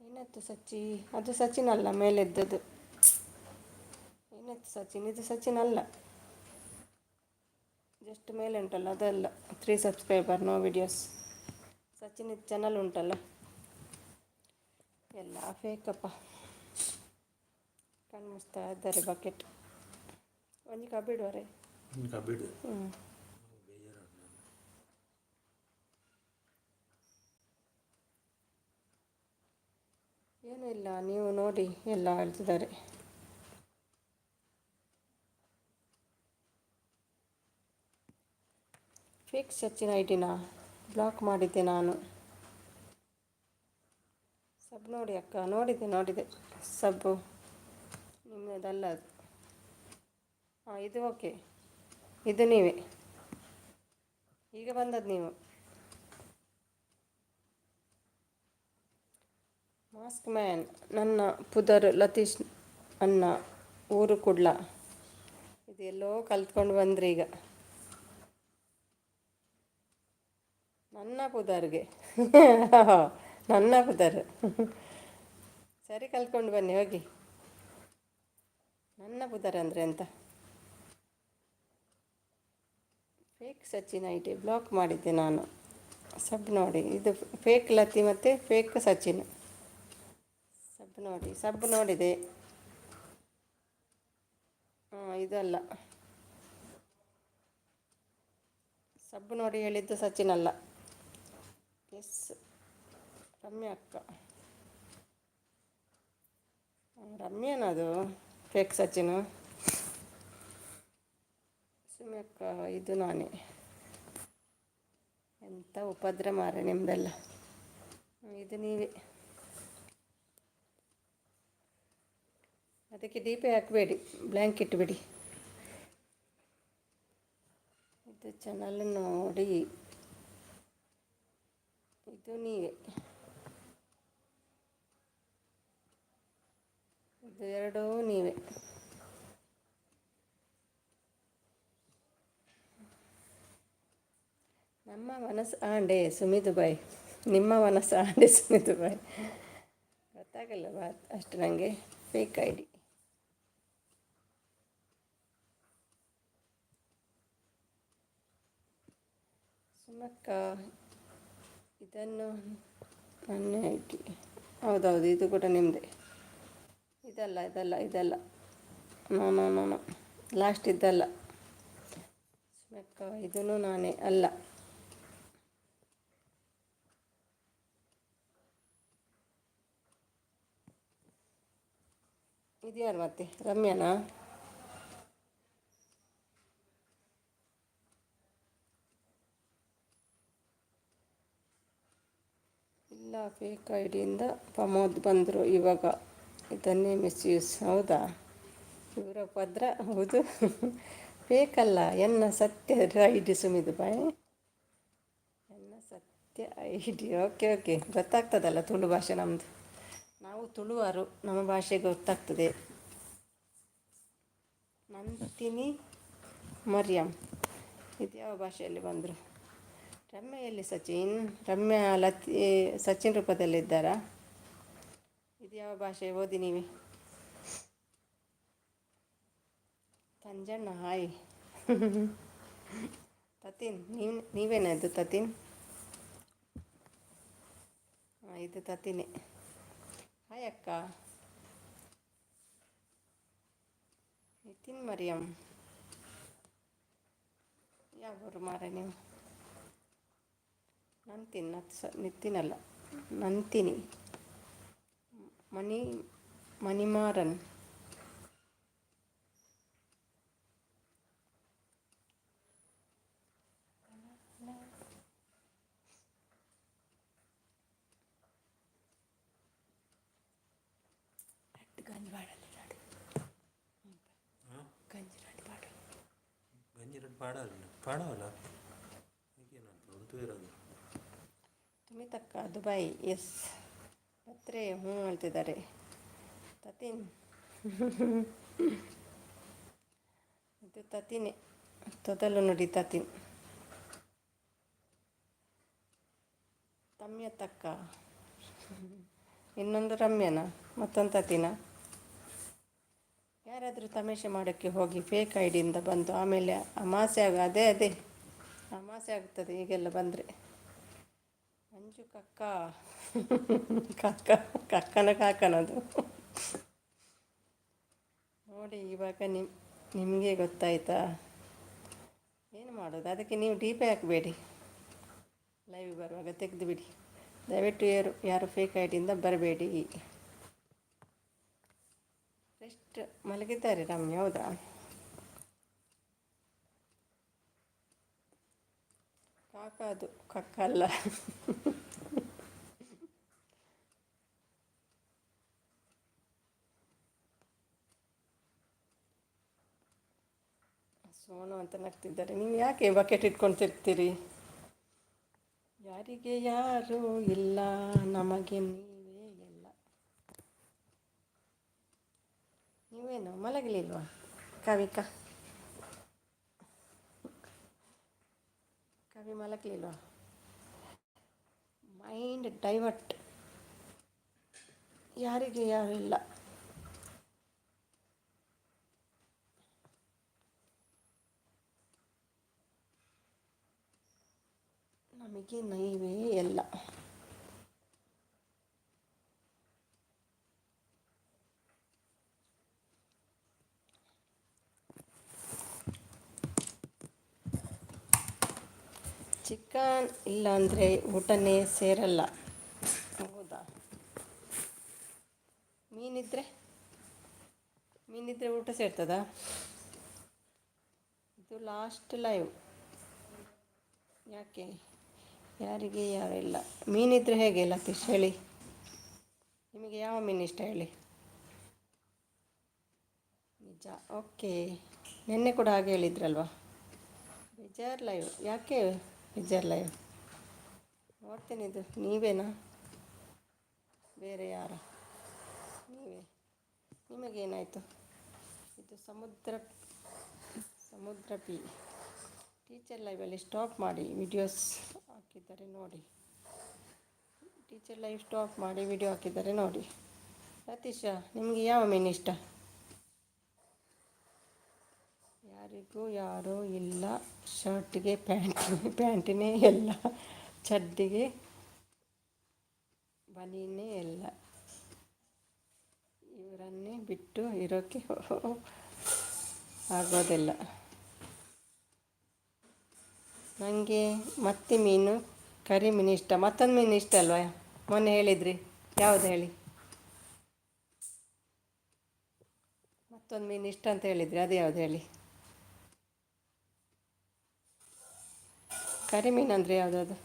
ಏನಾಯ್ತು ಸಚಿ? ಅದು ಸಚಿನ್ ಅಲ್ಲ, ಮೇಲೆದ್ದದು. ಏನಾಯ್ತು ಸಚಿನ್? ಇದು ಸಚಿನ್ ಅಲ್ಲ. ಜಸ್ಟ್ ಮೇಲೆ ಉಂಟಲ್ಲ ಅದಲ್ಲ. 3 ಸಬ್ಸ್ಕ್ರೈಬರ್, ನೋ ವಿಡಿಯೋಸ್. ಸಚಿನ್ ಇದು ಚಾನಲ್ ಉಂಟಲ್ಲ, ಎಲ್ಲ ಫೇಕಪ್ಪ. ಕಣ್ಣು ಮುಚ್ತಾ ಇದ್ದಾರೆ ಬಕೆಟ್. ಒಂಜಿ ಕಬ್ಬಿಡುವರೆ ಏನೂ ಇಲ್ಲ, ನೀವು ನೋಡಿ ಎಲ್ಲ ಹೇಳ್ತಿದ್ದಾರೆ. ಫೇಕ್ ಸಚಿನ್ ಐಡಿನ ಬ್ಲಾಕ್ ಮಾಡಿದ್ದೆ ನಾನು. ಸಬ್ ನೋಡಿ ಅಕ್ಕ, ನೋಡಿದೆ ಸಬ್ಬು ನಿಮ್ಮದಲ್ಲ ಅದು. ಹಾಂ, ಇದು ಓಕೆ. ಇದು ನೀವೇ ಈಗ ಬಂದದ್ದು ನೀವು. ಮಾಸ್ಕ್ ಮ್ಯಾನ್ ನನ್ನ ಪುದರ್ ಲತೀಶ್ ಅನ್ನ, ಊರು ಕುಡ್ಲ. ಇದೆಲ್ಲೋ ಕಲ್ತ್ಕೊಂಡು ಬಂದ್ರಿ ಈಗ ನನ್ನ ಪುದರ್ಗೆ. ನನ್ನ ಪುದರ್ ಸರಿ, ಕಲ್ತ್ಕೊಂಡು ಬನ್ನಿ ಹೋಗಿ. ನನ್ನ ಪುದರ್ ಅಂದರೆ ಎಂತ? Fake Sachin I D block ಮಾಡಿದ್ದೆ ನಾನು. ಸಬ್ ನೋಡಿ, ಇದು ಫೇಕ್ ಲತಿ ಮತ್ತು ಫೇಕ್ ಸಚಿನ್. ಸಬ್ ನೋಡಿದೆ. ಹಾಂ, ಇದಲ್ಲ. ಸಬ್ ನೋಡಿ ಹೇಳಿದ್ದು ಸಚಿನ್ ಅಲ್ಲ. ಎಸ್, ರಮ್ಯಾ ಅಕ್ಕ. ರಮ್ಯಾನದು ಫೇಕ್ ಸಚಿನ್. ಸುಮ್ಯಕ್ಕ ಇದು ನಾನೇ. ಎಂಥ ಉಪದ್ರ ಮಾರೆ ನಿಮ್ಮದೆಲ್ಲ. ಇದು ನೀವೇ. ಅದಕ್ಕೆ ಡಿ ಪಿ ಹಾಕಬೇಡಿ, ಬ್ಲ್ಯಾಂಕ್ ಇಟ್ಬಿಡಿ. ಇದು ಚಾನಲ್ ನೋಡಿ. ಇದು ನೀವೇ. ಇದು ಎರಡೂ ನೀವೇ. ನಮ್ಮ ಮನಸ್ಸು ಆಂಡೆ ಸುಮಿದು ಬಾಯ್. ನಿಮ್ಮ ಮನಸ್ಸು ಆಂಡೆ ಸುಮಿದು ಬಾಯ್. ಗೊತ್ತಾಗಲ್ಲ ಅಷ್ಟು ನನಗೆ. Fake I D. ಸುಮಕ್ಕ, ಇದನ್ನು ನನ್ನ ಐ ಡಿ. ಹೌದೌದು, ಇದು ಕೂಡ ನಿಮ್ಮದೇ. ಇದಲ್ಲ. No no no no, last ಇದ್ದಲ್ಲ. ಸುಮಕ್ಕ, ಇದೂ ನಾನೇ ಅಲ್ಲ. ಇದು ಯಾರು ಮತ್ತೆ, ರಮ್ಯಾನಾ? ಇಲ್ಲ, ಫೇಕ್ ಐ ಡಿಯಿಂದ ಪ್ರಮೋದ್ ಬಂದರು ಇವಾಗ. ಇದನ್ನೇ ಮಿಸ್ಯೂಸ್. ಹೌದಾ, ಇವರ ಪದ್ರ. ಹೌದು, ಫೇಕಲ್ಲ. ಎನ್ನ ಸತ್ಯ ಐ ಡಿ ಸುಮಿದು ಬಾಯ್. ಎನ್ನ Satya I D. Okay okay, ಗೊತ್ತಾಗ್ತದಲ್ಲ ತುಳು ಭಾಷೆ ನಮ್ಮದು. ನಾವು ತುಳುವರು, ನಮ್ಮ ಭಾಷೆ ಗೊತ್ತಾಗ್ತದೆ. ನಂತಿನಿ ಮರಿಯಂ. ಇದು ಯಾವ ಭಾಷೆಯಲ್ಲಿ ಬಂದರು? ರಮ್ಯಾ ಎಲ್ಲಿ ಸಚಿನ್? ರಮ್ಯಾ ಲತಿ ಸಚಿನ್ ರೂಪದಲ್ಲಿದ್ದಾರಾ? ಇದು ಯಾವ ಭಾಷೆ ಓದಿ ನೀವೇ? ತಂಜಣ್ಣ ಹಾಯ್. ತತಿನ್, ನೀವೇನಾ ಇದು ತತಿನ್? ಹಾಂ, ಇದು ತತಿನೇ. ಹಾಯ್ ಅಕ್ಕ. ನಿತಿನ್ ಮರಿಯಂ. ಯಾವರು ಮಾರ ನೀವು? ನಿತಿನಲ್ಲ, ನಂತಿನಿ. ಮಣಿಮಾರನ್. ತುಮಿತಕ್ಕ ದುಬೈ. ಎಸ್, ಪತ್ರೆ ಹ್ಞೂ ಹೇಳ್ತಿದ್ದಾರೆ. ತತಿನ್. ಇದು ತತಿನೇ, ತೊದಲು ನೋಡಿ ತತಿನ್. ತಕ್ಕ. ಇನ್ನೊಂದು ರಮ್ಯಾನ, ಮತ್ತೊಂದು ತತಿನ. ಯಾರಾದರೂ ತಮಾಷೆ ಮಾಡೋಕ್ಕೆ ಹೋಗಿ ಫೇಕ್ ಐ ಡಿಯಿಂದ ಬಂದು ಆಮೇಲೆ ಅಮಾಸೆ ಅದೇ ಅಮಾಸೆ ಆಗ್ತದೆ ಹೀಗೆಲ್ಲ ಬಂದರೆ. ಮಂಜು ಕಕ್ಕ. ಕಾಕನದು ನೋಡಿ. ಇವಾಗ ನಿಮಗೆ ಗೊತ್ತಾಯ್ತಾ? ಏನು ಮಾಡೋದು, ಅದಕ್ಕೆ ನೀವು ಡಿ ಪಿ ಹಾಕಬೇಡಿ. ಲೈವ್ ಬರುವಾಗ ತೆಗೆದು ಬಿಡಿ ದಯವಿಟ್ಟು. ಯಾರು ಫೇಕ್ ಐ ಡಿಯಿಂದ ಬರಬೇಡಿ. ರೆಸ್ಟ್ ಮಲಗಿದ್ದಾರೆ ರಮ್ಯ. ಹೌದಾ? ಅದು ಕಕ್ಕ ಅಲ್ಲ. ಸೋನು ಅಂತ ನಗ್ತಿದ್ದಾರೆ. ನೀವು ಯಾಕೆ ಬಕೆಟ್ ಇಟ್ಕೊಂಡು ತಿರ್ತೀರಿ? ಯಾರಿಗೆ ಯಾರೂ ಇಲ್ಲ, ನಮಗೆ ನೀವೇ ಎಲ್ಲ. ನೀವೇನು ಮಲಗಲಿಲ್ವಾ ಕವಿ ಮಲಗಲಿಲ್ವಾ? Mind divert. ಯಾರಿಗೆ ಯಾರು ಇಲ್ಲ. ಬೆಳಿಗ್ಗೆ ನೈವೇ ಎಲ್ಲ. ಚಿಕನ್ ಇಲ್ಲಾಂದರೆ ಊಟನೇ ಸೇರಲ್ಲ. ಹೌದಾ? ಮೀನಿದ್ರೆ ಊಟ ಸೇರ್ತದಾ? ಇದು ಲಾಸ್ಟ್ ಲೈವ್. ಯಾಕೆ? ಯಾರಿಗೆ ಯಾರಿಲ್ಲ. ಮೀನಿದ್ರೆ ಹೇಗೆ ಲತೀಶ್ ಹೇಳಿ? ನಿಮಗೆ ಯಾವ ಮೀನು ಇಷ್ಟ ಹೇಳಿ? ನಿಜ, ಓಕೆ. ನಿನ್ನೆ ಕೂಡ ಹಾಗೆ ಹೇಳಿದ್ರಲ್ವ? ಬೇಜಾರ್ ಲೈವ್ ಯಾಕೆ? ಬೇಜಾರ್ ಲೈವ್ ನೋಡ್ತೇನೆ. ಇದು ನೀವೇನಾ ಬೇರೆ ಯಾರ? ನೀವೇ. ನಿಮಗೇನಾಯಿತು? ಇದು ಸಮುದ್ರ ಪಿ ಟೀಚರ್ ಲೈವಲ್ಲಿ ಸ್ಟಾಪ್ ಮಾಡಿ ವಿಡಿಯೋಸ್ ಹಾಕಿದ್ದಾರೆ ನೋಡಿ. ಟೀಚರ್ ಲೈವ್ ಸ್ಟಾಪ್ ಮಾಡಿ ವಿಡಿಯೋ ಹಾಕಿದ್ದಾರೆ ನೋಡಿ. ಸತೀಶ, ನಿಮಗೆ ಯಾವ ಮೀನು ಇಷ್ಟ? ಯಾರಿಗೂ ಯಾರೂ ಇಲ್ಲ. ಶರ್ಟ್ಗೆ ಪ್ಯಾಂಟಿನೇ ಎಲ್ಲ, ಚಡ್ಡಿಗೆ ಬನೀನೇ ಎಲ್ಲ. ಇವರನ್ನೇ ಬಿಟ್ಟು ಇರೋಕ್ಕೆ ಆಗೋದಿಲ್ಲ. ನನಗೆ ಮತ್ತಿ ಮೀನು, ಕರಿ ಮೀನು ಇಷ್ಟ. ಮತ್ತೊಂದು ಮೀನು ಇಷ್ಟ ಅಲ್ವಾ? ಮೊನ್ನೆ ಹೇಳಿದ್ರಿ, ಯಾವುದು ಹೇಳಿ? ಮತ್ತೊಂದು ಮೀನು ಇಷ್ಟ ಅಂತ ಹೇಳಿದ್ರಿ, ಅದು ಯಾವುದು ಹೇಳಿ? ಕರಿ ಮೀನು ಅಂದರೆ ಯಾವುದದು?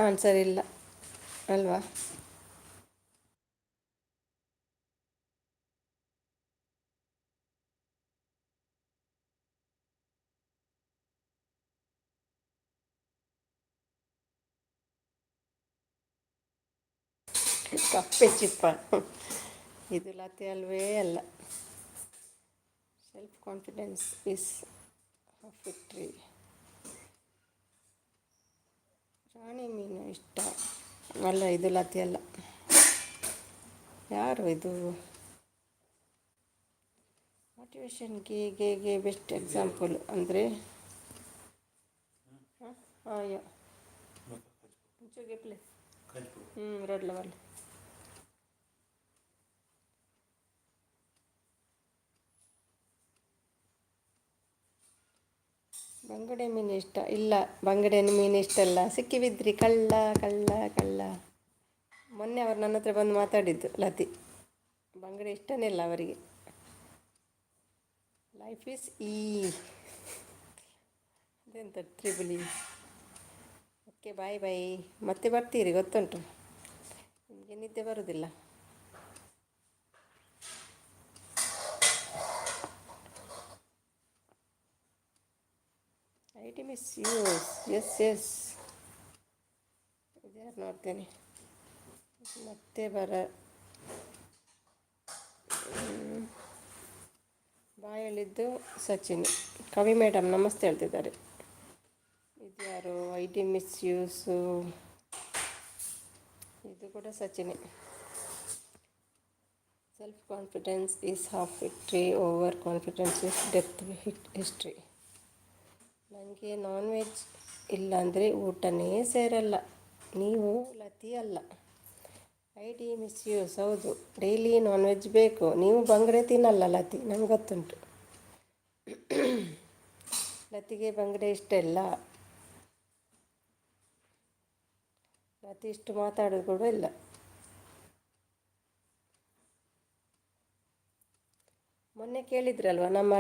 ಆನ್ಸರ್ ಇಲ್ಲ ಅಲ್ವಾ? ಕಪ್ಪೆ ಚಿಪ್ಪ. ಇದು ಲತೆ ಅಲ್ವೇ ಅಲ್ಲ. Self confidence is victory. ರಾಣಿ ಮೀನು ಇಷ್ಟ ಅಲ್ಲ, ಇದು ಲತೆ ಅಲ್ಲ. ಯಾರು ಇದು? ಮೋಟಿವೇಶನ್ಗೆ ಗೆ ಬೆಸ್ಟ್ ಎಕ್ಸಾಂಪಲ್ ಅಂದರೆ ಹಾಂ ಪ್ಲೇ ರೆಡ್ ಲೆವಲ್. ಬಂಗಡೆ ಮೀನು ಇಷ್ಟ ಇಲ್ಲ. ಬಂಗಡೆ ಮೀನು ಇಷ್ಟ ಅಲ್ಲ. ಸಿಕ್ಕಿ ಬಿದ್ರಿ ಕಳ್ಳ ಕಳ್ಳ ಕಳ್ಳ. ಮೊನ್ನೆ ಅವ್ರು ನನ್ನ ಹತ್ರ ಬಂದು ಮಾತಾಡಿದ್ದು ಲತಿ. ಬಂಗಡೆ ಇಷ್ಟನೇ ಇಲ್ಲ ಅವರಿಗೆ. ಲೈಫ್ ಈಸ್ ಅದೆಂತ ಟ್ರಿಬಲಿ. Okay, bye bye. ಮತ್ತೆ ಬರ್ತೀರಿ ಗೊತ್ತುಂಟು. ನಿಮಗೆ ನಿದ್ದೆ ಬರೋದಿಲ್ಲ. I'd miss you. Yes ಇದ್ಯಾರು ನೋಡ್ತೇನೆ. ಮತ್ತೆ ಬಾಯಲ್ಲಿದ್ದು ಸಚಿನ್. ಕವಿ ಮೇಡಮ್ ನಮಸ್ತೆ ಹೇಳ್ತಿದ್ದಾರೆ. ಇದ್ಯಾರು? I'd miss you. ಇದು ಕೂಡ ಸಚಿನೇ. Self confidence is half victory, over confidence is death history. ನನಗೆ ನಾನ್ ವೆಜ್ ಇಲ್ಲಾಂದರೆ ಊಟನೇ ಸೇರಲ್ಲ. ನೀವು ಲತಿ ಅಲ್ಲ. I'd miss you. ಹೌದು, ಡೈಲಿ ನಾನ್ ವೆಜ್ ಬೇಕು. ನೀವು ಬಂಗಡೆ ತಿನ್ನಲ್ಲ ಲತಿ, ನನಗೆ ಗೊತ್ತುಂಟು. ಲತಿಗೆ ಬಂಗಡೆ ಇಷ್ಟ ಇಲ್ಲ. ಲತಿ ಇಷ್ಟು ಮಾತಾಡೋದು ಕೂಡ ಇಲ್ಲ. ಮೊನ್ನೆ ಕೇಳಿದ್ರಲ್ವ ನಮ್ಮ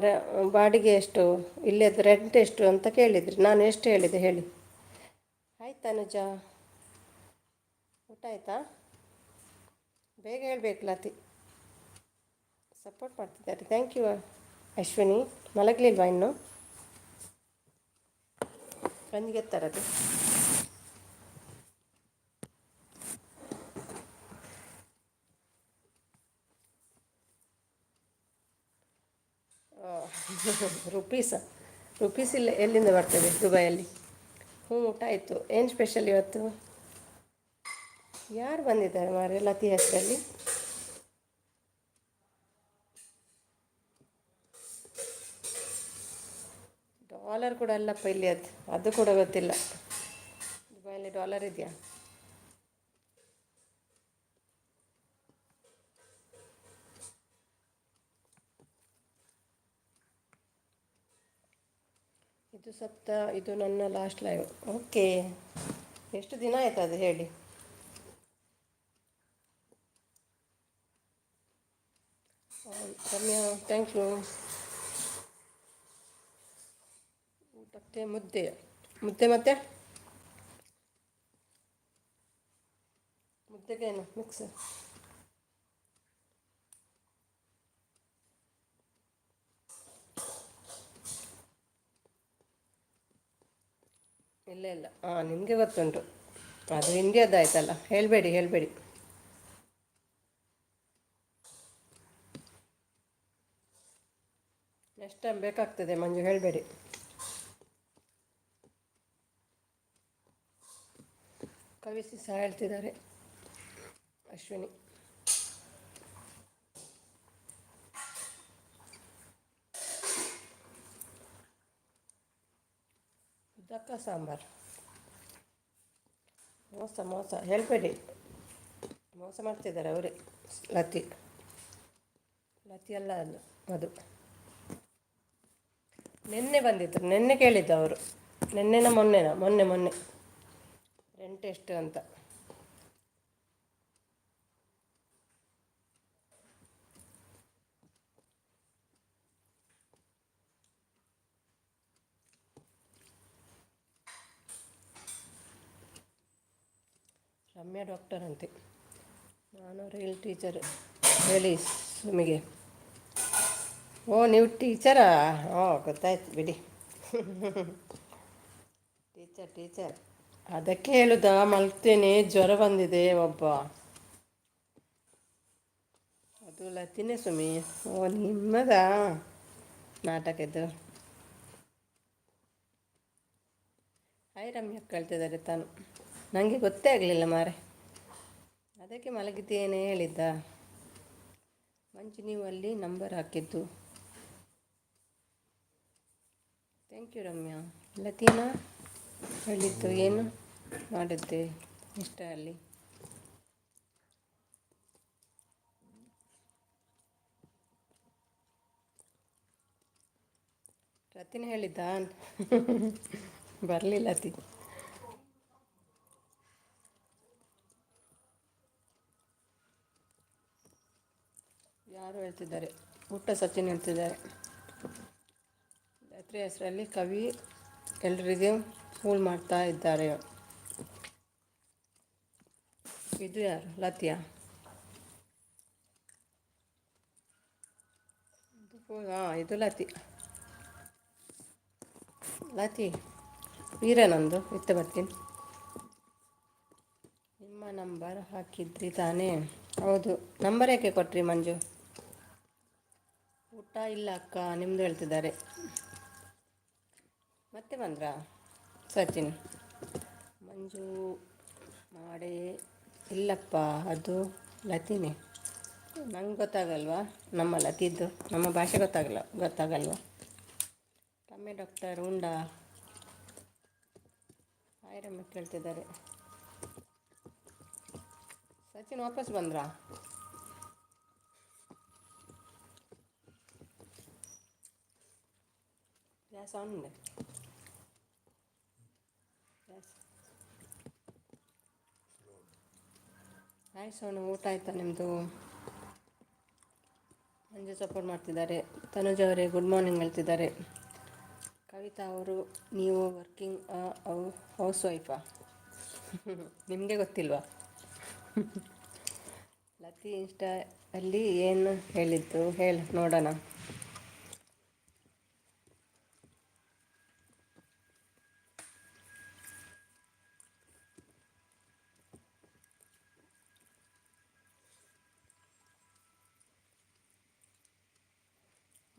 ಬಾಡಿಗೆ ಎಷ್ಟು, ಇಲ್ಲದ್ದು ರೆಂಟ್ ಎಷ್ಟು ಅಂತ ಕೇಳಿದ್ರಿ. ನಾನು ಎಷ್ಟು ಹೇಳಿದೆ ಹೇಳಿ? ಆಯ್ತಾ ಅನುಜ? ಊಟ ಆಯಿತಾ? ಬೇಗ ಹೇಳಬೇಕು ಲತಿ. ಸಪೋರ್ಟ್ ಮಾಡ್ತಿದ್ದಾರೆ. Thank you. ಅಶ್ವಿನಿ ಮಲಗಲಿಲ್ವಾ ಇನ್ನು? ಗಂಜಿಗೆ ತರದು. ರುಪೀಸ ರುಪೀಸ್ ಇಲ್ಲ ಎಲ್ಲಿಂದ ಬರ್ತದೆ ದುಬೈಯಲ್ಲಿ. ಹ್ಞೂ ಊಟ ಆಯಿತು. ಏನು ಸ್ಪೆಷಲ್ ಇವತ್ತು? ಯಾರು ಬಂದಿದ್ದಾರೆ ಮಾರೆ ಲತಿ ಹೆಸರಲ್ಲಿ? ಡಾಲರ್ ಕೂಡ ಅಲ್ಲಪ್ಪ ಇಲ್ಲಿ, ಅದು ಕೂಡ ಗೊತ್ತಿಲ್ಲ. ದುಬೈಯಲ್ಲಿ ಡಾಲರ್ ಇದೆಯಾ? ಇದು ಸಪ್ತ, ಇದು ನನ್ನ ಲಾಸ್ಟ್ ಲೈವ್. ಓಕೆ. ಎಷ್ಟು ದಿನ ಆಯ್ತು ಅದು ಹೇಳಿ? Ramya thank you. ಊಟಕ್ಕೆ ಮುದ್ದೆ. ಮುದ್ದೆ ಮತ್ತೆ ಮುದ್ದೆಗೇನು ಮಿಕ್ಸ್? ಇಲ್ಲ ಇಲ್ಲ, ಹಾಂ ನಿಮಗೆ ಗೊತ್ತುಂಟು. ಅದು ಇಂಡಿಯಾದ್ದಾಯ್ತಲ್ಲ, ಹೇಳಬೇಡಿ ಹೇಳಬೇಡಿ. ನೆಕ್ಸ್ಟ್ ಟೈಮ್ ಬೇಕಾಗ್ತದೆ ಮಂಜು, ಹೇಳಬೇಡಿ. ಕವಿಸಿ ಸಹ ಹೇಳ್ತಿದ್ದಾರೆ ಅಶ್ವಿನಿ. ಉದ್ದಕ್ಕ ಸಾಂಬಾರು. ಮೋಸ ಮೋಸ ಹೇಳಬೇಡಿ. ಮೋಸ ಮಾಡ್ತಿದ್ದಾರೆ ಅವರೇ. ಲತಿ ಲತಿ ಅಲ್ಲ ಅದು, ಅದು ನಿನ್ನೆ ಬಂದಿದ್ದರು, ನಿನ್ನೆ ಕೇಳಿದ್ದು ಅವರು. ನಿನ್ನೆನ ಮೊನ್ನೆನ ಮೊನ್ನೆ ಮೊನ್ನೆ ರೆಂಟ್ ಎಷ್ಟು ಅಂತ. ರಮ್ಯಾ ಡಾಕ್ಟರ್ ಅಂತೆ. ನಾನು ರಿಯಲ್ ಟೀಚರ್. ಹೇಳಿ ನಿಮಗೆ. ಓ ನೀವು ಟೀಚರಾ? ಓ ಗೊತ್ತಾಯ್ತು ಬಿಡಿ. Teacher teacher. ಅದಕ್ಕೆ ಹೇಳುದಾ ಮಲ್ತೇನೆ, ಜ್ವರ ಬಂದಿದೆ ಒಬ್ಬ. ಅದು ಲತಿನೇ ಸುಮಿ. ಓ ನಿಮ್ಮದಾ ನಾಟಕದ್ದು. ಹಾಯ್ ರಮ್ಯಾ ಕೇಳ್ತಿದ್ದಾರೆ ತಾನು. ನನಗೆ ಗೊತ್ತೇ ಆಗಲಿಲ್ಲ ಮಾರೆ, ಅದಕ್ಕೆ ಮಲಗಿದ್ದೇನೆ ಹೇಳಿದ್ದ. ಮಂಚು ನೀವು ಅಲ್ಲಿ ನಂಬರ್ ಹಾಕಿದ್ದು. Thank you Ramya. ಲತೀನಾ ಹೇಳಿದ್ದು ಏನು ಮಾಡಿದ್ದೆ ಇಷ್ಟ ಅಲ್ಲಿ? ರತಿನ ಹೇಳಿದ್ದ ಬರಲಿಲ್ಲ ಅತಿ. ಯಾರು ಹೇಳ್ತಿದ್ದಾರೆ? ಪುಟ್ಟ ಸಚಿನ್ ಹೇಳ್ತಿದ್ದಾರೆ. ರಾತ್ರಿ ಹೆಸರಲ್ಲಿ ಕವಿ ಎಲ್ಲರಿಗೆ ಫೂಲ್ ಮಾಡ್ತಾ ಇದ್ದಾರೆ. ಇದು ಯಾರು? ಲತಿಯಾ? ಹಾಂ ಇದು ಲತಿ. ಲತಿ ವೀರನಂದು ಇತ್ತ ಬರ್ತೀನಿ. ನಿಮ್ಮ ನಂಬರ್ ಹಾಕಿದ್ರಿ ತಾನೇ? ಹೌದು. ನಂಬರ್ ಯಾಕೆ ಕೊಟ್ರಿ ಮಂಜು? ಊಟ ಇಲ್ಲ ಅಕ್ಕ ನಿಮ್ಮದು ಹೇಳ್ತಿದ್ದಾರೆ. ಮತ್ತೆ ಬಂದ್ರಾ ಸಚಿನ್? ಮಂಜು ಮಾಡೇ ಇಲ್ಲಪ್ಪ, ಅದು ಲತಿನೇ. ನಂಗೆ ಗೊತ್ತಾಗಲ್ವಾ ನಮ್ಮ ಲತಿದ್ದು? ನಮ್ಮ ಭಾಷೆ ಗೊತ್ತಾಗಲ್ವಾ? ರಮ್ಯ ಡಾಕ್ಟರ್ ಉಂಡಾ? ಹಾಯ್ ರಮ್ಯ ಕೇಳ್ತಿದ್ದಾರೆ. ಸಚಿನ್ ವಾಪಸ್ ಬಂದ್ರಾ? ಗ್ಯಾಸ್ ಆನ್ ಇದೆ. ಗ್ಯಾಸ್ ಹಾಯ್ ಸೋನು, ಊಟ ಆಯಿತಾ ನಿಮ್ಮದು? ಮಂಜು ಸಪೋರ್ಟ್ ಮಾಡ್ತಿದ್ದಾರೆ. ತನುಜ್ ಅವರೇ ಗುಡ್ ಮಾರ್ನಿಂಗ್ ಹೇಳ್ತಿದ್ದಾರೆ. ಕವಿತಾ ಅವರು ನೀವು ವರ್ಕಿಂಗ್ ಹೌಸ್ ವೈಫಾ? ನಿಮಗೆ ಗೊತ್ತಿಲ್ವಾ? ಲತಿ ಇನ್ಸ್ಟಾ ಅಲ್ಲಿ ಏನು ಹೇಳಿದ್ದು ಹೇಳು ನೋಡೋಣ.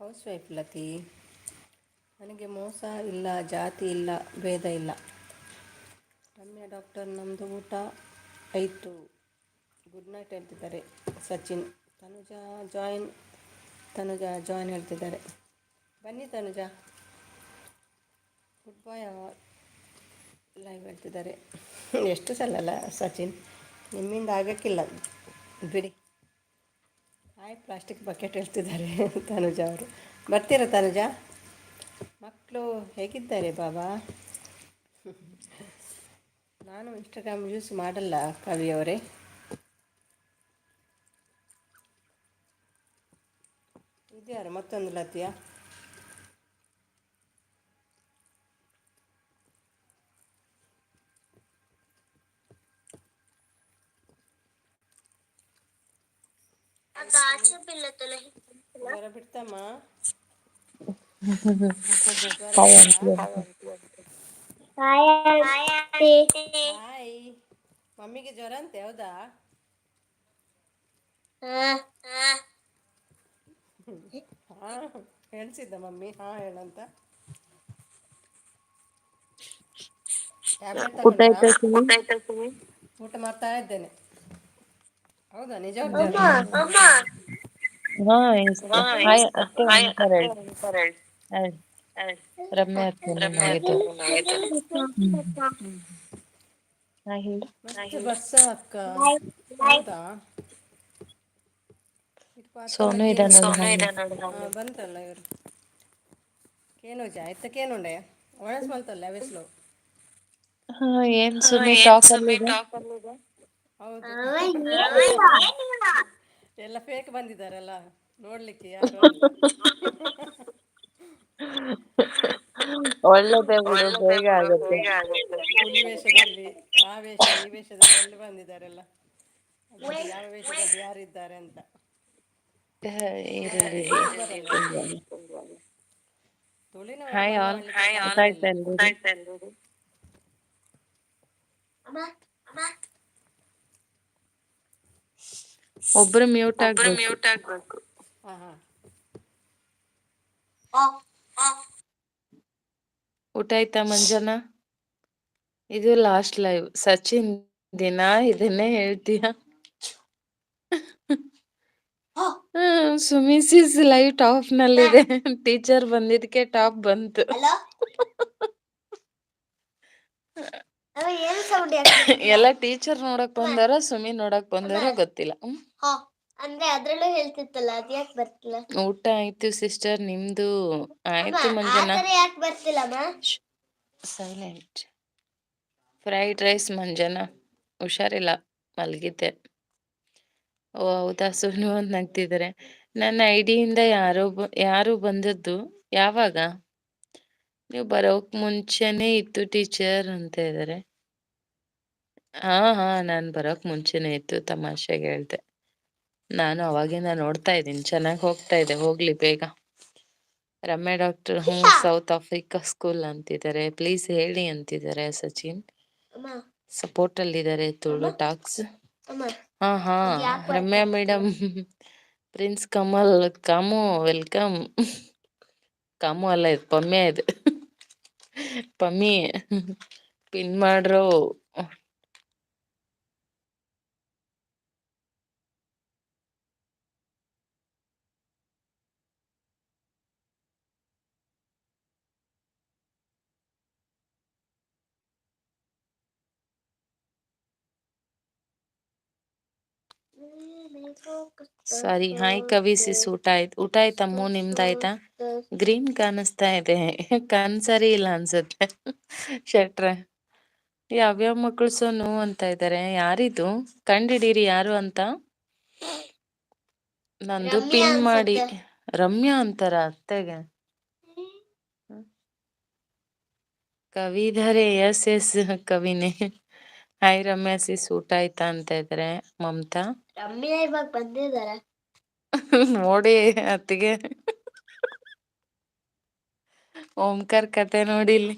House wife Lathi. ನನಗೆ ಮೋಸ ಇಲ್ಲ, ಜಾತಿ ಇಲ್ಲ, ಭೇದ ಇಲ್ಲ. ರಮ್ಯಾ ಡಾಕ್ಟರ್ ನಮ್ಮದು ಊಟ ಆಯಿತು, ಗುಡ್ ನೈಟ್ ಹೇಳ್ತಿದ್ದಾರೆ ಸಚಿನ್. ತನುಜಾ ಜಾಯಿನ್ ಹೇಳ್ತಿದ್ದಾರೆ. ಬನ್ನಿ ತನುಜಾ, ಗುಡ್ ಬಾಯ್ ಲೈವ್ ಹೇಳ್ತಿದ್ದಾರೆ. ಎಷ್ಟು ಸಲ ಅಲ್ಲ ಸಚಿನ್, ನಿಮ್ಮಿಂದ ಆಗೋಕ್ಕಿಲ್ಲ ಬಿಡಿ. ಹಾಯ್ ಪ್ಲಾಸ್ಟಿಕ್ ಬಕೆಟ್ ಹೇಳ್ತಿದ್ದಾರೆ ತನುಜ ಅವರು. ಬರ್ತೀರಾ ತನುಜ? ಮಕ್ಕಳು ಹೇಗಿದ್ದಾರೆ ಬಾಬಾ? ನಾನು ಇನ್ಸ್ಟಾಗ್ರಾಮ್ ಯೂಸ್ ಮಾಡಲ್ಲ ಕವಿಯವರೇ. ಇದ್ಯಾರು ಮತ್ತೊಂದು ಲತಿಯಾ? ಜ್ವರ ಬಿಡ್ತಮ್ಮ? ಜ್ವರ Hi, ಬಿಡ್ತಾ? auntie. ಹಾಯ್. ಮಮ್ಮಿಗೆ ಜ್ವರ ಅಂತೆ, ಹೌದಾ? ಹಾಂ ಹೇಳ್ಸಿದ್ದ ಮಮ್ಮಿ ಹಾಂ ಹೇಳಂತ. ಟ್ಯಾಬ್ಲೆಟ್ ಊಟ ತಗೊಂಡ್ರಾ? ಆಯ್ತಾ ಸುಮಿ? ಊಟ ಮಾಡ್ತಾ ಇದ್ದೇನೆ. ಹೌದಾ ನಿಜ ಹಾ ಎಸ್ತೆ. ಹಾಯ್ ಅತ್ತೆ ನಮಸ್ಕಾರ ಹೇಳಿ. ಹಾಯ್ ರಮ್ಯಾ ಅತ್ತೆ ನೀನಾಗಿದ್ದು. ಹಾಯ್ ಹೇಳಿ. ಮತ್ತೆ ಬಸ್ಸ ಅಕ್ಕ, ಹೌದಾ? ಇದು ಸೋನು ಪಾರ್ಸಲ್ ಇದೆ ನೋಡಿ ಹಾಯ್. ಬಂತಲ್ಲ ಇವರು. ಕೇನುಜ ಎತ್ತ ಕೇನುಂಡೆ ಒಣಸ್ ಮಲ್ತಲ್ಲ ಅವೆಸ್ಲು. ಹಾ ಏನ್ ಸುಮಿ ಟಾಕ್ ಅಲ್ಲಿದೆ? ಹೌದು ಎಲ್ಲ ಫೇಕ್ ಬಂದಿದ್ದಾರಲ್ಲ ನೋಡ್ಲಿಕ್ಕೆ ಯಾರು ಅಂತ. ಒಳ್ಳೇದೇ ಬಿಡು, ಬೇಗ ಆಗತ್ತೆ. ಹುಲಿ ವೇಷದಲ್ಲಿ, ಆ ವೇಷ ಈ ವೇಷದಲ್ಲಿ ಎಲ್ಲ ಬಂದಿದ್ದಾರೆಲ್ಲ. ಅದಕ್ಕೆ ಯಾವ ವೇಷದಲ್ಲಿ ಯಾರಿದ್ದಾರೆ ಅಂತ. ಇರ್ಲಿ ಬರಲ್ಲ. ಇರ್ಲಿ. ತುಳಿನವರು ಹಾಯ್ ಬಂದ್ ಆಲ್. ಮಾಡ್ಲಿಕ್ಕೆ ಊಟ ಸಾಧ್ಯ ಇಲ್ಲ. ಆಯ್ತಾ ಎಲ್ರಿಗೂ? ಒಬ್ರು ಮ್ಯೂಟ್ ಆಗ್ಬೇಕು. ಹಾಂ ಹಾಂ. ಊಟ ಆಯ್ತಾ ಮಂಜನಾ? ಇದು ಲಾಸ್ಟ್ ಲೈವ್. ಸಚಿನ್ ದಿನ ಇದನ್ನೇ ಹೇಳ್ತೀಯ. ಸುಮಿಸಿಸ್ ಲೈವ್ ಟಾಪ್ ನಲ್ಲಿದೆ. ಟೀಚರ್ ಬಂದಿದ್ಕೆ ಟಾಪ್ ಬಂತು. ಎಲ್ಲ ಟೀಚರ್ ನೋಡಕ್ ಬಂದಾರ, ಸುಮಿ ನೋಡಕ್ ಬಂದಾರ ಗೊತ್ತಿಲ್ಲ. ಅಂದ್ರೆ ಅದ್ರಲ್ಲೂ ಹೇಳ್ತಿತ್ತಲ್ಲ, ಅದ್ ಯಾಕೆ ಬರ್ತಿಲ್ಲ? ಊಟ ಆಯ್ತು ಸಿಸ್ಟರ್, ನಿಮ್ದು? ಆಯ್ತು ಮಂಜನಾ. ಯಾಕೆ ಬರ್ತಿಲ್ಲ ಸೈಲೆಂಟ್. ಫ್ರೈಡ್ ರೈಸ್ ಮಂಜನಾ, ಹುಷಾರಿಲ್ಲ ಮಲ್ಗಿದ್ದೆ. ಓ ಹೌದಾ, ಸುಮ್ನೆ ಒಂದ್ ನಗ್ತಿದ್ದಾರೆ. ನನ್ನ ಐಡಿಯಿಂದ ಯಾರು ಬಂದದ್ದು ಯಾವಾಗ? ನೀವು ಬರೋಕ್ ಮುಂಚೆನೆ ಇತ್ತು ಟೀಚರ್ ಅಂತ ಇದ್ದಾರೆ. ಹಾ ನಾನ್ ಬರೋಕ್ ಮುಂಚೆನೆ ಇತ್ತು, ತಮಾಷೆಗೆ ಹೇಳ್ದೆ. ನಾನು ಅವಾಗಿಂದ ನೋಡ್ತಾ ಇದ್ದೀನಿ, ಚೆನ್ನಾಗಿ ಹೋಗ್ತಾ ಇದೆ, ಹೋಗ್ಲಿ ಬೇಗ. Ramya doctor south Africa school ಅಂತಿದ್ದಾರೆ. ಪ್ಲೀಸ್ ಹೇಳಿ ಅಂತಿದ್ದಾರೆ ಸಚಿನ್. ಸಪೋರ್ಟ್ ಅಲ್ಲಿ ಇದ್ದಾರೆ ತುಳು ಟಾಕ್ಸ್. ಹಾ Ramya madam, prince Kamal com welcome. Com ಅಲ್ಲ, ಇದು ಪಮ್ಯ, ಇದು ಪಮ್ಮಿ ಪಿನ್ ಮಾಡ್ರು. ಸಾರಿ. ಹಾಯ್ ಕವಿಸಿಸ್, ಊಟ ಆಯ್ತಮ್ಮು, ನಿಮ್ದಾಯ್ತಾ? ಗ್ರೀನ್ ಕಾಣಿಸ್ತಾ ಇದೆ, ಕಣ್ ಸರಿ ಇಲ್ಲ ಅನ್ಸುತ್ತೆ ಶೆಟ್ರೆ. ಯಾವ್ಯಾವ ಮಕ್ಕಳು ಸೋನು ಅಂತ ಇದ್ದಾರೆ. ಯಾರಿದು ಕಂಡಿಡೀರಿ ಯಾರು ಅಂತ. ನಂದು ಪಿನ್ ಮಾಡಿ. ರಮ್ಯಾ ಅಂತಾರ ಅತ್ತೆಗೆ. ಕವಿಧಾರೆ, ಎಸ್ ಕವಿನೇ. ಹಾಯ್ ರಮ್ಯಾ ಸಿಸ್, ಊಟ ಆಯ್ತಾ ಅಂತ ಇದ್ರೆ ಮಮತಾ. ರಮ್ಯಾ ಇವಾಗ ಬಂದಿದಾರ ನೋಡಿ ಅತ್ತಿಗೆ. ಓಂಕಾರ್ ಕತೆ ನೋಡಿಲ್ಲಿ.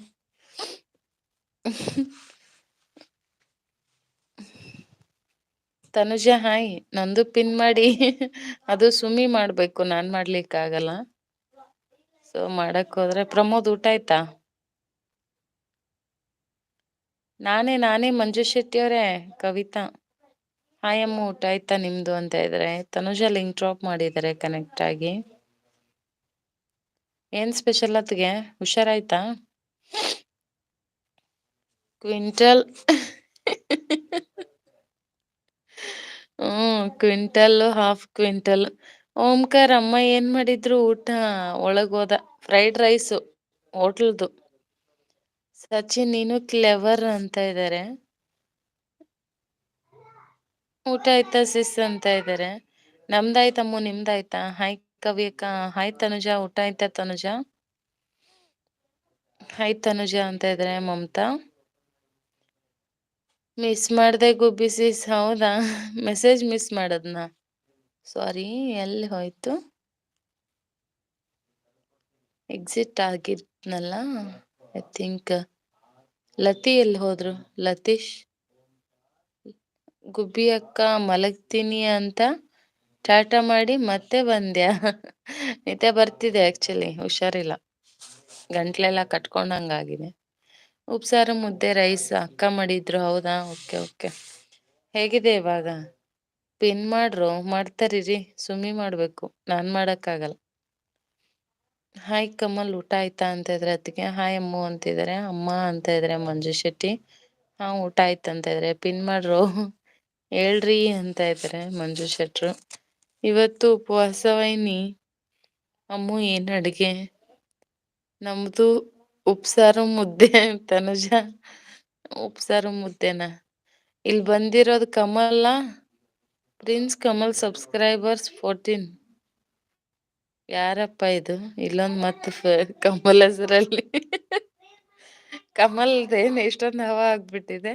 ತನುಜಾ ಹಾಯ್. ನಂದು ಪಿನ್ ಮಾಡಿ. ಅದು ಸುಮಿ ಮಾಡ್ಬೇಕು, ನಾನ್ ಮಾಡ್ಲಿಕ್ ಆಗಲ್ಲ. ಸೊ ಮಾಡಕ್ ಹೋದ್ರೆ ಪ್ರಮೋದ್ ಊಟ ಆಯ್ತಾ? ನಾನೇ ಮಂಜು ಶೆಟ್ಟಿ ಅವರೇ, ಕವಿತಾ. ಹಾಯ್ ಅಮ್ಮ, ಊಟ ಆಯ್ತಾ ನಿಮ್ದು ಅಂತ ಇದ್ರೆ. ತನುಜಾ ಲಿಂಕ್ ಡ್ರಾಪ್ ಮಾಡಿದ್ದಾರೆ ಕನೆಕ್ಟ್ ಆಗಿ. ಏನ್ ಸ್ಪೆಷಲ್ ಹೊತ್ಗೆ? ಹುಷಾರಾಯ್ತಾ? Quintal quintal, half quintal. Omkara ಅಮ್ಮ ಏನ್ ಮಾಡಿದ್ರು ಊಟ? ಒಳಗ್ ಹೋದ. Fried rice ಹೋಟ್ಲ್ದು. ಸಚಿನ್ ನೀನು ಕ್ಲೆವರ್ ಅಂತ ಇದ್ದಾರೆ. ಊಟ ಆಯ್ತಾ ಸಿಸ್ ಅಂತ ಇದ್ದಾರೆ. ನಮ್ದಾಯ್ತಮ್ಮು, ನಿಮ್ದಾಯ್ತಾ? ಹಾಯ್ ಕವಿಯಕ್ಕ. ಹಾಯ್ ತನುಜಾ, ಊಟ ಆಯ್ತಾ ತನುಜಾ? ಹಾಯ್ ತನುಜಾ ಅಂತ ಇದ್ರೆ ಮಮತಾ. ಮಿಸ್ ಮಾಡ್ದೆ ಗುಬ್ಬಿ ಸಿಸ್. ಹೌದಾ, ಮೆಸೇಜ್ ಮಿಸ್ ಮಾಡದ್ನಾ? ಸಾರಿ, ಎಲ್ಲಿ ಹೋಯ್ತು? ಎಕ್ಸಿಟ್ ಆಗಿದ್ನಲ್ಲ ಐ ಥಿಂಕ್. ಲತಿ ಎಲ್ಲಿ ಹೋದ್ರು? ಲತೀಶ್. ಗುಬ್ಬಿ ಅಕ್ಕ ಮಲಗ್ತೀನಿ ಅಂತ ಟಾಟಾ ಮಾಡಿ ಮತ್ತೆ ಬಂದ್ಯಾ? ನಿದ್ದೆ ಬರ್ತಿದೆ ಆಕ್ಚುಲಿ, ಹುಷಾರಿಲ್ಲ. ಗಂಟ್ಲೆಲ್ಲ ಕಟ್ಕೊಂಡಂಗಾಗಿದೆ. ಉಪ್ಸಾರು ಮುದ್ದೆ ರೈಸ್ ಅಕ್ಕ ಮಾಡಿದ್ರು. ಹೌದಾ, ಓಕೆ ಓಕೆ. ಹೇಗಿದೆ ಇವಾಗ? ಪಿನ್ ಮಾಡ್ರು. ಮಾಡ್ತಾರಿರಿ, ಸುಮ್ಮಿ ಮಾಡ್ಬೇಕು, ನಾನ್ ಮಾಡಕ್ ಆಗಲ್ಲ. ಹಾಯ್ ಕಮಲ್, ಊಟ ಆಯ್ತಾ ಅಂತ ಇದ್ರೆ ಅದಕ್ಕೆ. ಹಾಯ್ ಅಮ್ಮು ಅಂತಿದ್ದಾರೆ. ಅಮ್ಮ ಅಂತ ಇದ್ರೆ ಮಂಜು ಶೆಟ್ಟಿ. ಹಾ, ಊಟ ಆಯ್ತ ಅಂತ ಇದ್ರೆ. ಪಿನ್ ಮಾಡ್ರು ಹೇಳ್ರಿ ಅಂತ ಇದ್ರೆ ಮಂಜು ಶೆಟ್ರು. ಇವತ್ತು ಉಪವಾಸ ವೈನಿ. ಅಮ್ಮು ಏನ್ ಅಡ್ಗೆ? ನಮ್ದು ಉಪ್ಸಾರು ಮುದ್ದೆ. ತನುಜ ಉಪ್ಸಾರು ಮುದ್ದೆನಾ? ಇಲ್ಲಿ ಬಂದಿರೋದು ಕಮಲ. Prince Kamal subscribers 14. ಯಾರಪ್ಪ ಇದು? ಇಲ್ಲೊಂದ್ ಮತ್ತ ಕಮಲ್ ಹೆಸರಲ್ಲಿ ಕಮಲ್ದೇನ್ ಎಷ್ಟೊಂದು ಹವ ಆಗ್ಬಿಟ್ಟಿದೆ.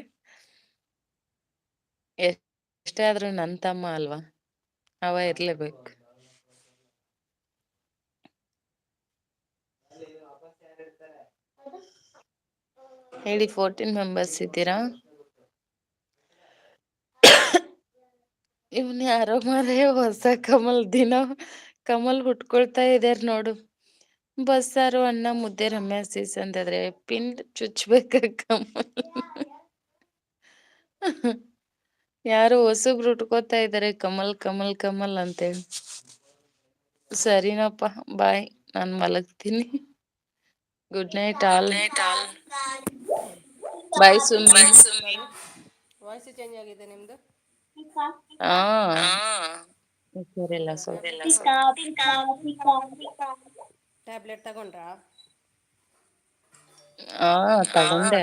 ಎಷ್ಟೇ ಆದ್ರೂ ನನ್ ತಮ್ಮ ಅಲ್ವಾ, ಹವ ಇರ್ಲೇಬೇಕು. ಹೇಳಿ, 14 ಮೆಂಬರ್ಸ್ ಇದ್ದೀರಾ? ಇವನ್ ಯಾರೋ ಮಾರಾಯ, ಹೊಸ ಕಮಲ್. ದಿನ ಕಮಲ್ ಹುಟ್ಕೊಳ್ತಾ ಇದಾರ ನೋಡು. ಬಸ್ಸಾರು ಅನ್ನ ಮುದ್ದೆ ರಮ್ಯಾ ಸೀಸ್ ಅಂತಂದ್ರೆ. ಪಿನ್ ಚುಚ್ಬೇಕ ಕಮಲ್. ಯಾರು ಹೊಸಬ್ರು ಉಟ್ಕೋತಾ ಇದಾರೆ, ಕಮಲ್ ಕಮಲ್ ಕಮಲ್ ಅಂತೇಳಿ. ಸರಿನಪ್ಪ, ಬಾಯ್, ನಾನ್ ಮಲಗ್ತೀನಿ. Good night all. Bye Summi. Voice change ಆಗಿದೆ ನಿಮ್ದು. ಹಾ, ಹುಷಾರಿಲ್ಲ ಸ್ವಲ್ಪ. ಟ್ಯಾಬ್ಲೆಟ್ ತಗೊಂಡ್ರಾ? ಹಾ, ತಗೊಂಡೆ.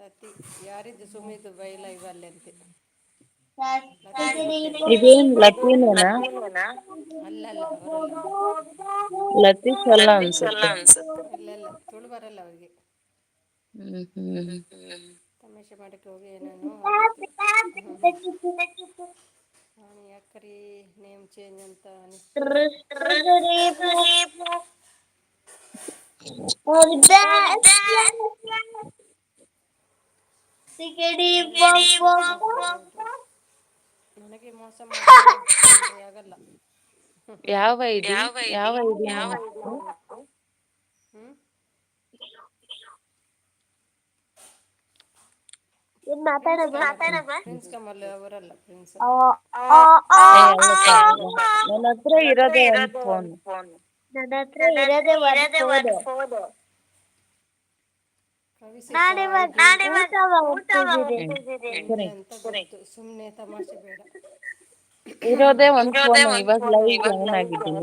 ಲತಿ ಯಾರಿದ್ದು? ಸುಮಿದು ಬೈಲ ಇವಲ್ಲಂತೆ. ಇದೇನ್ ಲತೀನೇನಾ? ಅಲ್ಲಲ್ಲ, ಅವರಲ್ಲ. ಲತೀಶ್ ಅಲ್ಲ ಅನ್ಸುತ್ತೆ. ಇಲ್ಲ, ತುಳು ಬರಲ್ಲ ಅವ್ರಿಗೆ. ಹ್ಮ್. ತಮಾಷೆ ಮಾಡಕ್ಕೆ ಹೋಗಿ ಏನೇನೋ ಆಗಿತ್ತು. ನಾನು ಯಾಕ್ರಿ ನೇಮ್ ಚೇಂಜ್ ಅಂತ ಅನಿಸ್ತು. ನನಗೆ ಮೋಸ ಮಾಡಿದ್ರೆ ಆಗಲ್ಲ. ಯಾವ ಐಡಿ? ಯಾವ ಯಾವ ಐಡಿ? ಐಡಿ ಯಾವ ಐಡಿ ನಿಮ್ದು? ನಿಮ್ದು? ಪ್ರಿನ್ಸ್ ಕಮಲ್ ಅವರಲ್ಲ, ಪ್ರಿನ್ಸ್ ಅಲ್ಲ. ಏ ಅವಪ್ಪ, ನನ್ನ ಹತ್ರ ಇರೋದೇ ಒಂದ್ ಫೋನ್. ನನ್ನ ಹತ್ರ ಇರೋದೇ ಒಂದು ಫೋನ್. ಊಟ ಸರಿ. ಅಂತ ಗೊತ್ತು, ಸುಮ್ಮನೆ ತಮಾಷೆ ಬೇಡ. ಇರೋದೇ ಒಂದ್ ಫೋನ್. ಇವಾಗ ಲೈವ್ ಜಾಯಿನ್ ಆಗಿದ್ದೀನಿ.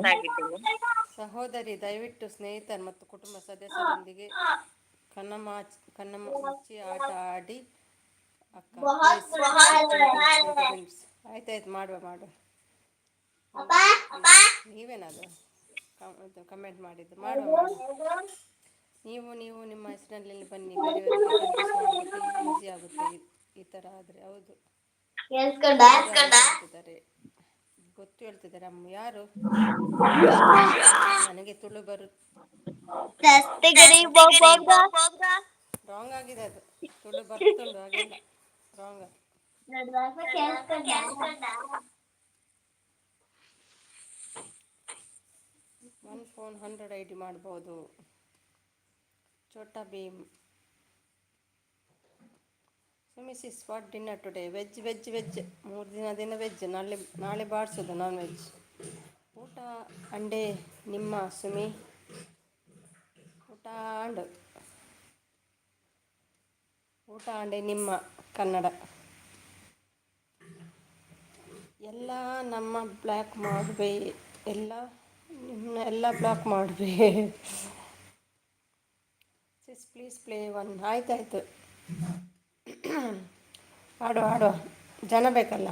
ಸಹೋದರಿ, ದಯವಿಟ್ಟು ಸ್ನೇಹಿತರು ಮತ್ತು ಕುಟುಂಬ ಸದಸ್ಯರೊಂದಿಗೆ ಕಣ್ಣ ಮುಚ್ಚಿ ಆಟ ಆಡಿ ಅಕ್ಕ ಪ್ಲೀಸ್. 20 ನಿಮಿಷ ಆಯ್ತಾಯ್ತು, ಮಾಡುವ. ನೀವೇನದು ಕಮೆಂಟ್ ಮಾಡಿದ್ದು? ಮಾಡುವ. ನೀವು ನಿಮ್ಮ ಹೆಸರಿನಲ್ಲಿ ಬನ್ನಿ, ಬೇರೆಯವರಿಗೆ ಕನ್ಫ್ಯೂಸ್ ಮಾಡೋದಕ್ಕೆ ಈಸಿ ಆಗುತ್ತೆ ಈ ಥರ ಆದರೆ. ಹೌದು, ಗೊತ್ತು ಹೇಳ್ತಿದ್ದಾರೆ. ಅಮ್ಮ ಯಾರು? ನನಗೆ ತುಳು ರಾಂಗ್ ಆಗಿದೆ ಅದು. ತುಳು ಬರ್ತುಂಡು ಹಾಗೆಲ್ಲ ರಾಂಗ್ ಅದು. ಓನ್ 100 ID ಮಾಡ್ಬೋದು. Chhota Bheem. So missus what dinner today? Veg 3 ದಿನ ವೆಜ್. ನಾಳೆ ಬಾಡಿಸೋದು ನಾನ್ ವೆಜ್. ಊಟ ಅಂಡೆ ನಿಮ್ಮ ಸುಮಿ. ಊಟ ಅಂಡೆ ನಿಮ್ಮ ಕನ್ನಡ. ಎಲ್ಲ ನಮ್ಮ ಬ್ಲ್ಯಾಕ್ ಮಾಡುವೆ. ಎಲ್ಲ ಬ್ಲಾಕ್ ಮಾಡುವೆ. ಸಿಸ್ ಪ್ಲೀಸ್ ಪ್ಲೇ ಒನ್. ಆಯ್ತಾಯ್ತು, ಆಡುವ ಜನ ಬೇಕಲ್ಲ.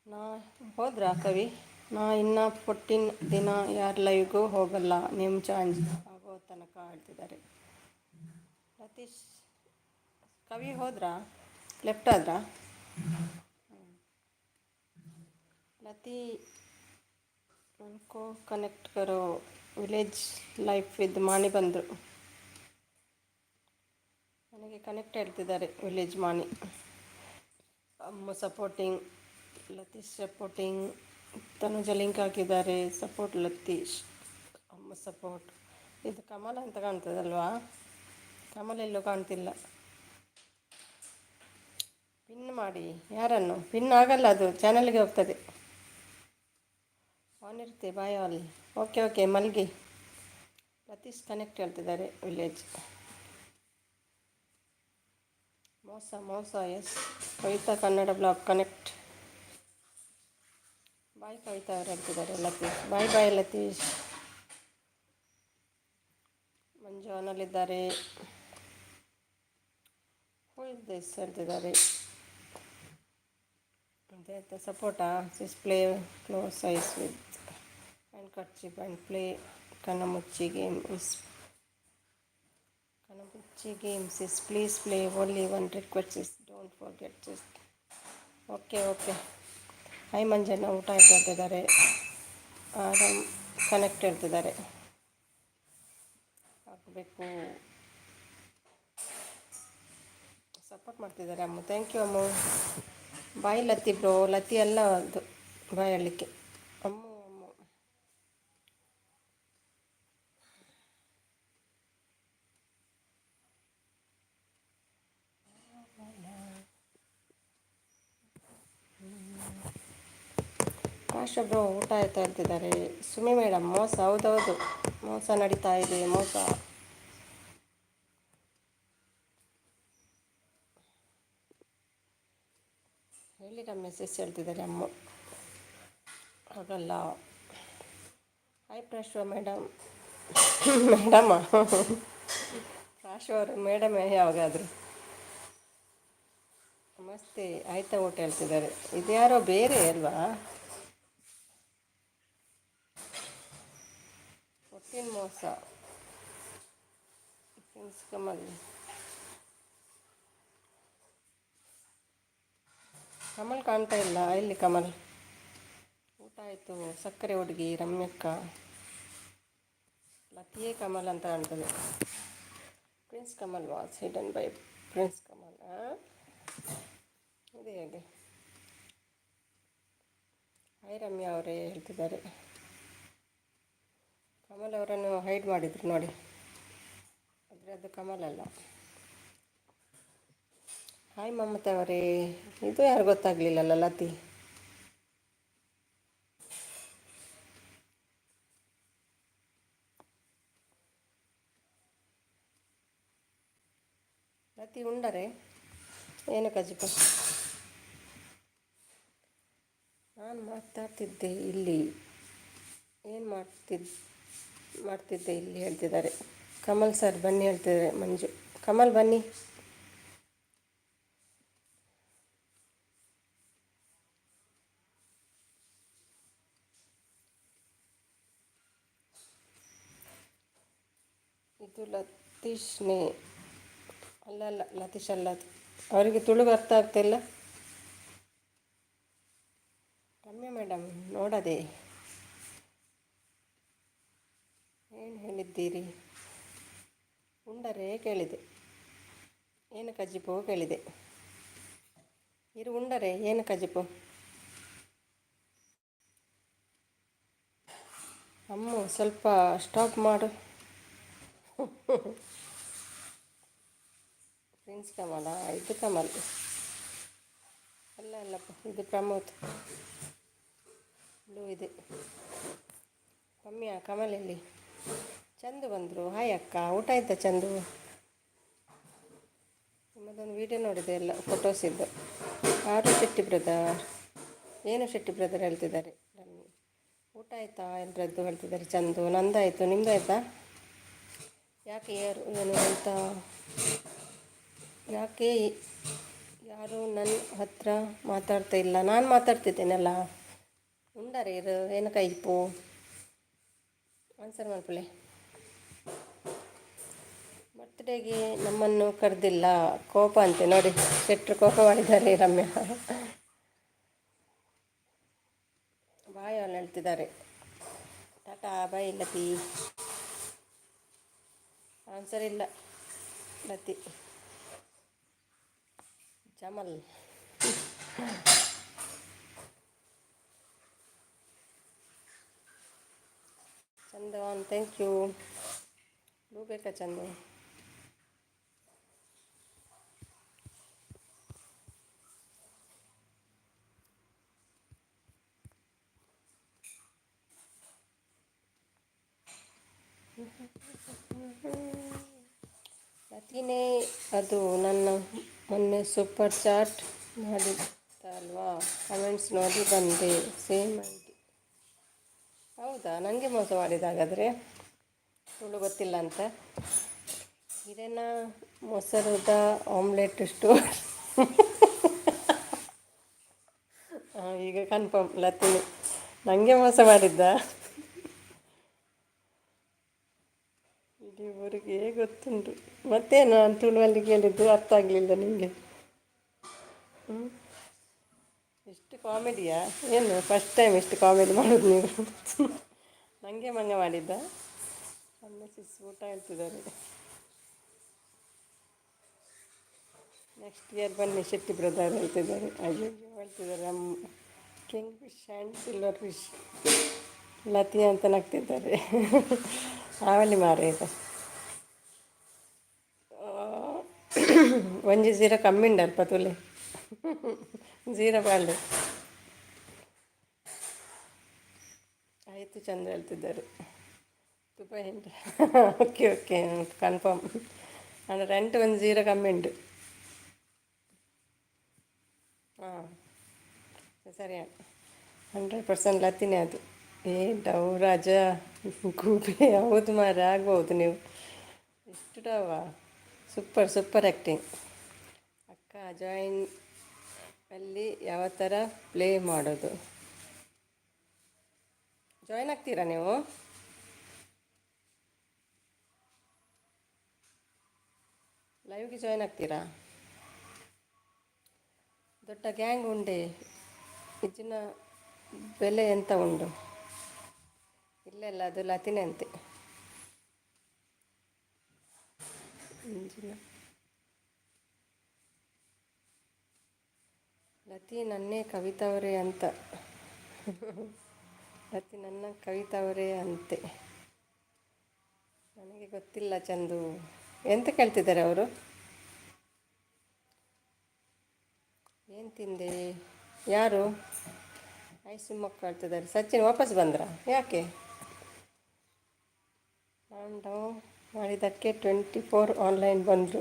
ನಾ ಹೋದ್ರಾ ಕವಿ? ನಾ ಇನ್ನು 14 ದಿನ ಯಾರ ಲೈವ್ಗೂ ಹೋಗಲ್ಲ. ನಿಮ್ಮ ಚಾರ್ಜ್ ಆಗೋ ತನಕ ಆಡ್ತಿದ್ದಾರೆ. ಲತೀಶ್ ಕವಿ ಹೋದ್ರಾ? ಲೆಫ್ಟ್ ಆದ್ರಾ? ಲತಿ उनको कनेक्ट करो. ವಿಲೇಜ್ ಲೈಫ್ ವಿತ್ ಮಾಣಿ ಬಂದರು. ನನಗೆ ಕನೆಕ್ಟ್ ಹೇಳ್ತಿದ್ದಾರೆ ವಿಲೇಜ್ ಮಾಣಿ. ಅಮ್ಮ ಸಪೋರ್ಟಿಂಗ್, ಲತೀಶ್ ಸಪೋರ್ಟಿಂಗ್, ತನುಜ ಲಿಂಕ್ ಹಾಕಿದ್ದಾರೆ. ಸಪೋರ್ಟ್ ಲತೀಶ್, ಅಮ್ಮ ಸಪೋರ್ಟ್. ಇದು ಕಮಲ ಅಂತ ಕಾಣ್ತದಲ್ವಾ? ಕಮಲ ಎಲ್ಲೂ ಕಾಣ್ತಿಲ್ಲ. ಪಿನ್ ಮಾಡಿ. ಯಾರನ್ನು ಪಿನ್ ಆಗಲ್ಲ, ಅದು ಚಾನಲ್ಗೆ ಹೋಗ್ತದೆ. ಆನ್ ಇರುತ್ತೆ. Bye all. ಓಕೆ ಮಲ್ಗಿ. ಲತೀಶ್ ಕನೆಕ್ಟ್ ಹೇಳ್ತಿದ್ದಾರೆ ವಿಲೇಜ್. ಮೋಸ yes. Kavitha Kannada blog connect. Bye Kavitha ಅವ್ರು ಹೇಳ್ತಿದ್ದಾರೆ. ಲತೀಶ್ ಬಾಯ್ ಲತೀಶ್. ಮಂಜು ಆನಲ್ಲಿದ್ದಾರೆ. ದಿಸ್ ಹೇಳ್ತಿದ್ದಾರೆ. ಅದೇ ಸಪೋರ್ಟಾ? Sis play close eyes with and kerchief and play ಕಣ್ಣಮುಚ್ಚಿ games is please play only one request is don't forget is. Okay hi Manjanna. ಊಟ ಆಯ್ತು ಹೇಳ್ತಿದ್ದಾರೆ. ಆರಾಮ್ ಕನೆಕ್ಟ್ ಹೇಳ್ತಿದ್ದಾರೆ. ಹಾಕಬೇಕು. ಸಪೋರ್ಟ್ ಮಾಡ್ತಿದ್ದಾರೆ ಅಮ್ಮ. ಥ್ಯಾಂಕ್ ಯು ಅಮ್ಮ. ಬಾಯ್ ಲತಿ ಬ್ರೋ. ಲತಿ ಅಲ್ಲ ಅದು ಬಾಯ್ ಹೇಳಲಿಕ್ಕೆ. ಅಮ್ಮ ಕಾಶ ಬ್ರೋ ಊಟ ಆಯ್ತಾ ಹೇಳ್ತಿದ್ದಾರೆ. ಸುಮಿ ಮೇಡಮ್ ಮೋಸ. ಹೌದೌದು, ಮೋಸ ನಡೀತಾ ಇದೆ. ಮೋಸ. ಹೇಳಿ ರಮೇಶ್ ಎಸ್ ಹೇಳ್ತಿದ್ದಾರೆ ಅಮ್ಮ. ಹಾಗಲ್ಲ. Hi Prashva madam. ಮೇಡಮ್ಮ ಪ್ರಾಶ್ವ ಅವರು ಮೇಡಮ್ ಯಾವಾಗಾದರೂ. ನಮಸ್ತೆ. ಆಯ್ತಾ ಊಟ ಹೇಳ್ತಿದ್ದಾರೆ. ಇದ್ಯಾರೋ ಬೇರೆ ಅಲ್ವಾ? ಒಟ್ಟಿನ ಮೋಸ. ಕಮಲ್ ಕಾಣ್ತಾ ಇಲ್ಲ. ಇಲ್ಲಿ ಕಮಲ್. ಊಟ ಆಯಿತು. ಸಕ್ಕರೆ ಹುಡುಗಿ ರಮ್ಯಕ್ಕ. ಲತಿಯೇ ಕಮಲ್ ಅಂತ ಕಾಣ್ತದೆ. Prince Kamal was hidden by prince Kamal. ಇದೆ ಹೇಗೆ? ಹಾಯ್ ರಮ್ಯಾ ಅವರೇ ಹೇಳ್ತಿದ್ದಾರೆ. ಕಮಲ್ ಅವರನ್ನು ಹೈಡ್ ಮಾಡಿದ್ರು ನೋಡಿ, ಆದರೆ ಅದು ಕಮಲ್ ಅಲ್ಲ. ಹಾಯ್ ಮಮತಾ ಅವರೇ. ಇದು ಯಾರು ಗೊತ್ತಾಗಲಿಲ್ಲಲ್ಲ? ಲತಿ. ಲತಿ ಉಂಡರೆ ಏನು ಕಜಿಪ? ನಾನು ಮಾತಾಡ್ತಿದ್ದೆ ಇಲ್ಲಿ. ಏನು ಮಾಡ್ತಿದ್ದೆ ಇಲ್ಲಿ ಹೇಳ್ತಿದ್ದಾರೆ. ಕಮಲ್ ಸರ್ ಬನ್ನಿ ಹೇಳ್ತಿದ್ದಾರೆ ಮಂಜು. ಕಮಲ್ ಬನ್ನಿ. ಇದು ಲತೀಶ್ನೇ. ಅಲ್ಲ ಲತೀಶ್ ಅಲ್ಲ ಅದು. ಅವರಿಗೆ ತುಳುಗು ಅರ್ಥ ಆಗ್ತಿಲ್ಲ. ರಮ್ಯಾ ಮೇಡಮ್ ನೋಡದೆ ಏನು ಹೇಳಿದ್ದೀರಿ? ಉಂಡರೆ ಕೇಳಿದೆ. ಏನು ಕಜಿಪು ಕೇಳಿದೆ. ಇರು ಉಂಡರೆ ಏನು ಕಜಿಪು? ಅಮ್ಮು ಸ್ವಲ್ಪ ಸ್ಟಾಪ್ ಮಾಡು. ಪ್ರಿನ್ಸ್ ಕಮಲ, ಇದು ಕಮಲ್ ಅಲ್ಲ ಅಲ್ಲಪ್ಪ, ಇದು ಪ್ರಮೋದ್ ಬ್ಲೂ ಇದೆ. ಕಮ್ಮಿಯಾ ಕಮಲ್ ಎಲ್ಲಿ? ಚಂದು ಬಂದರು. ಹಾಯ್ ಅಕ್ಕ, ಊಟ ಆಯ್ತಾ ಚಂದು? ನಿಮ್ಮದೊಂದು ವೀಡಿಯೋ ನೋಡಿದೆ, ಎಲ್ಲ ಫೋಟೋಸ್ ಇದ್ದು. ಆರು ಶೆಟ್ಟಿ ಬ್ರದರ್, ಏನು ಶೆಟ್ಟಿ ಬ್ರದರ್ ಹೇಳ್ತಿದ್ದಾರೆ. ಊಟ ಆಯಿತಾ ಎಲ್ಲರದ್ದು ಹೇಳ್ತಿದ್ದಾರೆ. ಚಂದು ನಂದಾಯಿತು, ನಿಮ್ಮದಾಯ್ತಾ? ಯಾಕೆ ಏನು ಅಂತ, ಯಾಕೆ ಯಾರು ನನ್ನ ಹತ್ರ ಮಾತಾಡ್ತಾ ಇಲ್ಲ? ನಾನು ಮಾತಾಡ್ತಿದ್ದೇನಲ್ಲ. ಉಂಡಾರೆ ಇದು ಏನು ಕೈಪು ಆನ್ಸರ್ ಮಾಡ್ಕೊಳ್ಳಿ. ಬರ್ತ್ಡೇಗೆ ನಮ್ಮನ್ನು ಕರೆದಿಲ್ಲ, ಕೋಪ ಅಂತೆ ನೋಡಿ. ಶೆಟ್ರು ಕೋಪ ಮಾಡಿದ್ದಾರೆ. ರಮ್ಯಾ ಬಾಯ್ ಅವಳು ಹೇಳ್ತಿದ್ದಾರೆ. ಟಾಟಾ ಬಾಯ್ ಲತಿ. ಆನ್ಸರ್ ಇಲ್ಲ ಲತಿ. Jamal Chandan, thank you. Blue ಬೇಕಾ ಚಂದು? ಲತಿನೇ ಅದು ನನ್ನ ಮೊನ್ನೆ ಸೂಪರ್ ಚಾಟ್ ಮಾಡಿದ್ದಲ್ವಾ, ಕಮೆಂಟ್ಸ್ ನೋಡಿ ಬಂದೆ. Same aunty. ಹೌದಾ, ನನಗೆ ಮೋಸ ಮಾಡಿದಾಗಾದರೆ ಸುಳ್ಳು ಗೊತ್ತಿಲ್ಲ ಅಂತ. ಹಿರೇನ ಮೊಸರದ ಆಮ್ಲೆಟ್ ಸ್ಟೋರ್. ಈಗ ಕನ್ಫರ್ಮ್ ಲತಿನಿ ನನಗೆ ಮೋಸ ಮಾಡಿದ್ದ. ಇಡೀ ಊರಿಗೆ ಗೊತ್ತುಂಟು. ಮತ್ತೇನು ನಾನು ತುಳುವಲ್ಲಿ ಕೇಳಿದ್ದು ಅರ್ಥ ಆಗಲಿಲ್ಲ ನಿಮಗೆ? ಇಷ್ಟು ಕಾಮಿಡಿಯಾ ಏನು? ಫಸ್ಟ್ ಟೈಮ್ ಇಷ್ಟು ಕಾಮಿಡಿ ಮಾಡೋದು ನೀವು? ನನಗೆ ಮಂಗ ಮಾಡಿದ್ದ. ಅನ್ನ ಊಟ ಹೇಳ್ತಿದ್ದಾರೆ. ನೆಕ್ಸ್ಟ್ ಇಯರ್ ಬನ್ನಿ ಶೆಟ್ಟಿ ಬ್ರದರ್ ಹೇಳ್ತಿದ್ದಾರೆ. ಅಯ್ಯೋ ಹೇಳ್ತಿದ್ದಾರೆ. King fish and silver fish Lathi ಅಂತ ನಗ್ತಿದ್ದಾರೆ. ಆವಲ್ಲಿ ಮಾರ ಇದು ಒಂಜಿ ಜೀರ ಕಮ್ಮಿ ಉಂಡಲ್ಪ ತುಲೆ ಜೀರ ಬಾಳೆ ಆಯಿತು ಚಂದ ಹೇಳ್ತಿದ್ದಾರೆ. ತುಪ್ಪ ಹಿಂಡು. Okay okay confirm. ಅಂದರೆ ರೆಂಟ್ ಒಂದು ಜೀರ ಕಮ್ಮಿ ಉಂಟು. ಹಾಂ ಸರಿ, 100% ಲತ್ತಿನೇ ಅದು. ಡವ್ ರಾಜ ಗೂಬೆ. ಹೌದು ಮಾರ, ಆಗ್ಬೋದು ನೀವು. ಎಷ್ಟು ಡವ, ಸೂಪರ್ ಸೂಪರ್ ಆ್ಯಕ್ಟಿಂಗ್. ಅಕ್ಕ ಜಾಯಿನ್ ಅಲ್ಲಿ ಯಾವ ಥರ ಪ್ಲೇ ಮಾಡೋದು? ಜಾಯ್ನ್ ಆಗ್ತೀರಾ ನೀವು? ಲೈವ್ಗೆ ಜಾಯ್ನ್ ಆಗ್ತೀರಾ? ದೊಡ್ಡ ಗ್ಯಾಂಗ್ ಉಂಡೆ, ಇದನ್ನ ಬೆಲೆ ಎಂತ ಉಂಡು? ಇಲ್ಲ ಅದು ಲತಿನೇ ಅಂತೆ. ಲತಿ ನನ್ನೇ ಕವಿತವರೇ ಅಂತ. ಲತಿ ನನ್ನ ಕವಿತವರೇ ಅಂತೆ. ನನಗೆ ಗೊತ್ತಿಲ್ಲ ಚಂದು. ಎಂತ ಕೇಳ್ತಿದ್ದಾರೆ ಅವರು? ಏನು ತಿಂದೆ? ಯಾರು? ಐಸು ಮಕ್ಕ ಹೇಳ್ತಿದ್ದಾರೆ. ಸಚಿನ್ ವಾಪಸ್ ಬಂದ್ರಾ? ಯಾಕೆ? ನಾನು ಡೌನ್ ಮಾಡಿದ್ದಕ್ಕೆ 24 ಆನ್ಲೈನ್ ಬಂದರು.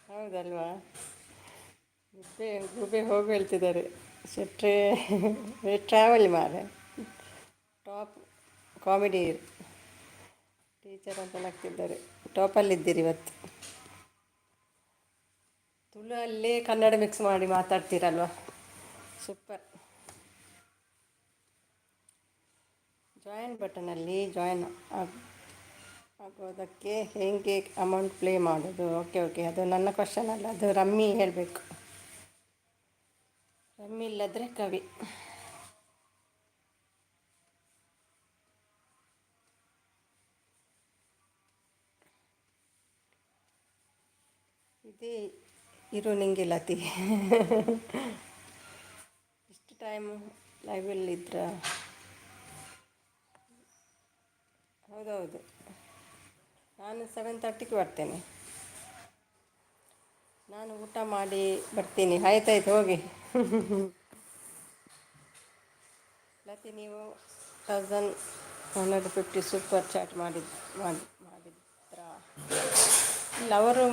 ಹೌದಲ್ವಾ? ಗುಬೆ ಹೋಗಿ ಹೇಳ್ತಿದ್ದಾರೆ. ಶೆಟ್ರೆ ಟ್ರಾವೆಲ್ ಮಾರೆ, ಟಾಪ್ ಕಾಮಿಡಿ ಟೀಚರ್ ಅಂತ ನಗ್ತಿದ್ದಾರೆ. ಟಾಪಲ್ಲಿದ್ದೀರಿ ಇವತ್ತು. ತುಳು ಅಲ್ಲೇ ಕನ್ನಡ ಮಿಕ್ಸ್ ಮಾಡಿ ಮಾತಾಡ್ತೀರಲ್ವ, ಸೂಪರ್. ಜಾಯಿನ್ ಬಟನಲ್ಲಿ ಜಾಯಿನ್ ಆಗೋದಕ್ಕೆ ಹೇಗೆ ಅಮೌಂಟ್ ಪ್ಲೇ ಮಾಡೋದು? ಓಕೆ ಓಕೆ, ಅದು ನನ್ನ ಕ್ವಶನ್ ಅಲ್ಲ, ಅದು ರಮ್ಮಿ ಹೇಳಬೇಕು. ರಮ್ಮಿ ಇಲ್ಲದ್ರೆ ಕವಿ. ಇದೇ ಇರು ನಿಂಗೆ ಲತಿ. ಇಷ್ಟು ಟೈಮು ಲೈವಲ್ಲಿದ್ರಾ? ಹೌದೌದು, ನಾನು 7:30ಗೆ ಬರ್ತೇನೆ. ನಾನು ಊಟ ಮಾಡಿ ಬರ್ತೀನಿ. ಆಯ್ತಾಯ್ತು ಹೋಗಿ. ಲತಿ, ನೀವು 1150 ಸೂಪರ್ ಚಾಟ್ ಮಾಡಿದ್ರಾ? ಇಲ್ಲ, ಅವರು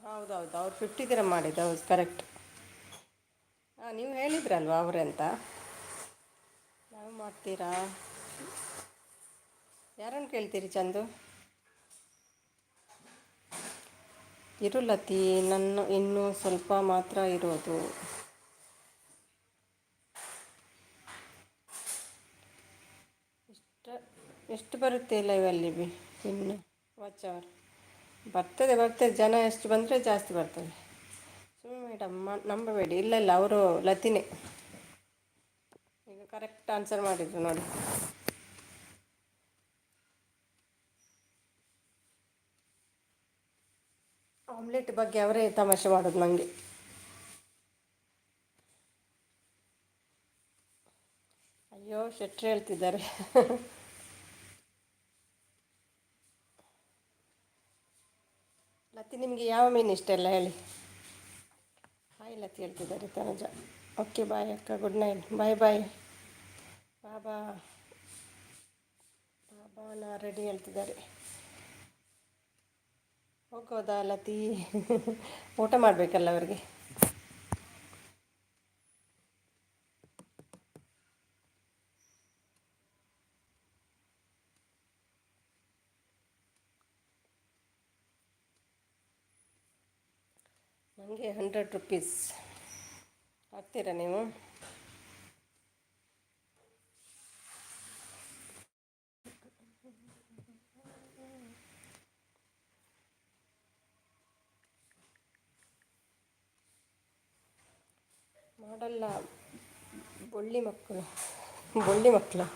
ಹೌದೌದು, ಅವ್ರು 50 ದಿನ ಮಾಡಿದ್ದು, ಹೌದು ಕರೆಕ್ಟ್. ಹಾಂ, ನೀವು ಹೇಳಿದ್ರಲ್ವ ಅವರಂತ. ನಾವು ಮಾಡ್ತೀರಾ? ಯಾರನ್ನು ಕೇಳ್ತೀರಿ ಚಂದು? ಇರು ಲತಿ, ನನ್ನ ಇನ್ನೂ ಸ್ವಲ್ಪ ಮಾತ್ರ ಇರೋದು. ಎಷ್ಟು ಬರುತ್ತೆ ಲೈವಲ್ಲಿ ಇನ್ನು ವಾಚ್ ಅವರ್? ಬರ್ತದೆ, ಜನ ಎಷ್ಟು ಬಂದರೆ ಜಾಸ್ತಿ ಬರ್ತದೆ. ಸುಮ್ಮನೆ ಮೇಡಮ್ ನಂಬಬೇಡಿ. ಇಲ್ಲ ಅವರು ಲತಿನೇ ಈಗ ಕರೆಕ್ಟ್ ಆನ್ಸರ್ ಮಾಡಿದ್ರು ನೋಡಿ. ಆಮ್ಲೆಟ್ ಬಗ್ಗೆ ಅವರೇ ತಮಾಷೆ ಮಾಡೋದು ನನಗೆ. ಅಯ್ಯೋ, ಶೆಟ್ರು ಹೇಳ್ತಿದ್ದಾರೆ. ಲತಿ, ನಿಮಗೆ ಯಾವ ಮೀನು ಇಷ್ಟ ಇಲ್ಲ ಹೇಳಿ? ಹಾಯ್ ಲತಿ ಹೇಳ್ತಿದ್ದಾರೆ ತನುಜ. ಓಕೆ ಬಾಯ್ ಅಕ್ಕ, ಗುಡ್ ನೈಟ್, ಬಾಯ್ ಬಾಯ್. ಬಾಬಾ ಬಾಬಾನ ರೆಡಿ ಹೇಳ್ತಿದ್ದಾರೆ. ಹೋಗೋದಾ ಲತಿ? ಊಟ ಮಾಡಬೇಕಲ್ಲ ಅವರಿಗೆ. ನನಗೆ 100 ರೂಪೀಸ್ ಹಾಕ್ತೀರಾ ನೀವು? ಮಾಡಲ್ಲ, ಬೊಳ್ಳಿ ಮಕ್ಕಳು.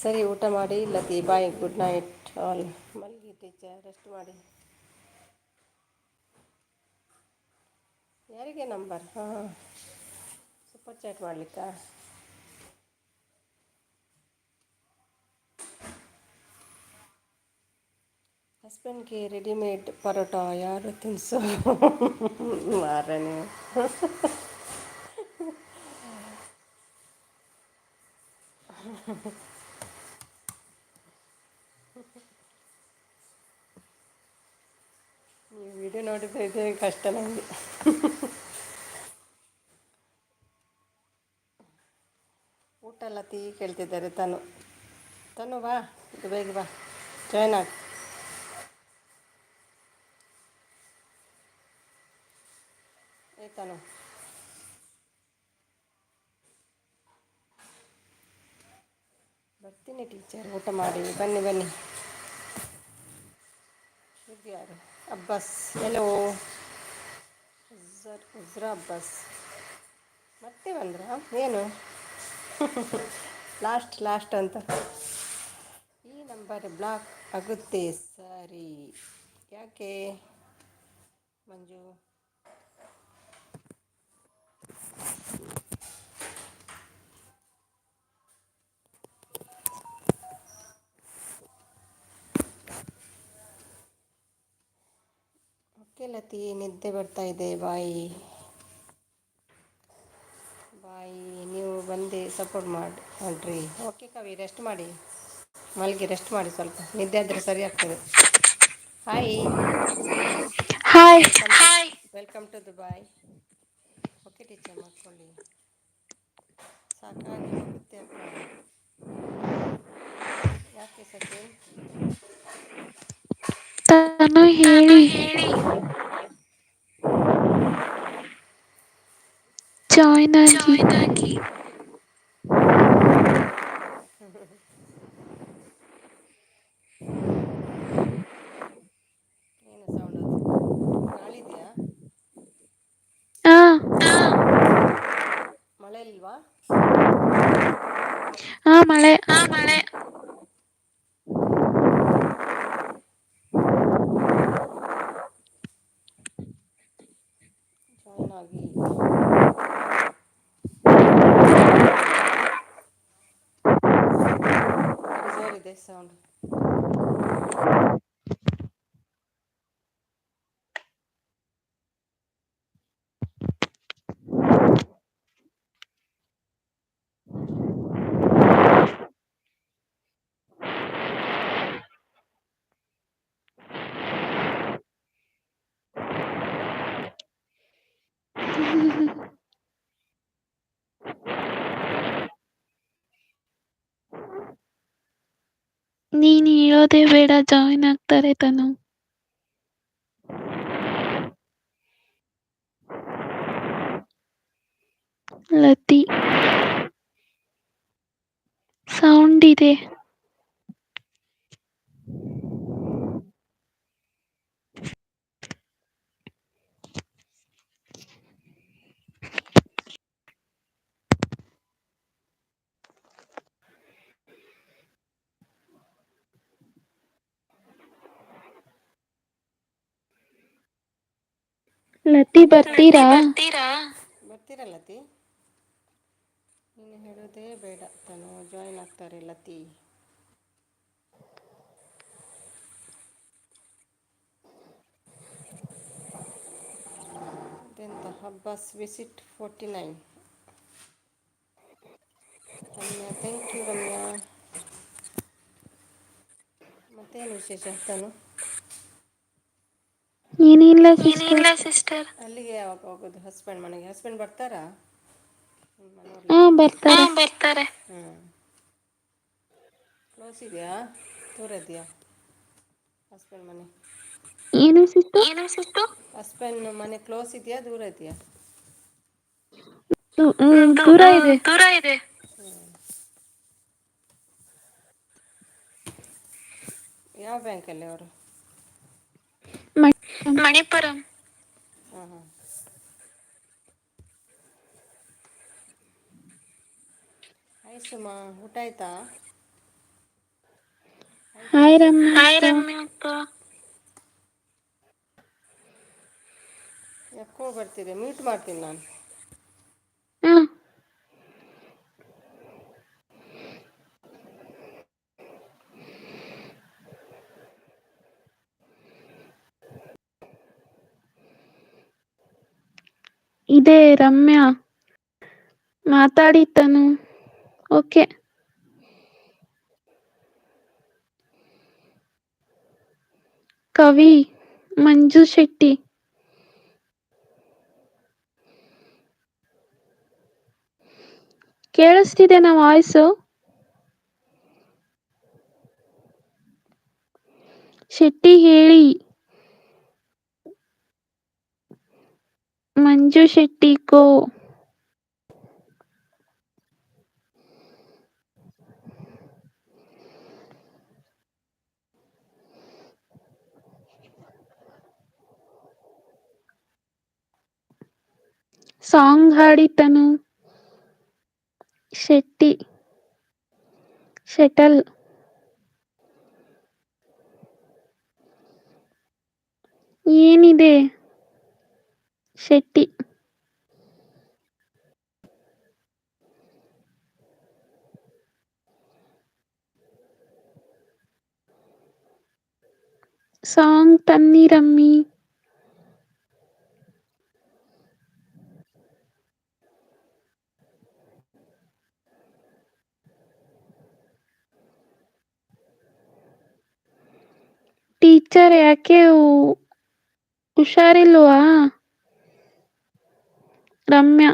ಸರಿ, ಊಟ ಮಾಡಿ Lathi, bye, good night all. ಮಲ್ಗಿ ಟೀಚರ್, ರೆಸ್ಟ್ ಮಾಡಿ. ಯಾರಿಗೆ ನಂಬರ್? ಹಾಂ, ಸೂಪರ್ ಚಾಟ್ ಮಾಡಲಿಕ್ಕಾ? ಹಸ್ಬೆಂಡ್ಗೆ ರೆಡಿಮೇಡ್ ಪರೋಟ ಯಾರು ತಿನ್ಸೋ ಮಾರ ನೀವು. ನೀವು ವಿಡಿಯೋ ನೋಡಿದ್ರೆ ಇದೇ ಕಷ್ಟ ನನಗೆ. ಊಟ ಲತಿ ಕೇಳ್ತಿದ್ದಾರೆ. ತನು ಬಾ, ಇದು ಬೇಗ ಬಾ, ಜಾಯ್ನ್ ಆಗಿ. ತನು, ಬರ್ತೀನಿ ಟೀಚರ್, ಊಟ ಮಾಡಿ ಬನ್ನಿ. ಇದು ಯಾರು? ಅಬ್ಬಾಸ್. ಎಲ್ಲೋ ಉಜ್ರಾ ಅಬ್ಬಾಸ್ ಮತ್ತೆ ಬಂದ್ರ? ಏನು ಲಾಸ್ಟ್ ಅಂತ? ಈ ನಂಬರ್ ಬ್ಲಾಕ್ ಆಗುತ್ತೆ ಸರಿ. ಯಾಕೆ ಮಂಜು? ಓಕೆ ಲತಿ, ನಿದ್ದೆ ಬರ್ತಾ ಇದೆ, ಬಾಯಿ. ನೀವು ಬಂದು ಸಪೋರ್ಟ್ ಮಾಡಿರಿ. ಓಕೆ ಕವಿ, ರೆಸ್ಟ್ ಮಾಡಿ, ಮಲ್ಗಿ ರೆಸ್ಟ್ ಮಾಡಿ, ಸ್ವಲ್ಪ ನಿದ್ದೆ ಆದರೆ ಸರಿ ಆಗ್ತದೆ. Hi. Welcome to Dubai. Okay teacher, ಮಾಡ್ಕೊಳ್ಳಿ. ಸಾಕಾಗಿ ಹೋಗುತ್ತೆ ಅಕ್ಕ. ಯಾಕೆ ಸಚಿನ್? ತನು ಹೇಳಿ, ಜಾಯ್ನ್ ಆಗಿ. ಏನು ಸೌಂಡ್ ಅದು? ಗಾಳಿ ಇದೆಯಾ? ಹಾಂ ಮಳೆ ಇಲ್ವಾ? ಮಳೆ. ಜಾಯ್ನ್ ಆಗಿ. ಇದೆ ಸೌಂಡ್. ನೀನ್ ಹೇಳೋದೇ ಬೇಡ, ಜಾಯಿನ್ ಆಗ್ತಾರೆ ತಾನು. ಲತಿ ಸೌಂಡ್ ಇದೆ. ಲತಿ ಬರ್ತೀರಾ? ಬರ್ತೀರಾ ಲತಿ? ನೀನು ಹೇಳೋದೇ ಬೇಡ ತಾನು, ಜಾಯಿನ್ ಆಗ್ತಾರೆ ಲತಿ. ಅದೆಂತ ಹಬ್ಬಸ್ visit 49. Ramya, thank you Ramya. ಮತ್ತೇನು ವಿಶೇಷ ತಾನು? ಏನಿಲ್ಲ ಸಿಸ್ಟರ್. ಅಲ್ಲಿಗೆ ಯಾವಾಗ ಹೋಗೋದು? ಹಸ್ಬೆಂಡ್ ಮನೆಗೆ. ಹಸ್ಬೆಂಡ್ ಬರ್ತಾರಾ ನಿಮ್ಮನ್ನು ಹಾ ನೋಡಲಿಕ್ಕೆ? ಬರ್ತಾರೆ. ಹ್ಞೂ. ಕ್ಲೋಸ್ ಇದೆಯಾ, ದೂರ ಇದೆಯಾ ಹಸ್ಬೆಂಡ್ ಮನೆ? ಏನು ಸಿಸ್ಟರ್? ಹಸ್ಬೆಂಡ್ ಮನೆ ಕ್ಲೋಸ್ ಇದೆಯಾ, ದೂರ ಇದೆಯಾ? ದೂರ ಇದೆ. ಹ್ಞೂ. ಯಾವ ಬ್ಯಾಂಕಲ್ಲಿ ಅವರು? ಮಣಿಪುರಂ. ಹಾಂ ಹಾಂ. ಹಾಯ್ ಸುಮಾ, ಊಟ ಆಯ್ತಾ? ಹಾಯ್ ಆಯ್ತಂತೆ. ರಮ್ಯಾ ಅಕ್ಕ. ಎಕ್ಕೋ ಬರ್ತಿದೆ, ಮ್ಯೂಟ್ ಮಾಡ್ತೀನಿ ನಾನು. ಹಾ ಇದೆ ರಮ್ಯಾ ಮಾತಾಡಿತನು. ಓಕೆ. ಕವಿ ಮಂಜು ಶೆಟ್ಟಿ. ಕೇಳಿಸ್ತಿದೆನಾ ವಾಯ್ಸು? ಶೆಟ್ಟಿ ಹೇಳಿ. ಮಂಜು ಶೆಟ್ಟಿ ಕೋ. ಸಾಂಗ್ ಹಾಡಿತನು. ಶೆಟ್ಟಿ ಶೆಟಲ್. ಏನಿದೆ ಶೆಟ್ಟಿ. ಸಾಂಗ್ ತನ್ನಿ ರಮ್ಮಿ. ಟೀಚರ್ ಯಾಕೆ ಹುಷಾರಿಲ್ವಾ? ರಮ್ಯಾ.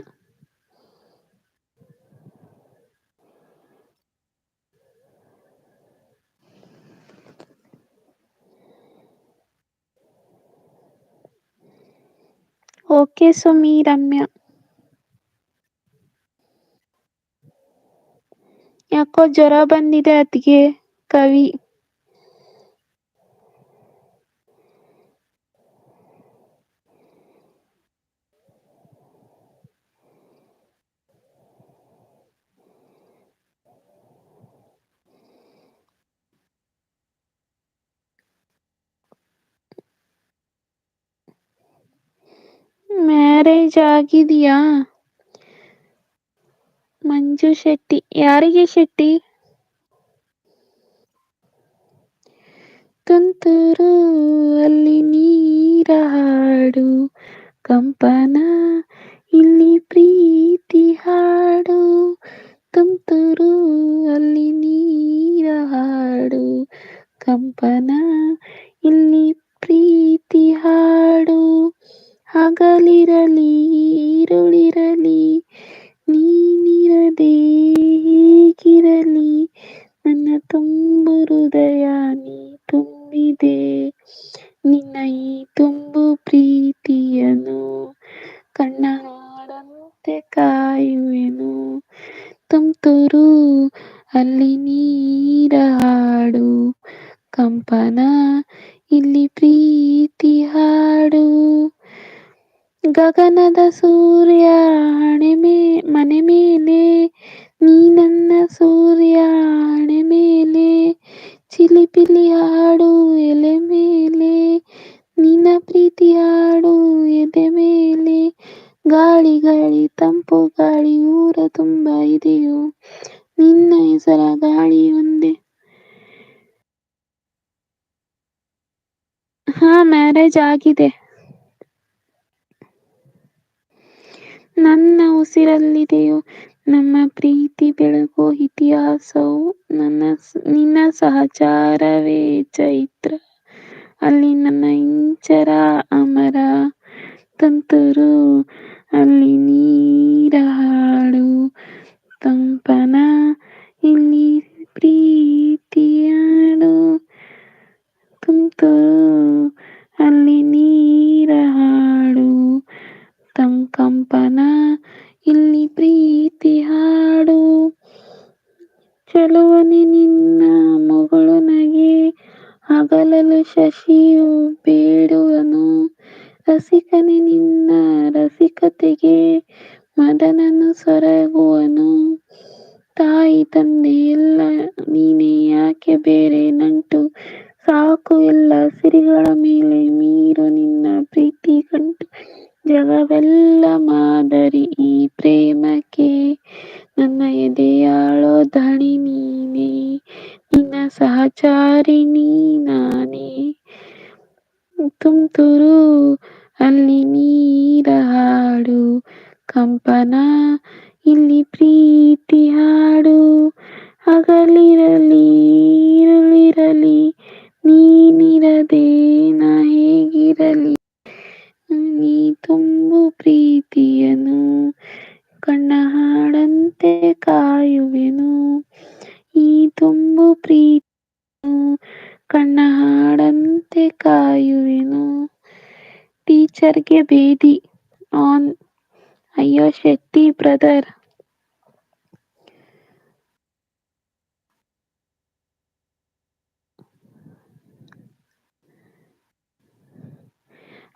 ಓಕೆ ಸುಮಿ. ರಮ್ಯಾ ಯಾಕೋ ಜ್ವರ ಬಂದಿದೆ ಅದ್ಗೆ. ಕವಿ. ಮ್ಯಾರೇಜ್ ಆಗಿದೆಯಾ? ಮಂಜು ಶೆಟ್ಟಿ. ಯಾರಿಗೆ ಶೆಟ್ಟಿ? ತುಂತುರು ಅಲ್ಲಿ ನೀರ ಹಾಡು ಕಂಪನ ಇಲ್ಲಿ ಪ್ರೀತಿ ಹಾಡು ತುಂತುರು ಅಲ್ಲಿ ನೀರ ಹಾಡು ಕಂಪನ ಇಲ್ಲಿ ಪ್ರೀತಿ ಹಾಡು ಹಗಲಿರಲಿ ഇരുളിರಲಿ ನೀನಿರದೆ ಹೀಗಿರಲಿ ನನ್ನ ತುಂಬು ಹೃದಯ ನೀ ತುಂಬಿದೆ ನಿನ್ನ ಈ ತುಂಬು ಪ್ರೀತಿಯನು ಕಣ್ಣ ಹಾಡಂತೆ ಕಾಯುವೆನು ತುಂತುರು ಅಲ್ಲಿ ನೀರ ಹಾಡು ಕಂಪನ ಇಲ್ಲಿ ಪ್ರೀತಿ ಹಾಡು ಗಗನದ ಸೂರ್ಯ ಮನೆ ಮೇಲೆ ನೀ ನನ್ನ ಸೂರ್ಯ ಹಣೆ ಮೇಲೆ ಚಿಲಿಪಿಲಿ ಹಾಡು ಎಲೆ ಮೇಲೆ ನಿನ್ನ ಪ್ರೀತಿ ಹಾಡು ಎದೆ ಮೇಲೆ ಗಾಳಿ ಗಾಳಿ ತಂಪು ಗಾಳಿ ಊರ ತುಂಬ ಇದೆಯೋ ನಿನ್ನ ಹೆಸರ ಗಾಳಿ ಒಂದೇ. ಹಾ, ಮ್ಯಾರೇಜ್ ಆಗಿದೆ. ನನ್ನ ಉಸಿರಲ್ಲಿದೆಯೋ ನಮ್ಮ ಪ್ರೀತಿ ಬೆಳಗೋ ಇತಿಹಾಸವು ನಿನ್ನ ಸಹಚಾರವೇ ಚೈತ್ರ ಅಲ್ಲಿ ನನ್ನ ಇಂಚರ ಅಮರ ತುಂತುರು ಅಲ್ಲಿ ನೀರ ಹಾಡು ಕಂಪನ ಇಲ್ಲಿ ಪ್ರೀತಿಯಾಡು ತುಂತುರು ಅಲ್ಲಿ ನೀರ ಹಾಡು ಕಂಪನ ಇಲ್ಲಿ ಪ್ರೀತಿ ಹಾಡು ಚೆಲುವನೆ ನಿನ್ನ ಮುಗುಳು ನಗೆ ಹಗಲಲು ಶಶಿಯು ಬೇಡುವನು ರಸಿಕನೆ ನಿನ್ನ ರಸಿಕತೆಗೆ ಮದನನು ಸೊರಗುವನು ತಾಯಿ ತಂದೆ ಎಲ್ಲ ನೀನೇ ಯಾಕೆ ಬೇರೆ ನಂಟು ಸಾಕು ಎಲ್ಲ ಸಿರಿಗಳ ಮೇಲೆ ಮೀರು ನಿನ್ನ ಪ್ರೀತಿ ಗಂಟು ಜಗವೆಲ್ಲ ಮಾದರಿ ಈ ಪ್ರೇಮಕ್ಕೆ ನನ್ನ ಎದೆಯಾಳೋ ಧಣಿ ನೀನೇ ನಿನ್ನ ಸಹಚಾರಿ ನಾನೇ ತುಂತುರು ಅಲ್ಲಿ ನೀರ ಹಾಡು ಕಂಪನ ಇಲ್ಲಿ ಪ್ರೀತಿ ಹಾಡು ಹಗಲಿರಲಿ ഇരുಳಿರಲಿ ನೀನಿರದೆ ನಾ ಹೇಗಿರಲಿ ನೀ ತುಂಬು ಪ್ರೀತಿಯನು ಕಣ್ಣ ಹಾಡಂತೆ ಕಾಯುವೆನು ಈ ತುಂಬು ಪ್ರೀತಿಯನು ಕಣ್ಣ ಹಾಡಂತೆ ಕಾಯುವೆನು ಟೀಚರ್ಗೆ ಬೇದಿ ಆನ್ ಅಯ್ಯೋ ಶೆಟ್ಟಿ ಬ್ರದರ್.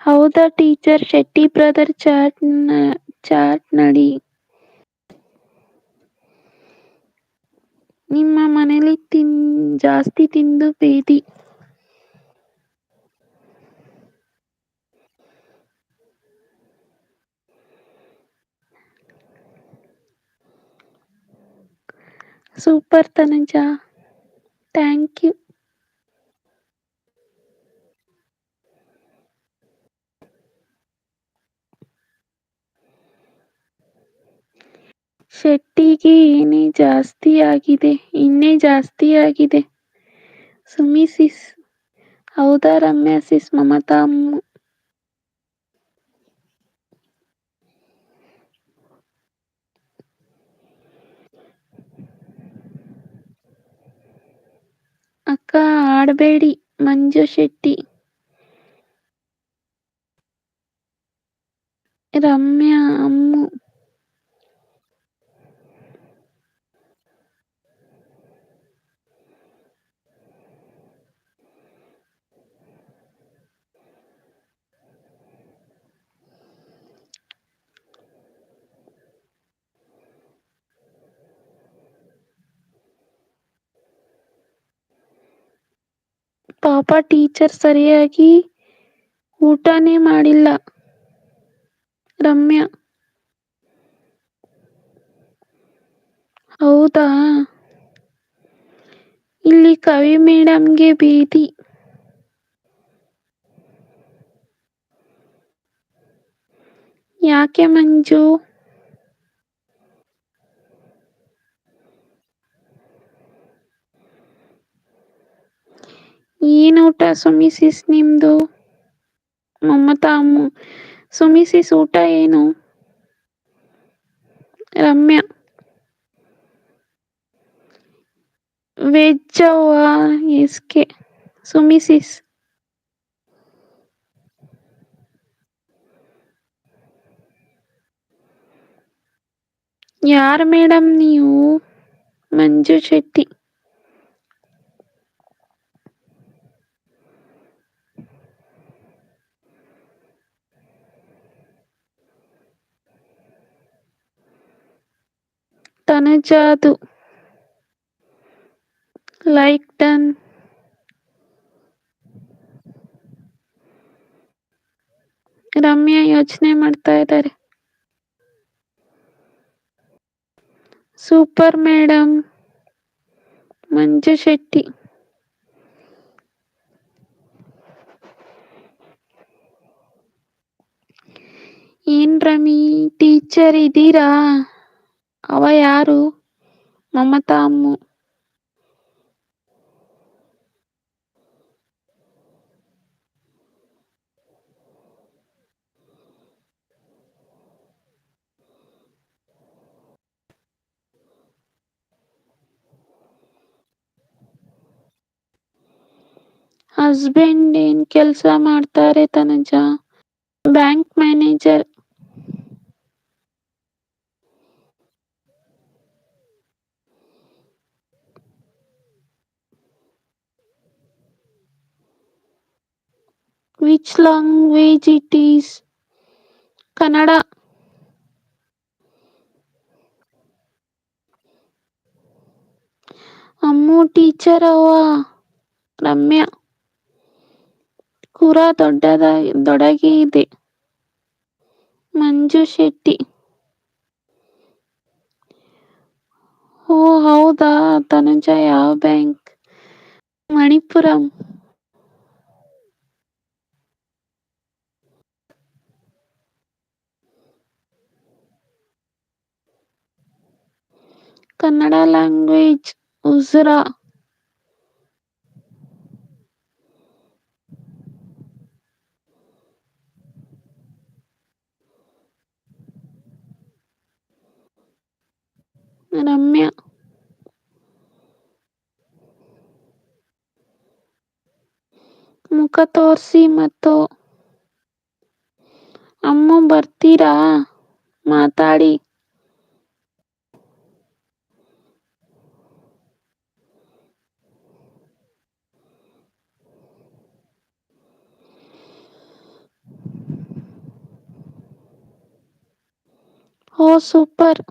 ಹೌದಾ ಟೀಚರ್ ಶೆಟ್ಟಿ ಬ್ರದರ್ ಚಾಟ್ ನಡಿ. ನಿಮ್ಮ ಮನೇಲಿ ಜಾಸ್ತಿ ತಿಂದು ಬೇದಿ. Super Tanuja, thank you. ಶೆಟ್ಟಿಗೆ ಇನ್ನೇ ಜಾಸ್ತಿ ಆಗಿದೆ. ಸುಮಿ ಸಿಸ್, ಹೌದಾ ರಮ್ಯಾ ಸಿಸ್, ಮಮತಾ ಅಮ್ಮು. ಅಕ್ಕ ಆಡಬೇಡಿ ಮಂಜು ಶೆಟ್ಟಿ. ರಮ್ಯಾ ಅಮ್ಮು. ಪಾಪ ಟೀಚರ್ ಸರಿಯಾಗಿ ಊಟನೇ ಮಾಡಿಲ್ಲ. ರಮ್ಯಾ, ಹೌದಾ, ಇಲ್ಲಿ ಕವಿ ಮೇಡಂಗೆ ಬೇದಿ. ಯಾಕೆ ಮಂಜು? ಏನ್ ಊಟ ಸುಮಿಸಿಸ್ ನಿಮ್ದು? ಮಮತಾ ಅಮ್ಮು. ಸುಮಿಸಿಸ್ ಊಟ ಏನು? ರಮ್ಯಾ. ವೆಜ್ ಅವ್ವ. ಎಸ್ಕೆ. ಸುಮಿಸಿಸ್. ಯಾರ್ ಮೇಡಮ್ ನೀವು? ಮಂಜು ಶೆಟ್ಟಿ. ತನುಜಾದು. Like done. ರಮ್ಯಾ ಯೋಚನೆ ಮಾಡ್ತಾ ಇದ್ದಾರೆ. Super madam. ಮಂಜು ಶೆಟ್ಟಿ. ಏನ್ ರಮಿ ಟೀಚರ್ ಇದ್ದೀರಾ? ಅವ ಯಾರು? ಮಮತಾ ಅಮ್ಮು. ಹಸ್ಬೆಂಡ್ ಏನ್ ಕೆಲ್ಸ ಮಾಡ್ತಾರೆ Tanuja? Bank manager. Which language it is? Kannada. Ammu teacher ಅವ್ವ. ರಮ್ಯಾ. ಕುರ ದೊಡ್ಡಗೆ ಇದೆ. ಮಂಜು ಶೆಟ್ಟಿ. ಓ ಹೌದಾ ತನುಜ ಯಾವ ಬ್ಯಾಂಕ್? ಮಣಿಪುರಂ. ಕನ್ನಡ ಲ್ಯಾಂಗ್ವೇಜ್ ಉಸ್ರಾ. ರಮ್ಯಾ. ಮುಖ ತೋರ್ಸಿ ಮತ್ತು. ಅಮ್ಮ ಬರ್ತೀರಾ ಮಾತಾಡಿ. ಓ ಸೂಪರ್.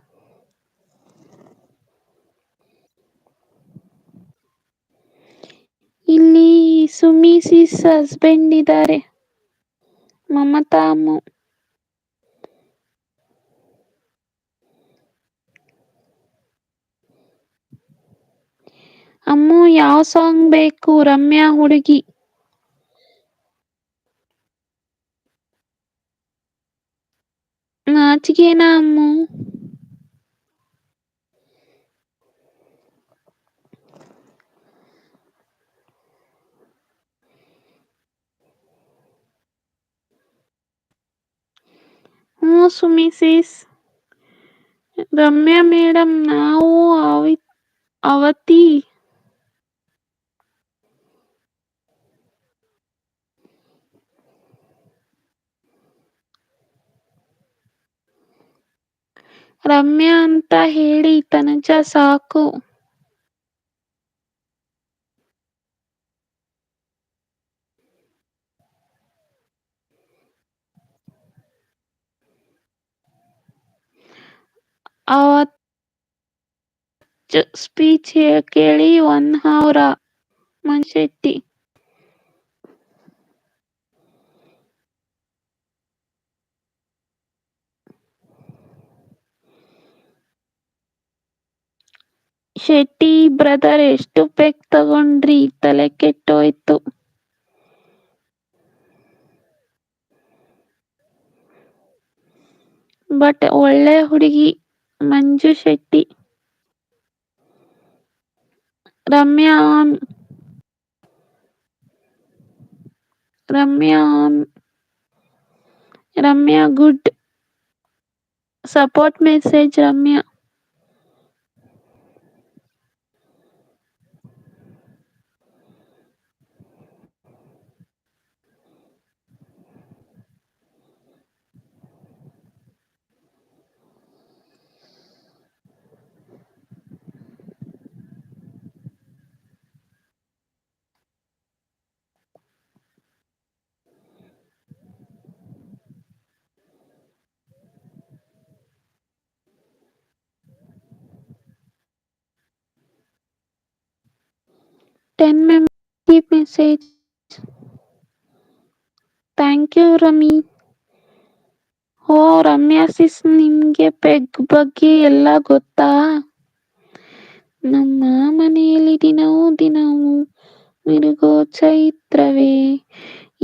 ಇಲ್ಲಿ ಸುಮಿಸಿಸ್ ಹಸ್ಬೆಂಡ್ ಇದ್ದಾರೆ. ಮಮತಾ ಅಮ್ಮು. ಅಮ್ಮು ಯಾವ ಸಾಂಗ್ ಬೇಕು? ರಮ್ಯಾ ಹುಡುಗಿ. ನಾಚಿಕೆನಾ ಅಮ್ಮು? ಹ್ಞೂ ಸುಮಿಸಿಸ್. ರಮ್ಯಾ ಮೇಡಮ್ ನಾವು ಅವತಿ. ರಮ್ಯಾ ಅಂತ ಹೇಳಿ ತನುಜ ಸಾಕು. ಅವತ್ ಸ್ಪೀಚ್ ಕೇಳಿ 1 hour. ಮಂಜುಶೆಟ್ಟಿ. ಶೆಟ್ಟಿ ಬ್ರದರ್ ಎಷ್ಟು ಪೆಗ್ ತಗೊಂಡ್ರಿ? ತಲೆ ಕೆಟ್ಟೋಯ್ತು. ಬಟ್ ಒಳ್ಳೆ ಹುಡುಗಿ. Manju Shetty. Ramya on. Ramya on. Ramya good. Support message Ramya. Ten members message. Thank you Rami. Oh Ramya sis, ನಿಮ್ಗೆ ಪೆಗ್ ಬಗ್ಗೆ ಎಲ್ಲ ಗೊತ್ತಾ? ನಮ್ಮ ಮನೆಯಲ್ಲಿ ದಿನವೂ ಮಿರುಗೋ ಚೈತ್ರವೇ,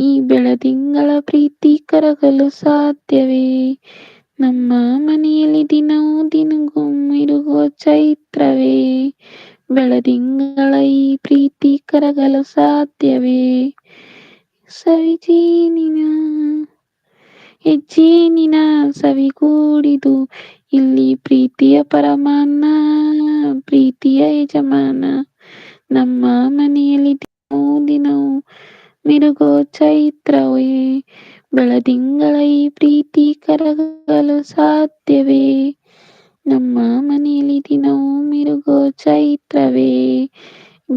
ಈ ಬೆಳದಿಂಗಳ ಪ್ರೀತಿ ಕರಗಲು ಸಾಧ್ಯವೇ? ನಮ್ಮ ಮನೆಯಲ್ಲಿ ದಿನವೂ ಮಿರುಗೋ ಚೈತ್ರವೇ, ಬೆಳದಿಂಗಳ ಈ ಪ್ರೀತಿ ಕರಗಲು ಸಾಧ್ಯವೇ? ಸವಿಜೇನಿನ ಹೆಜ್ಜೇನಿನ ಸವಿಗೂಡಿದು ಇಲ್ಲಿ ಪ್ರೀತಿಯ ಪರಮಾನ್ನ, ಪ್ರೀತಿಯ ಯಜಮಾನ. ನಮ್ಮ ಮನೆಯಲ್ಲಿ ದಿನವೂ ಮಿರುಗೋ ಚೈತ್ರವೇ, ಬೆಳದಿಂಗಳ ಈ ಪ್ರೀತಿ ಕರಗಲು ಸಾಧ್ಯವೇ? ನಮ್ಮ ಮನೆಯಲ್ಲಿ ದಿನವೂ ಮಿರುಗೋ ಚೈತ್ರವೇ,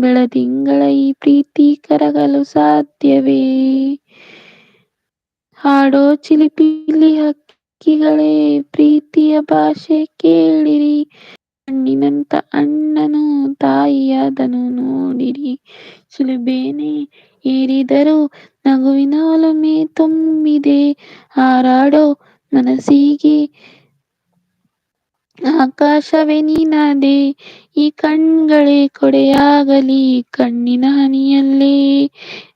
ಬೆಳದಿಂಗಳ ಈ ಪ್ರೀತಿ ಕರಗಲು ಸಾಧ್ಯವೇ? ಹಾಡೋ ಚಿಲಿಪಿಲಿ ಹಕ್ಕಿಗಳೇ, ಪ್ರೀತಿಯ ಭಾಷೆ ಕೇಳಿರಿ, ಕಣ್ಣಿನಂತ ಅಣ್ಣನು ತಾಯಿಯಾದನು ನೋಡಿರಿ. ಶಿಲುಬೆನೇ ಏರಿದರೂ ನಗುವಿನ ಒಲುಮೆ ತುಂಬಿದೆ, ಹಾರಾಡೋ ಮನಸ್ಸಿಗೆ ಆಕಾಶವೇ ನೀನಾದೆ. ಈ ಕಣ್ಗಳೇ ಕೊಡೆಯಾಗಲಿ, ಕಣ್ಣಿನ ಹನಿಯಲ್ಲೇ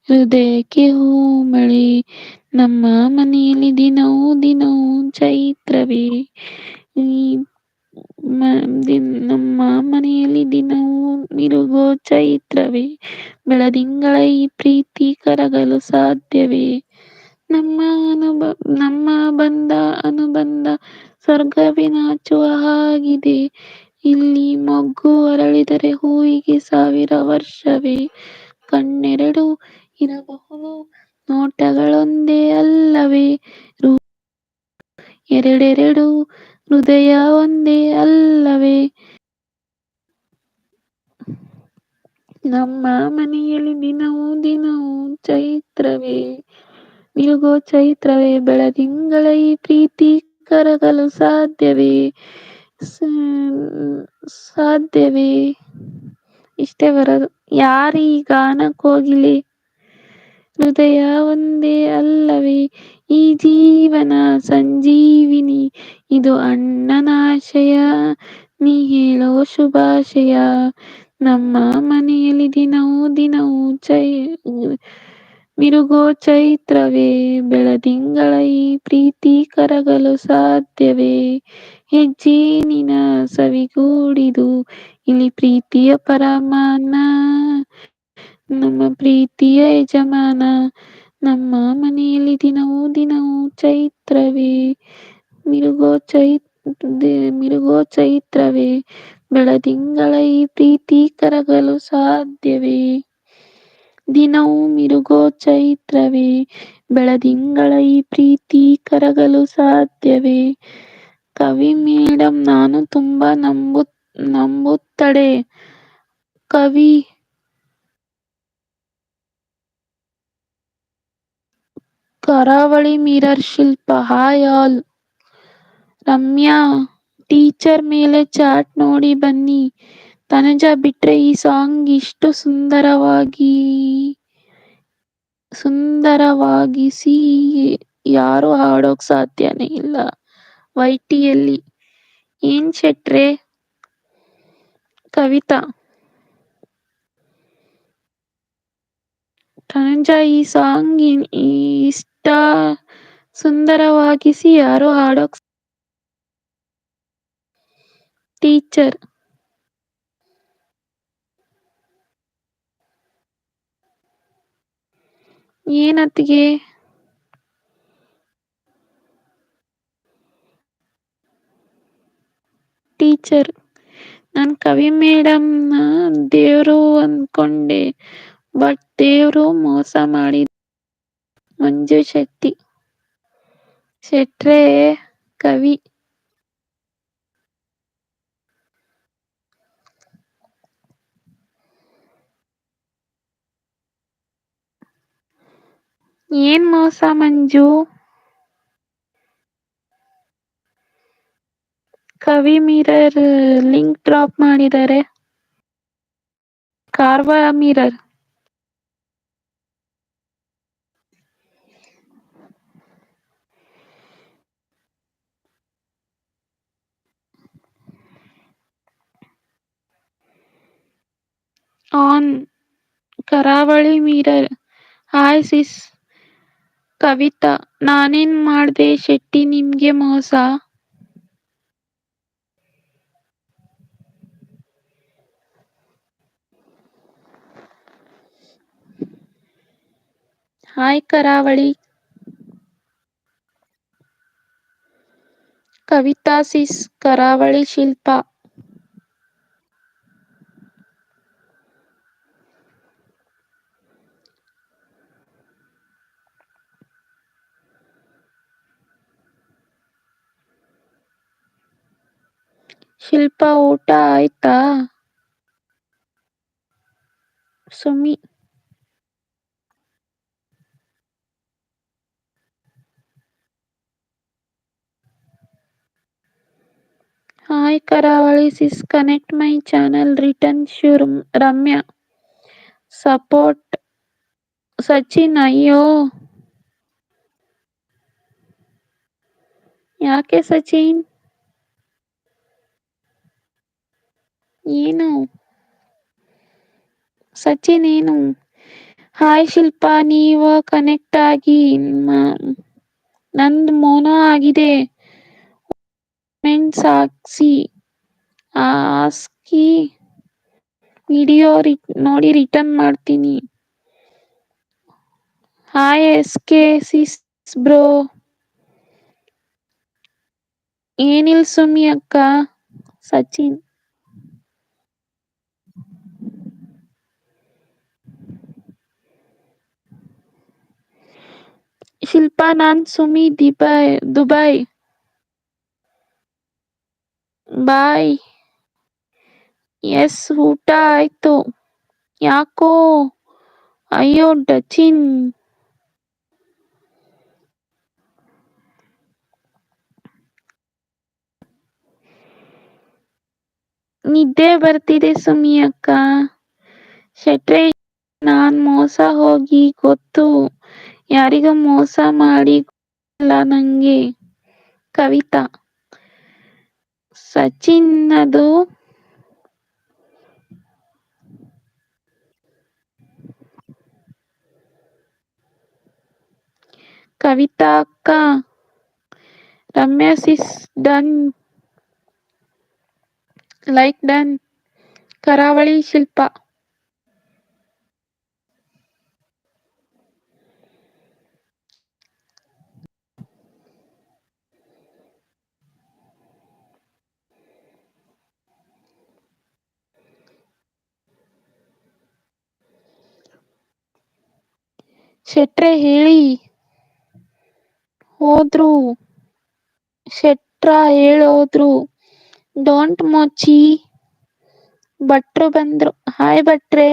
ಹೃದಯಕ್ಕೆ ಹೂಮಳೆ. ನಮ್ಮ ಮನೆಯಲ್ಲಿ ದಿನವೂ ಚೈತ್ರವೇ, ಈ ನಮ್ಮ ಮನೆಯಲ್ಲಿ ದಿನವೂ ಮಿರುಗೋ ಚೈತ್ರವೇ, ಬೆಳದಿಂಗಳ ಈ ಪ್ರೀತಿ ಕರಗಲು ಸಾಧ್ಯವೇ? ನಮ್ಮ ಅನುಬಂಧ ಸ್ವರ್ಗವೇ ನಾಚುವ ಹಾಗಿದೆ, ಇಲ್ಲಿ ಮೊಗ್ಗು ಅರಳಿದರೆ ಹೂವಿಗೆ 1000 ವರ್ಷವೇ. ಕಣ್ಣೆರಡು ಇರಬಹುದು, ನೋಟಗಳೊಂದೇ ಅಲ್ಲವೇ? ಎರಡೆರಡು ಹೃದಯ ಒಂದೇ ಅಲ್ಲವೇ? ನಮ್ಮ ಮನೆಯಲ್ಲಿ ದಿನವೂ ಚೈತ್ರವೇ, ಮಿರುಗೋ ಚೈತ್ರವೇ, ಬೆಳದಿಂಗಳ ಈ ಪ್ರೀತಿ ಕರಗಲು ಸಾಧ್ಯವೇ? ಸಾಧ್ಯವೇ? ಇಷ್ಟೇ ಬರೋದು. ಯಾರೀ ಗಾನ ಕೋಗಿಲೆ? ಹೃದಯ ಒಂದೇ ಅಲ್ಲವೇ? ಈ ಜೀವನ ಸಂಜೀವಿನಿ, ಇದು ಅಣ್ಣನಾಶಯ, ನೀ ಹೇಳೋ ಶುಭಾಶಯ. ನಮ್ಮ ಮನೆಯಲ್ಲಿ ದಿನವೂ ಮಿರುಗೋ ಚೈತ್ರವೇ, ಬೆಳದಿಂಗಳ ಈ ಪ್ರೀತಿ ಕರಗಲು ಸಾಧ್ಯವೇ? ಹೆಜ್ಜೇನಿನ ಸವಿಗೂಡಿದು ಇಲ್ಲಿ ಪ್ರೀತಿಯ ಪರಮಾನ, ನಮ್ಮ ಪ್ರೀತಿಯ ಯಜಮಾನ. ನಮ್ಮ ಮನೆಯಲ್ಲಿ ದಿನವೂ ಚೈತ್ರವೇ, ಮಿರುಗೋ ಚೈತ್ರವೇ, ಬೆಳದಿಂಗಳ ಈ ಪ್ರೀತಿ ಕರಗಲು ಸಾಧ್ಯವೇ? ದಿನವೂ ಮಿರುಗೋ ಚೈತ್ರವೇ, ಬೆಳದಿಂಗಳ ಈ ಪ್ರೀತಿ ಕರಗಲು ಸಾಧ್ಯವೇ? ಕವಿ ಮೇಡಮ್, ನಾನು ತುಂಬಾ ನಂಬುತ್ತಡೆ. Kavi Karavali mirror Shilpa. Hi all. Ramya teacher ಮೇಲೆ ಚಾಟ್ ನೋಡಿ ಬನ್ನಿ. ತನುಜ ಬಿಟ್ರೆ ಈ ಸಾಂಗ್ ಇಷ್ಟು ಸುಂದರವಾಗಿಸಿ ಯಾರು ಹಾಡೋಕ್ ಸಾಧ್ಯನೇ ಇಲ್ಲ. ವೈಟಿಯಲ್ಲಿ ಏನ್ ಶೆಟ್ರೆ? ಕವಿತಾ ತನುಜ ಈ ಸಾಂಗ್ ಇಷ್ಟ ಸುಂದರವಾಗಿಸಿ ಯಾರು ಹಾಡೋಕ್ ಟೀಚರ್. ಏನತ್ತಿಗೆ? ಟೀಚರ್. ನಾನ್ ಕವಿ ಮೇಡಮ್ನ ದೇವ್ರು ಅನ್ಕೊಂಡೆ, ಬಟ್ ದೇವ್ರು ಮೋಸ ಮಾಡಿದ. ಮಂಜು ಶೆಟ್ಟಿ. ಶೆಟ್ರೆ ಕವಿ. ಏನ್ ಮೋಸ ಮಂಜು? ಕವಿ ಮಿರರ್ ಲಿಂಕ್ ಡ್ರಾಪ್ ಮಾಡಿದ್ದಾರೆ. ಕಾರ್ವಾ ಮಿರರ್. ಆನ್ ಕರಾವಳಿ ಮಿರರ್. ಹಾಯ್ ಸಿಸ್. ಕವಿತಾ. ನಾನೇನ್ ಮಾಡ್ದೆ ಶೆಟ್ಟಿ ನಿಮ್ಗೆ ಮೋಸ? ಹಾಯ್ ಕರಾವಳಿ. ಕವಿತಾ ಸಿಸ್. ಕರಾವಳಿ ಶಿಲ್ಪಾ. ಶಿಲ್ಪಾ ಊಟ ಆಯ್ತಾ? Sumi. Hi Karavali sis. Connect my channel return sure Ramya. Support Sachin. ಅಯ್ಯೋ ಯಾಕೆ ಸಚಿನ್? ಏನು ಸಚಿನ್ ಏನು? ಹಾಯ್ ಶಿಲ್ಪಾ. ನೀವ ಕನೆಕ್ಟ್ ಆಗಿ ನಂದ್ ಮೋನೋ ಆಗಿದೆ. ಮೆಂಟ್ಸ್ ಹಾಕ್ಸಿ ಆಸ್ಕಿ ವಿಡಿಯೋ ನೋಡಿ ರಿಟರ್ನ್ ಮಾಡ್ತೀನಿ. Hi S K sis bro. ಏನಿಲ್ ಸುಮಿ ಅಕ್ಕ. ಸಚಿನ್. ಶಿಲ್ಪಾ ನಾನ್ ಸುಮಿ ದುಬೈ. ಬಾಯ್. ಎಸ್ ಊಟ ಆಯ್ತು. ಯಾಕೋ? ಅಯ್ಯೋ ಡಚಿನ್. ನಿದ್ದೆ ಬರ್ತಿದೆ ಸುಮಿ ಅಕ್ಕ. ಶೆಟ್ರೆ ನಾನ್ ಮೋಸ ಹೋಗಿ ಗೊತ್ತು. ಯಾರಿಗ ಮೋಸ ಮಾಡಿ ಗೊತ್ತಿಲ್ಲ ನಂಗೆ. ಕವಿತಾ. ಸಚಿನ್ ಅದು. ಕವಿತಾ ಅಕ್ಕ. ರಮ್ಯಾ ಸಿಸ್ ಡನ್. Like done. ಕರಾವಳಿ ಶಿಲ್ಪಾ. ಶೆಟ್ರೆ ಹೇಳಿ. ಹೋದ್ರು. ಶೆಟ್ರ ಹೇಳೋದ್ರು. ಡೋಂಟ್ ಮೋಚಿ. ಭಟ್ರು ಬಂದ್ರು. ಹಾಯ್ ಭಟ್ರೆ.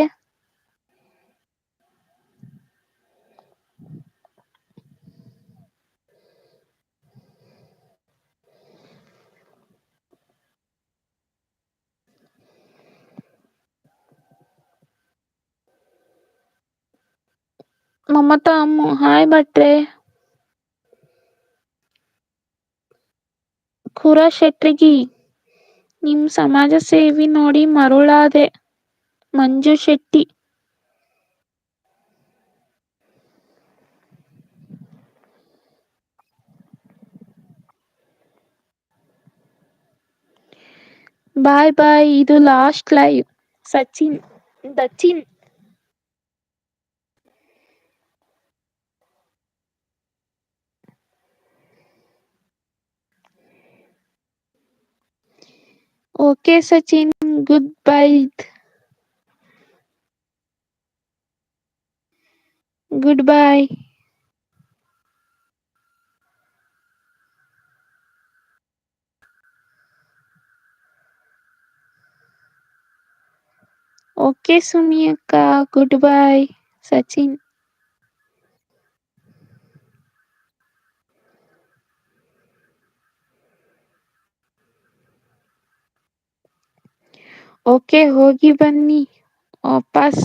ಮಮತಾ ಅಮ್ಮು. ಹಾಯ್ ಭಟ್ರೆ. ಖುರಾ ಶೆಟ್ರಿಗಿ. ನಿಮ್ ಸಮಾಜ ಸೇವೆ ನೋಡಿ ಮರುಳಾದೆ. ಮಂಜು ಶೆಟ್ಟಿ. ಬಾಯ್ ಬಾಯ್, ಇದು ಲಾಸ್ಟ್ ಲೈವ್. ಸಚಿನ್ ದಚಿನ್. Okay Sachin, good bye. Good bye. Okay Sumi ಅಕ್ಕ, ಗುಡ್ ಬೈ. ಸಚಿನ್. ಓಕೆ, ಹೋಗಿ ಬನ್ನಿ ವಾಪಸ್.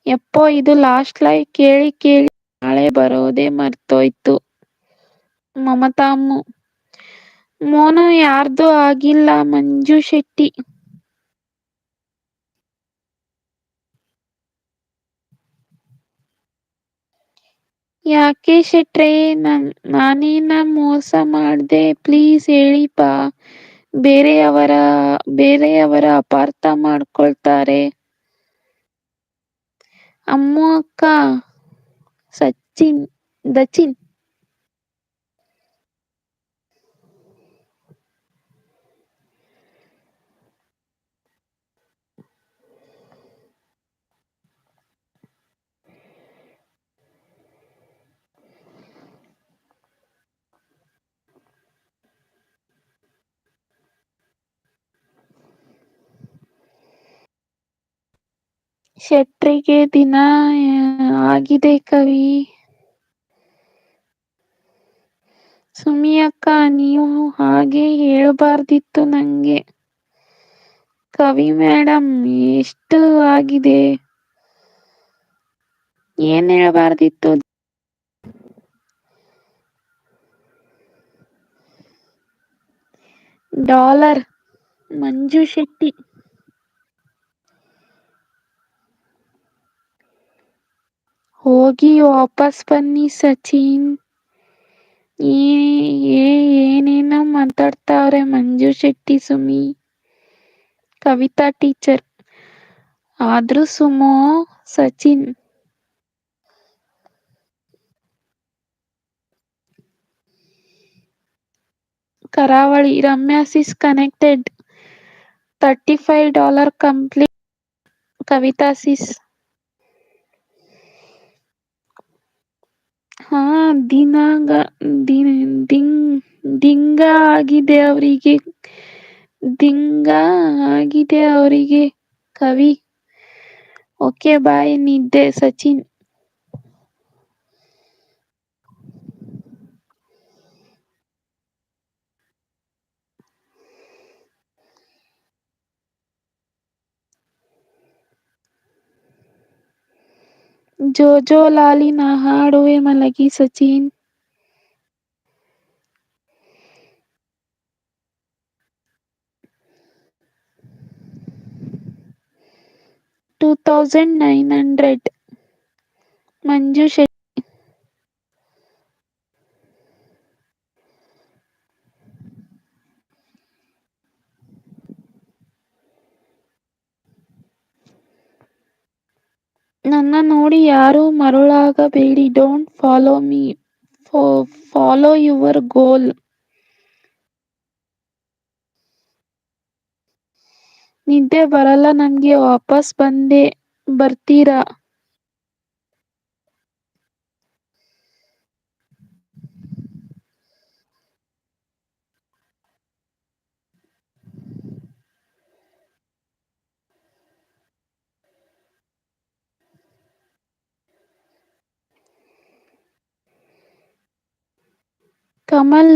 ಯಪ್ಪೋ, ಇದು ಲಾಸ್ಟ್ ಲೈವ್. ಕೇಳಿ ಕೇಳಿ ನಾಳೆ ಬರೋದೇ ಮರ್ತೋಯ್ತು. ಮಮತಾಮ್ಮ. ಮೋನ ಯಾರ್ದು ಆಗಿಲ್ಲ, ಮಂಜು ಶೆಟ್ಟಿ. ಯಾಕೆ ಶೆಟ್ರೆ, ನಾನೇನ ಮೋಸ ಮಾಡ್ದೆ? ಪ್ಲೀಸ್ ಹೇಳಿಪಾ. ಬೇರೆಯವರ ಅಪಾರ್ಥ ಮಾಡ್ಕೊಳ್ತಾರೆ. ಅಮ್ಮು ಅಕ್ಕ. ದಚಿನ್. ಶೆಟ್ರಿಗೆ ದಿನ ಆಗಿದೆ ಕವಿ. ಸುಮಿ ಅಕ್ಕ, ನೀವು ಹಾಗೆ ಹೇಳಬಾರ್ದಿತ್ತು ನಂಗೆ. ಕವಿ ಮೇಡಮ್, ಎಷ್ಟು ಆಗಿದೆ? ಏನ್ ಹೇಳಬಾರ್ದಿತ್ತು? ಡಾಲರ್. ಮಂಜು ಶೆಟ್ಟಿ. ಹೋಗಿ ವಾಪಸ್ ಬನ್ನಿ ಸಚಿನ್. ಏನೇನೋ ಮಾತಾಡ್ತಾವ್ರೆ ಮಂಜು ಶೆಟ್ಟಿ, ಸುಮಿ, ಕವಿತಾ ಟೀಚರ್. ಆದ್ರೂ ಸುಮೋ, ಸಚಿನ್. ಕರಾವಳಿ. ರಮ್ಯಾ ಸಿಸ್ ಕನೆಕ್ಟೆಡ್. $35 ಕಂಪ್ಲೀಟ್. ಕವಿತಾ ಸಿಸ್. ಹಾ, ದಿಂಗ ಆಗಿದೆ ಅವರಿಗೆ. ಕವಿ. ಓಕೆ ಬಾಯ್, ನಿದ್ದೆ. ಸಚಿನ್. ಜೋಜೋ ಲಾಲಿನ ಹಾಡುವೆ ಮಲಗಿ. ಸಚಿನ್. 2900. ಮಂಜು ಶೆಟ್ಟಿ. ನನ್ನ ನೋಡಿ ಯಾರೂ ಮರುಳಾಗಬೇಡಿ. Don't follow me, follow your goal. ನಿದ್ದೆ ಬರಲ್ಲ ನಮ್ಗೆ, ವಾಪಸ್ ಬರ್ತೀರಾ? ಕಮಲ್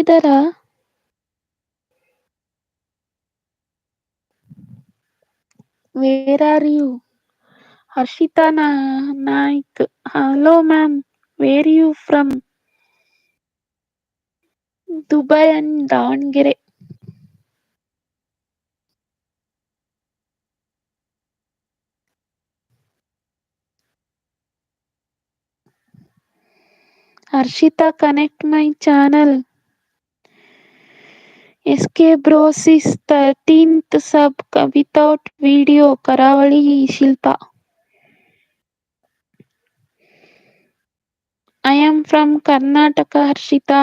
ಇದಾರಾ? Where are you? Harshitha Naik. Hello ma'am, where you from? Dubai and Davanagere. Harshitha, connect my channel. Escabrosis 13th sub without video Karavali Shilpa. I am from Karnataka Harshita.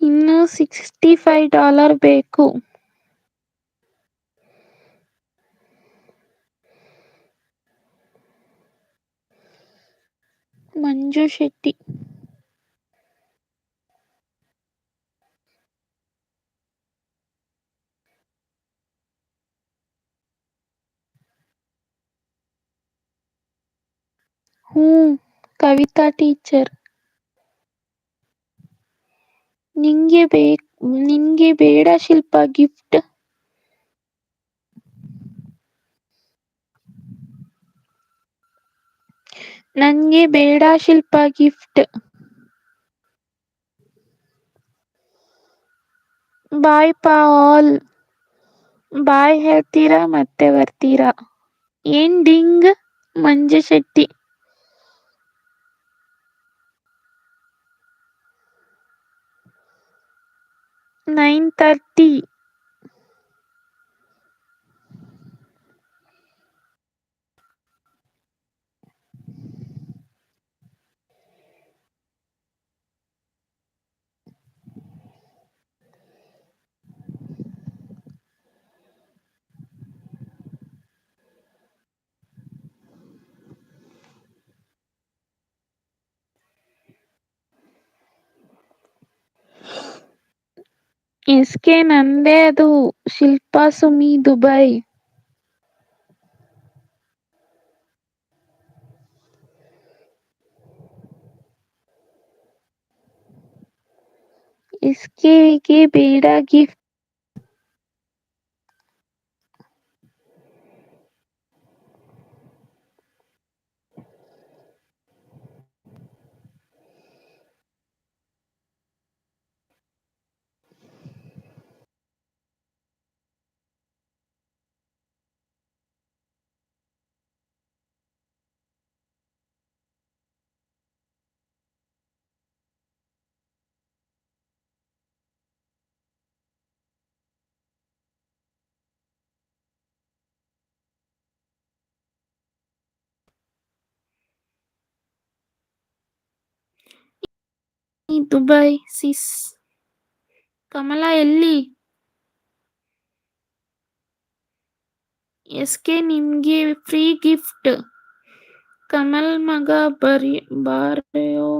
ಇನ್ನು $65 ಬೇಕು. ಮಂಜು ಶೆಟ್ಟಿ. ಕವಿತಾ ಟೀಚರ್. ನಿಂಗೆ ಬೇಡ ಶಿಲ್ಪ ಗಿಫ್ಟ್. ನಂಗೆ ಬೇಡ ಶಿಲ್ಪ ಗಿಫ್ಟ್. ಬಾಯ್ ಪಾಲ್. ಬಾಯ್ ಹೇಳ್ತೀರಾ ಮತ್ತೆ ಬರ್ತೀರಾ? ಏನ್ ಡಿಂಗ್? ಮಂಜು ಶೆಟ್ಟಿ. 9:30. ಎಸ್ಕೆ ನಂದೇ ಅದು. ಶಿಲ್ಪಾ ಸುಮಿ ದುಬೈ. ಎಸ್ಕೆಗೆ ಬೇಡ ಗಿಫ್ಟ್. ದುಬೈ ಸಿಸ್. ಕಮಲ ಎಲ್ಲಿ? ಎಸ್ಕೆ ನಿಮ್ಗೆ ಫ್ರೀ ಗಿಫ್ಟ್. ಕಮಲ್ ಮಗ ಬಾರೆಯೋ.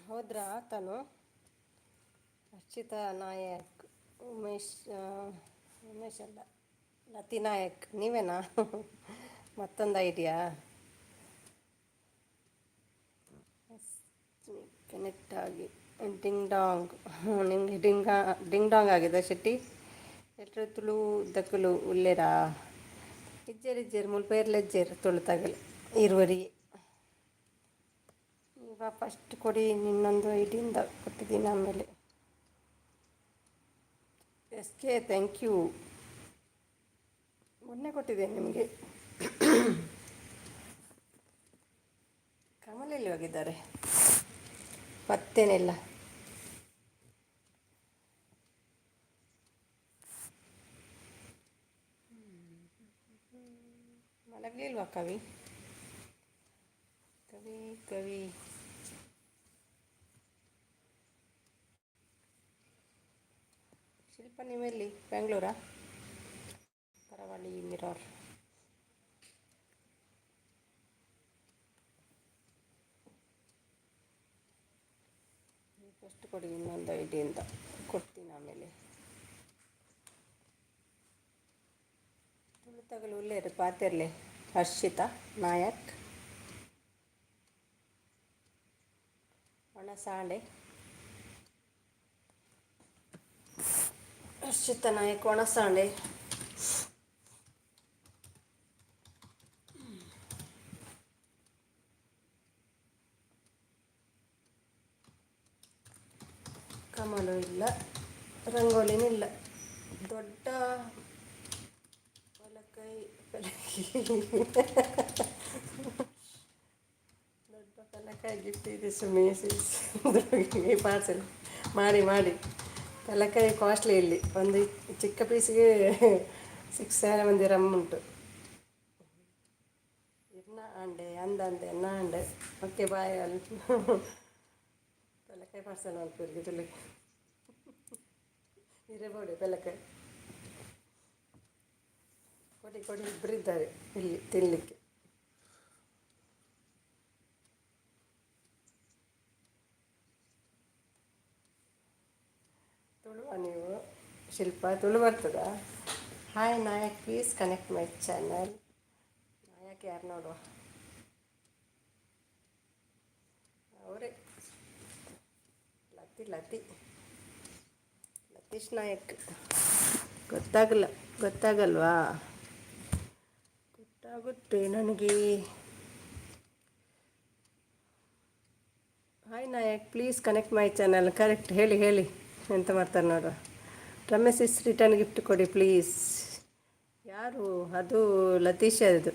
ಹೋದ್ರಾ ತಾನು? ಅರ್ಚಿತಾ ನಾಯಕ್, ಉಮೇಶ್ ಅಲ್ಲ, ಲತಿ ನಾಯಕ್ ನೀವೇನಾ? ಮತ್ತೊಂದು ಐಡಿಯಾ ಕನೆಕ್ಟ್ ಆಗಿ ಡಿಂಗ್ ಡಾಂಗ್. ನಿಮಗೆ ಡಿಂಗ್ ಡಾಂಗ್ ಆಗಿದೆ ಶೆಟ್ಟಿ. ಎಟ್ರು ತುಳು ದಕ್ಕಲು ಉಲ್ಲೇರಾ ಇಜ್ಜೇರು ಮುಲ್ಪೇರ್ಲೆಜ್ಜೇರು ತುಳುತಾಗಲು ಇರುವರಿಗೆ ಈಗ ಫಸ್ಟ್ ಕೊಡಿ ಇನ್ನೊಂದು ಇಡಿಂದ ಕೊಟ್ಟಿದ್ದೀನಿ ಆಮೇಲೆ ಎಸ್ ಕೆ ಥ್ಯಾಂಕ್ ಯು ಮೊನ್ನೆ ಕೊಟ್ಟಿದ್ದೇನೆ ನಿಮಗೆ ಕಮಲ್ ಎಲ್ಲಿ ಹೋಗಿದ್ದಾರೆ ಪತ್ತೇನಿಲ್ಲ ಮಲಗಲಿಲ್ವಾ ಕವಿ ಕವಿ ಕವಿ ಶಿಲ್ಪ ನೀವೆಲ್ಲಿ ಬೆಂಗಳೂರಾ ಕರಾವಳಿ ಮಿರಾರ್ ಫಸ್ಟ್ ಕೊಡಿ ಇನ್ನೊಂದು ಐಡಿಯಿಂದ ಕೊಡ್ತೀನಿ ಆಮೇಲೆ ತುಳುತಗಲು ಉಳ್ಳೇರು ಪಾತೆರ್ಲೆ ಹರ್ಷಿತಾ ನಾಯಕ್ ಒಣಸಾಳೆ ಹರ್ಷಿತಾ ನಾಯಕ್ ಒಣಸಾಳೆ ಕಮಲು ಇಲ್ಲ ರಂಗೋಲಿನೂ ಇಲ್ಲ ದೊಡ್ಡ ಪಲಕೈ ದೊಡ್ಡ ಪಲಕಾಯಿ ಗಿಫ್ಟ್ ಇದೆ ಸುಮ್ಮನೆ ಪಾರ್ಸಲ್ ಮಾಡಿ ಪಲಕಾಯಿ ಕಾಸ್ಟ್ಲಿ ಇಲ್ಲಿ ಒಂದು ಚಿಕ್ಕ ಪೀಸಿಗೆ 6,000 ಮಂದಿ ರಮ್ ಉಂಟು ಇರ್ನ ಅಂಡೆ ಅಂದಂದೆ ಅಂಡೆ ಓಕೆ ಬಾಯ್ ಅಲ್ಲಿ ಪಲಕಾಯಿ ಪಾರ್ಸಲ್ ಮಾಡ್ತೀವಿ ತುಳಿ ಇರಬೋಡಿ ಪಲಕಾಯಿ ಕೊಡಿ ಇಬ್ಬರಿದ್ದಾರೆ ಇಲ್ಲಿ ತಿನ್ನಲಿಕ್ಕೆ ತುಳುವ ನೀವು ಶಿಲ್ಪ ತುಳು ಬರ್ತದಾ hi Nayak please connect my channel Nayak ಯಾರು ನೋಡುವ ಅವರೇ ಲತೀಶ್ ನಾಯಕ್ ಗೊತ್ತಾಗಲ್ವಾ ಗೊತ್ತಾಗುತ್ತೆ ನನಗೆ hi Nayak please connect my channel correct ಹೇಳಿ ಎಂತ ಮಾಡ್ತಾರೆ ನೋಡುವ ರಮೇಶ್ ಇಸ್ ರಿಟರ್ನ್ ಗಿಫ್ಟ್ ಕೊಡಿ ಪ್ಲೀಸ್ ಯಾರು ಅದು ಲತೀಶ್ ಅದು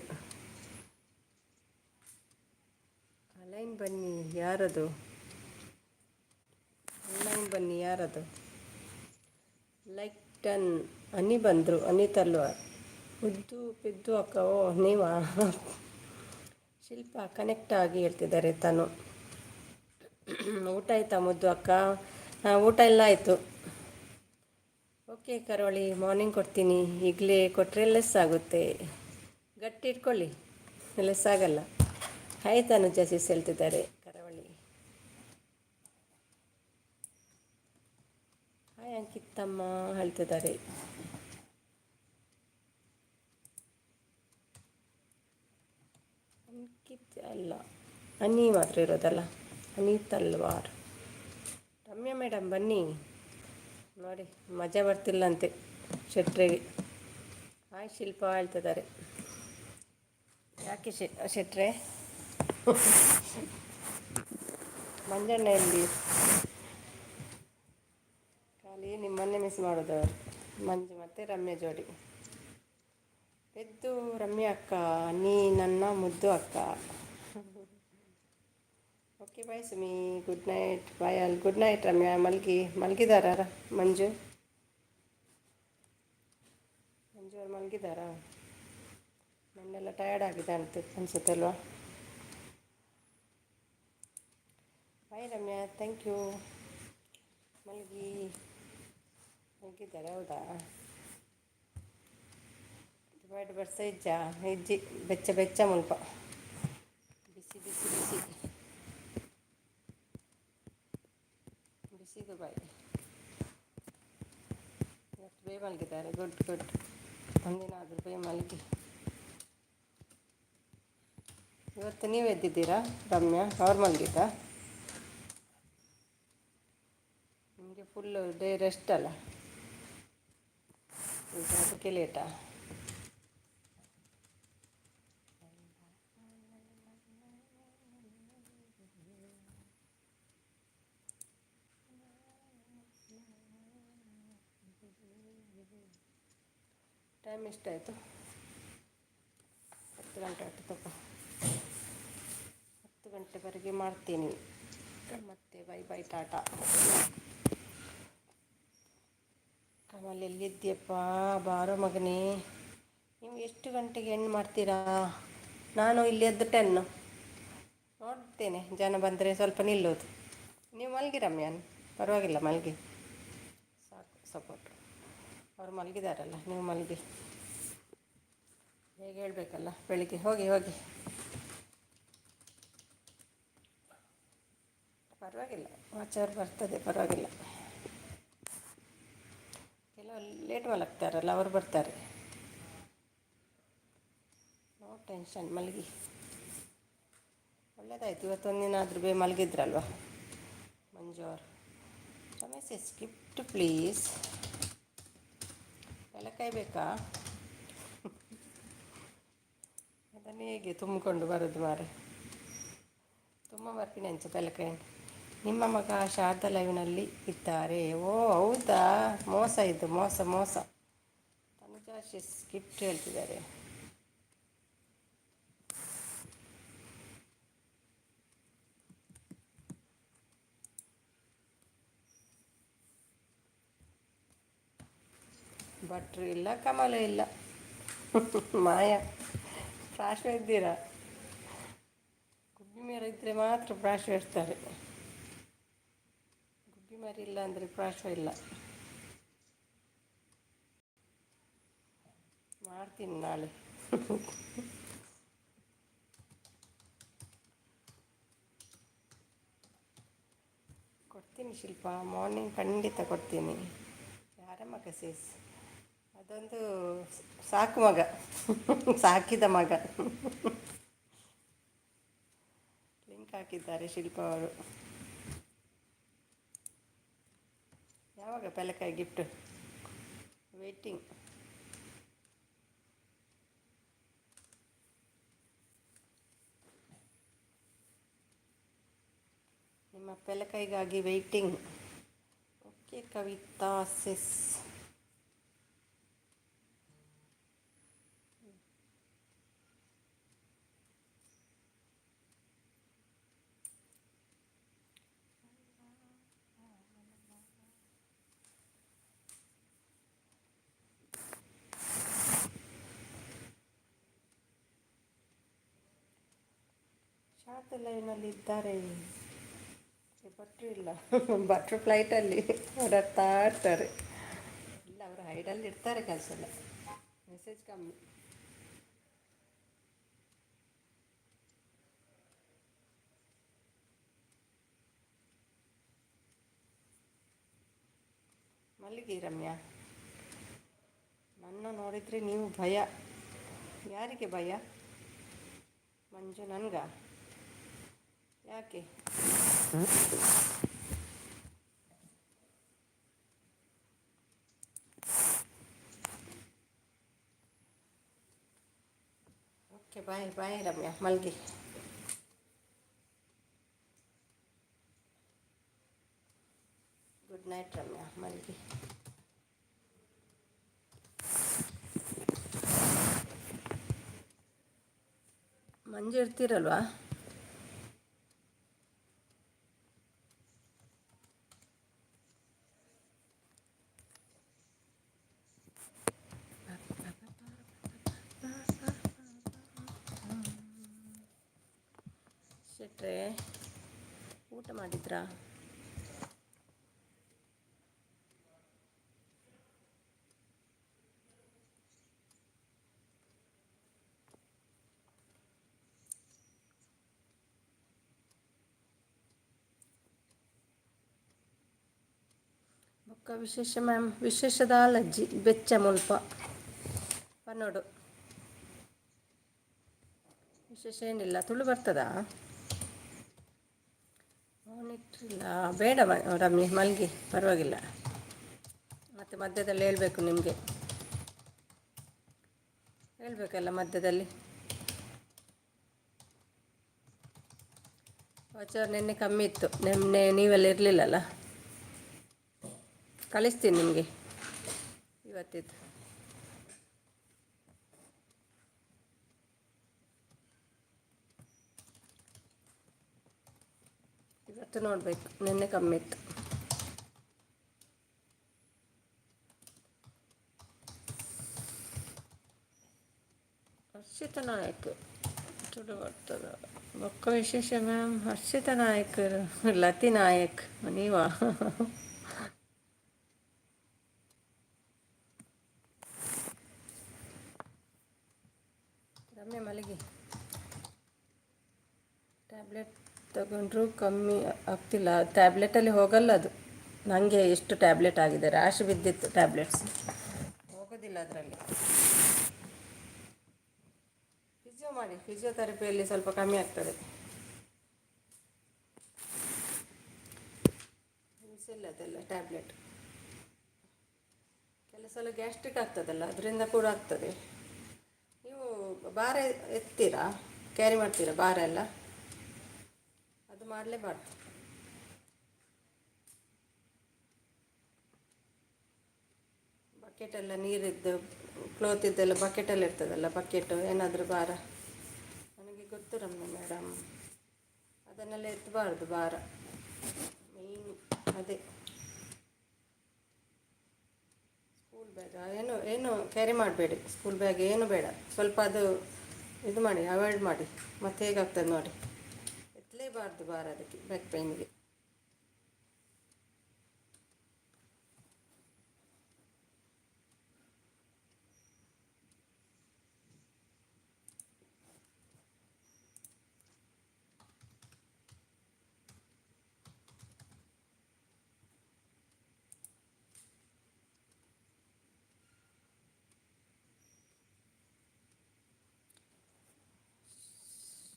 ಆನ್ಲೈನ್ ಬನ್ನಿ ಯಾರದು ಲೈಕ್ 10 ಅನಿ ಬಂದರು ಅನಿತಲ್ವಾ ಮುದ್ದು ಪಿದ್ದು ಅಕ್ಕ ಓ ನೀವಾ ಶಿಲ್ಪ ಕನೆಕ್ಟ್ ಆಗಿ ಹೇಳ್ತಿದ್ದಾರೆ ತಾನು ಊಟ ಆಯ್ತಾ ಮುದ್ದು ಅಕ್ಕ ಊಟ ಎಲ್ಲ ಆಯಿತು ಓಕೆ ಕರಾವಳಿ ಮಾರ್ನಿಂಗ್ ಕೊಡ್ತೀನಿ ಈಗಲೇ ಕೊಟ್ಟರೆ ಲೆಸ್ ಆಗುತ್ತೆ ಗಟ್ಟಿ ಇಟ್ಕೊಳ್ಳಿ ಲೆಸ್ ಆಗಲ್ಲ ಹಾಯ್ ತಾನು ಜಸಿಸ್ ಹೇಳ್ತಿದ್ದಾರೆ ಕರಾವಳಿ ಹಾಯ್ ಅಂಕಿತಮ್ಮ ಹೇಳ್ತಿದ್ದಾರೆ ಅಂಕಿತ್ ಅಲ್ಲ ಅನಿ ಮಾತ್ರ ಇರೋದಲ್ಲ ಅನಿತಲ್ವಾರ್ ರಮ್ಯಾ ಮೇಡಮ್ ಬನ್ನಿ ನೋಡಿ ಮಜಾ ಬರ್ತಿಲ್ಲಂತೆ ಶೆಟ್ರಿಗೆ ಹಾಯ್ ಶಿಲ್ಪ ಹೇಳ್ತಿದ್ದಾರೆ ಯಾಕೆ ಶೆಟ್ರೆ ಮಂಜಣ್ಣ ಎಲ್ಲಿ ಖಾಲಿ ನಿಮ್ಮನ್ನೇ ಮಿಸ್ ಮಾಡೋದವರು ಮಂಜು ಮತ್ತು ರಮ್ಯಾ ಜೋಡಿ ಎದ್ದು ರಮ್ಯಾ ಅಕ್ಕ ನೀ ನನ್ನ ಮುದ್ದು ಅಕ್ಕ okay bye Sumi good night bye ಅಲ್ಲಿ ಗುಡ್ ನೈಟ್ ರಮ್ಯಾ ಮಲಗಿದಾರ ಮಂಜು ಅವ್ರು ಮಲಗಿದಾರಾ ನನ್ನೆಲ್ಲ ಟಯರ್ಡ್ ಆಗಿದೆ ಅನ್ಸುತ್ತೆ ಅಲ್ವಾ ಬಾಯ್ ರಮ್ಯಾ ಥ್ಯಾಂಕ್ ಯು ಮಲಗಿದ್ದಾರೆ ಹೌದಾ ಡಿವೈಡ್ ಬರ್ಸ ಇಜ್ಜಿ ಬೆಚ್ಚ ಮುಲ್ಪ ಬಿಸಿದು ಬಾಯ್ ಇವತ್ತು ಬೇಗ ಮಲಗಿದ್ದಾರೆ ಗುಡ್ ಒಂದಿನ ಆದರೂ ಬೇಗ ಮಲಗಿ ಇವತ್ತು ನೀವು ಎದ್ದಿದ್ದೀರಾ ರಮ್ಯಾ ಅವ್ರು ಮಲಗಿದ್ದ ನಿಮಗೆ ಫುಲ್ಲು ಡೇ ರೆಸ್ಟ್ ಅಲ್ಲ ಅದಕ್ಕೆ ಲೇಟಾ? ಟೈಮ್ ಎಷ್ಟಾಯಿತು? 10 ಗಂಟೆ ಆಯಿತು. ತಪ್ಪ 10 ಗಂಟೆವರೆಗೆ ಮಾಡ್ತೀನಿ. ಮತ್ತೆ ಬೈ ಬೈ, ಟಾಟಾ. ಕಮಲ್ ಎಲ್ಲಿದ್ದೀಯಪ್ಪ? ಬಾರೋ ಮಗನೇ. ನೀವು ಎಷ್ಟು ಗಂಟೆಗೆ ಎಂಡ್ ಮಾಡ್ತೀರಾ? ನಾನು ಇಲ್ಲಿ ಎದ್ದು 10 ನೋಡ್ತೇನೆ. ಜನ ಬಂದರೆ ಸ್ವಲ್ಪ ನಿಲ್ಲೋದು. ನೀವು ಮಲಗಿ ರಮ್ಯಾನ್, ಪರವಾಗಿಲ್ಲ ಮಲಗಿ, ಸಾಕು ಸಪೋರ್ಟ್. ಅವ್ರು ಮಲಗಿದಾರಲ್ಲ, ನೀವು ಮಲಗಿ. ಹೇಗೆ ಹೇಳಬೇಕಲ್ಲ ಬೆಳಿಗ್ಗೆ. ಹೋಗಿ ಹೋಗಿ, ಪರವಾಗಿಲ್ಲ. ಆಚಾರ ಬರ್ತದೆ, ಪರವಾಗಿಲ್ಲ. ಕೆಲವು ಲೇಟ್ ಮಲಗ್ತಾರಲ್ಲ, ಅವರು ಬರ್ತಾರೆ. ನೋ ಟೆನ್ಷನ್, ಮಲಗಿ. ಒಳ್ಳೆಯದಾಯ್ತು, ಇವತ್ತೊಂದಿನ ಆದರೂ ಮಲಗಿದ್ರಲ್ವ ಮಂಜು ಅವರು. Ramesh skipped please. ಎಲ್ಲ ಕಾಯಬೇಕಾ? ಅದನ್ನು ಹೇಗೆ ತುಂಬಿಕೊಂಡು ಬರೋದು ಮಾರೆ? ತುಂಬ ಬರ್ತೀನಿ ಅಂಚೆ ಬೆಲಕಾಯಿ. ನಿಮ್ಮ ಮಗ ಶಾರದಾ ಲೈವ್ನಲ್ಲಿ ಇದ್ದಾರೆ. ಓ ಹೌದಾ? ಮೋಸ ಇದು, ಮೋಸ ಮೋಸ. ತನುಜಾಶಿಸ್ ಗಿಫ್ಟ್ ಹೇಳ್ತಿದ್ದಾರೆ. ಭಟ್ರು ಇಲ್ಲ, ಕಮಲ ಇಲ್ಲ. ಮಾಯಾ ಪ್ರಾಶ್ವ ಇದ್ದೀರಾ? ಗುಬ್ಬಿ ಮೇರೆ ಇದ್ದರೆ ಮಾತ್ರ ಪ್ರಾಶ್ವ ಇರ್ತಾರೆ. ಗುಬ್ಬಿ ಮರಿ ಇಲ್ಲ ಅಂದರೆ ಪ್ರಾಶ್ವ ಇಲ್ಲ. ಮಾಡ್ತೀನಿ ನಾಳೆ. ಕೊಡ್ತೀನಿ ಶಿಲ್ಪ, ಮಾರ್ನಿಂಗ್ ಖಂಡಿತ ಕೊಡ್ತೀನಿ. ಯಾರ ಮಗ ಸೇಸ್? ಅದೊಂದು ಸಾಕು ಮಗ, ಸಾಕಿದ ಮಗ. ಲಿಂಕ್ ಹಾಕಿದ್ದಾರೆ ಶಿಲ್ಪ ಅವರು. ಯಾವಾಗ ಪೆಲಕಾಯಿ ಗಿಫ್ಟ್? ವೇಟಿಂಗ್. ನಿಮ್ಮ ಪೆಲಕಾಯಿಗಾಗಿ ವೆಯ್ಟಿಂಗ್. ಓಕೆ ಕವಿತಾ ಸಿಸ್. ಶಾರದಾ ಲೈವ್ನಲ್ಲಿ ಇದ್ದಾರೆ. ಭಟ್ರು ಇಲ್ಲ. ಭಟ್ರು ಫ್ಲೈಟಲ್ಲಿ ಓಡಾಡ್ತಾ ಇರ್ತಾರೆ. ಇಲ್ಲ, ಅವರು ಹೈಡಲ್ಲಿ ಇರ್ತಾರೆ, ಕೆಲಸ ಎಲ್ಲ. ಮೆಸೇಜ್ ಕಮ್ಮಿ. ಮಲ್ಲಿಗೆ ರಮ್ಯಾ. ನನ್ನ ನೋಡಿದರೆ ನೀವು ಭಯ. ಯಾರಿಗೆ ಭಯ? ಮಂಜು ನನಗ? ಯಾಕೆ? ಓಕೆ ಬಾಯ್ ಬಾಯ್ ರಮ್ಯಾ, ಮಲ್ಗಿ. ಗುಡ್ ನೈಟ್ ರಮ್ಯಾ, ಮಲ್ಗಿ. ಮಂಜು ಇರ್ತೀರಲ್ವಾ? ಶೆಟ್ರೆ, ಊಟ ಮಾಡಿದ್ರಾ? ಬೊಕ್ಕ ವಿಶೇಷ ಮ್ಯಾಮ್? ವಿಶೇಷದ ಅಲಜ್ಜಿ ಬೆಚ್ಚ ಮುಲ್ಪ ಪನ್ನೋಡು. ವಿಶೇಷ ಏನಿಲ್ಲ. ತುಳು ಬರ್ತದಾ? ಅವನಿಟ್ಟಿಲ್ಲ. ಬೇಡ ರಮ್ಯ, ಮಲ್ಗಿ, ಪರವಾಗಿಲ್ಲ. ಮತ್ತು ಮಧ್ಯದಲ್ಲಿ ಹೇಳಬೇಕು ನಿಮಗೆ. ಹೇಳ್ಬೇಕಲ್ಲ ಮಧ್ಯದಲ್ಲಿ. ವಾಚರ್ ನಿನ್ನೆ ಕಮ್ಮಿ ಇತ್ತು, ನಿನ್ನೆ ನೀವೆಲ್ಲ ಇರಲಿಲ್ಲಲ್ಲ. ಕಳಿಸ್ತೀನಿ ನಿಮಗೆ ಇವತ್ತಿದ್ದು. ಇವತ್ತು ನೋಡಬೇಕು, ನಿನ್ನೆ ಕಮ್ಮಿ ಇತ್ತು. ಹರ್ಷಿತಾ ನಾಯಕ್ ಚಲೋ ಬರ್ತದ. ಬೊಕ್ಕ ವಿಶೇಷ ಮ್ಯಾಮ್ ಹರ್ಷಿತಾ ನಾಯಕ್, ಲತಿ ನಾಯಕ್ ನೀವಾ? ರಮ್ಯ ಮಲಗಿ. ಟ್ಯಾಬ್ಲೆಟ್ ತಗೊಂಡ್ರೂ ಕಮ್ಮಿ ಆಗ್ತಿಲ್ಲ. ಟ್ಯಾಬ್ಲೆಟಲ್ಲಿ ಹೋಗಲ್ಲ ಅದು. ನನಗೆ ಎಷ್ಟು ಟ್ಯಾಬ್ಲೆಟ್ ಆಗಿದೆ, ರಾಶಿ ಬಿದ್ದಿತ್ತು ಟ್ಯಾಬ್ಲೆಟ್ಸ್, ಹೋಗೋದಿಲ್ಲ ಅದರಲ್ಲಿ. ಫಿಸಿಯೋ ಮಾಡಿ, ಫಿಸಿಯೋಥೆರಪಿಯಲ್ಲಿ ಸ್ವಲ್ಪ ಕಮ್ಮಿ ಆಗ್ತದೆ. ಇಲ್ಲ ಅದೆಲ್ಲ ಟ್ಯಾಬ್ಲೆಟ್ ಕೆಲವು ಸಲ ಗ್ಯಾಸ್ಟ್ರಿಕ್ ಆಗ್ತದಲ್ಲ, ಅದರಿಂದ ಕೂಡ ಆಗ್ತದೆ. ನೀವು ಭಾರ ಎತ್ತೀರಾ, ಕ್ಯಾರಿ ಮಾಡ್ತೀರಾ ಭಾರ ಎಲ್ಲ? ಅದು ಮಾಡಲೇಬಾರ್ದು. ಬಕೆಟೆಲ್ಲ ನೀರಿದ್ದು ಕ್ಲೋತ್ ಇದ್ದೆಲ್ಲ ಬಕೆಟಲ್ಲಿ ಇರ್ತದಲ್ಲ, ಬಕೆಟು ಏನಾದರೂ ಭಾರ. ನನಗೆ ಗೊತ್ತು ರಮ್ಯ ಮೇಡಮ್, ಅದನ್ನೆಲ್ಲ ಎತ್ತಬಾರ್ದು ಭಾರ. ಮೇಯ್ನ್ ಅದೇ. ಸ್ಕೂಲ್ ಬ್ಯಾಗ್ ಏನು ಕ್ಯಾರಿ ಮಾಡಬೇಡಿ, ಸ್ಕೂಲ್ ಬ್ಯಾಗ್ ಏನು ಬೇಡ. ಸ್ವಲ್ಪ ಅದು ಇದು ಮಾಡಿ, ಅವಾಯ್ಡ್ ಮಾಡಿ. ಮತ್ತೆ ಹೇಗಾಗ್ತದೆ ನೋಡಿ, ಎತ್ತಲೇಬಾರ್ದು ಭಾರ ಅದಕ್ಕೆ, ಬ್ಯಾಕ್ ಪೈನಿಗೆ.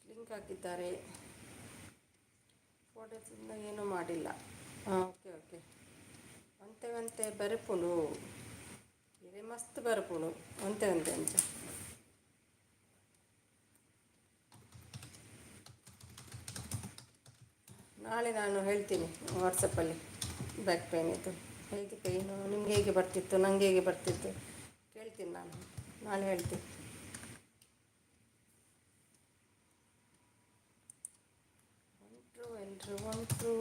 ಲಿಂಕ್ ಹಾಕಿದ್ದಾರೆ, ಫೋಟೋಸಿಂದ ಏನೂ ಮಾಡಿಲ್ಲ. ಹಾಂ ಓಕೆ. ಅಂತೆ ಬರಪುಣು ಇರೇ ಮಸ್ತ್ ಬರಪುಣು ಅಂತೆ ಅಂಚ. ನಾಳೆ ನಾನು ಹೇಳ್ತೀನಿ ವಾಟ್ಸಪ್ಪಲ್ಲಿ ಬ್ಯಾಕ್ ಪೇನ್ ಇದು ಹೇಗೆ ಪೇನು, ನಿಮ್ಗೆ ಹೇಗೆ ಬರ್ತಿತ್ತು, ನನಗೆ ಹೇಗೆ ಬರ್ತಿತ್ತು ಕೇಳ್ತೀನಿ. ನಾನು ನಾಳೆ ಹೇಳ್ತೀನಿ. ಹೊಂಟ್ರು.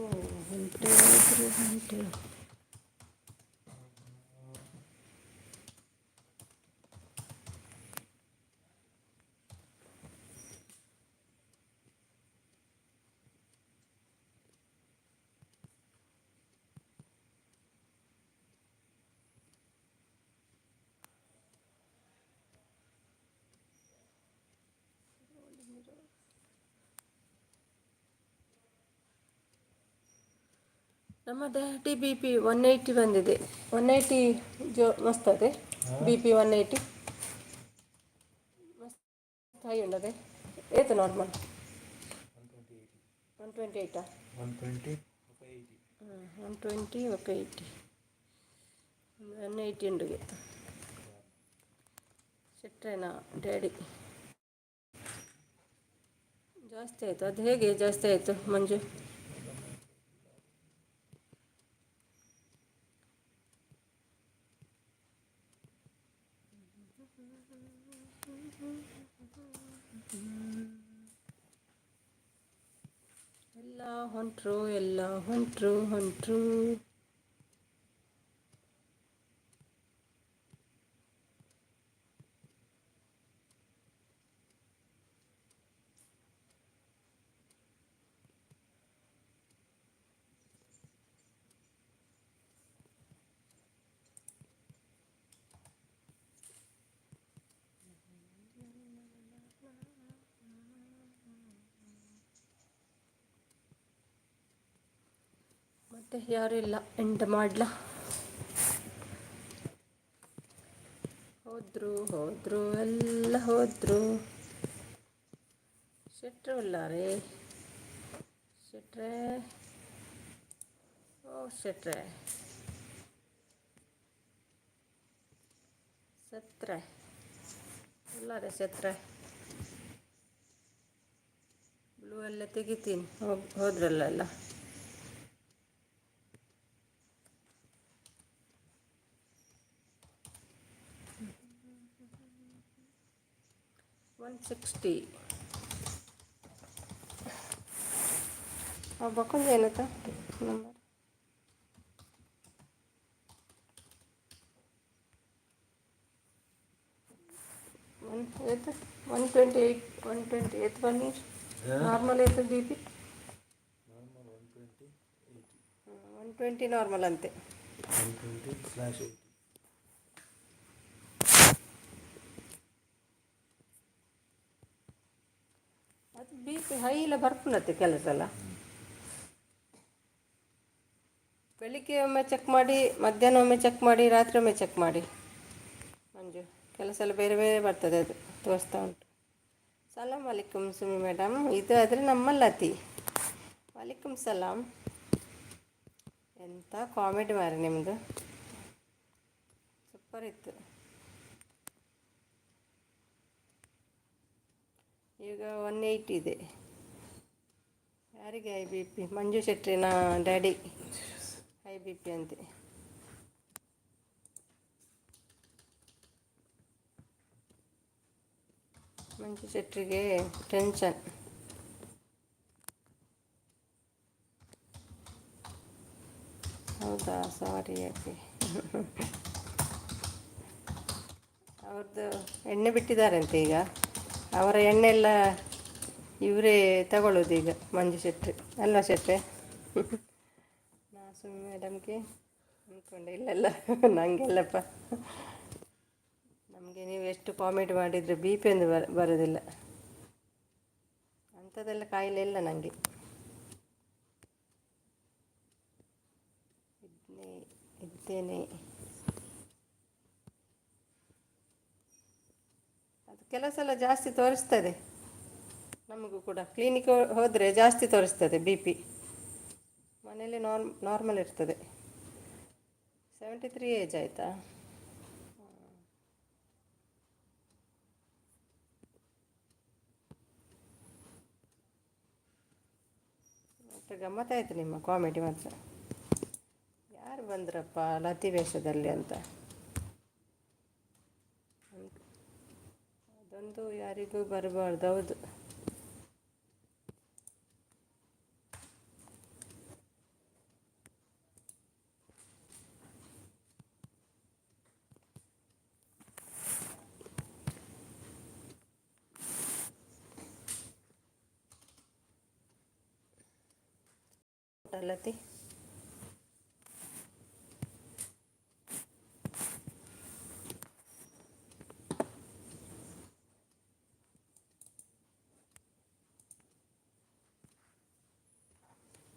ನಮ್ಮ ಡ್ಯಾಡಿ ಬಿ ಪಿ 180 ಬಂದಿದೆ. 180 ಮಸ್ತ್ ಅದೇ ಬಿ ಪಿ 180 ಮಸ್ತ್ ಹೈ ಉಂಟದೆ. ಏತು ನಾರ್ಮಲ್ 128 120 ఒక 80 180 ಉಂಡಿಗೆ ಸಿಟ್ರೇನಾ ಡ್ಯಾಡಿ ಜಾಸ್ತಿ ಆಯಿತು. ಅದು ಹೇಗೆ ಜಾಸ್ತಿ ಆಯಿತು ಮಂಜು? ಎಲ್ಲ ಹೊಂಟ್ರು. ಮತ್ತೆ ಯಾರು ಇಲ್ಲ, ಎಂತ ಮಾಡ್ಲಾ? ಹೋದ್ರು ಎಲ್ಲ ಹೋದ್ರು. ಶೆಟ್ರು ಇಲ್ಲಾರೆ. ಶೆಟ್ರೆ ಸತ್ರೆ ಇಲ್ಲ ರೀ ಛತ್ರ ಬ್ಲೂ ಎಲ್ಲ ತೆಗಿತೀನಿ ಹೋದ್ರಲ್ಲ ಎಲ್ಲ. $160 ಬಕ್ಕೊಂದು ಏನತ್ತ ನಂಬರ್ 128 128 ಬನ್ನಿ ನಾರ್ಮಲ್ ಐತೆ ಬಿ ಪಿ 120 ನಾರ್ಮಲ್ ಅಂತೆ. 120/80. ಅದು ಬಿ ಪಿ ಹೈ ಎಲ್ಲ ಬರ್ಕೊಂಡತ್ತೆ ಕೆಲಸ ಎಲ್ಲ. ಬೆಳಿಗ್ಗೆ ಒಮ್ಮೆ ಚೆಕ್ ಮಾಡಿ, ಮಧ್ಯಾಹ್ನ ಒಮ್ಮೆ ಚೆಕ್ ಮಾಡಿ, ರಾತ್ರಿ ಒಮ್ಮೆ ಚೆಕ್ ಮಾಡಿ ಮಂಜು. ಕೆಲಸ ಎಲ್ಲ ಬೇರೆ ಬೇರೆ ಬರ್ತದೆ, ಅದು ತೋರಿಸ್ತಾ ಉಂಟು. ಸಲಾಮ್ ವಾಲೇಕುಮ್ ಸುಮಿ ಮೇಡಮ್. ಇದು ಆದರೆ ನಮ್ಮಲ್ಲತಿ. ವಾಲೇಕುಮ್ ಸಲಾಮ್. ಎಂಥ ಕಾಮಿಡಿ ಮಾರಿ ನಿಮ್ಮದು, ಸೂಪರ್ ಇತ್ತು. ಈಗ 180 ಇದೆ. ಯಾರಿಗೆ ಹೈ ಬಿ ಪಿ? ಮಂಜು ಶೆಟ್ಟಿನ ಡ್ಯಾಡಿ ಹೈ ಬಿ ಪಿ ಅಂತೆ. ಮಂಜು ಶೆಟ್ಟರಿಗೆ ಟೆನ್ಷನ್. ಹೌದಾ, ಸಾರಿ ಯಾಕೆ. ಅವ್ರದ್ದು ಎಣ್ಣೆ ಬಿಟ್ಟಿದ್ದಾರಂತೆ ಈಗ. ಅವರ ಎಣ್ಣೆ ಎಲ್ಲ ಇವರೇ ತಗೊಳ್ಳೋದು ಈಗ, ಮಂಜು ಶೆಟ್ಟಿ ಅಲ್ವಾ ಶೆಟ್ಟಿ? ನಾ ಸುಮ್ಮನೆ ಮೇಡಮ್ಗೆ ಅಂದ್ಕೊಂಡೆ, ಇಲ್ಲೆಲ್ಲ ನನಗೆಲ್ಲಪ್ಪ. ನಮಗೆ ನೀವು ಎಷ್ಟು ಕಾಮಿಡಿ ಮಾಡಿದರೆ ಬಿ ಪಿ ಒಂದು ಬರೋದಿಲ್ಲ. ಅಂಥದ್ದೆಲ್ಲ ಕಾಯಿಲೆ ಇಲ್ಲ ನನಗೆ. ಇದ್ದೇನೆ. ಅದು ಕೆಲಸ ಎಲ್ಲ ಜಾಸ್ತಿ ತೋರಿಸ್ತದೆ ನಮಗೂ ಕೂಡ. ಕ್ಲಿನಿಕ್ ಹೋದರೆ ಜಾಸ್ತಿ ತೋರಿಸ್ತದೆ ಬಿ ಪಿ. ಮನೇಲಿ ನಾರ್ಮಲ್ ಇರ್ತದೆ. 73 ಏಜ್ ಆಯಿತಾ? ಮತ್ತು ಗಮ್ಮತ್ತಾಯಿತು ನಿಮ್ಮ ಕಾಮಿಡಿ ಮಾತ್ರ. ಯಾರು ಬಂದ್ರಪ್ಪ ಲತಿ ವೇಷದಲ್ಲಿ ಅಂತ. ಅದೊಂದು ಯಾರಿಗೂ ಬರಬಾರ್ದು. ಹೌದು, ಲತಿ.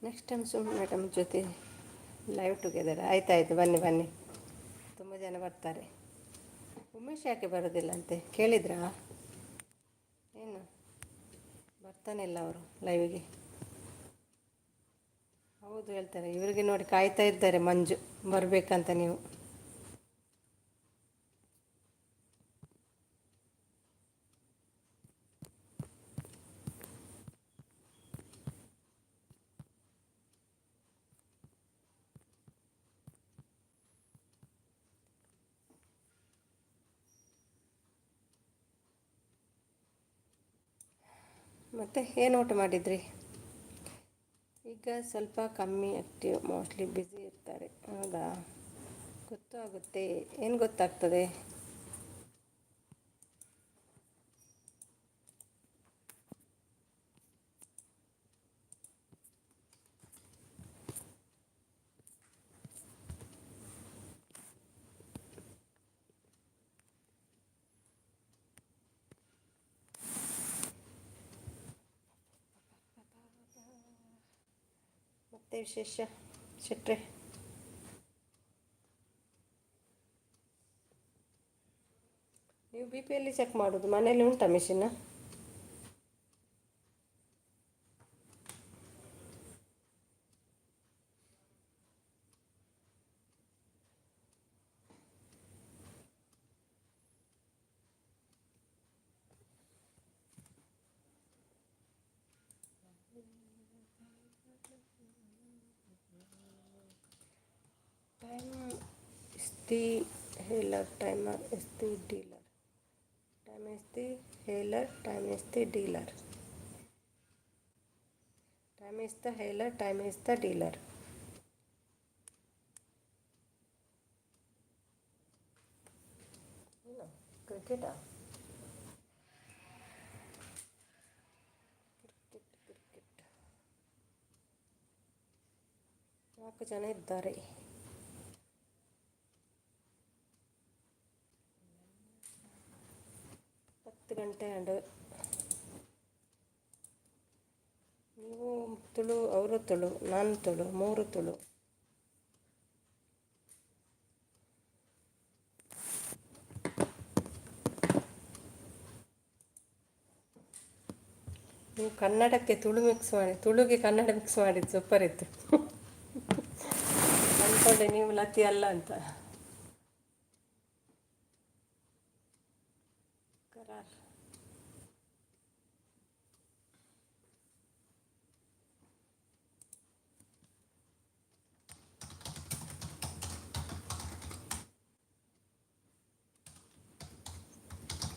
ನೆಕ್ಸ್ಟ್ ಟೈಮ್ ಸುಮ್ಮನೆ ಮೇಡಮ್ ಜೊತೆ ಲೈವ್ ಟುಗೆದರ್. ಆಯ್ತಾಯಿತು, ಬನ್ನಿ ಬನ್ನಿ, ತುಂಬ ಜನ ಬರ್ತಾರೆ. ಉಮೇಶ್ ಯಾಕೆ ಬರೋದಿಲ್ಲ ಅಂತೆ ಕೇಳಿದ್ರಾ? ಏನು ಬರ್ತಾನೆ ಇಲ್ಲ ಅವರು ಲೈವಿಗೆ? ಹೌದು ಹೇಳ್ತಾರೆ, ಇವರಿಗೆ ನೋಡಿ ಕಾಯ್ತಾ ಇದ್ದಾರೆ ಮಂಜು ಬರಬೇಕಂತ. ನೀವು ಮತ್ತು ಏನು ಊಟ ಮಾಡಿದ್ರಿ? ಈಗ ಸ್ವಲ್ಪ ಕಮ್ಮಿ ಆ್ಯಕ್ಟಿವ್, ಮೋಸ್ಟ್ಲಿ ಬ್ಯುಸಿ ಇರ್ತಾರೆ. ಹೌದಾ, ಗೊತ್ತಾಗುತ್ತೆ. ಏನು ಗೊತ್ತಾಗ್ತದೆ? ಮತ್ತೆ ವಿಶೇಷ ಶೆಟ್ರೆ? ನೀವು ಬಿ ಪಿಯಲ್ಲಿ ಚೆಕ್ ಮಾಡೋದು ಮನೇಲಿ ಉಂಟಾ machine? The healer, time is the dealer. Time is the healer, time is the dealer. Time is the healer, time is the dealer. ಕ್ರಿಕೆಟಾ? ಕ್ರಿಕೆಟ್ 4 ಜನ ಇದ್ದಾರೆ. ಗಂಟೆ ಅಂಡ್ ನೀವು ತುಳು, ಅವರು ತುಳು, ನಾನು ತುಳು, 3 ತುಳು. ನೀವು ಕನ್ನಡಕ್ಕೆ ತುಳು ಮಿಕ್ಸ್ ಮಾಡಿ, ತುಳುಗೆ ಕನ್ನಡ ಮಿಕ್ಸ್ ಮಾಡಿದ್ದು ಸೂಪರ್ ಇತ್ತು. ಅಂದ್ಕೊಂಡೆ ನೀವು ಲತಿ ಅಲ್ಲ ಅಂತ. ಕರಾರ್.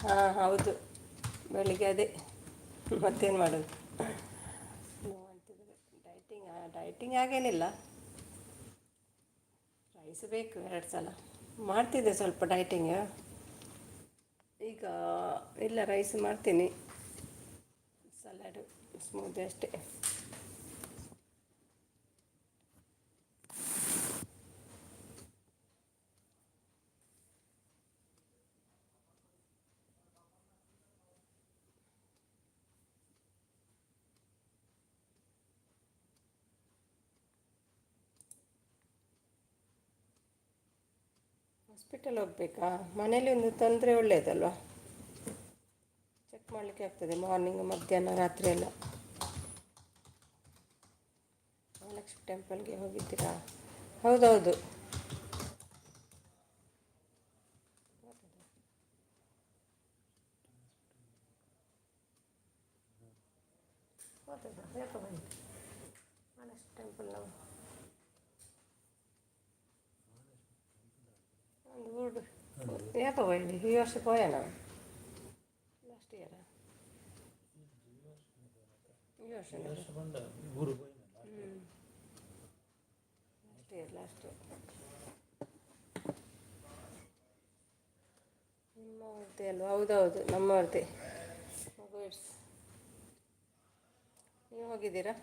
ಹಾಂ ಹೌದು, ಬೆಳಿಗ್ಗೆ ಅದೇ ಮತ್ತೇನು ಮಾಡೋದು. ಡೈಟಿಂಗ್ ಹಾಗೇನಿಲ್ಲ, ರೈಸ್ ಬೇಕು 2 ಸಲ ಮಾಡ್ತಿದ್ದೆ ಸ್ವಲ್ಪ ಡೈಟಿಂಗ್. ಈಗ ಇಲ್ಲ, ರೈಸ್ ಮಾಡ್ತೀನಿ, ಸಲಾಡು, ಸ್ಮೂದಿ ಅಷ್ಟೇ. ಹಾಸ್ಪಿಟಲ್ ಹೋಗಬೇಕಾ? ಮನೇಲಿ ಒಂದು ತೊಂದರೆ ಒಳ್ಳೆಯದಲ್ವ, ಚೆಕ್ ಮಾಡಲಿಕ್ಕೆ ಆಗ್ತದೆ ಮಾರ್ನಿಂಗ್, ಮಧ್ಯಾಹ್ನ, ರಾತ್ರಿ ಎಲ್ಲ. ಮಹಾಲಕ್ಷ್ಮಿ ಟೆಂಪಲ್ಗೆ ಹೋಗಿದ್ದೀರಾ? ಹೌದೌದು. ಮಹಾಲಕ್ಷ್ಮಿ ಟೆಂಪಲ್ ನಾವು ಒಂದು ಊರು ಯಾಕೆ ಹೋಯ್ಲಿ, ಈ ವರ್ಷ ಹೋಯೋಣ, ಲಾಸ್ಟ್ ಇಯರ, ಈ ವರ್ಷ ಲಾಸ್ಟ್ ಇಯರ್. ನಿಮ್ಮವ್ರದ್ದೇ ಅಲ್ವಾ? ಹೌದೌದು, ನಮ್ಮವ್ರದ್ದೇ ಮಗುವಿಡ್ಸ್. ನೀವು ಹೋಗಿದ್ದೀರಾ?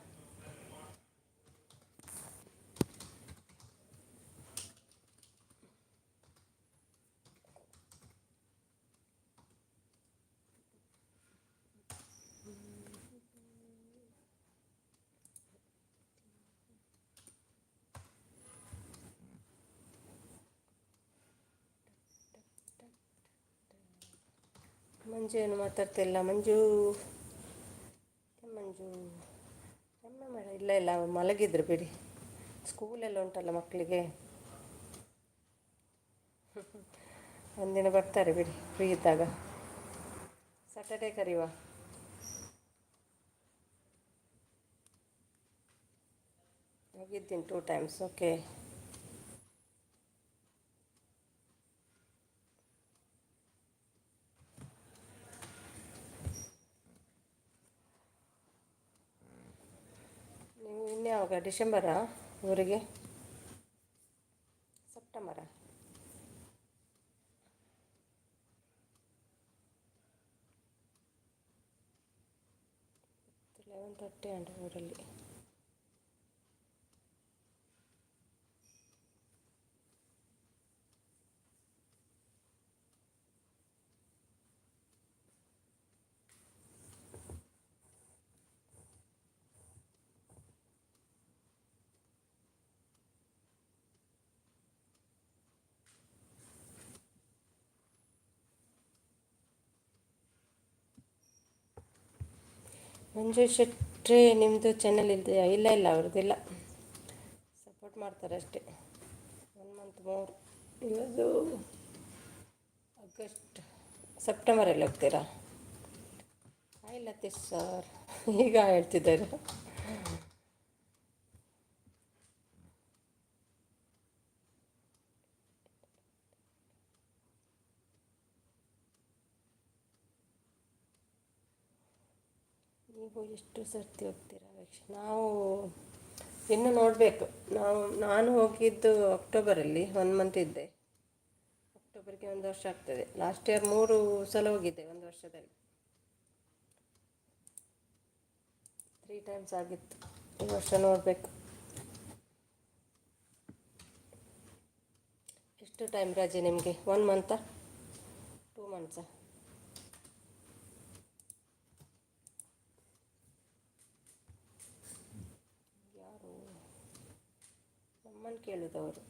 ಮಂಜು ಏನು ಮಾತಾಡ್ತಿಲ್ಲ. ಮಂಜು ಮಂಜು ಅಮ್ಮ ಮೇಡ ಇಲ್ಲ ಮಲಗಿದ್ರು ಬಿಡಿ, ಸ್ಕೂಲೆಲ್ಲ ಉಂಟಲ್ಲ ಮಕ್ಕಳಿಗೆ, ಒಂದಿನ ಬರ್ತಾರೆ ಬಿಡಿ ಫ್ರೀ ಇದ್ದಾಗ. ಸ್ಯಾಟರ್ಡೇ ಕರೆಯುವ. ಹೋಗಿದ್ದೀನಿ 2 times. ಓಕೆ, ನೀವು ಇನ್ಯಾವಾಗ? ಡಿಸೆಂಬರಾ ಊರಿಗೆ? ಸೆಪ್ಟೆಂಬರಾ? 11:30 ಅಂಡ್ ಊರಲ್ಲಿ. ಮಂಜು ಶೆಟ್ಟಿ ನಿಮ್ಮದು ಚಾನಲ್ ಇದೆಯಾ? ಇಲ್ಲ ಅವ್ರದ್ದಿಲ್ಲ, ಸಪೋರ್ಟ್ ಮಾಡ್ತಾರೆ ಅಷ್ಟೇ. 1 ಮಂತ್ ಮೋರ್. ಇವತ್ತು ಆಗಸ್ಟ್, ಸೆಪ್ಟೆಂಬರಲ್ಲಿ ಹೋಗ್ತೀರಾ? ಹಾಯ್ ಲತೀಶ್ ಸರ್, ಈಗ ಹೇಳ್ತಿದ್ದಾರೆ. ನೀವು ಎಷ್ಟು ಸರ್ತಿ ಹೋಗ್ತೀರಾ ನಾವು ಇನ್ನು ನೋಡಬೇಕು. ನಾನು ಹೋಗಿದ್ದು ಅಕ್ಟೋಬರಲ್ಲಿ 1 ಮಂತ್ ಇದ್ದೆ. ಅಕ್ಟೋಬರ್ಗೆ 1 ವರ್ಷ ಆಗ್ತದೆ. ಲಾಸ್ಟ್ ಇಯರ್ 3 ಸಲ ಹೋಗಿದ್ದೆ 1 ವರ್ಷದಲ್ಲಿ. 3 ಟೈಮ್ಸ್ ಆಗಿತ್ತು. ಈ ವರ್ಷ ನೋಡಬೇಕು. ಎಷ್ಟು ಟೈಮ್ ರಜೆ ನಿಮಗೆ? 1 ಮಂತಾ 2 ಮಂತ್ಸಾ? ಯಾರು ನಮ್ಮನ್ನು ಕೇಳಿದವರು?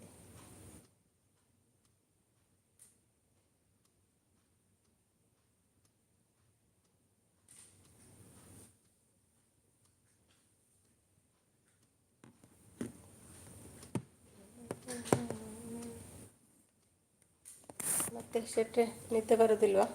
ಮತ್ತೆ ಶೆಟ್ರೆ, ನಿದ್ದೆ ಬರೋದಿಲ್ವಾ?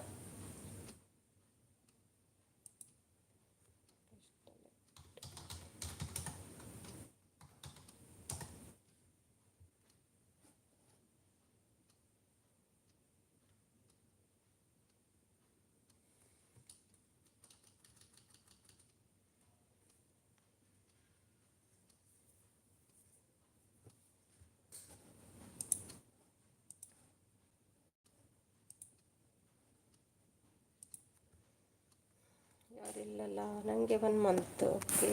ಯಾರಿಲ್ಲಲ್ಲ. ನನಗೆ 1 ಮಂತ್. ಓಕೆ,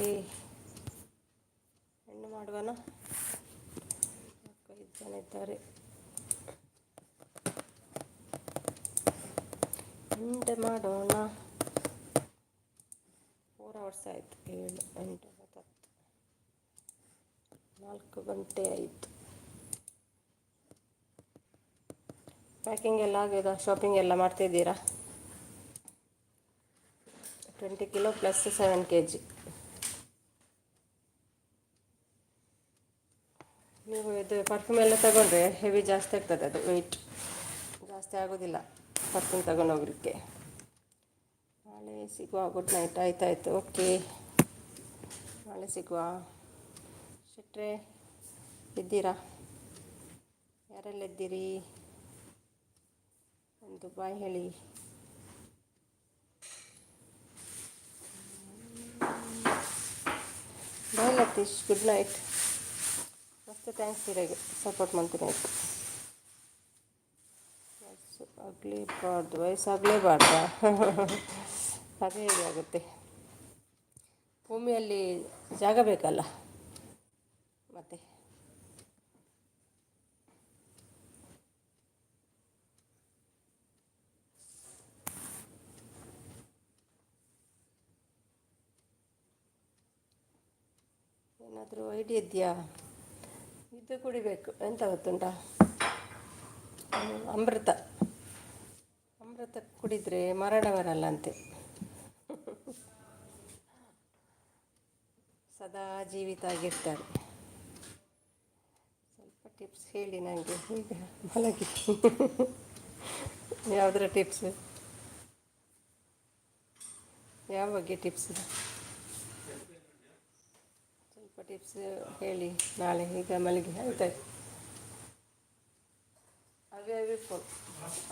ಹೆಣ್ಣು ಮಾಡುವನ? 5 ಜನ ಇದ್ದಾರೆ. ಎಂಟು ಮಾಡೋಣ. 4 ಅವರ್ಸ್ ಆಯಿತು. 7, 8, 9, 10, 4 ಗಂಟೆ ಆಯಿತು. ಪ್ಯಾಕಿಂಗ್ ಎಲ್ಲ ಆಗಿದೆ? ಶಾಪಿಂಗ್ ಎಲ್ಲ ಮಾಡ್ತಿದ್ದೀರಾ? 20 ಕಿಲೋ ಪ್ಲಸ್ 7 kg. ನೀವು ಇದು ಪರ್ಫ್ಯೂಮ್ ಎಲ್ಲ ತಗೊಂಡ್ರೆ ಹೆವಿ ಜಾಸ್ತಿ ಆಗ್ತದೆ, ಅದು ವೆಯ್ಟ್ ಜಾಸ್ತಿ ಆಗೋದಿಲ್ಲ ಪರ್ಫ್ಯೂಮ್ ತಗೊಂಡು ಹೋಗ್ಲಿಕ್ಕೆ. ನಾಳೆ ಸಿಗುವ. Good night. ಆಯ್ತಾಯಿತು. ಓಕೆ, ನಾಳೆ ಸಿಗುವ. ಶೆಟ್ರೆ ಇದ್ದೀರಾ? ಯಾರೆಲ್ಲ ಇದ್ದೀರಿ? ಒಂದು ಬಾಯ್ ಹೇಳಿ. ಬಾಯ್ ಲತೀಶ್. Good night. ಮಸ್ತ್ ಥ್ಯಾಂಕ್ಸ್ ಇರಾಗೆ ಸಪೋರ್ಟ್ ಮಾಡ್ತೀನಿ. ಆಯಿತು. ವಯಸ್ಸಾಗಲೇಬಾರ್ದ? ಅದೇ ಹೇಗೆ ಆಗುತ್ತೆ? ಭೂಮಿಯಲ್ಲಿ ಜಾಗ ಬೇಕಲ್ಲ ಮತ್ತೆ. ಏನಾದರೂ ಐಡಿಯಾ ಇದೆಯಾ? ಇದು ಕುಡಿಬೇಕು. ಎಂತ ಗೊತ್ತುಂಟಾ? ಅಮೃತ ಕುಡಿದರೆ ಮರಣ ಬರಲ್ಲ ಅಂತೆ. ಸದಾ ಜೀವಿತ ಆಗಿರ್ತಾರೆ. ಸ್ವಲ್ಪ ಟಿಪ್ಸ್ ಹೇಳಿ ನನಗೆ. ಈಗ ಮಲಗಿ. ಯಾವುದರ ಟಿಪ್ಸ್? ಯಾವ ಬಗ್ಗೆ ಟಿಪ್ಸ್? ಸ್ವಲ್ಪ ಟಿಪ್ಸ್ ಹೇಳಿ ನಾಳೆ. ಈಗ ಮಲಗಿ. ಆಯ್ತಾಯ್ತು.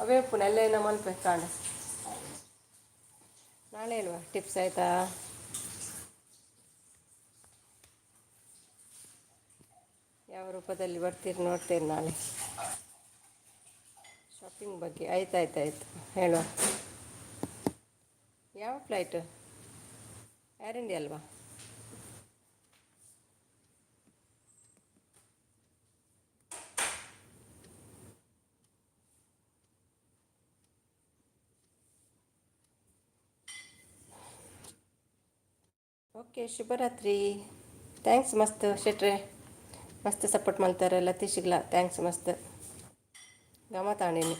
ಅವೇ ಉಪ್ಪು ಎಲ್ಲ ಏನೋ ಮಲ್ಪೆ ಕಾಣ. ನಾಳೆ ಅಲ್ವಾ ಟಿಪ್ಸ್? ಆಯಿತಾ? ಯಾವ ರೂಪದಲ್ಲಿ ಬರ್ತೀರಿ ನೋಡ್ತೇನೆ ನಾಳೆ. ಶಾಪಿಂಗ್ ಬಗ್ಗೆ. ಆಯ್ತಾಯ್ತು ಹೇಳುವ. ಯಾವ ಫ್ಲೈಟು? ಏರ್ ಇಂಡಿಯಾ ಅಲ್ವಾ? ಓಕೆ, ಶುಭರಾತ್ರಿ. ಥ್ಯಾಂಕ್ಸ್ ಮಸ್ತ್ ಶೆಟ್ರೆ. ಮಸ್ತ್ ಸಪೋರ್ಟ್ ಮಾಡ್ತಾರೆ ಲತೀಶ್ಗ್ಲ. ಥ್ಯಾಂಕ್ಸ್ ಮಸ್ತ್. ಗಮತಾಣೀನಿ.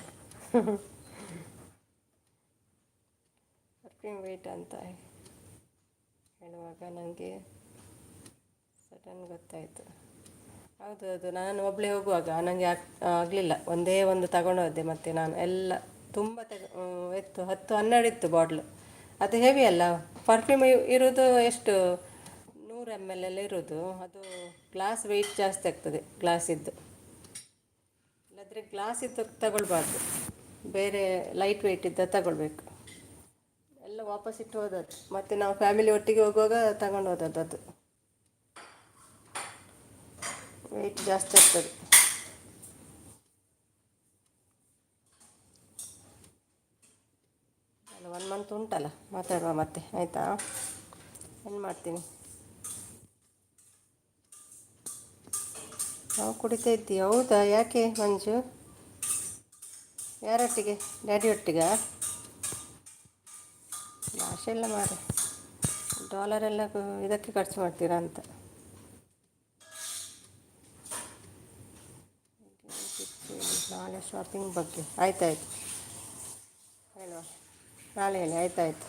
ಪರ್ಫ್ಯೂಮ್ ವೇಟ್ ಅಂತ ಹೇಳುವಾಗ ನನಗೆ ಸಡನ್ ಗೊತ್ತಾಯಿತು. ಹೌದು, ನಾನು ಒಬ್ಬಳೇ ಹೋಗುವಾಗ ನನಗೆ ಆಗಲಿಲ್ಲ. ಒಂದೇ ಒಂದು ತಗೊಂಡು ಹೋದೆ. ಮತ್ತು ನಾನು ಎಲ್ಲ ತುಂಬ 10-12 ಇತ್ತು ಬಾಟ್ಲು. ಅದು ಹೆವಿ ಅಲ್ಲ. ಪರ್ಫ್ಯೂಮ್ ಇರೋದು ಎಷ್ಟು 100 ml ಎಲ್ಲ ಇರೋದು. ಅದು ಗ್ಲಾಸ್ ವೆಯ್ಟ್ ಜಾಸ್ತಿ ಆಗ್ತದೆ, ಗ್ಲಾಸಿದ್ದು. ಇಲ್ಲಾಂದರೆ ಗ್ಲಾಸಿದ್ದು ತಗೊಳ್ಬಾರ್ದು, ಬೇರೆ ಲೈಟ್ ವೆಯ್ಟ್ ಇದ್ದ ತಗೊಳ್ಬೇಕು. ಎಲ್ಲ ವಾಪಸ್ ಇಟ್ಟು ಹೋದದ್ದು. ಮತ್ತು ನಾವು ಫ್ಯಾಮಿಲಿ ಒಟ್ಟಿಗೆ ಹೋಗುವಾಗ ತಗೊಂಡು ಹೋದದ್ದು. ಅದು ವೆಯ್ಟ್ ಜಾಸ್ತಿ ಆಗ್ತದೆ. ಅಲ್ಲ 1 ಮಂತ್ ಉಂಟಲ್ಲ, ಮಾತಾಡುವ ಮತ್ತೆ, ಆಯಿತಾ? ಏನು ಮಾಡ್ತೀನಿ? ನಾವು ಕುಡಿತಾ ಇದ್ದೀವಿ. ಹೌದಾ? ಯಾಕೆ ಮಂಜು? ಯಾರೊಟ್ಟಿಗೆ? ಡ್ಯಾಡಿ ಒಟ್ಟಿಗೆ? ಭಾಷೆ ಎಲ್ಲ ಮಾರಿ ಡಾಲರೆಲ್ಲ ಇದಕ್ಕೆ ಖರ್ಚು ಮಾಡ್ತೀರಾ ಅಂತ. ನಾಳೆ ಶಾಪಿಂಗ್ ಬಗ್ಗೆ ಆಯ್ತಾಯ್ತು ಹೇಳುವ, ನಾಳೆ ಹೇಳಿ. ಆಯ್ತಾಯ್ತು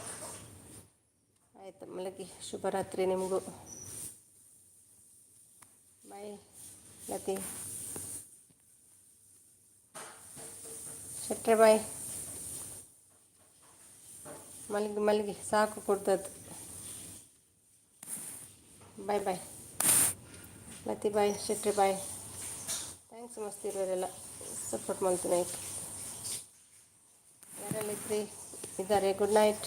ಮಲಗಿ. ಶುಭರಾತ್ರಿ ನಿಮಗೂ. ಬಾಯ್ ಲತಿ. ಶೆಟ್ರೆ ಬಾಯ್. ಮಲಗಿ ಸಾಕು ಕೊಡ್ತದ್ದು. ಬಾಯ್ ಬಾಯ್ ಲತಿ ಬಾಯ್. ಶೆಟ್ರೆ ಬಾಯ್. ಥ್ಯಾಂಕ್ಸ್ ಮಸ್ತಿರೋರೆಲ್ಲ ಸಪೋರ್ಟ್ ಮಾಡ್ತೀನಿ. ಯಾರೆಲ್ಲ ಇದ್ದಾರೆ? Good night.